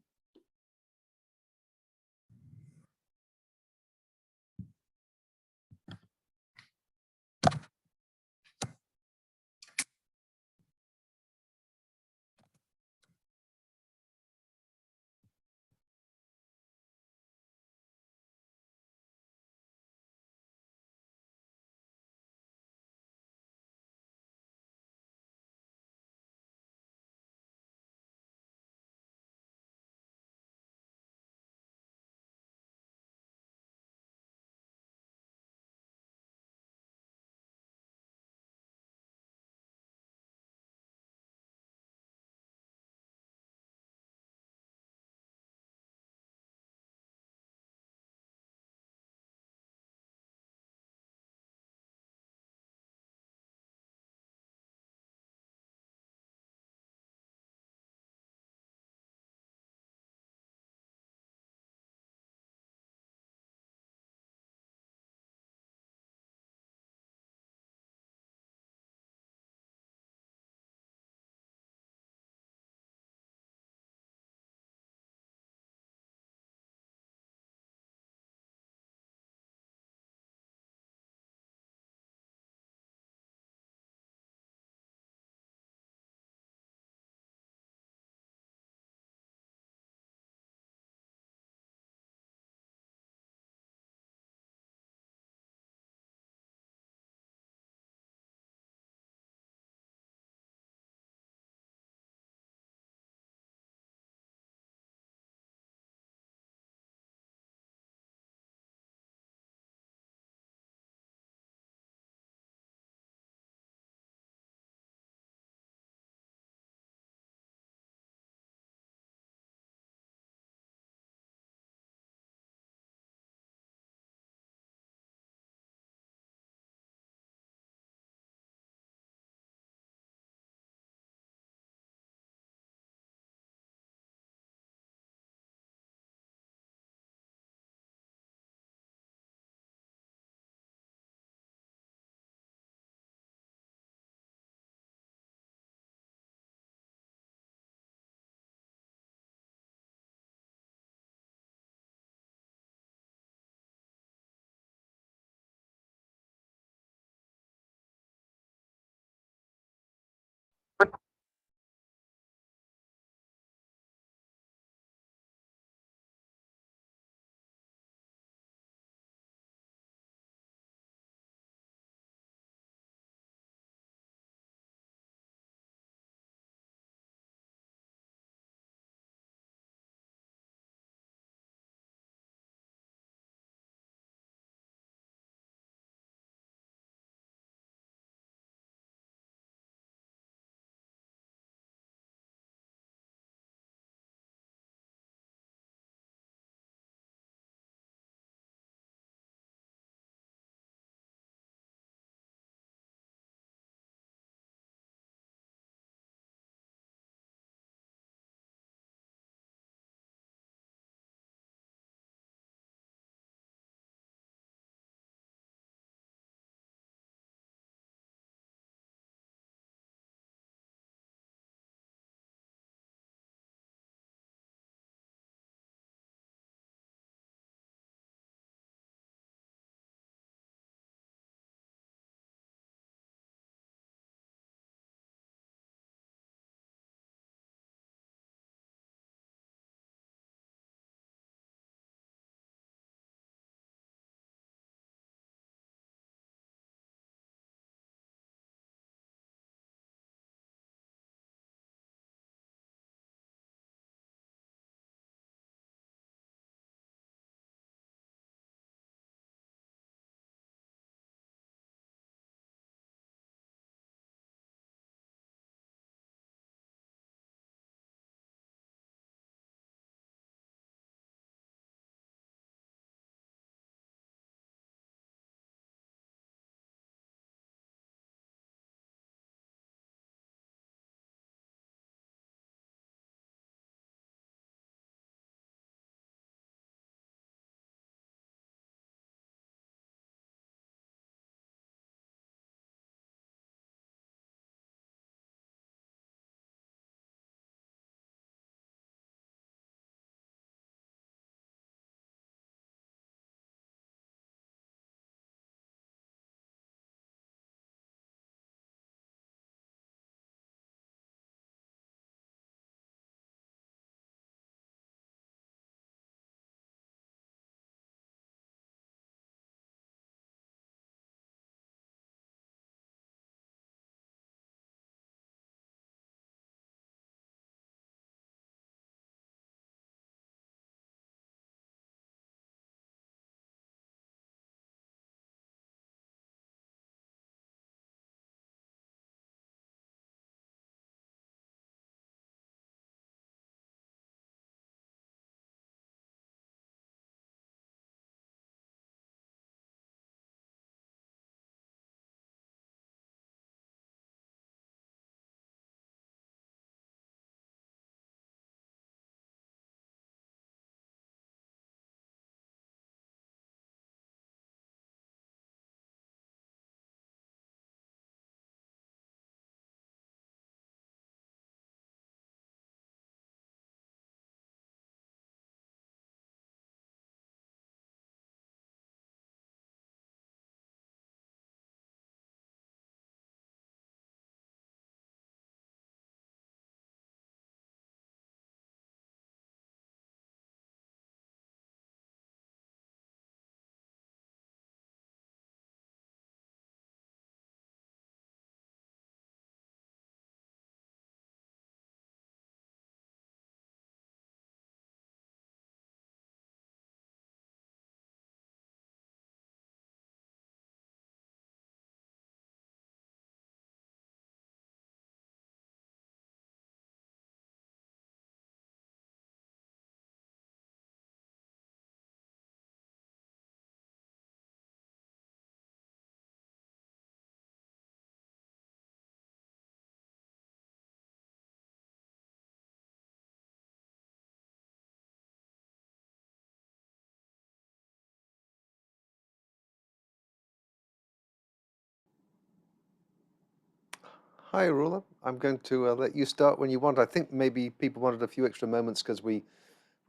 Hi, Rula. I'm going to let you start when you want. I think maybe people wanted a few extra moments because we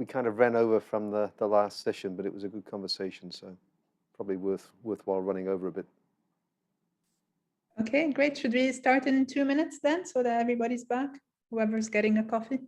kind of ran over from the last session, but it was a good conversation, so probably worthwhile running over a bit. Okay, great. Should we start in 2 minutes then, so that everybody's back, whoever's getting a coffee?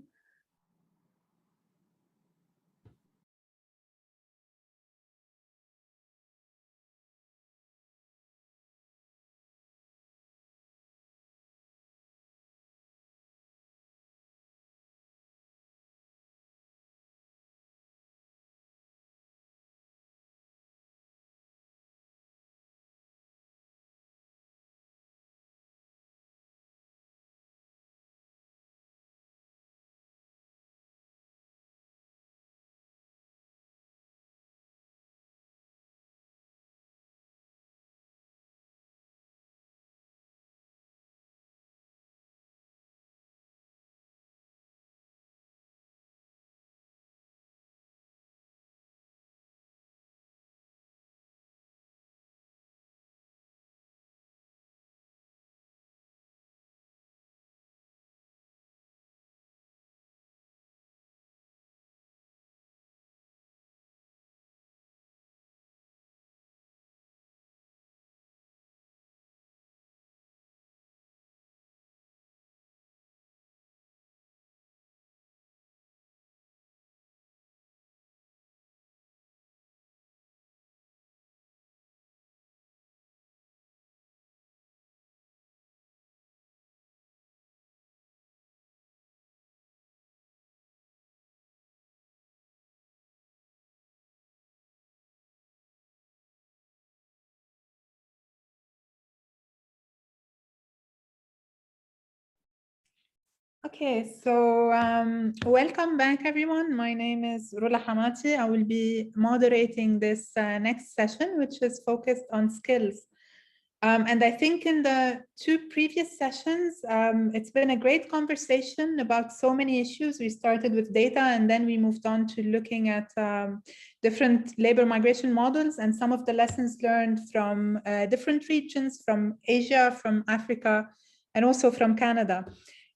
Okay, so welcome back, everyone. My name is Rula Hamati. I will be moderating this next session, which is focused on skills. And I think in the 2 previous sessions, it's been a great conversation about so many issues. We started with data, and then we moved on to looking at different labor migration models and some of the lessons learned from different regions, from Asia, from Africa, and also from Canada.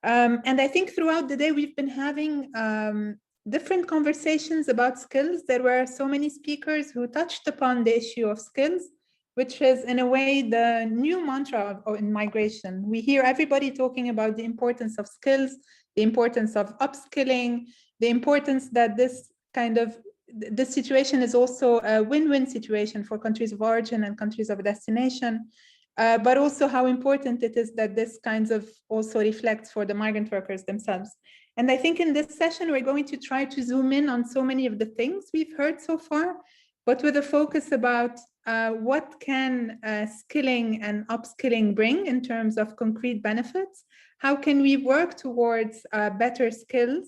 And I think throughout the day, we've been having different conversations about skills. There were so many speakers who touched upon the issue of skills, which is in a way the new mantra in migration. We hear everybody talking about the importance of skills, the importance of upskilling, the importance that this situation is also a win-win situation for countries of origin and countries of destination. But also how important it is that this kinds of also reflects for the migrant workers themselves. And I think in this session, we're going to try to zoom in on so many of the things we've heard so far, but with a focus about what can skilling and upskilling bring in terms of concrete benefits. How can we work towards better skills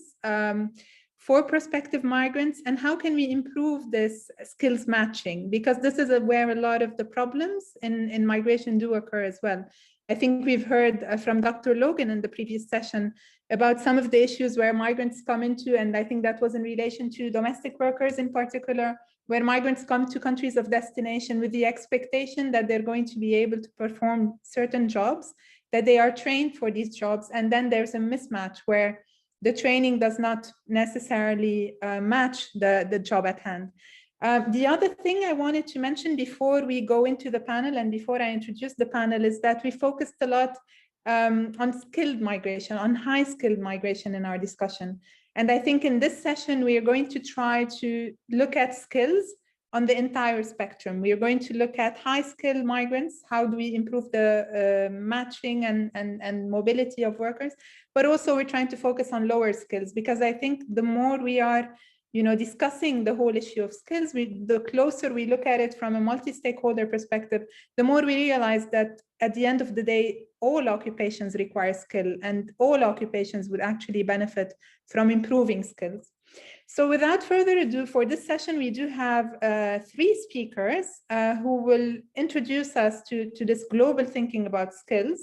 for prospective migrants, and how can we improve this skills matching? Because this is where a lot of the problems in migration do occur as well. I think we've heard from Dr. Logan in the previous session about some of the issues where migrants come into, and I think that was in relation to domestic workers in particular, where migrants come to countries of destination with the expectation that they're going to be able to perform certain jobs, that they are trained for these jobs, and then there's a mismatch where the training does not necessarily match the job at hand. The other thing I wanted to mention before we go into the panel and before I introduce the panel is that we focused a lot on skilled migration, on high skilled migration in our discussion. And I think in this session, we are going to try to look at skills on the entire spectrum. We are going to look at high skilled migrants. How do we improve the matching and mobility of workers? But also we're trying to focus on lower skills, because I think the more we are discussing the whole issue of skills, the closer we look at it from a multi-stakeholder perspective, the more we realize that at the end of the day, all occupations require skill, and all occupations would actually benefit from improving skills. So without further ado, for this session, we do have 3 speakers who will introduce us to this global thinking about skills.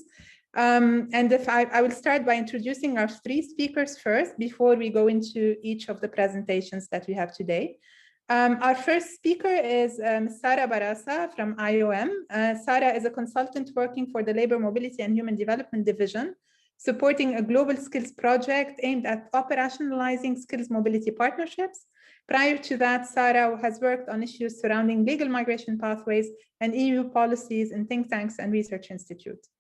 And if I will start by introducing our 3 speakers first before we go into each of the presentations that we have today. Our first speaker is Sara Barasa from IOM. Sara is a consultant working for the Labor Mobility and Human Development Division, supporting a global skills project aimed at operationalizing skills mobility partnerships. Prior to that, Sara has worked on issues surrounding legal migration pathways and EU policies in think tanks and research institutes.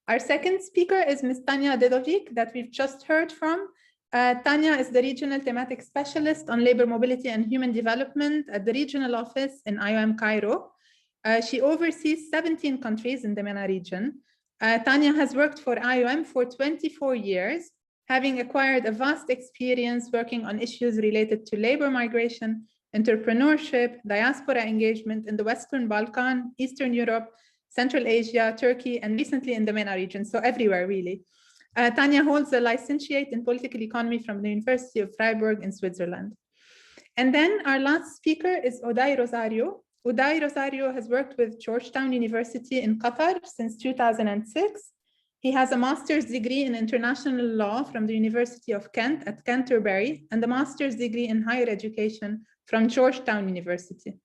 Our second speaker is Ms. Tanya Dedovic that we've just heard from. Tanya is the Regional Thematic Specialist on Labor Mobility and Human Development at the Regional Office in IOM Cairo. She oversees 17 countries in the MENA region. Tanya has worked for IOM for 24 years, having acquired a vast experience working on issues related to labor migration, entrepreneurship, diaspora engagement in the Western Balkan, Eastern Europe, Central Asia, Turkey, and recently in the MENA region, so everywhere really. Tanya holds a licentiate in political economy from the University of Freiburg in Switzerland. And then our last speaker is Uday Rosario. Uday Rosario has worked with Georgetown University in Qatar since 2006. He has a master's degree in international law from the University of Kent at Canterbury and a master's degree in higher education from Georgetown University.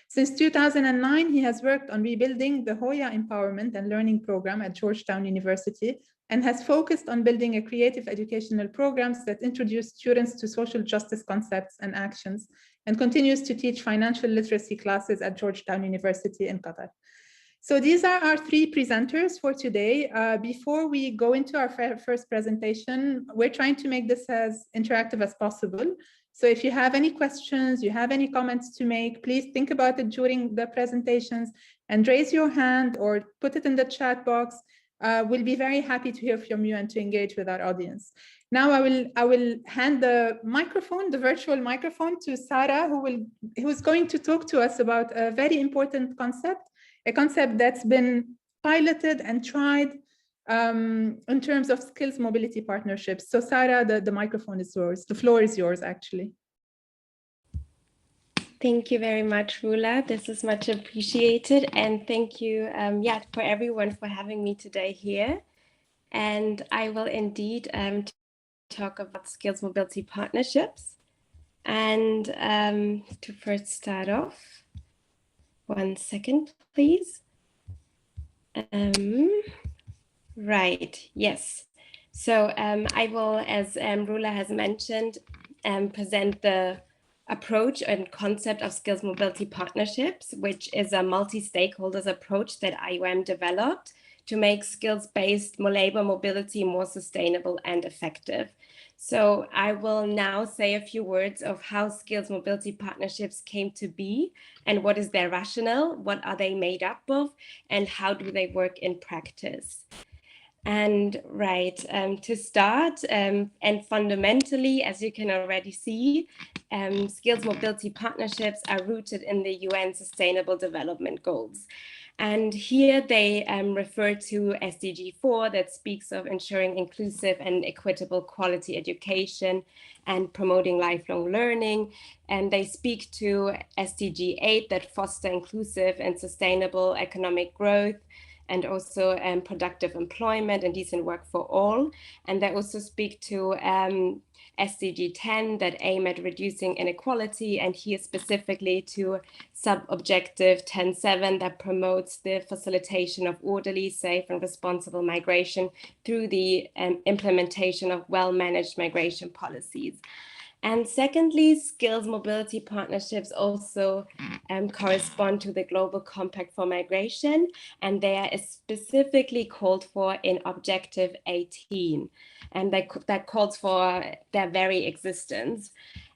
Since 2009, he has worked on rebuilding the Hoya Empowerment and Learning Program at Georgetown University and has focused on building a creative educational programs that introduce students to social justice concepts and actions, and continues to teach financial literacy classes at Georgetown University in Qatar. So these are our three presenters for today. Before we go into our first presentation, we're trying to make this as interactive as possible. So if you have any questions, you have any comments to make, please think about it during the presentations and raise your hand or put it in the chat box. We'll be very happy to hear from you and to engage with our audience. Now I will hand the microphone, the virtual microphone, to Sara, who's going to talk to us about a very important concept, a concept that's been piloted and tried in terms of skills mobility partnerships. So Sara, the microphone is yours. The floor is yours, actually. Thank you very much, Rula. This is much appreciated. And thank you, for everyone for having me today here. And I will indeed talk about skills mobility partnerships. And to first start off, 1 second, please. Right, yes. So I will, as Rula has mentioned, present the approach and concept of skills mobility partnerships, which is a multi-stakeholders approach that IOM developed to make skills-based labor mobility more sustainable and effective. So I will now say a few words of how skills mobility partnerships came to be and what is their rationale, what are they made up of, and how do they work in practice. And right, to start, and fundamentally, as you can already see, skills mobility partnerships are rooted in the UN Sustainable Development Goals. And here they refer to SDG 4 that speaks of ensuring inclusive and equitable quality education and promoting lifelong learning. And they speak to SDG 8 that foster inclusive and sustainable economic growth and also productive employment and decent work for all. And they also speak to SDG 10 that aim at reducing inequality, and here specifically to sub-objective 10.7 that promotes the facilitation of orderly, safe and responsible migration through the implementation of well-managed migration policies. And secondly, skills mobility partnerships also correspond to the Global Compact for Migration, and they are specifically called for in Objective 18, and that calls for their very existence.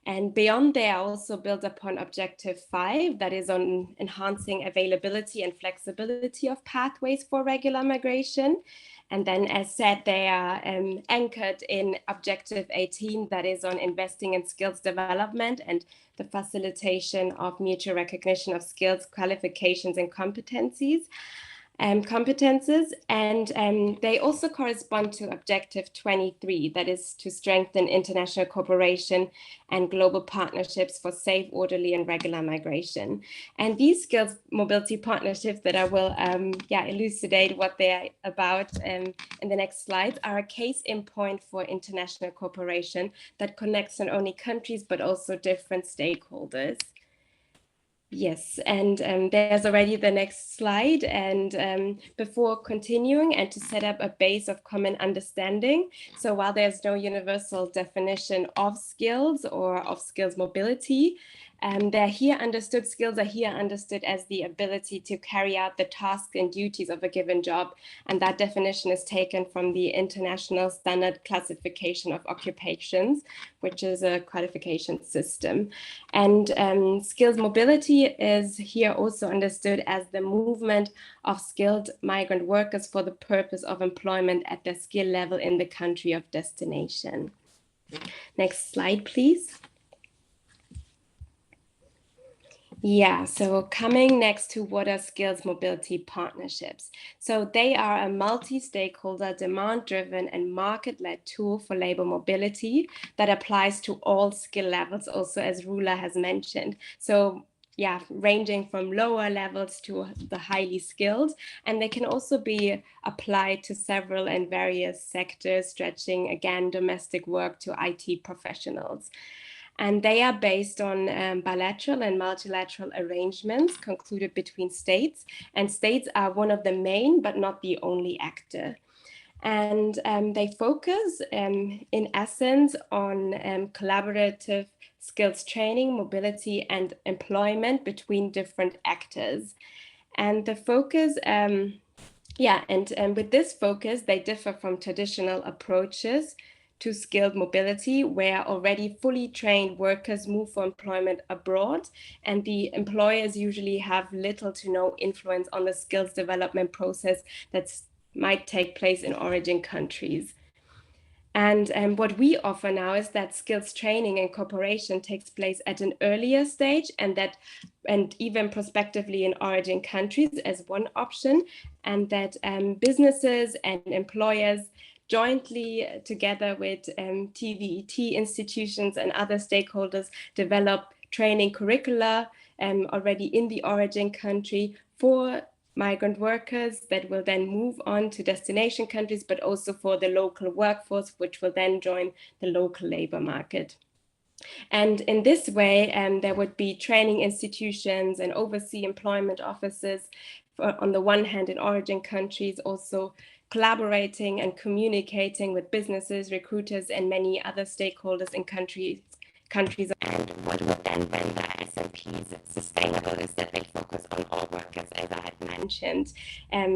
And beyond, they are also built upon Objective 5, that is on enhancing availability and flexibility of pathways for regular migration. And then, as said, they are anchored in Objective 18, that is on investing in skills development and the facilitation of mutual recognition of skills, qualifications, and competencies. competences, and they also correspond to Objective 23, that is to strengthen international cooperation and global partnerships for safe, orderly, and regular migration. And these skills mobility partnerships that I will elucidate what they are about in the next slides are a case in point for international cooperation that connects not only countries, but also different stakeholders. Yes, and there's already the next slide. And before continuing and to set up a base of common understanding, so while there's no universal definition of skills or of skills mobility, skills are here understood as the ability to carry out the tasks and duties of a given job. And that definition is taken from the International Standard Classification of Occupations, which is a qualification system. And skills mobility is here also understood as the movement of skilled migrant workers for the purpose of employment at their skill level in the country of destination. Next slide, please. Yeah, so coming next to what are skills mobility partnerships. So they are a multi-stakeholder, demand-driven and market-led tool for labor mobility that applies to all skill levels, also as Rula has mentioned. So yeah, ranging from lower levels to the highly skilled, and they can also be applied to several and various sectors, stretching again domestic work to IT professionals. And they are based on bilateral and multilateral arrangements concluded between states. And states are one of the main, but not the only actor. And they focus, in essence, on collaborative skills training, mobility, and employment between different actors. And the focus, and with this focus, they differ from traditional approaches to skilled mobility, where already fully trained workers move for employment abroad, and the employers usually have little to no influence on the skills development process that might take place in origin countries. And what we offer now is that skills training and cooperation takes place at an earlier stage, and even prospectively in origin countries as one option, and that businesses and employers jointly together with TVET institutions and other stakeholders develop training curricula already in the origin country for migrant workers that will then move on to destination countries, but also for the local workforce, which will then join the local labor market. And in this way, there would be training institutions and overseas employment offices on the one hand in origin countries, also collaborating and communicating with businesses, recruiters, and many other stakeholders in countries. And what will then render SMPs sustainable is that they focus on all workers, as I had mentioned.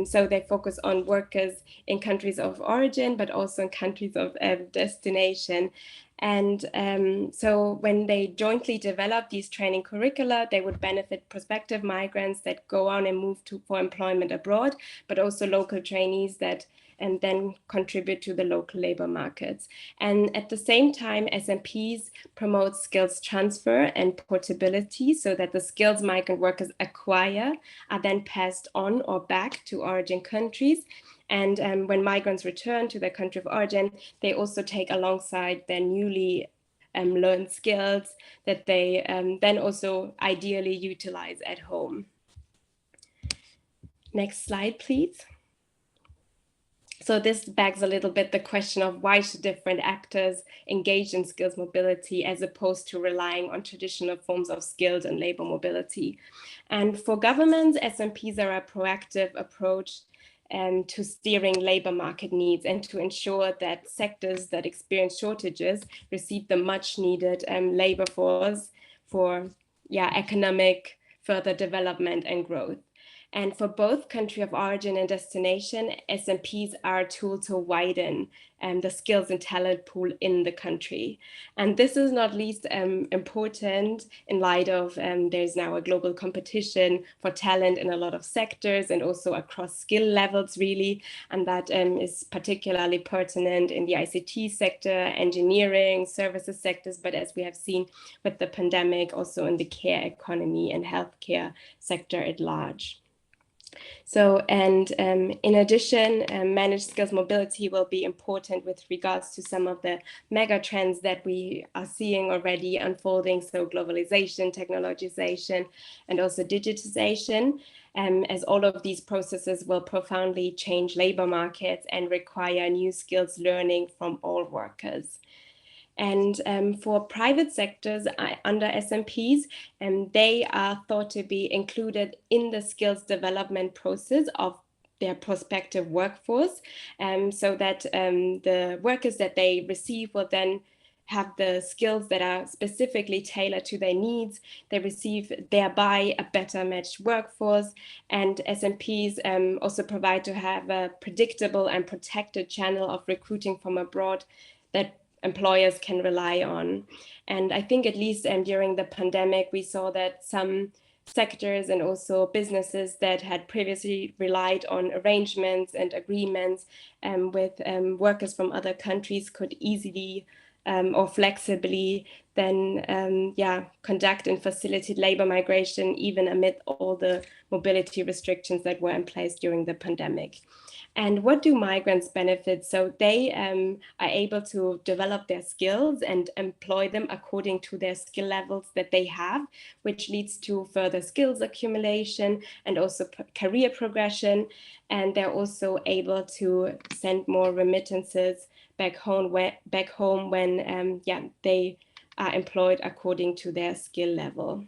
So they focus on workers in countries of origin, but also in countries of destination. And so when they jointly develop these training curricula, they would benefit prospective migrants that go on and move for employment abroad, but also local trainees that and then contribute to the local labor markets. And at the same time, SMPs promote skills transfer and portability so that the skills migrant workers acquire are then passed on or back to origin countries. And when migrants return to their country of origin, they also take alongside their newly learned skills that they then also ideally utilize at home. Next slide, please. So this begs a little bit the question of why should different actors engage in skills mobility as opposed to relying on traditional forms of skills and labor mobility. And for governments, SMPs are a proactive approach to steering labor market needs and to ensure that sectors that experience shortages receive the much needed labor force for economic further development and growth. And for both country of origin and destination, SMPs are a tool to widen the skills and talent pool in the country. And this is not least important in light of there's now a global competition for talent in a lot of sectors and also across skill levels, really. And that is particularly pertinent in the ICT sector, engineering, services sectors, but as we have seen with the pandemic, also in the care economy and healthcare sector at large. So, and in addition, managed skills mobility will be important with regards to some of the mega trends that we are seeing already unfolding. So globalization, technologization, and also digitization, as all of these processes will profoundly change labor markets and require new skills learning from all workers. And for private sectors under SMPs, they are thought to be included in the skills development process of their prospective workforce, so that the workers that they receive will then have the skills that are specifically tailored to their needs. They receive thereby a better matched workforce, and SMPs also provide to have a predictable and protected channel of recruiting from abroad that employers can rely on. And I think at least during the pandemic, we saw that some sectors and also businesses that had previously relied on arrangements and agreements with workers from other countries could easily or flexibly then conduct and facilitate labor migration even amid all the mobility restrictions that were in place during the pandemic. And what do migrants benefit? So they are able to develop their skills and employ them according to their skill levels that they have, which leads to further skills accumulation and also career progression. And they're also able to send more remittances back home when they are employed according to their skill level.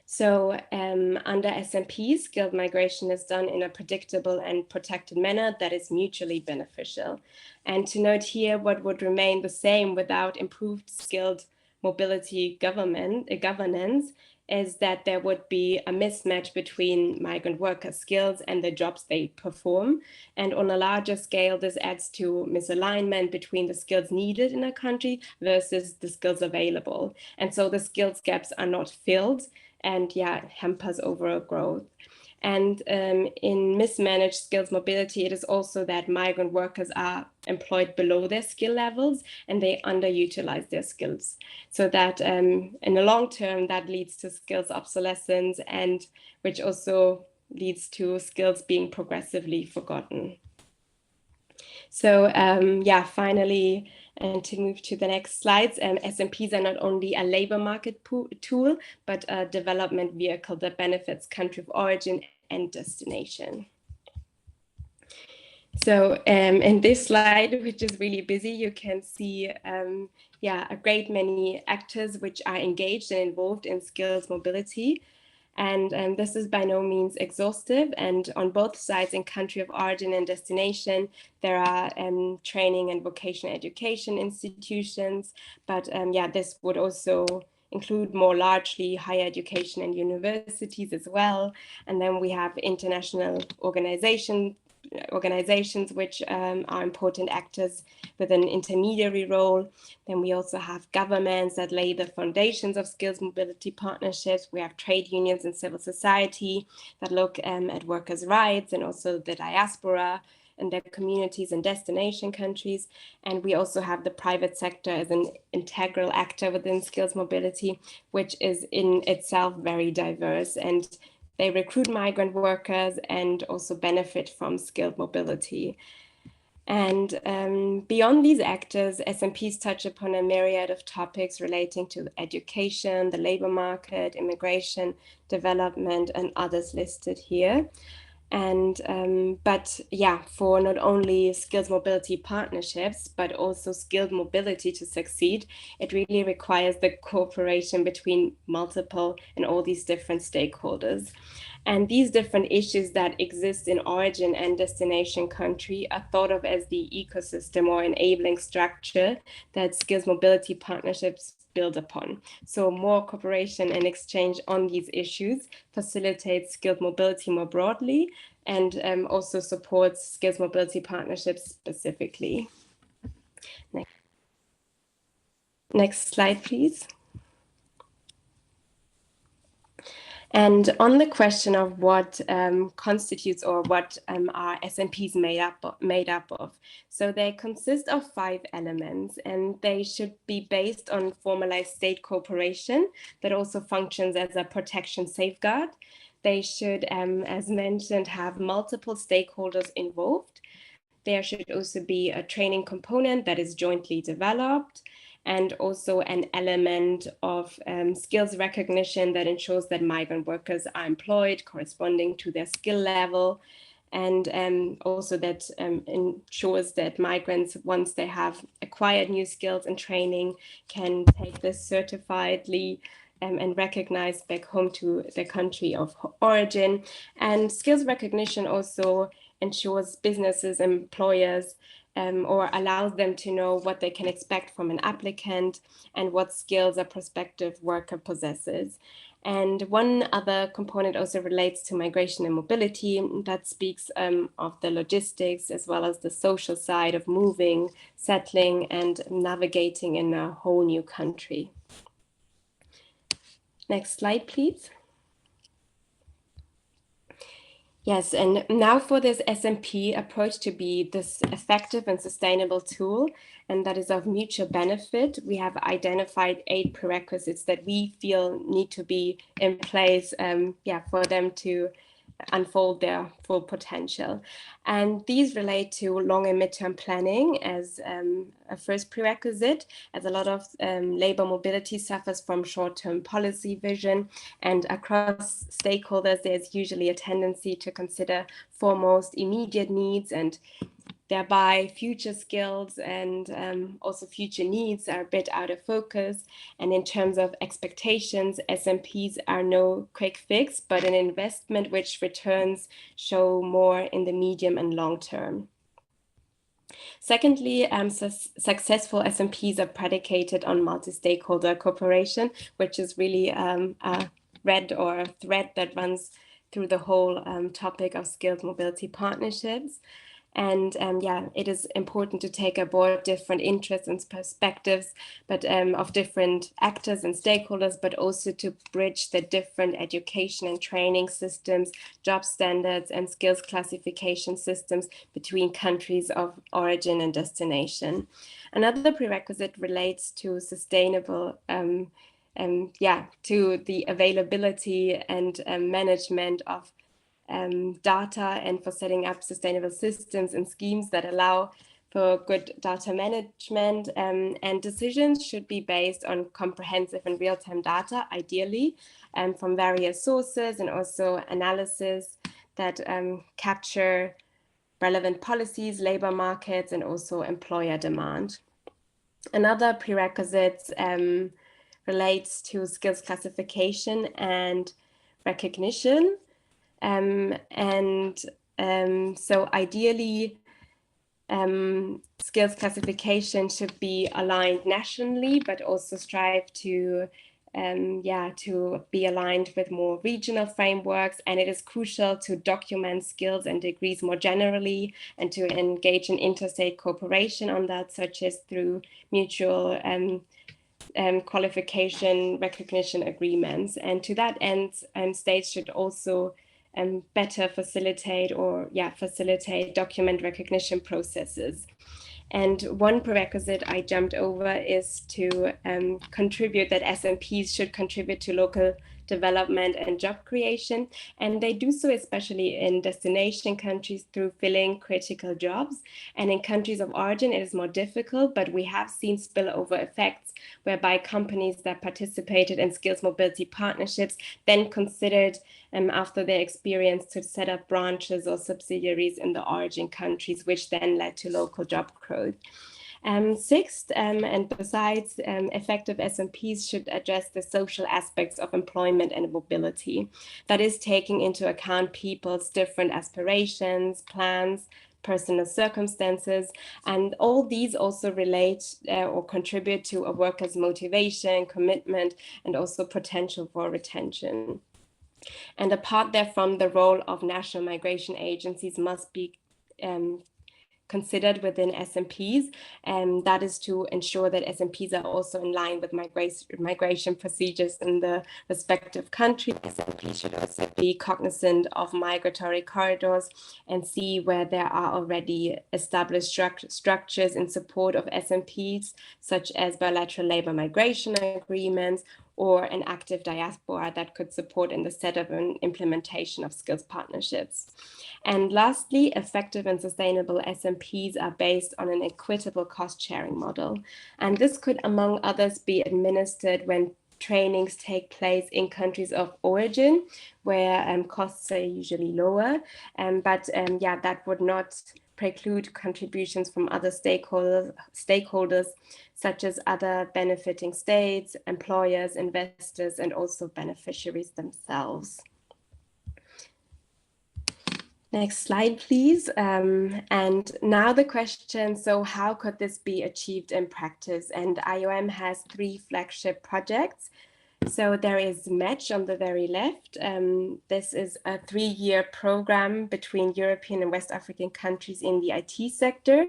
So under SMP, skilled migration is done in a predictable and protected manner that is mutually beneficial. And to note here, what would remain the same without improved skilled mobility governance is that there would be a mismatch between migrant worker skills and the jobs they perform. And on a larger scale, this adds to misalignment between the skills needed in a country versus the skills available. And so the skills gaps are not filled, and hampers overall growth. And in mismanaged skills mobility, it is also that migrant workers are employed below their skill levels and they underutilize their skills. So that in the long term, that leads to skills obsolescence, and which also leads to skills being progressively forgotten. So finally, and to move to the next slides, SMPs are not only a labor market tool, but a development vehicle that benefits country of origin and destination. So in this slide, which is really busy, you can see a great many actors which are engaged and involved in skills mobility. And this is by no means exhaustive. And on both sides, in country of origin and destination, there are training and vocational education institutions. But this would also include more largely higher education and universities as well. And then we have international organizations which are important actors with an intermediary role. Then we also have governments that lay the foundations of skills mobility partnerships. We have trade unions and civil society that look at workers' rights, and also the diaspora and their communities and destination countries. And we also have the private sector as an integral actor within skills mobility, which is in itself very diverse. And they recruit migrant workers and also benefit from skilled mobility. And beyond these actors, SMPs touch upon a myriad of topics relating to education, the labor market, immigration, development, and others listed here. And for not only skills mobility partnerships, but also skilled mobility to succeed, it really requires the cooperation between multiple and all these different stakeholders. And these different issues that exist in origin and destination country are thought of as the ecosystem or enabling structure that skills mobility partnerships build upon. So more cooperation and exchange on these issues facilitates skilled mobility more broadly, and also supports skills mobility partnerships specifically. Next slide, please. And on the question of what constitutes or what are SMPs made up of, so they consist of 5 elements, and they should be based on formalized state cooperation that also functions as a protection safeguard. they should, as mentioned, have multiple stakeholders involved. There should also be a training component that is jointly developed, and also an element of skills recognition that ensures that migrant workers are employed corresponding to their skill level, and also that ensures that migrants, once they have acquired new skills and training, can take this certifiedly and recognized back home to their country of origin. And skills recognition also ensures businesses, employers, or allows them to know what they can expect from an applicant and what skills a prospective worker possesses. And one other component also relates to migration and mobility that speaks of the logistics as well as the social side of moving, settling, and navigating in a whole new country. Next slide, please. Yes, and now for this SMP approach to be this effective and sustainable tool, and that is of mutual benefit, we have identified 8 prerequisites that we feel need to be in place for them to unfold their full potential. And these relate to long and midterm planning as a first prerequisite, as a lot of labor mobility suffers from short-term policy vision, and across stakeholders, there's usually a tendency to consider foremost immediate needs, and thereby future skills and also future needs are a bit out of focus. And in terms of expectations, SMPs are no quick fix, but an investment which returns show more in the medium and long term. Secondly, successful SMPs are predicated on multi-stakeholder cooperation, which is really a thread that runs through the whole topic of skilled mobility partnerships. And it is important to take aboard different interests and perspectives, but of different actors and stakeholders, but also to bridge the different education and training systems, job standards, and skills classification systems between countries of origin and destination. Another prerequisite relates to sustainable to the availability and management of data, and for setting up sustainable systems and schemes that allow for good data management, and decisions should be based on comprehensive and real-time data, ideally, from various sources, and also analysis that capture relevant policies, labor markets, and also employer demand. Another prerequisite relates to skills classification and recognition. So ideally, skills classification should be aligned nationally, but also strive to be aligned with more regional frameworks. And it is crucial to document skills and degrees more generally, and to engage in interstate cooperation on that, such as through mutual qualification recognition agreements. And to that end, states should also better facilitate document recognition processes. And one prerequisite I jumped over is to contribute that SMPs should contribute to local development and job creation. And they do so especially in destination countries through filling critical jobs. And in countries of origin, it is more difficult, but we have seen spillover effects whereby companies that participated in skills mobility partnerships then considered after their experience to set up branches or subsidiaries in the origin countries, which then led to local job growth. Sixth, and besides, effective SMPs should address the social aspects of employment and mobility. That is taking into account people's different aspirations, plans, personal circumstances, and all these also relate or contribute to a worker's motivation, commitment, and also potential for retention. And apart therefrom, the role of national migration agencies must be considered within SMPs, and that is to ensure that SMPs are also in line with migration procedures in the respective country. SMPs should also be cognizant of migratory corridors and see where there are already established structures in support of SMPs, such as bilateral labor migration agreements, or an active diaspora that could support in the setup and implementation of skills partnerships. And lastly, effective and sustainable SMPs are based on an equitable cost-sharing model. And this could, among others, be administered when trainings take place in countries of origin, where costs are usually lower. But that would not preclude contributions from other stakeholders, such as other benefiting states, employers, investors, and also beneficiaries themselves. Next slide, please. And now the question, so how could this be achieved in practice? And IOM has 3 flagship projects. So there is Match on the very left. This is a 3-year program between European and West African countries in the IT sector.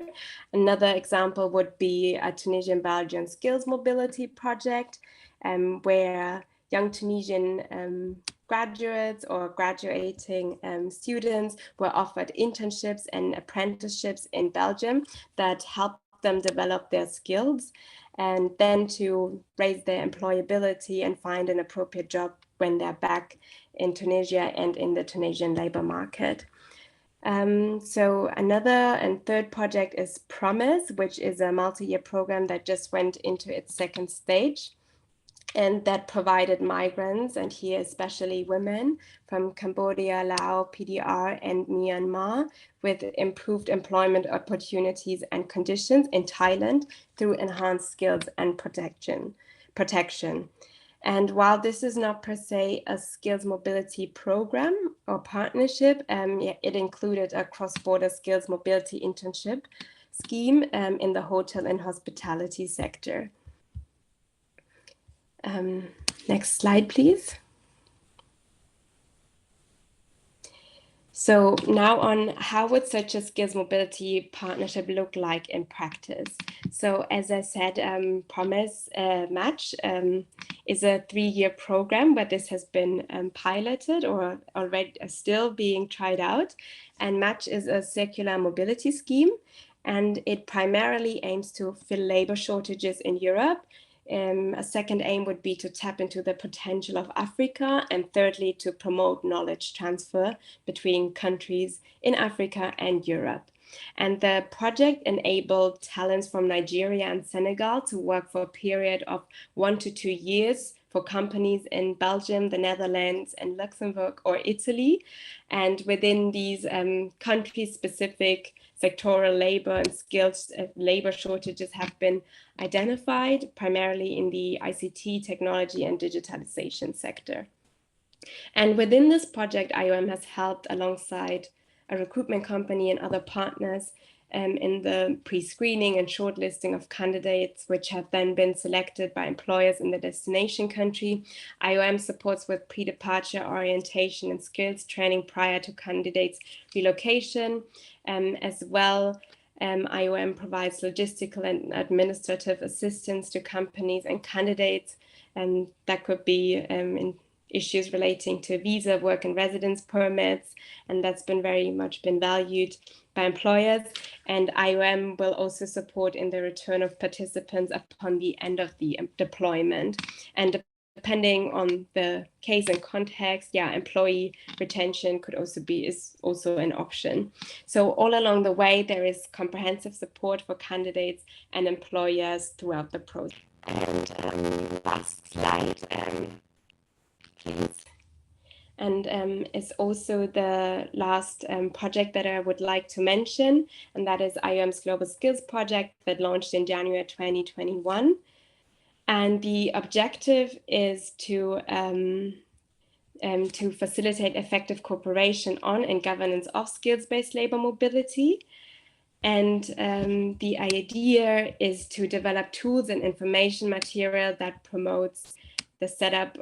Another example would be a Tunisian-Belgian skills mobility project, where young Tunisian graduates or graduating students were offered internships and apprenticeships in Belgium that helped them develop their skills and then to raise their employability and find an appropriate job when they're back in Tunisia and in the Tunisian labor market. So another and third project is Promise, which is a multi-year program that just went into its 2nd stage, and that provided migrants, and here especially women, from Cambodia, Laos, PDR, and Myanmar with improved employment opportunities and conditions in Thailand through enhanced skills and protection. And while this is not per se a skills mobility program or partnership, it included a cross-border skills mobility internship scheme in the hotel and hospitality sector. Next slide, please. So now on how would such a skills mobility partnership look like in practice? So as I said, Promise Match is a 3-year program where this has been piloted or already still being tried out. And Match is a circular mobility scheme, and it primarily aims to fill labor shortages in Europe. A second aim would be to tap into the potential of Africa, and thirdly, to promote knowledge transfer between countries in Africa and Europe. And the project enabled talents from Nigeria and Senegal to work for a period of 1 to 2 years for companies in Belgium, the Netherlands, and Luxembourg or Italy. And within these country-specific sectoral labor and skills labor shortages have been identified, primarily in the ICT, technology, and digitalization sector. And within this project, IOM has helped alongside a recruitment company and other partners in the pre-screening and shortlisting of candidates, which have then been selected by employers in the destination country. IOM supports with pre-departure orientation and skills training prior to candidates' relocation. As well, IOM provides logistical and administrative assistance to companies and candidates, and that could be in issues relating to visa, work and residence permits, and that's been very much been valued by employers. And IOM will also support in the return of participants upon the end of the deployment. And depending on the case and context, employee retention is also an option. So all along the way, there is comprehensive support for candidates and employers throughout the process. And last slide, please. And it's also the last project that I would like to mention, and that is IOM's Global Skills Project that launched in January 2021. And the objective is to facilitate effective cooperation on and governance of skills-based labor mobility. And the idea is to develop tools and information material that promotes the setup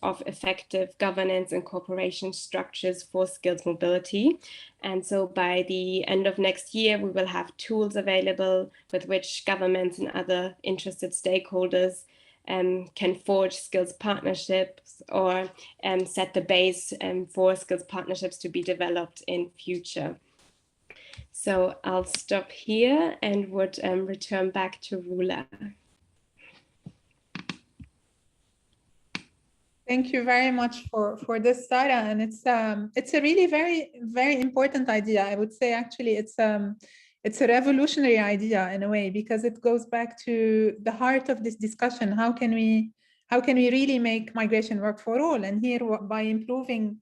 of effective governance and cooperation structures for skills mobility. And so by the end of next year, we will have tools available with which governments and other interested stakeholders can forge skills partnerships or set the base for skills partnerships to be developed in future. So I'll stop here and would return back to Rula. Thank you very much for this, Sarah, and it's a really very important idea. I would say actually it's a revolutionary idea in a way, because it goes back to the heart of this discussion. How can we really make migration work for all? And here, by improving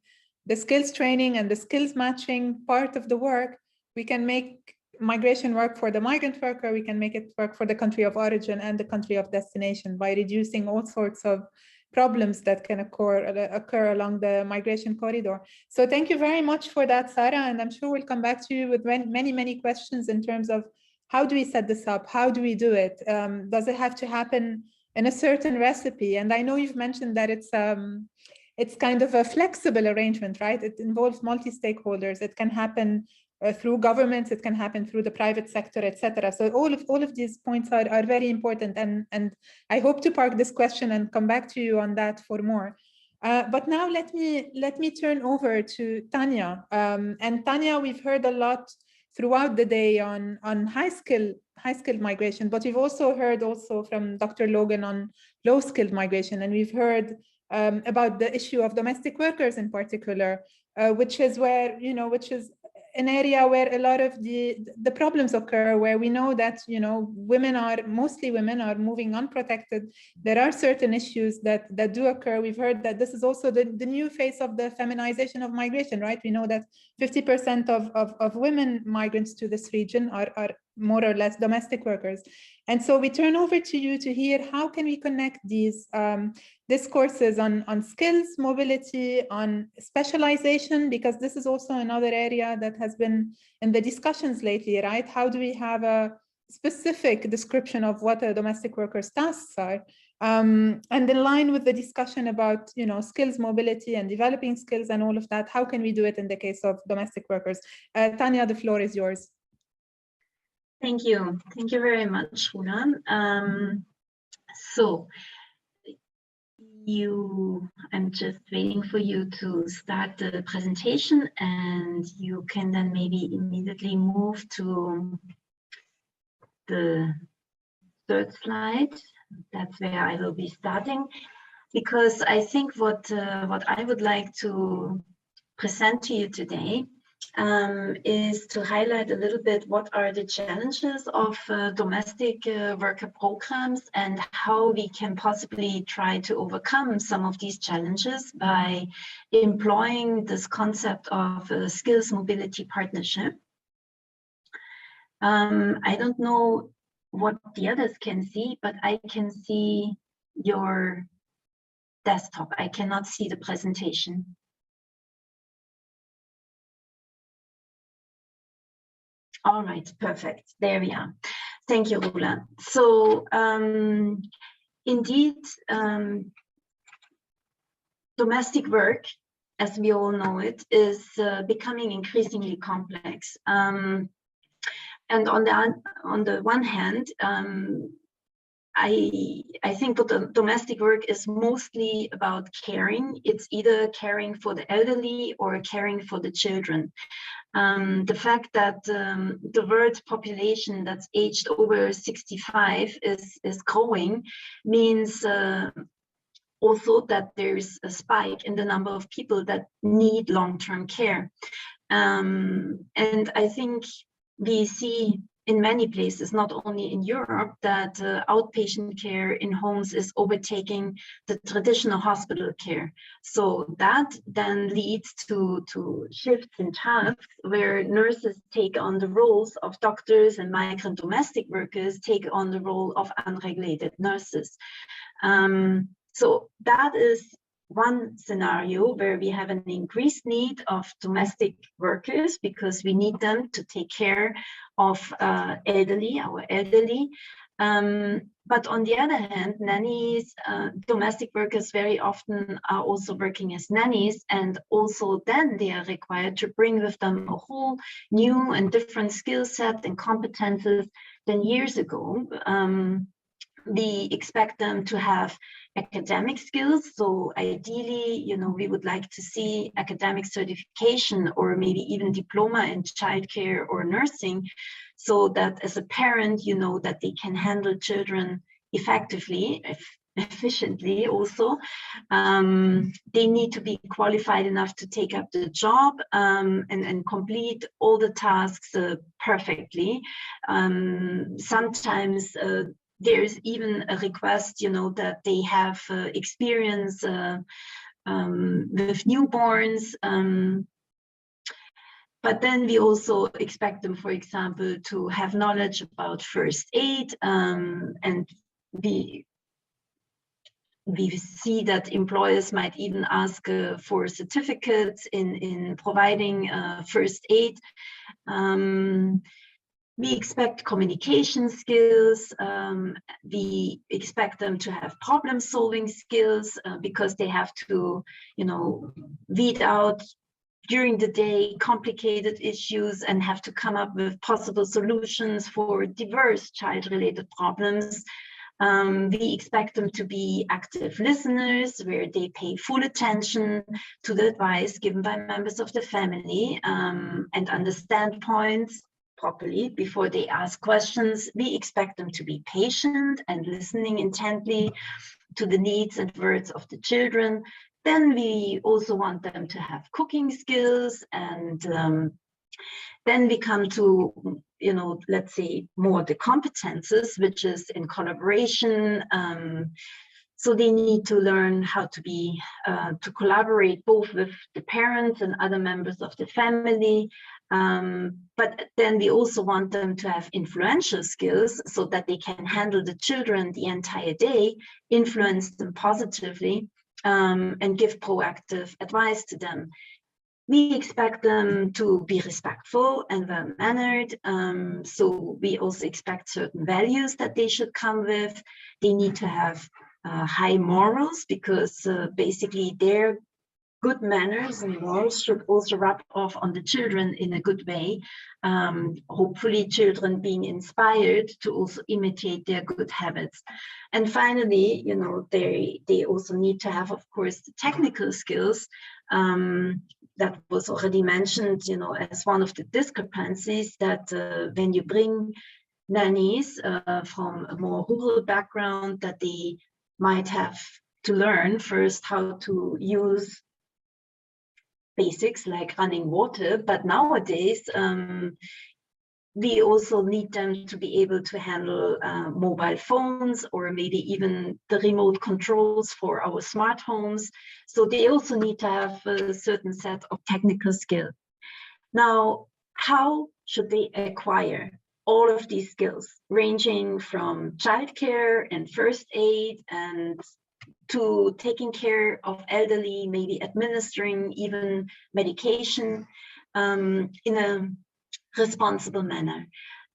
the skills training and the skills matching part of the work, we can make migration work for the migrant worker. We can make it work for the country of origin and the country of destination by reducing all sorts of problems that can occur along the migration corridor. So thank you very much for that, Sarah, and I'm sure we'll come back to you with many questions in terms of how do we set this up? How do we do it? Does it have to happen in a certain recipe? And I know you've mentioned that it's kind of a flexible arrangement, right? It involves multi-stakeholders. It can happen through governments, it can happen through the private sector, etc. So all of these points are very important, and I hope to park this question and come back to you on that for more. But now let me turn over to Tanya. And Tanya, we've heard a lot throughout the day on high-skilled migration, but we've also heard from Dr. Logan on low-skilled migration, and we've heard about the issue of domestic workers in particular, which is an area where a lot of the problems occur, where we know that mostly women are moving unprotected. There are certain issues that do occur. We've heard that this is also the new phase of the feminization of migration, right? We know that 50% of women migrants to this region are more or less domestic workers. And so we turn over to you to hear how can we connect these discourses on skills, mobility, on specialization, because this is also another area that has been in the discussions lately, right? How do we have a specific description of what a domestic worker's tasks are? And in line with the discussion about skills, mobility, and developing skills and all of that, how can we do it in the case of domestic workers? Tanya, the floor is yours. Thank you. Thank you very much, Roland. So I'm just waiting for you to start the presentation, and you can then maybe immediately move to the third slide. That's where I will be starting, because I think what I would like to present to you today is to highlight a little bit what are the challenges of domestic worker programs and how we can possibly try to overcome some of these challenges by employing this concept of a skills mobility partnership. I don't know what the others can see, but I can see your desktop. I cannot see the presentation. All right, perfect. There we are. Thank you, Roland. So indeed, domestic work, as we all know it, is becoming increasingly complex. And on the one hand, I think that the domestic work is mostly about caring. It's either caring for the elderly or caring for the children. The fact that the world population that's aged over 65 is growing means also that there's a spike in the number of people that need long-term care. And I think we see in many places, not only in Europe, that outpatient care in homes is overtaking the traditional hospital care. So that then leads to shifts in tasks where nurses take on the roles of doctors and migrant domestic workers take on the role of unregulated nurses. So that is one scenario where we have an increased need of domestic workers because we need them to take care of our elderly. But on the other hand, nannies, domestic workers very often are also working as nannies, and also then they are required to bring with them a whole new and different skill set and competences than years ago. We expect them to have academic skills. So ideally, we would like to see academic certification or maybe even diploma in childcare or nursing, so that as a parent, that they can handle children effectively. If efficiently also. They need to be qualified enough to take up the job and complete all the tasks perfectly. Sometimes there's even a request, that they have experience with newborns. But then we also expect them, for example, to have knowledge about first aid, and we see that employers might even ask for certificates in providing first aid. We expect communication skills. We expect them to have problem-solving skills because they have to, weed out during the day complicated issues and have to come up with possible solutions for diverse child-related problems. We expect them to be active listeners, where they pay full attention to the advice given by members of the family and understand points properly before they ask questions. We expect them to be patient and listening intently to the needs and words of the children. Then we also want them to have cooking skills, and then we come to, let's say more the competences, which is in collaboration. So they need to learn how to be, to collaborate both with the parents and other members of the family. But then we also want them to have influential skills so that they can handle the children the entire day, influence them positively, and give proactive advice to them. We expect them to be respectful and well-mannered. So we also expect certain values that they should come with. They need to have high morals, because basically their good manners and morals should also rub off on the children in a good way. Hopefully children being inspired to also imitate their good habits. And finally, they also need to have, of course, the technical skills. That was already mentioned, as one of the discrepancies, that when you bring nannies from a more rural background, that they might have to learn first how to use basics like running water. But nowadays, we also need them to be able to handle mobile phones, or maybe even the remote controls for our smart homes. So they also need to have a certain set of technical skills. Now, how should they acquire all of these skills, ranging from childcare and first aid and to taking care of elderly, maybe administering even medication in a responsible manner?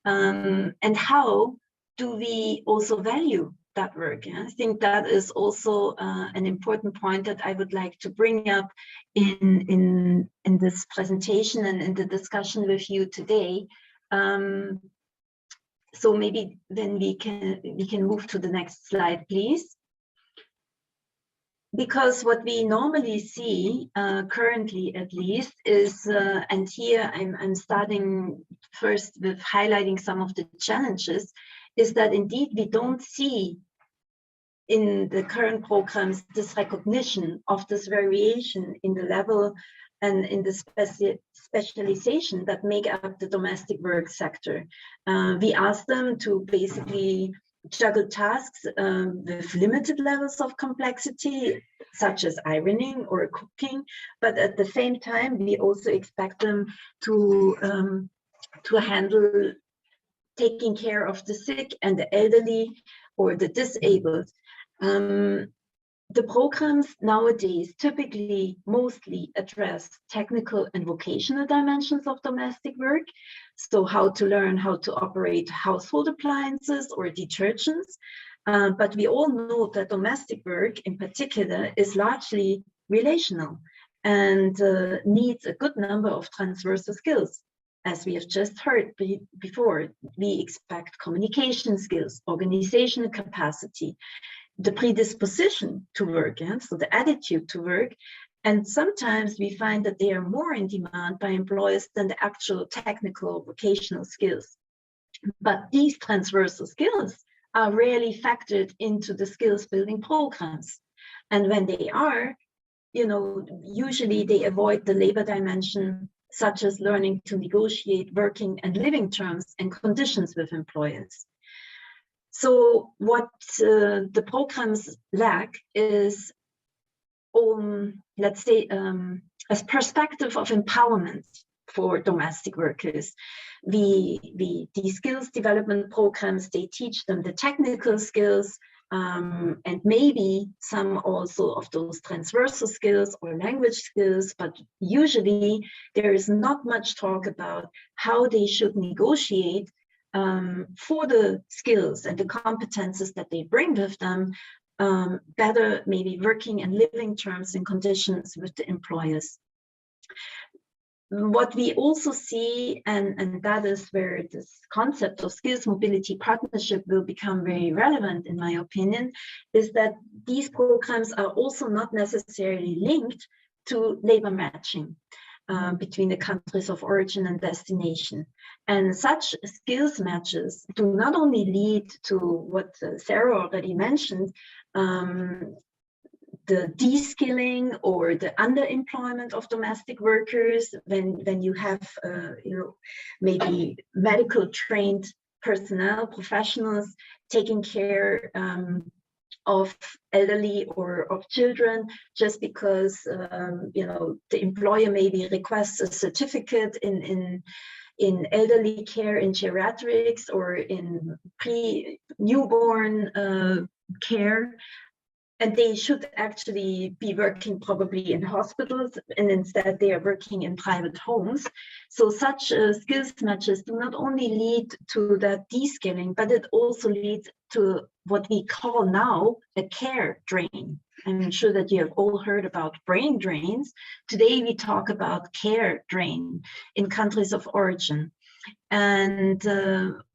And how do we also value that work? I think that is also an important point that I would like to bring up in this presentation and in the discussion with you today. So maybe then we can move to the next slide, please. Because what we normally see, currently at least, is, and here I'm starting first with highlighting some of the challenges, is that indeed we don't see in the current programs this recognition of this variation in the level and in the specialization that make up the domestic work sector. We ask them to basically juggle tasks with limited levels of complexity, such as ironing or cooking, but at the same time, we also expect them to handle taking care of the sick and the elderly or the disabled. The programs nowadays typically mostly address technical and vocational dimensions of domestic work. So how to learn how to operate household appliances or detergents. But we all know that domestic work in particular is largely relational and needs a good number of transversal skills. As we have just heard before, we expect communication skills, organizational capacity, the predisposition to work, so the attitude to work. And sometimes we find that they are more in demand by employers than the actual technical vocational skills. But these transversal skills are rarely factored into the skills building programs. And when they are, you know, usually they avoid the labor dimension, such as learning to negotiate working and living terms and conditions with employers. So what the programs lack is, let's say, a perspective of empowerment for domestic workers. The skills development programs, they teach them the technical skills, and maybe some also of those transversal skills or language skills, but usually there is not much talk about how they should negotiate for the skills and the competences that they bring with them, better maybe working and living terms and conditions with the employers. What we also see, and that is where this concept of skills mobility partnership will become very relevant, in my opinion, is that these programs are also not necessarily linked to labor matching between the countries of origin and destination. And such skills matches do not only lead to what Sarah already mentioned, the de-skilling or the underemployment of domestic workers, when you have you know, maybe medical trained personnel, professionals taking care of elderly or of children, just because you know, the employer maybe requests a certificate in elderly care, in geriatrics, or in newborn care. And they should actually be working probably in hospitals, and instead they are working in private homes. So such skills matches do not only lead to that de-skilling, but it also leads to what we call now a care drain. I'm sure that you have all heard about brain drains. Today we talk about care drain in countries of origin. And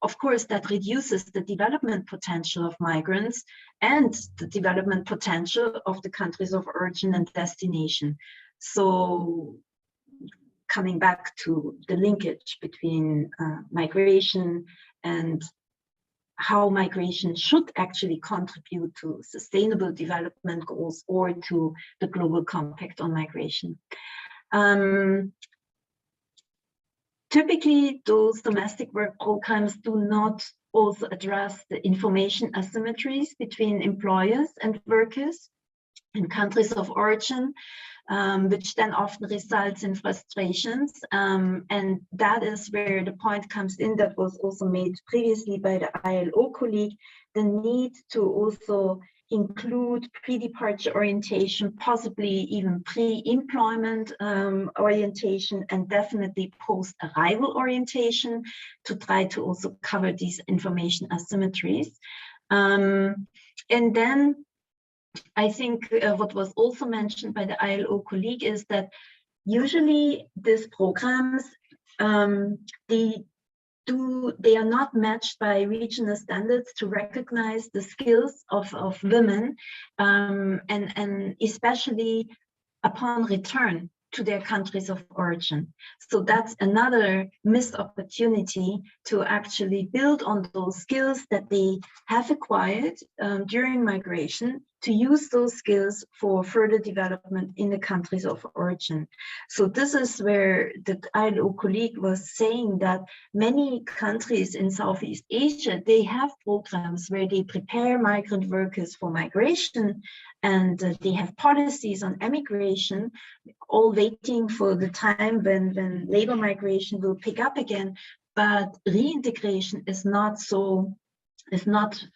of course, that reduces the development potential of migrants and the development potential of the countries of origin and destination. So coming back to the linkage between migration and how migration should actually contribute to sustainable development goals or to the global compact on migration. Typically, those domestic work programs do not also address the information asymmetries between employers and workers in countries of origin, which then often results in frustrations. And that is where the point comes in that was also made previously by the ILO colleague, the need to also include pre-departure orientation, possibly even pre-employment orientation, and definitely post-arrival orientation to try to also cover these information asymmetries. And then I think what was also mentioned by the ILO colleague is that usually these programs, they are not matched by regional standards to recognize the skills of women, and especially upon return to their countries of origin. So that's another missed opportunity to actually build on those skills that they have acquired during migration, to use those skills for further development in the countries of origin. So this is where the ILO colleague was saying that many countries in Southeast Asia, they have programs where they prepare migrant workers for migration, and they have policies on emigration, all waiting for the time when labor migration will pick up again. But reintegration is not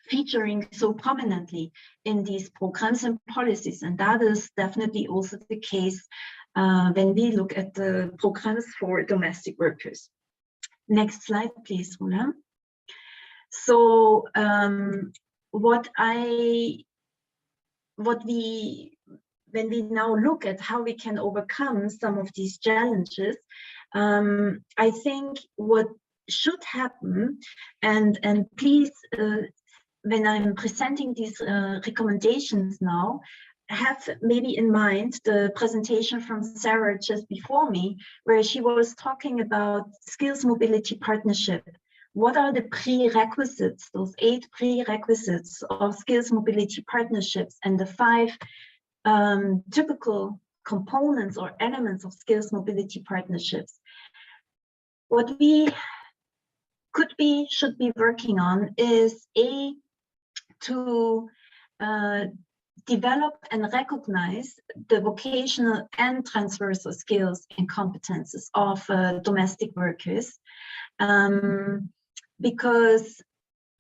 featuring so prominently in these programs and policies. And that is definitely also the case when we look at the programs for domestic workers. Next slide, please, Rula. So when we now look at how we can overcome some of these challenges, I think what should happen, and please, when I'm presenting these recommendations now, have maybe in mind the presentation from Sarah just before me, where she was talking about skills mobility partnership what are the prerequisites, those 8 prerequisites of skills mobility partnerships, and the 5 typical components or elements of skills mobility partnerships. What we should be working on is to develop and recognize the vocational and transversal skills and competences of domestic workers, because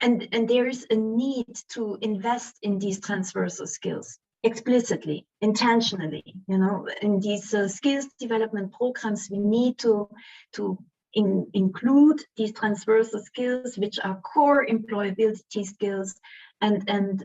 there is a need to invest in these transversal skills explicitly, intentionally. You know, in these skills development programs, we need to include these transversal skills, which are core employability skills, and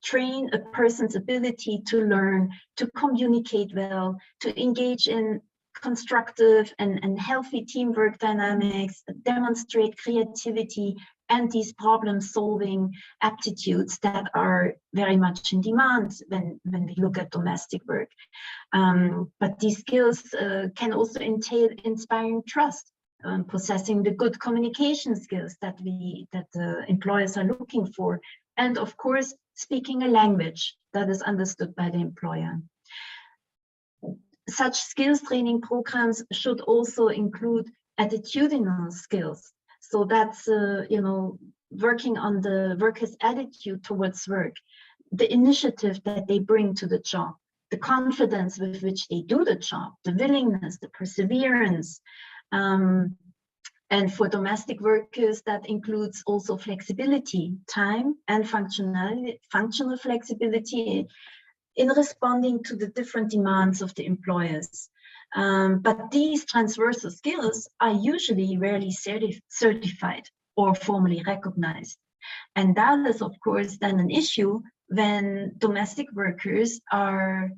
train a person's ability to learn, to communicate well, to engage in constructive and healthy teamwork dynamics, demonstrate creativity, and these problem-solving aptitudes that are very much in demand when we look at domestic work. But these skills can also entail inspiring trust, possessing the good communication skills that employers are looking for, and of course, speaking a language that is understood by the employer. Such skills training programs should also include attitudinal skills. So that's, you know, working on the workers' attitude towards work, the initiative that they bring to the job, the confidence with which they do the job, the willingness, the perseverance. And for domestic workers, that includes also flexibility, time and functional flexibility in responding to the different demands of the employers. But these transversal skills are usually rarely certified or formally recognized. And that is, of course, then an issue when domestic workers are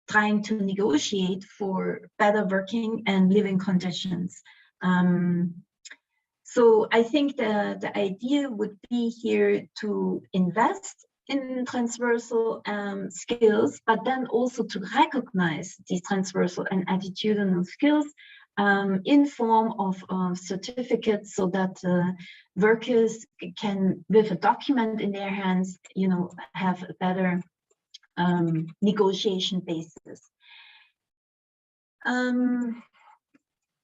trying to negotiate for better working and living conditions. So I think the idea would be here to invest in transversal skills, but then also to recognize these transversal and attitudinal skills in form of certificates, so that workers can, with a document in their hands, you know, have a better negotiation basis.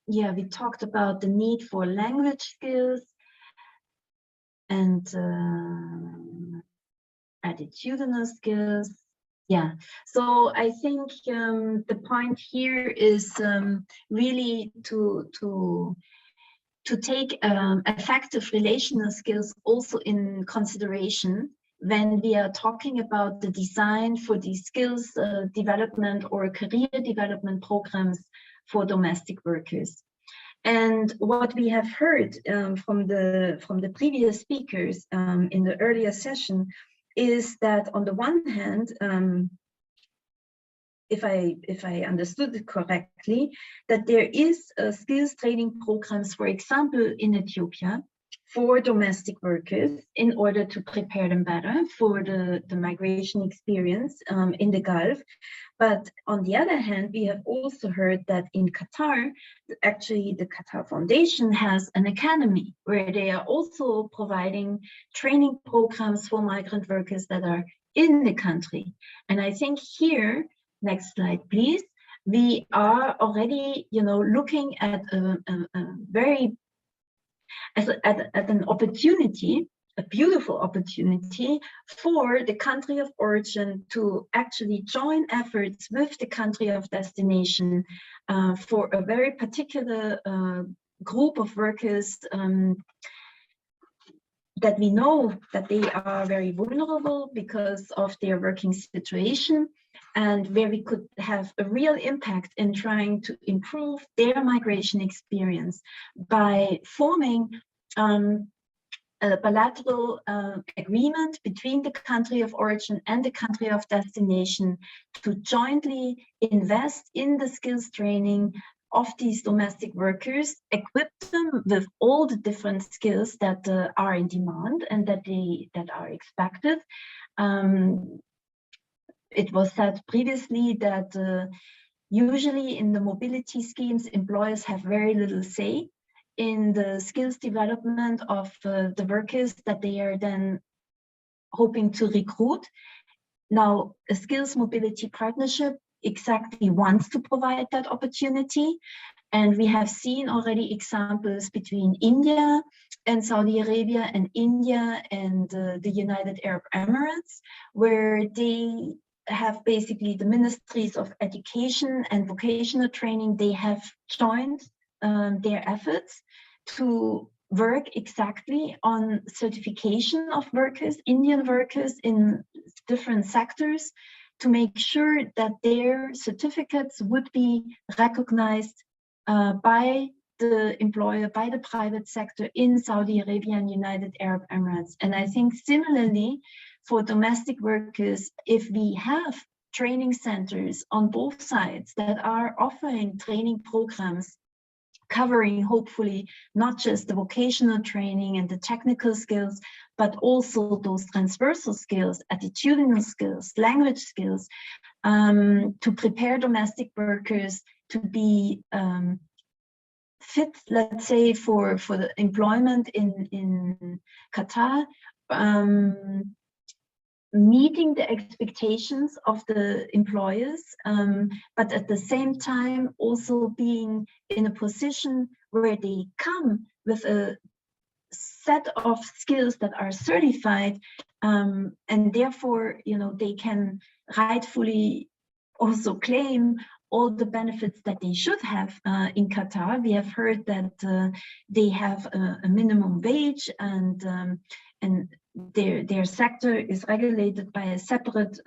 Yeah, we talked about the need for language skills and attitudinal skills. Yeah, so I think the point here is really to take effective relational skills also in consideration when we are talking about the design for these skills development or career development programs for domestic workers. And what we have heard from the previous speakers in the earlier session is that, on the one hand, if I understood it correctly, that there is skills training programs, for example, in Ethiopia, for domestic workers in order to prepare them better for the migration experience in the Gulf. But on the other hand, we have also heard that in Qatar, actually the Qatar Foundation has an academy where they are also providing training programs for migrant workers that are in the country. And I think here, next slide, please, we are already, you know, looking at an opportunity, a beautiful opportunity for the country of origin to actually join efforts with the country of destination for a very particular group of workers that we know that they are very vulnerable because of their working situation, and where we could have a real impact in trying to improve their migration experience by forming a bilateral agreement between the country of origin and the country of destination to jointly invest in the skills training of these domestic workers, equip them with all the different skills that are in demand and that are expected. It was said previously that usually in the mobility schemes, employers have very little say in the skills development of the workers that they are then hoping to recruit. Now, a skills mobility partnership exactly wants to provide that opportunity. And we have seen already examples between India and Saudi Arabia and India and the United Arab Emirates, where they have basically the ministries of education and vocational training, they have joined their efforts to work exactly on certification of workers, Indian workers in different sectors, to make sure that their certificates would be recognized by the employer, by the private sector in Saudi Arabia and United Arab Emirates. And I think similarly for domestic workers, if we have training centers on both sides that are offering training programs covering hopefully not just the vocational training and the technical skills, but also those transversal skills, attitudinal skills, language skills, to prepare domestic workers to be fit, let's say, for the employment in Qatar, meeting the expectations of the employers, but at the same time also being in a position where they come with a set of skills that are certified, and therefore, you know, they can rightfully also claim all the benefits that they should have in Qatar. We have heard that they have a minimum wage, and their sector is regulated by a separate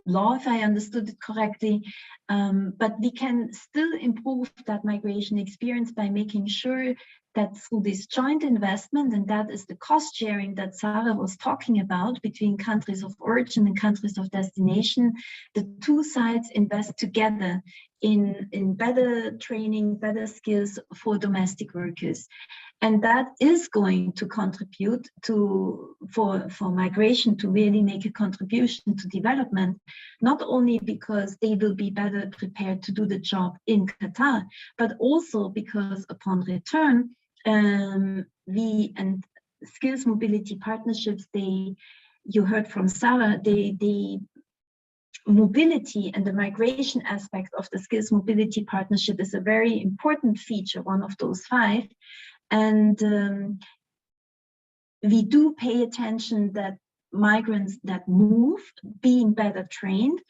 law, if I understood it correctly. But we can still improve that migration experience by making sure that through this joint investment, and that is the cost sharing that Sarah was talking about between countries of origin and countries of destination, the two sides invest together in better training, better skills for domestic workers. And that is going to contribute for migration to really make a contribution to development, not only because they will be better prepared to do the job in Qatar, but also because upon return, we and skills mobility partnerships, you heard from Sarah, the mobility and the migration aspect of the skills mobility partnership is a very important feature, one of those 5. And we do pay attention that migrants that move, being better trained,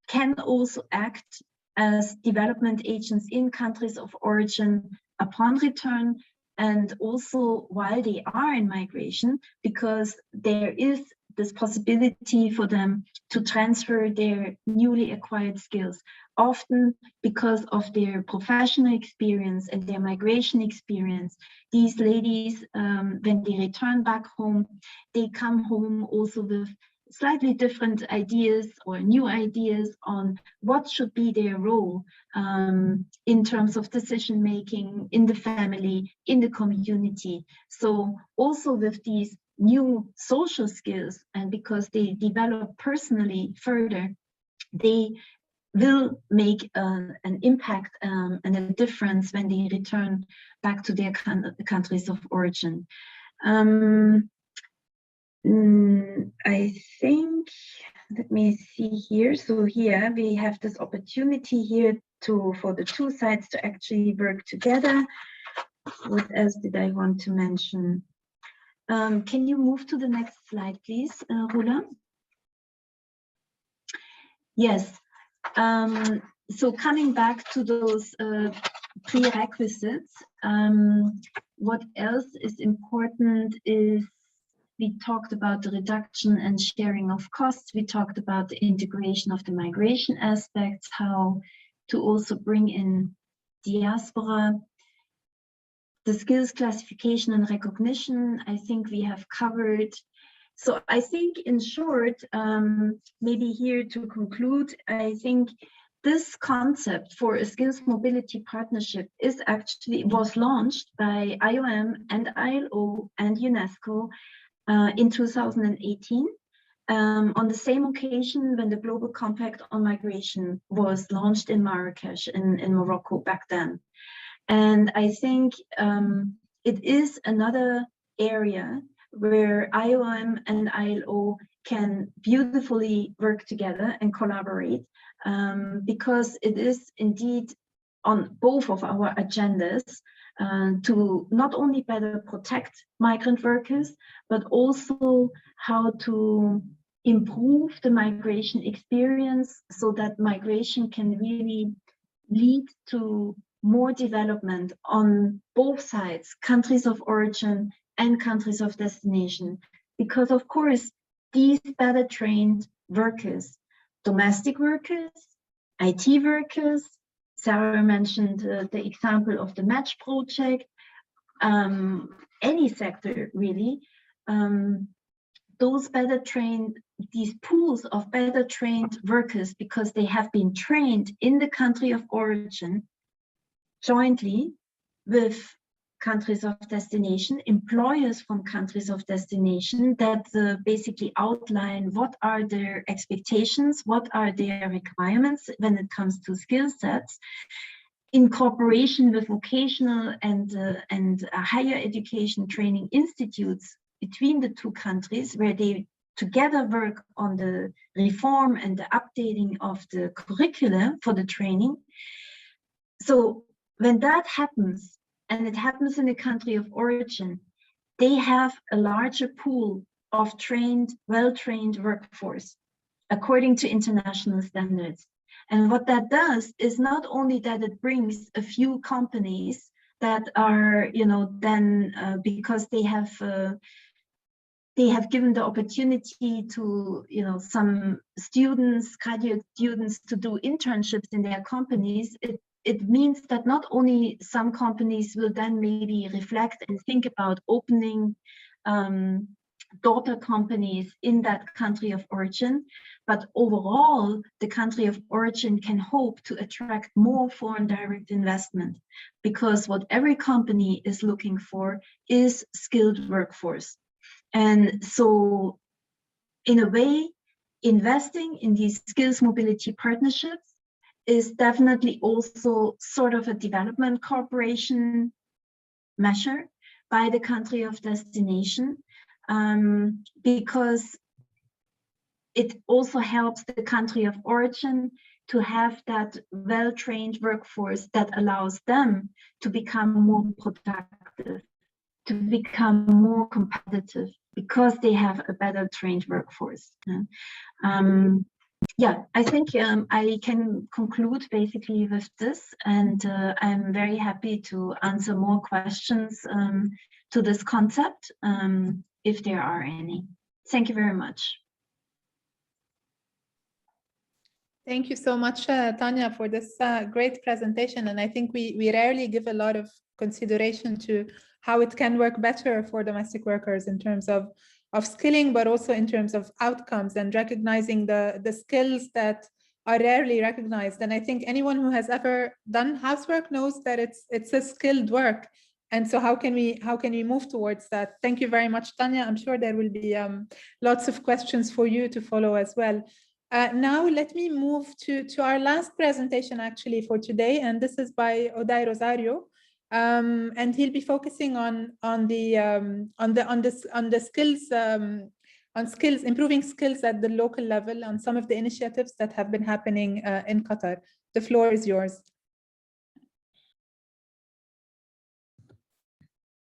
can also act as development agents in countries of origin upon return, and also while they are in migration, because there is this possibility for them to transfer their newly acquired skills, often because of their professional experience and their migration experience. These ladies, when they return back home, they come home also with slightly different ideas or new ideas on what should be their role in terms of decision making in the family, in the community. So also with these new social skills, and because they develop personally further, they will make an impact and a difference when they return back to their countries of origin. I think, let me see here. So here we have this opportunity here for the two sides to actually work together. What else did I want to mention? Can you move to the next slide, please, Rula? Yes. So coming back to those prerequisites, what else is important is we talked about the reduction and sharing of costs. We talked about the integration of the migration aspects, how to also bring in diaspora. The skills classification and recognition, I think we have covered. So I think in short, maybe here to conclude, I think this concept for a skills mobility partnership was launched by IOM and ILO and UNESCO in 2018, on the same occasion when the Global Compact on Migration was launched in Marrakesh in Morocco back then. And I think it is another area where IOM and ILO can beautifully work together and collaborate, because it is indeed on both of our agendas to not only better protect migrant workers, but also how to improve the migration experience so that migration can really lead to more development on both sides, countries of origin and countries of destination. Because of course, these better trained workers, domestic workers, IT workers, Sarah mentioned the example of the Match project, any sector really, those better trained, these pools of better trained workers, because they have been trained in the country of origin jointly with countries of destination, employers from countries of destination that basically outline what are their expectations, what are their requirements when it comes to skill sets, in cooperation with vocational and higher education training institutes between the two countries, where they together work on the reform and the updating of the curricula for the training. So when that happens, and it happens in the country of origin, they have a larger pool of trained, well-trained workforce according to international standards. And what that does is not only that it brings a few companies that are, then because they have given the opportunity to, some students, graduate students, to do internships in their companies. It means that not only some companies will then maybe reflect and think about opening daughter companies in that country of origin, but overall, the country of origin can hope to attract more foreign direct investment, because what every company is looking for is skilled workforce. And so, in a way, investing in these skills mobility partnerships is definitely also sort of a development cooperation measure by the country of destination, because it also helps the country of origin to have that well-trained workforce that allows them to become more productive, to become more competitive, because they have a better trained workforce. Yeah, I think I can conclude basically with this, and I'm very happy to answer more questions to this concept, if there are any. Thank you very much. Thank you so much, Tanya, for this great presentation. And I think we rarely give a lot of consideration to how it can work better for domestic workers in terms of skilling, but also in terms of outcomes and recognizing the skills that are rarely recognized. And I think anyone who has ever done housework knows that it's a skilled work. And so how can we move towards that? Thank you very much, Tanya. I'm sure there will be lots of questions for you to follow as well. Now let me move to our last presentation actually for today, and this is by Oday Rosario. And he'll be focusing on skills, improving skills at the local level, on some of the initiatives that have been happening in Qatar. The floor is yours.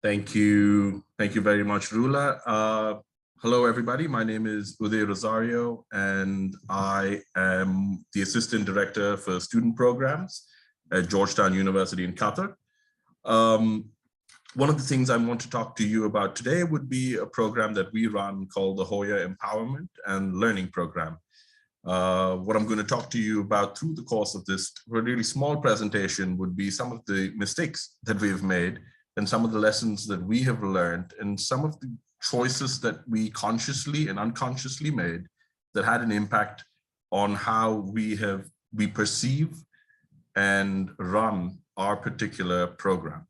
Thank you very much, Rula. Hello, everybody. My name is Oday Rosario, and I am the Assistant Director for Student Programs at Georgetown University in Qatar. One of the things I want to talk to you about today would be a program that we run called the Hoya Empowerment and Learning Program. What I'm going to talk to you about through the course of this really small presentation would be some of the mistakes that we've made and some of the lessons that we have learned and some of the choices that we consciously and unconsciously made that had an impact on how we perceive and run our particular program.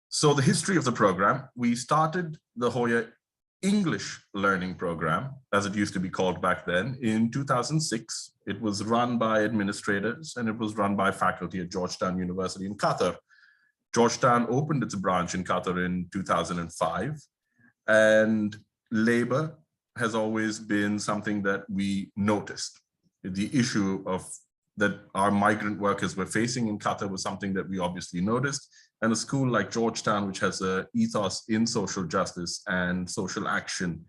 So the history of the program, we started the Hoya English learning program, as it used to be called back then, in 2006. It was run by administrators and it was run by faculty at Georgetown University in Qatar. Georgetown opened its branch in Qatar in 2005, and labor has always been something that we noticed. The issue of that our migrant workers were facing in Qatar was something that we obviously noticed. And a school like Georgetown, which has an ethos in social justice and social action,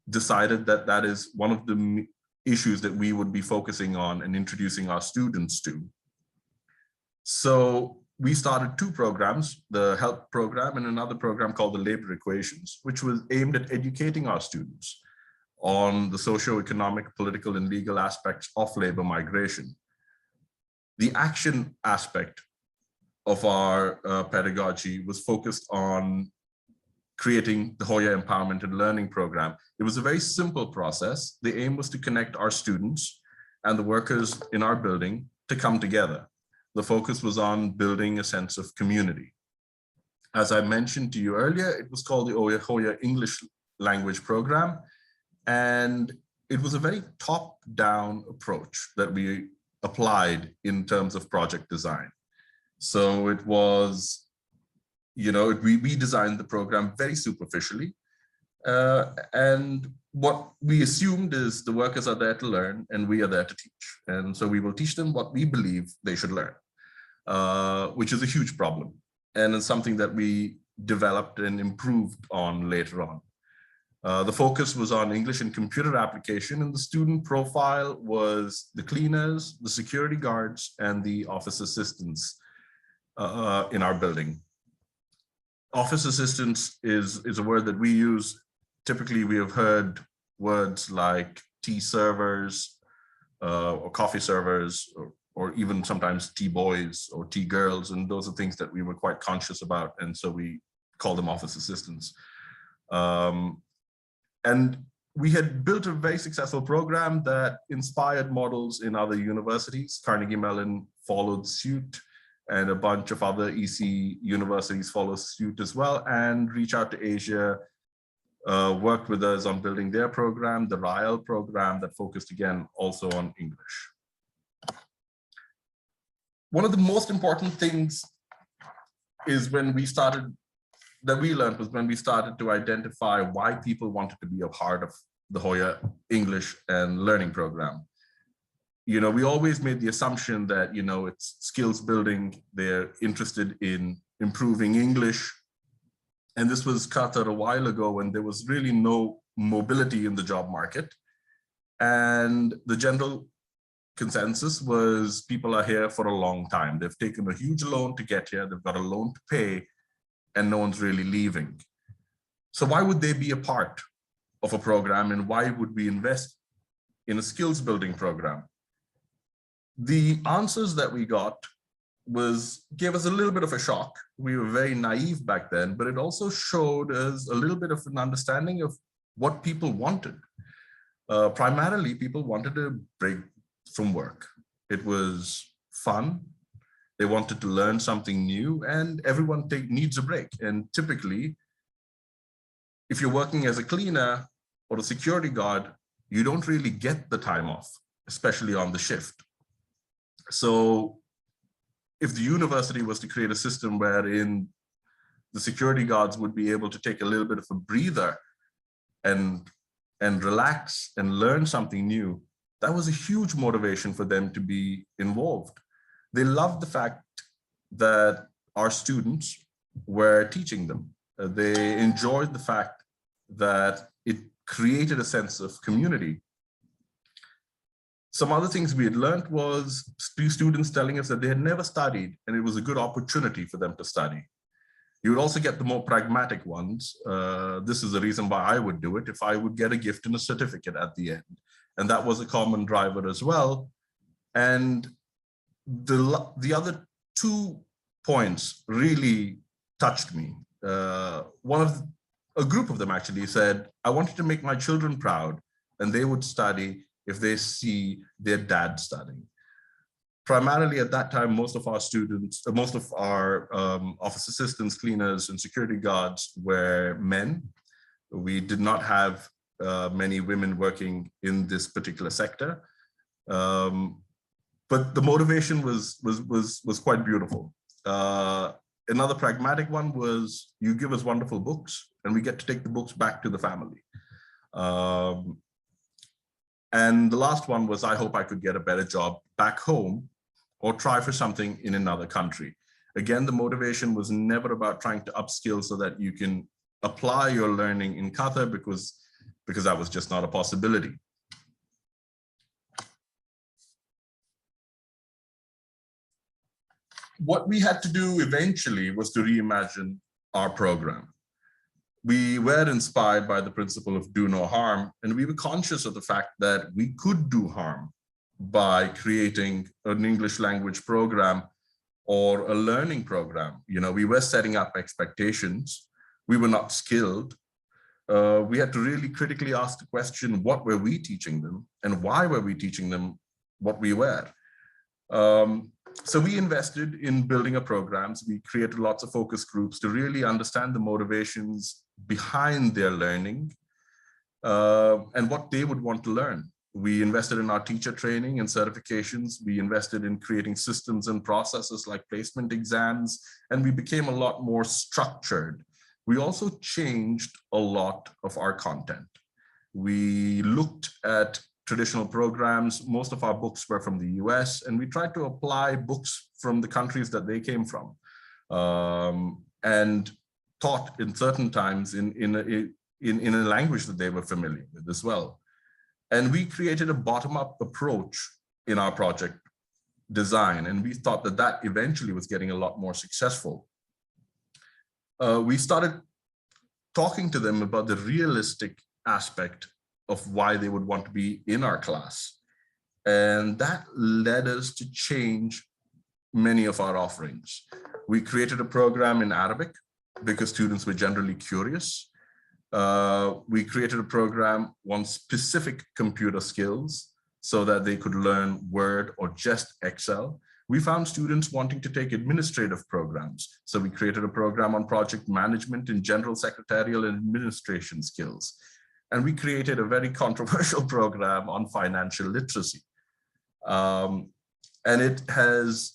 decided that that is one of the issues that we would be focusing on and introducing our students to. So we started two programs, the HELP program and another program called the Labor Equations, which was aimed at educating our students on the socio-economic, political, and legal aspects of labor migration. The action aspect of our pedagogy was focused on creating the Hoya Empowerment and Learning Program. It was a very simple process. The aim was to connect our students and the workers in our building to come together. The focus was on building a sense of community. As I mentioned to you earlier, it was called the Hoya English Language Program. And it was a very top-down approach that we applied in terms of project design. So it was, we designed the program very superficially. And what we assumed is the workers are there to learn and we are there to teach. And so we will teach them what we believe they should learn, which is a huge problem. And it's something that we developed and improved on later on. The focus was on English and computer application, and the student profile was the cleaners, the security guards, and the office assistants in our building. Office assistants is a word that we use. Typically, we have heard words like tea servers or coffee servers, or even sometimes tea boys or tea girls, and those are things that we were quite conscious about, and so we call them office assistants. And we had built a very successful program that inspired models in other universities. Carnegie Mellon followed suit, and a bunch of other EC universities followed suit as well, and Reach Out to Asia worked with us on building their program, the RIAL program that focused again also on English. One of the most important things is when we started that we learned was when we started to identify why people wanted to be a part of the Hoya English and Learning Program. We always made the assumption that, it's skills building, they're interested in improving English. And this was Qatar a while ago when there was really no mobility in the job market. And the general consensus was people are here for a long time. They've taken a huge loan to get here, they've got a loan to pay, and no one's really leaving. So why would they be a part of a program, and why would we invest in a skills building program? The answers that we got gave us a little bit of a shock. We were very naive back then, but it also showed us a little bit of an understanding of what people wanted. Primarily, people wanted a break from work. It was fun. They wanted to learn something new, and everyone needs a break. And typically, if you're working as a cleaner or a security guard, you don't really get the time off, especially on the shift. So if the university was to create a system wherein the security guards would be able to take a little bit of a breather and relax and learn something new, that was a huge motivation for them to be involved. They loved the fact that our students were teaching them. They enjoyed the fact that it created a sense of community. Some other things we had learned was students telling us that they had never studied, and it was a good opportunity for them to study. You would also get the more pragmatic ones. This is the reason why I would do it, if I would get a gift and a certificate at the end. And that was a common driver as well. And the other 2 points really touched me. A group of them actually said, I wanted to make my children proud, and they would study if they see their dad studying. Primarily at that time, most of our students, most of our office assistants, cleaners, and security guards were men. We did not have many women working in this particular sector. But the motivation was quite beautiful. Another pragmatic one was, you give us wonderful books and we get to take the books back to the family. And the last one was, I hope I could get a better job back home or try for something in another country. Again, the motivation was never about trying to upskill so that you can apply your learning in Qatar, because that was just not a possibility. What we had to do eventually was to reimagine our program. We were inspired by the principle of do no harm, and we were conscious of the fact that we could do harm by creating an English language program or a learning program. You know, we were setting up expectations. We were not skilled. We had to really critically ask the question, what were we teaching them and why were we teaching them what we were? So we invested in building a programs. We created lots of focus groups to really understand the motivations behind their learning and what they would want to learn. We invested in our teacher training and certifications. We invested in creating systems and processes like placement exams, and we became a lot more structured. We also changed a lot of our content. We looked at traditional programs. Most of our books were from the US, and we tried to apply books from the countries that they came from, and taught in certain times in a language that they were familiar with as well. And we created a bottom-up approach in our project design, and we thought that that eventually was getting a lot more successful. We started talking to them about the realistic aspect of why they would want to be in our class. And that led us to change many of our offerings. We created a program in Arabic because students were generally curious. We created a program on specific computer skills so that they could learn Word or just Excel. We found students wanting to take administrative programs. So we created a program on project management and general secretarial and administration skills. And we created a very controversial program on financial literacy. And it has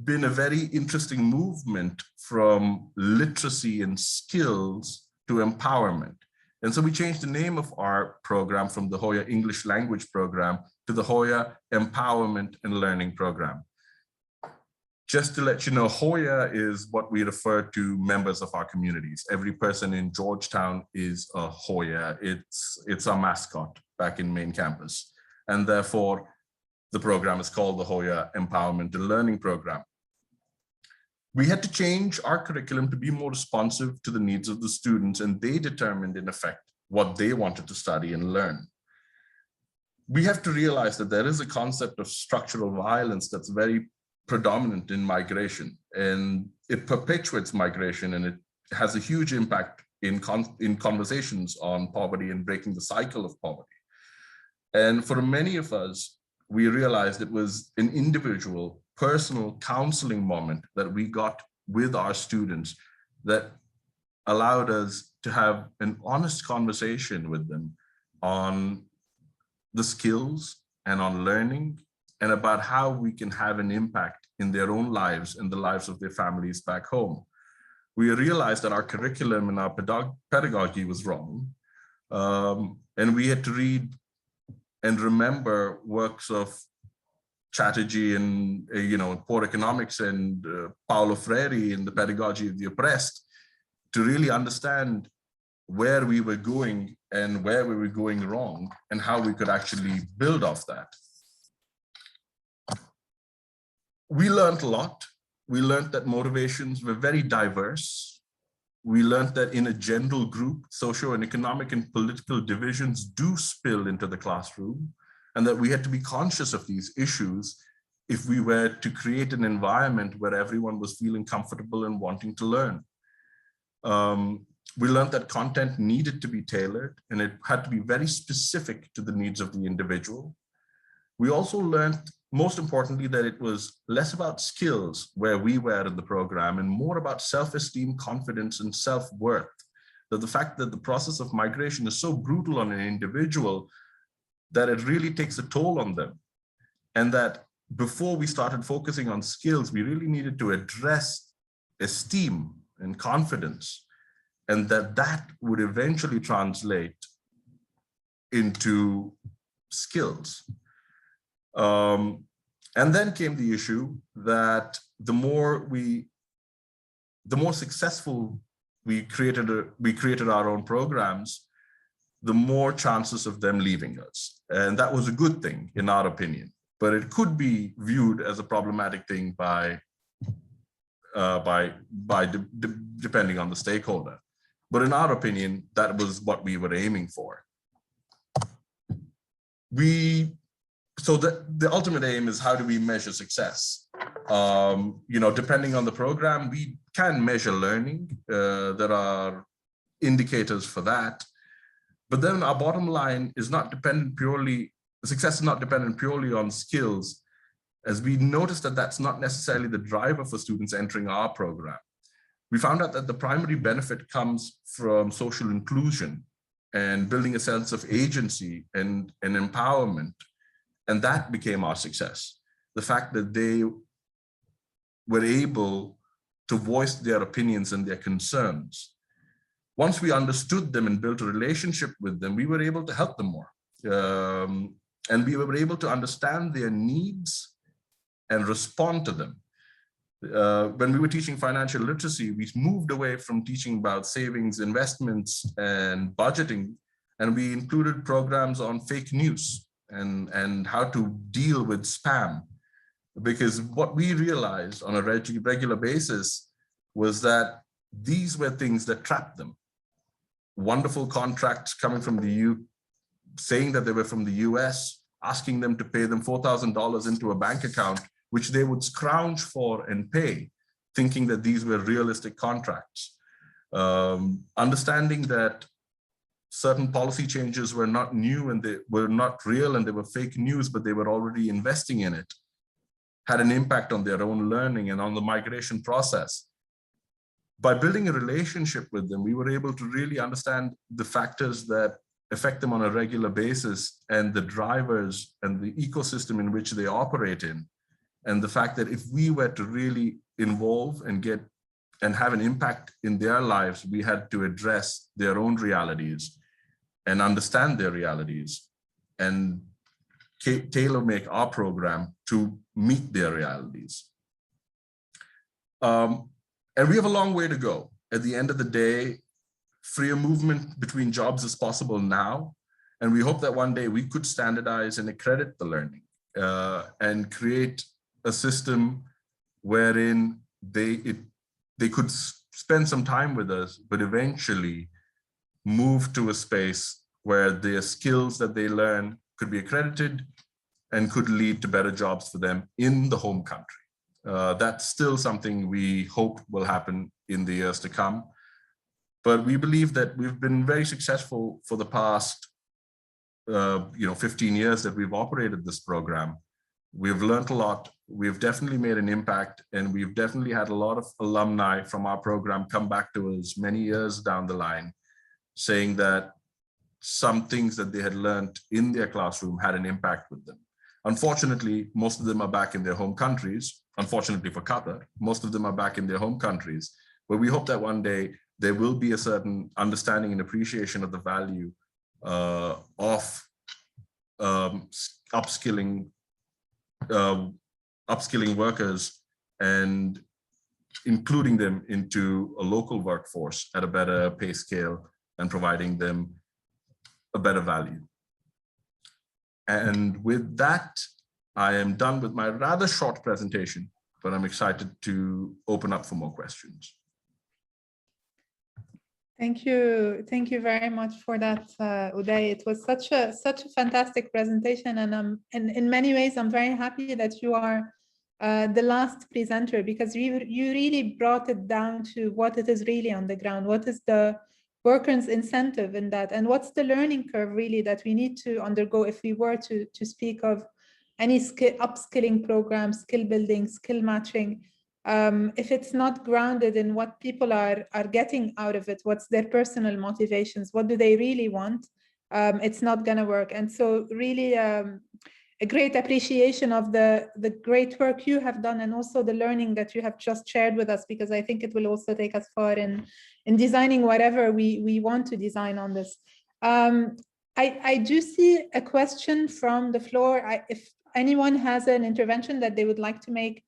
been a very interesting movement from literacy and skills to empowerment. And so we changed the name of our program from the Hoya English Language Program to the Hoya Empowerment and Learning Program. Just to let you know, Hoya is what we refer to members of our communities. Every person in Georgetown is a Hoya. It's our mascot back in main campus. And therefore, the program is called the Hoya Empowerment and Learning Program. We had to change our curriculum to be more responsive to the needs of the students, and they determined, in effect, what they wanted to study and learn. We have to realize that there is a concept of structural violence that's very predominant in migration, and it perpetuates migration, and it has a huge impact in conversations on poverty and breaking the cycle of poverty. And for many of us, we realized it was an individual, personal counseling moment that we got with our students that allowed us to have an honest conversation with them on the skills and on learning and about how we can have an impact in their own lives and the lives of their families back home. We realized that our curriculum and our pedagogy was wrong. And we had to read and remember works of Chatterjee and Poor Economics and Paulo Freire in the Pedagogy of the Oppressed to really understand where we were going and where we were going wrong and how we could actually build off that. We learned a lot. We learned that motivations were very diverse. We learned that in a general group, socio and economic and political divisions do spill into the classroom, and that we had to be conscious of these issues if we were to create an environment where everyone was feeling comfortable and wanting to learn. We learned that content needed to be tailored, and it had to be very specific to the needs of the individual. We also learned, most importantly, that it was less about skills where we were in the program and more about self-esteem, confidence, and self-worth. that the fact that the process of migration is so brutal on an individual that it really takes a toll on them. And that before we started focusing on skills, we really needed to address esteem and confidence, and that would eventually translate into skills. And then came the issue that the more successful we created our own programs, the more chances of them leaving us. And that was a good thing in our opinion, but it could be viewed as a problematic thing depending on the stakeholder. But in our opinion, that was what we were aiming for. So the ultimate aim is, how do we measure success? Depending on the program, we can measure learning. There are indicators for that. But then our bottom line is not dependent purely, success is not dependent purely on skills, as we noticed that that's not necessarily the driver for students entering our program. We found out that the primary benefit comes from social inclusion and building a sense of agency and empowerment. And that became our success. The fact that they were able to voice their opinions and their concerns. Once we understood them and built a relationship with them, we were able to help them more. And we were able to understand their needs and respond to them. When we were teaching financial literacy, we moved away from teaching about savings, investments, and budgeting, and we included programs on fake news and how to deal with spam. Because what we realized on a regular basis was that these were things that trapped them. Wonderful contracts coming from saying that they were from the US, asking them to pay them $4,000 into a bank account, which they would scrounge for and pay, thinking that these were realistic contracts. Understanding that certain policy changes were not new and they were not real and they were fake news, but they were already investing in it, had an impact on their own learning and on the migration process. By building a relationship with them, we were able to really understand the factors that affect them on a regular basis and the drivers and the ecosystem in which they operate in. And the fact that if we were to really involve and have an impact in their lives, we had to address their own realities and understand their realities and tailor-make our program to meet their realities. And we have a long way to go. At the end of the day, freer movement between jobs is possible now. And we hope that one day we could standardize and accredit the learning and create a system wherein they could spend some time with us, but eventually move to a space where their skills that they learn could be accredited and could lead to better jobs for them in the home country. That's still something we hope will happen in the years to come. But we believe that we've been very successful for the past 15 years that we've operated this program. We've learned a lot. We've definitely made an impact, and we've definitely had a lot of alumni from our program come back to us many years down the line, saying that some things that they had learned in their classroom had an impact with them. Unfortunately, most of them are back in their home countries. Unfortunately for Qatar, most of them are back in their home countries. But we hope that one day there will be a certain understanding and appreciation of the value of upskilling workers and including them into a local workforce at a better pay scale and providing them a better value. And with that, I am done with my rather short presentation, but I'm excited to open up for more questions. Thank you very much for that, Uday. It was such a fantastic presentation, and in many ways I'm very happy that you are the last presenter, because you really brought it down to what it is really on the ground. What is the workers' incentive in that, and what's the learning curve really that we need to undergo if we were to speak of any upskilling program, skill building, skill matching? if it's not grounded in what people are getting out of it, what's their personal motivations, what do they really want, it's not going to work. And so really a great appreciation of the great work you have done, and also the learning that you have just shared with us, because I think it will also take us far in designing whatever we want to design on this. I do see a question from the floor. If anyone has an intervention that they would like to make,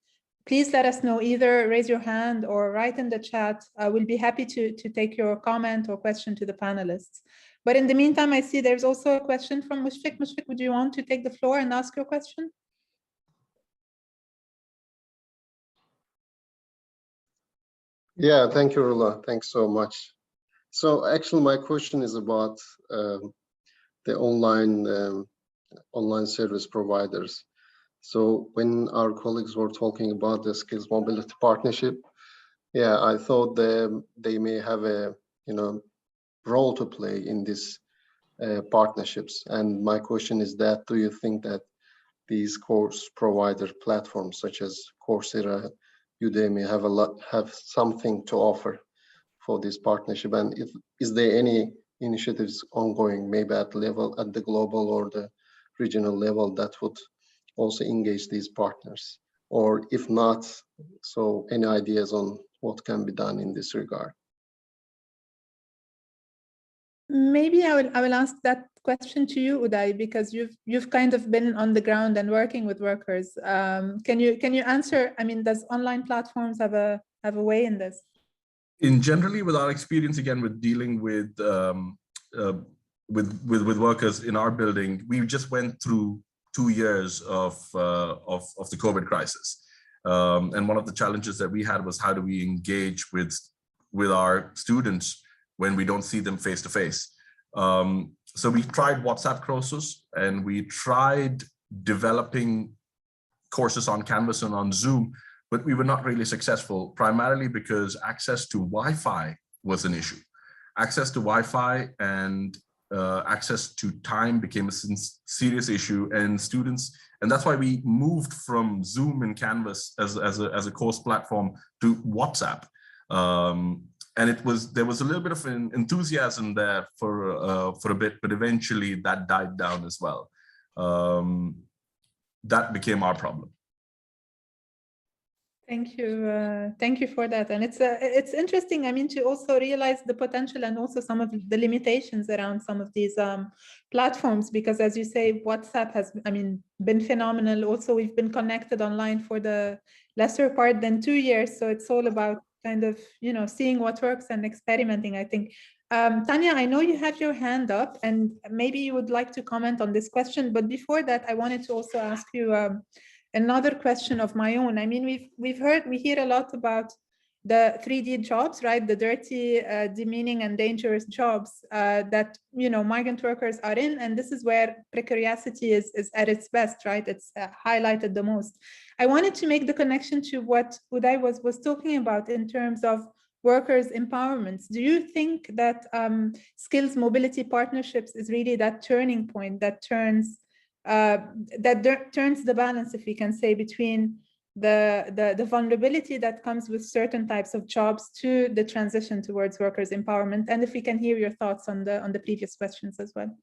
please let us know, either raise your hand or write in the chat. We'll be happy to take your comment or question to the panelists. But in the meantime, I see there's also a question from Mushfiq. Mushfiq, would you want to take the floor and ask your question? Yeah, thank you, Rula. Thanks so much. So actually, my question is about the online service providers. So when our colleagues were talking about the skills mobility partnership, yeah, I thought they may have a role to play in these partnerships. And my question is that, do you think that these course provider platforms such as Coursera, Udemy have something to offer for this partnership? And is there any initiatives ongoing, maybe at the global or the regional level, that would also engage these partners? Or if not, so any ideas on what can be done in this regard? Maybe I will ask that question to you, Uday, because you've kind of been on the ground and working with workers. Can you answer? I mean, does online platforms have a way in this? In generally, with our experience again with dealing with workers in our building, we just went through 2 years of the COVID crisis, and one of the challenges that we had was, how do we engage with our students when we don't see them face to face? So we tried WhatsApp courses, and we tried developing courses on Canvas and on Zoom, but we were not really successful, primarily because access to Wi-Fi was an issue. Access to Wi-Fi and access to time became a serious issue, and that's why we moved from Zoom and Canvas as a course platform to WhatsApp. And there was a little bit of an enthusiasm there for a bit, but eventually that died down as well. That became our problem. Thank you for that. And it's interesting, I mean, to also realize the potential and also some of the limitations around some of these platforms, because as you say, WhatsApp has, I mean, been phenomenal. Also, we've been connected online for the lesser part than 2 years. So it's all about kind of, seeing what works and experimenting, I think. Tanya, I know you have your hand up, and maybe you would like to comment on this question. But before that, I wanted to also ask you another question of my own. I mean, we hear a lot about the 3D jobs, right? The dirty, demeaning, and dangerous jobs that migrant workers are in, and this is where precarity is at its best, right? It's highlighted the most. I wanted to make the connection to what Uday was talking about in terms of workers' empowerment. Do you think that skills mobility partnerships is really that turning point that turns the balance, if we can say, between the vulnerability that comes with certain types of jobs to the transition towards workers' empowerment? And if we can hear your thoughts on the previous questions as well.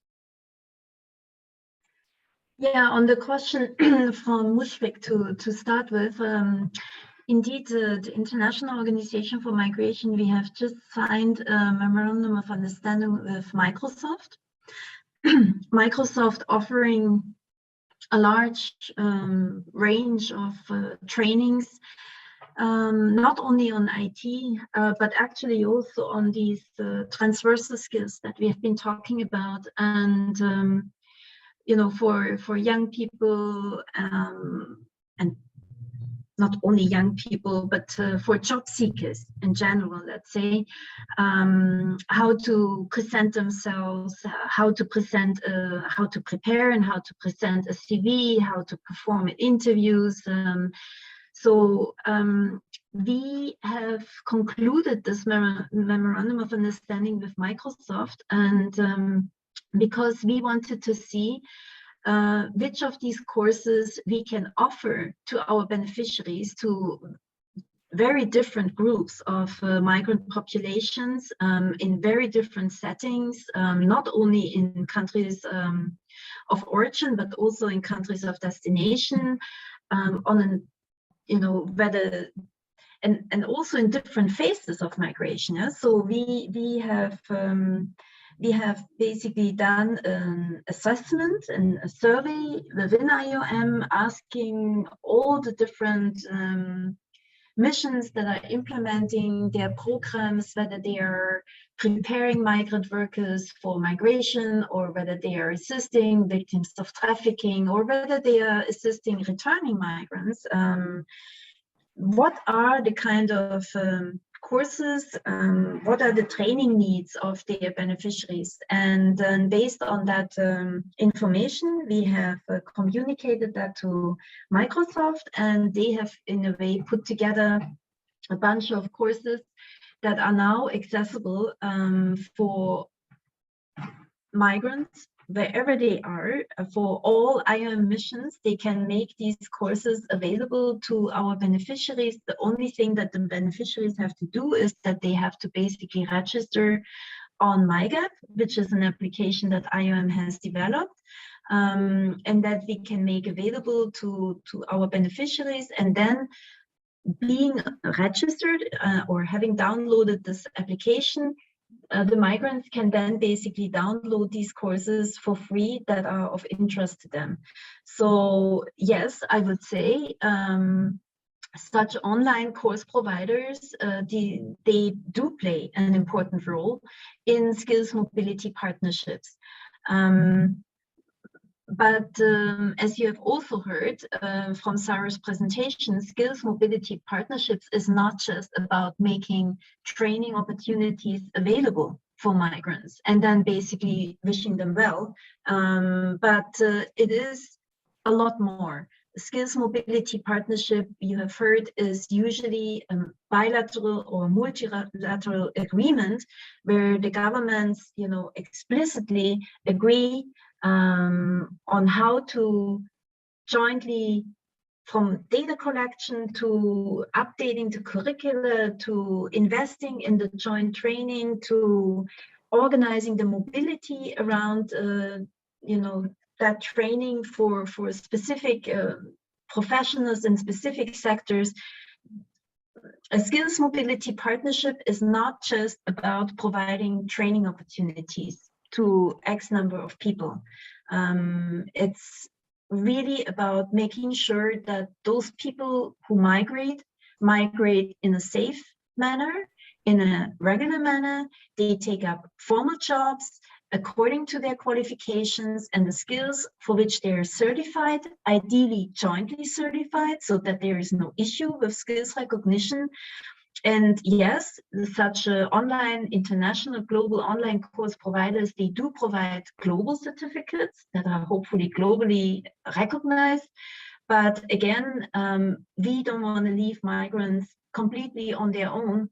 Yeah, on the question from Mushfiq to start with, indeed, the International Organization for Migration, we have just signed a memorandum of understanding with Microsoft. Microsoft offering a large range of trainings, not only on IT, but actually also on these transversal skills that we have been talking about. And for young people, and not only young people, but for job seekers in general, let's say, how to present themselves, how to prepare and how to present a CV, how to perform at interviews. So we have concluded this memorandum of understanding with Microsoft, and because we wanted to see which of these courses we can offer to our beneficiaries to very different groups of migrant populations in very different settings, not only in countries of origin, but also in countries of destination, on an, whether, and also in different phases of migration. Yeah? So we have basically done an assessment and a survey within IOM, asking all the different missions that are implementing their programs, whether they are preparing migrant workers for migration, or whether they are assisting victims of trafficking, or whether they are assisting returning migrants. What are the kind of courses, what are the training needs of their beneficiaries? And then based on that information, we have communicated that to Microsoft, and they have in a way put together a bunch of courses that are now accessible for migrants wherever they are. For all IOM missions, they can make these courses available to our beneficiaries. The only thing that the beneficiaries have to do is that they have to basically register on Migrant, which is an application that IOM has developed, and that we can make available to our beneficiaries. And then being registered or having downloaded this application, the migrants can then basically download these courses for free that are of interest to them. So yes, I would say such online course providers, they do play an important role in skills mobility partnerships. But as you have also heard from Sarah's presentation, skills mobility partnerships is not just about making training opportunities available for migrants and then basically wishing them well, but it is a lot more. Skills mobility partnership, you have heard, is usually a bilateral or multilateral agreement where the governments, explicitly agree on how to jointly, from data collection to updating the curricula to investing in the joint training to organizing the mobility around, that training for specific professionals in specific sectors. A skills mobility partnership is not just about providing training opportunities to X number of people. It's really about making sure that those people who migrate in a safe manner, in a regular manner. They take up formal jobs according to their qualifications and the skills for which they are certified, ideally jointly certified, so that there is no issue with skills recognition. And yes, such online, international, global online course providers, they do provide global certificates that are hopefully globally recognized. But again, we don't want to leave migrants completely on their own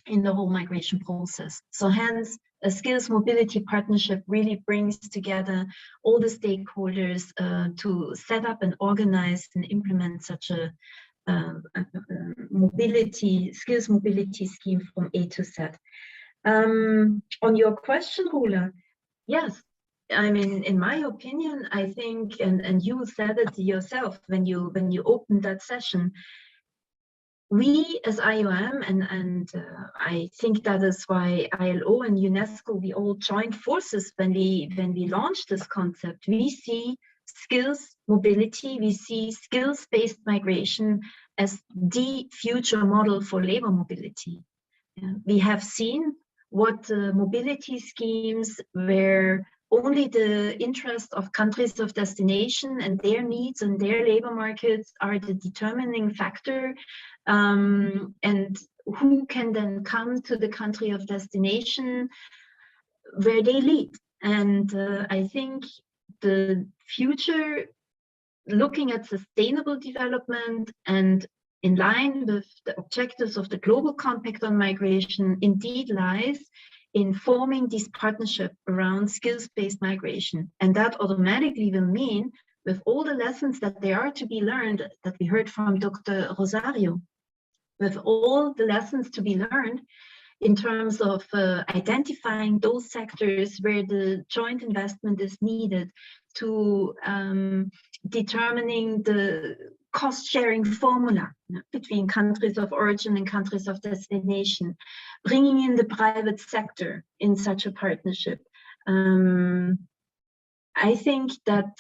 in the whole migration process. So hence, a skills mobility partnership really brings together all the stakeholders to set up and organize and implement such a skills mobility scheme from A to Z. On your question, Rula, yes, I mean, in my opinion, I think, and you said it yourself when you opened that session, we as IOM, and I think that is why ILO and UNESCO, we all joined forces when we launched this concept. We see skills mobility, we see skills-based migration as the future model for labor mobility. Yeah. We have seen what mobility schemes where only the interest of countries of destination and their needs and their labor markets are the determining factor, and who can then come to the country of destination where they lead. And I think the future, looking at sustainable development and in line with the objectives of the Global Compact on Migration, indeed lies in forming this partnership around skills-based migration. And that automatically will mean, with all the lessons that there are to be learned, that we heard from Dr. Rosario, with all the lessons to be learned in terms of identifying those sectors where the joint investment is needed, to determining the cost-sharing formula between countries of origin and countries of destination, bringing in the private sector in such a partnership. I think that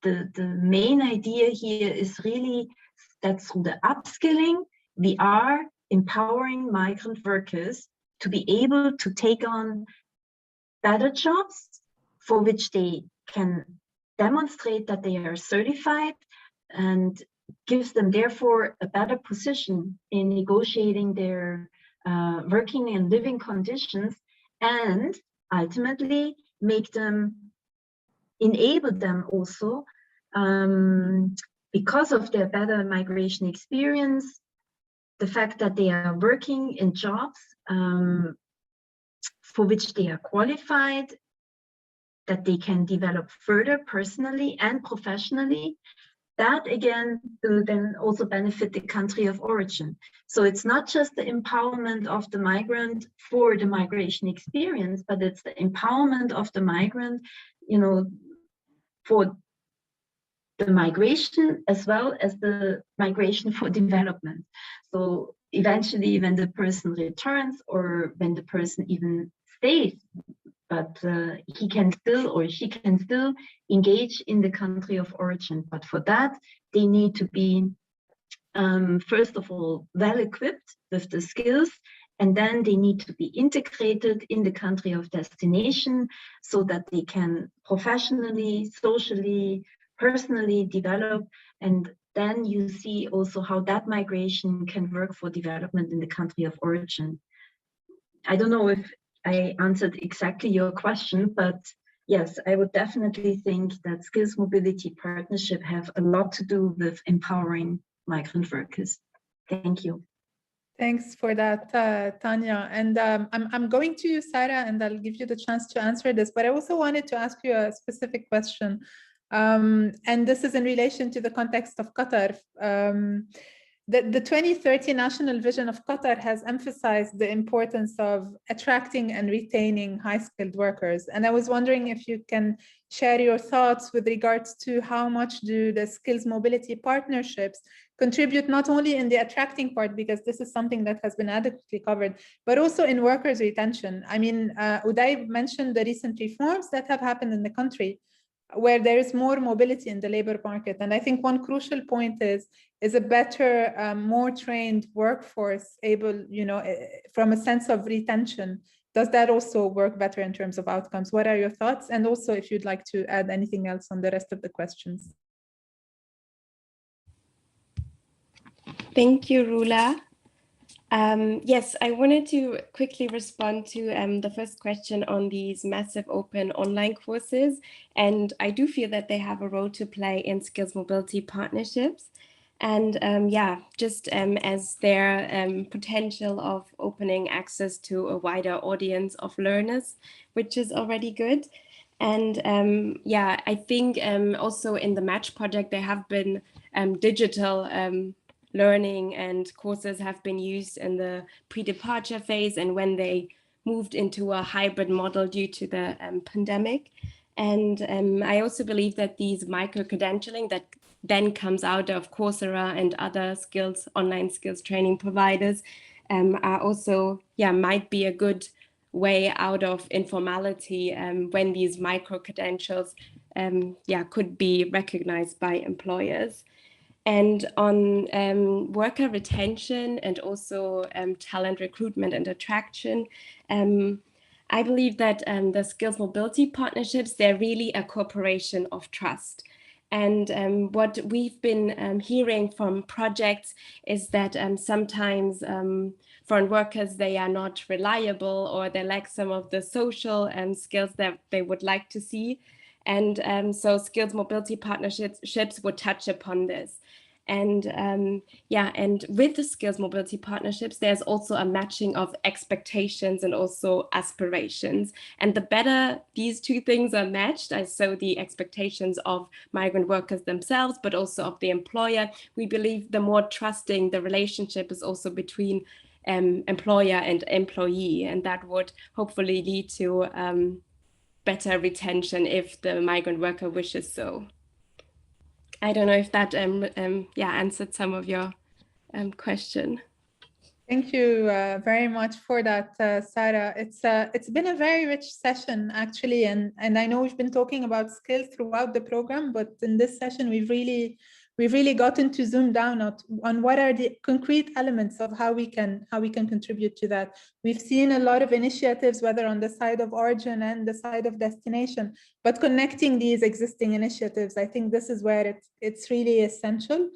the main idea here is really that through the upskilling, we are empowering migrant workers to be able to take on better jobs for which they can demonstrate that they are certified, and gives them therefore a better position in negotiating their working and living conditions, and ultimately enable them also, because of their better migration experience, the fact that they are working in jobs for which they are qualified, that they can develop further personally and professionally. That again will then also benefit the country of origin. So it's not just the empowerment of the migrant for the migration experience, but it's the empowerment of the migrant, you know, for the migration as well as the migration for development. So eventually when the person returns, or when the person even stays, but he can still or she can still engage in the country of origin. But for that, they need to be, first of all, well equipped with the skills, and then they need to be integrated in the country of destination so that they can professionally, socially, personally develop. And then you see also how that migration can work for development in the country of origin. I don't know if I answered exactly your question, but yes, I would definitely think that skills mobility partnership have a lot to do with empowering migrant workers. Thank you. Thanks for that, Tanya. And I'm going to you, Sarah, and I'll give you the chance to answer this, but I also wanted to ask you a specific question. And this is in relation to the context of Qatar. The 2030 National Vision of Qatar has emphasized the importance of attracting and retaining high-skilled workers. And I was wondering if you can share your thoughts with regards to how much do the skills mobility partnerships contribute not only in the attracting part, because this is something that has been adequately covered, but also in workers' retention. I mean, Uday mentioned the recent reforms that have happened in the country, where there is more mobility in the labor market. And I think one crucial point is a better, more trained workforce able, you know, from a sense of retention. Does that also work better in terms of outcomes? What are your thoughts? And also if you'd like to add anything else on the rest of the questions. Thank you, Rula. Yes, I wanted to quickly respond to the first question on these massive open online courses. And I do feel that they have a role to play in skills mobility partnerships. And yeah, just as their potential of opening access to a wider audience of learners, which is already good. And yeah, I think also in the Match project, there have been digital learning and courses have been used in the pre-departure phase and when they moved into a hybrid model due to the pandemic. And I also believe that these micro-credentialing that then comes out of Coursera and other skills, online skills training providers are also, yeah, might be a good way out of informality when these micro-credentials, yeah, could be recognized by employers. And on worker retention and also talent recruitment and attraction, I believe that the skills mobility partnerships, they're really a cooperation of trust. And what we've been hearing from projects is that sometimes foreign workers, they are not reliable or they lack some of the social skills that they would like to see. And so skills mobility partnerships would touch upon this. And yeah, and with the skills mobility partnerships, there's also a matching of expectations and also aspirations. And the better these two things are matched, so the expectations of migrant workers themselves, but also of the employer, we believe the more trusting the relationship is also between employer and employee. And that would hopefully lead to better retention if the migrant worker wishes so. I don't know if that yeah, answered some of your question. Thank you very much for that, Sarah. It's been a very rich session, actually, and I know we've been talking about skills throughout the program, but in this session we've really gotten to zoom down on what are the concrete elements of how we can contribute to that. We've seen a lot of initiatives, whether on the side of origin and the side of destination, but connecting these existing initiatives, I think this is where it's really essential.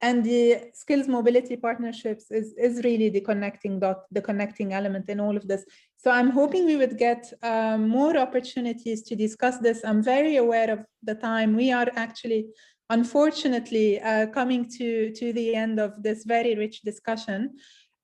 And the skills mobility partnerships is really the connecting dot, the connecting element in all of this. So I'm hoping we would get more opportunities to discuss this. I'm very aware of the time. We are actually, unfortunately, coming to the end of this very rich discussion.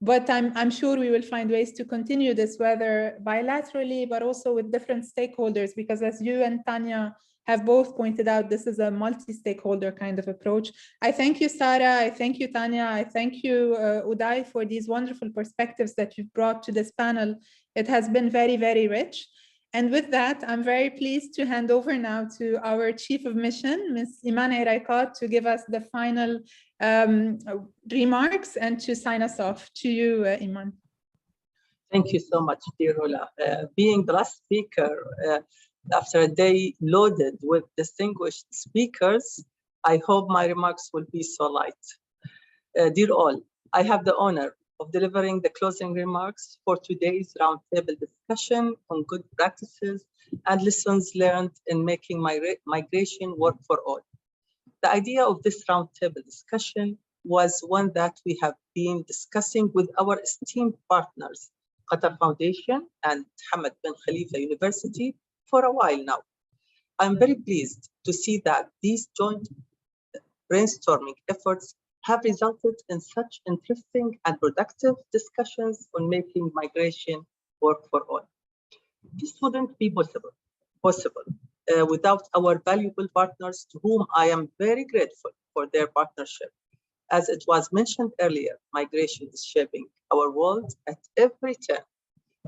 But I'm sure we will find ways to continue this, whether bilaterally, but also with different stakeholders, because as you and Tanya have both pointed out, this is a multi-stakeholder kind of approach. I thank you, Sarah. I thank you, Tanya. I thank you, Uday, for these wonderful perspectives that you've brought to this panel. It has been very, very rich. And with that, I'm very pleased to hand over now to our Chief of Mission, Ms. Iman Ereiqat, to give us the final remarks and to sign us off. To you, Iman. Thank you so much, dear Rula. Being the last speaker, after a day loaded with distinguished speakers, I hope my remarks will be so light. Dear all, I have the honor of delivering the closing remarks for today's roundtable discussion on good practices and lessons learned in making migration work for all. The idea of this roundtable discussion was one that we have been discussing with our esteemed partners, Qatar Foundation and Hamad bin Khalifa University, for a while now. I'm very pleased to see that these joint brainstorming efforts have resulted in such interesting and productive discussions on making migration work for all. This wouldn't be possible without our valuable partners, to whom I am very grateful for their partnership. As it was mentioned earlier, migration is shaping our world at every turn.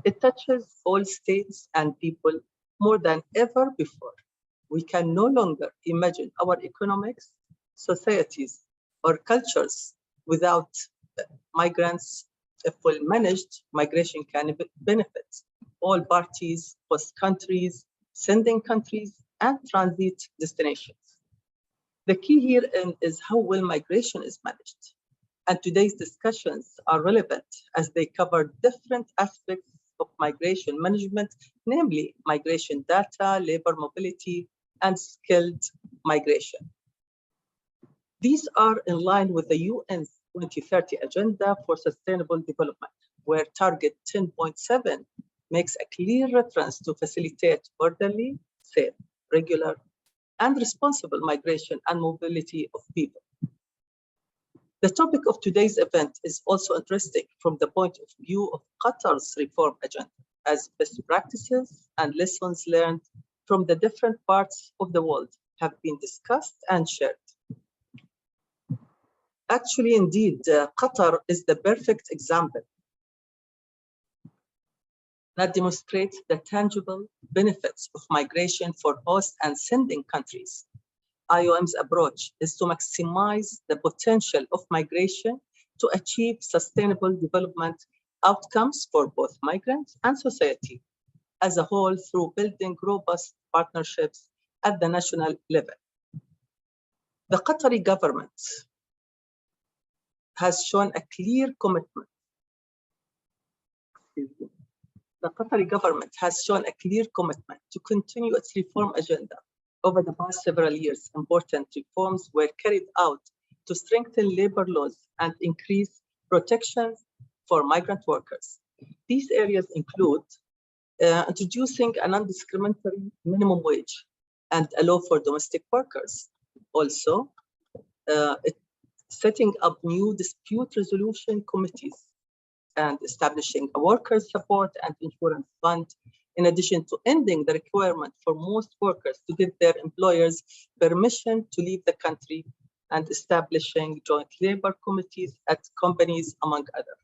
It touches all states and people more than ever before. We can no longer imagine our economics, societies, or cultures without migrants. A full managed migration can benefit all parties, host countries, sending countries, and transit destinations. The key here is how well migration is managed. And today's discussions are relevant as they cover different aspects of migration management, namely migration data, labor mobility, and skilled migration. These are in line with the UN's 2030 Agenda for Sustainable Development, where Target 10.7 makes a clear reference to facilitate orderly, safe, regular, and responsible migration and mobility of people. The topic of today's event is also interesting from the point of view of Qatar's reform agenda, as best practices and lessons learned from the different parts of the world have been discussed and shared. Actually, indeed, Qatar is the perfect example that demonstrates the tangible benefits of migration for host and sending countries. IOM's approach is to maximize the potential of migration to achieve sustainable development outcomes for both migrants and society as a whole through building robust partnerships at the national level. The Qatari government has shown a clear commitment. The Qatari government has shown a clear commitment to continue its reform agenda. Over the past several years, important reforms were carried out to strengthen labor laws and increase protections for migrant workers. These areas include introducing a non-discriminatory minimum wage and a law for domestic workers. Also, setting up new dispute resolution committees, and establishing a workers' support and insurance fund, in addition to ending the requirement for most workers to give their employers permission to leave the country, and establishing joint labor committees at companies, among others.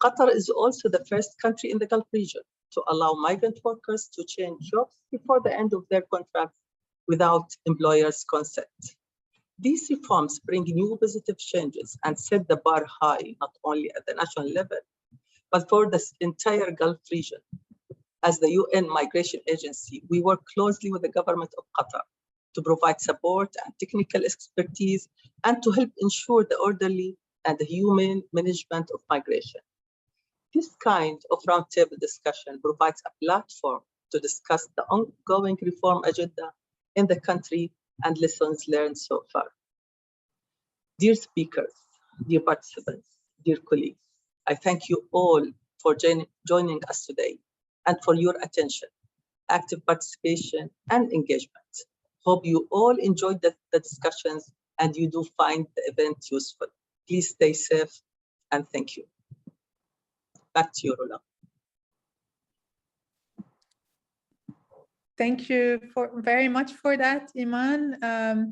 Qatar is also the first country in the Gulf region to allow migrant workers to change jobs before the end of their contracts without employers' consent. These reforms bring new positive changes and set the bar high, not only at the national level, but for the entire Gulf region. As the UN Migration Agency, we work closely with the government of Qatar to provide support and technical expertise and to help ensure the orderly and the humane management of migration. This kind of roundtable discussion provides a platform to discuss the ongoing reform agenda in the country and lessons learned so far. Dear speakers, dear participants, dear colleagues, I thank you all for joining us today and for your attention, active participation, and engagement. Hope you all enjoyed the discussions and you do find the event useful. Please stay safe and thank you. Back to you, Rula. Thank you very much for that, Iman.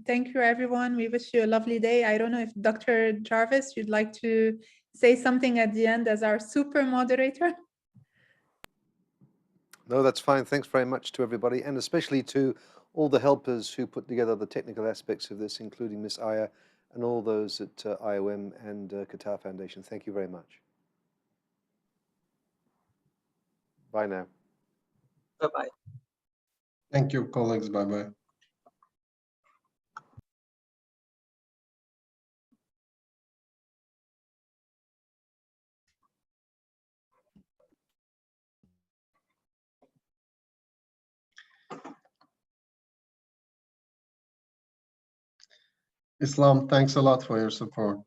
Thank you, everyone. We wish you a lovely day. I don't know if Dr. Jarvis, you'd like to say something at the end as our super moderator? No, that's fine. Thanks very much to everybody, and especially to all the helpers who put together the technical aspects of this, including Miss Aya and all those at IOM and Qatar Foundation. Thank you very much. Bye now. Bye-bye. Thank you, colleagues. Bye-bye. Islam, thanks a lot for your support.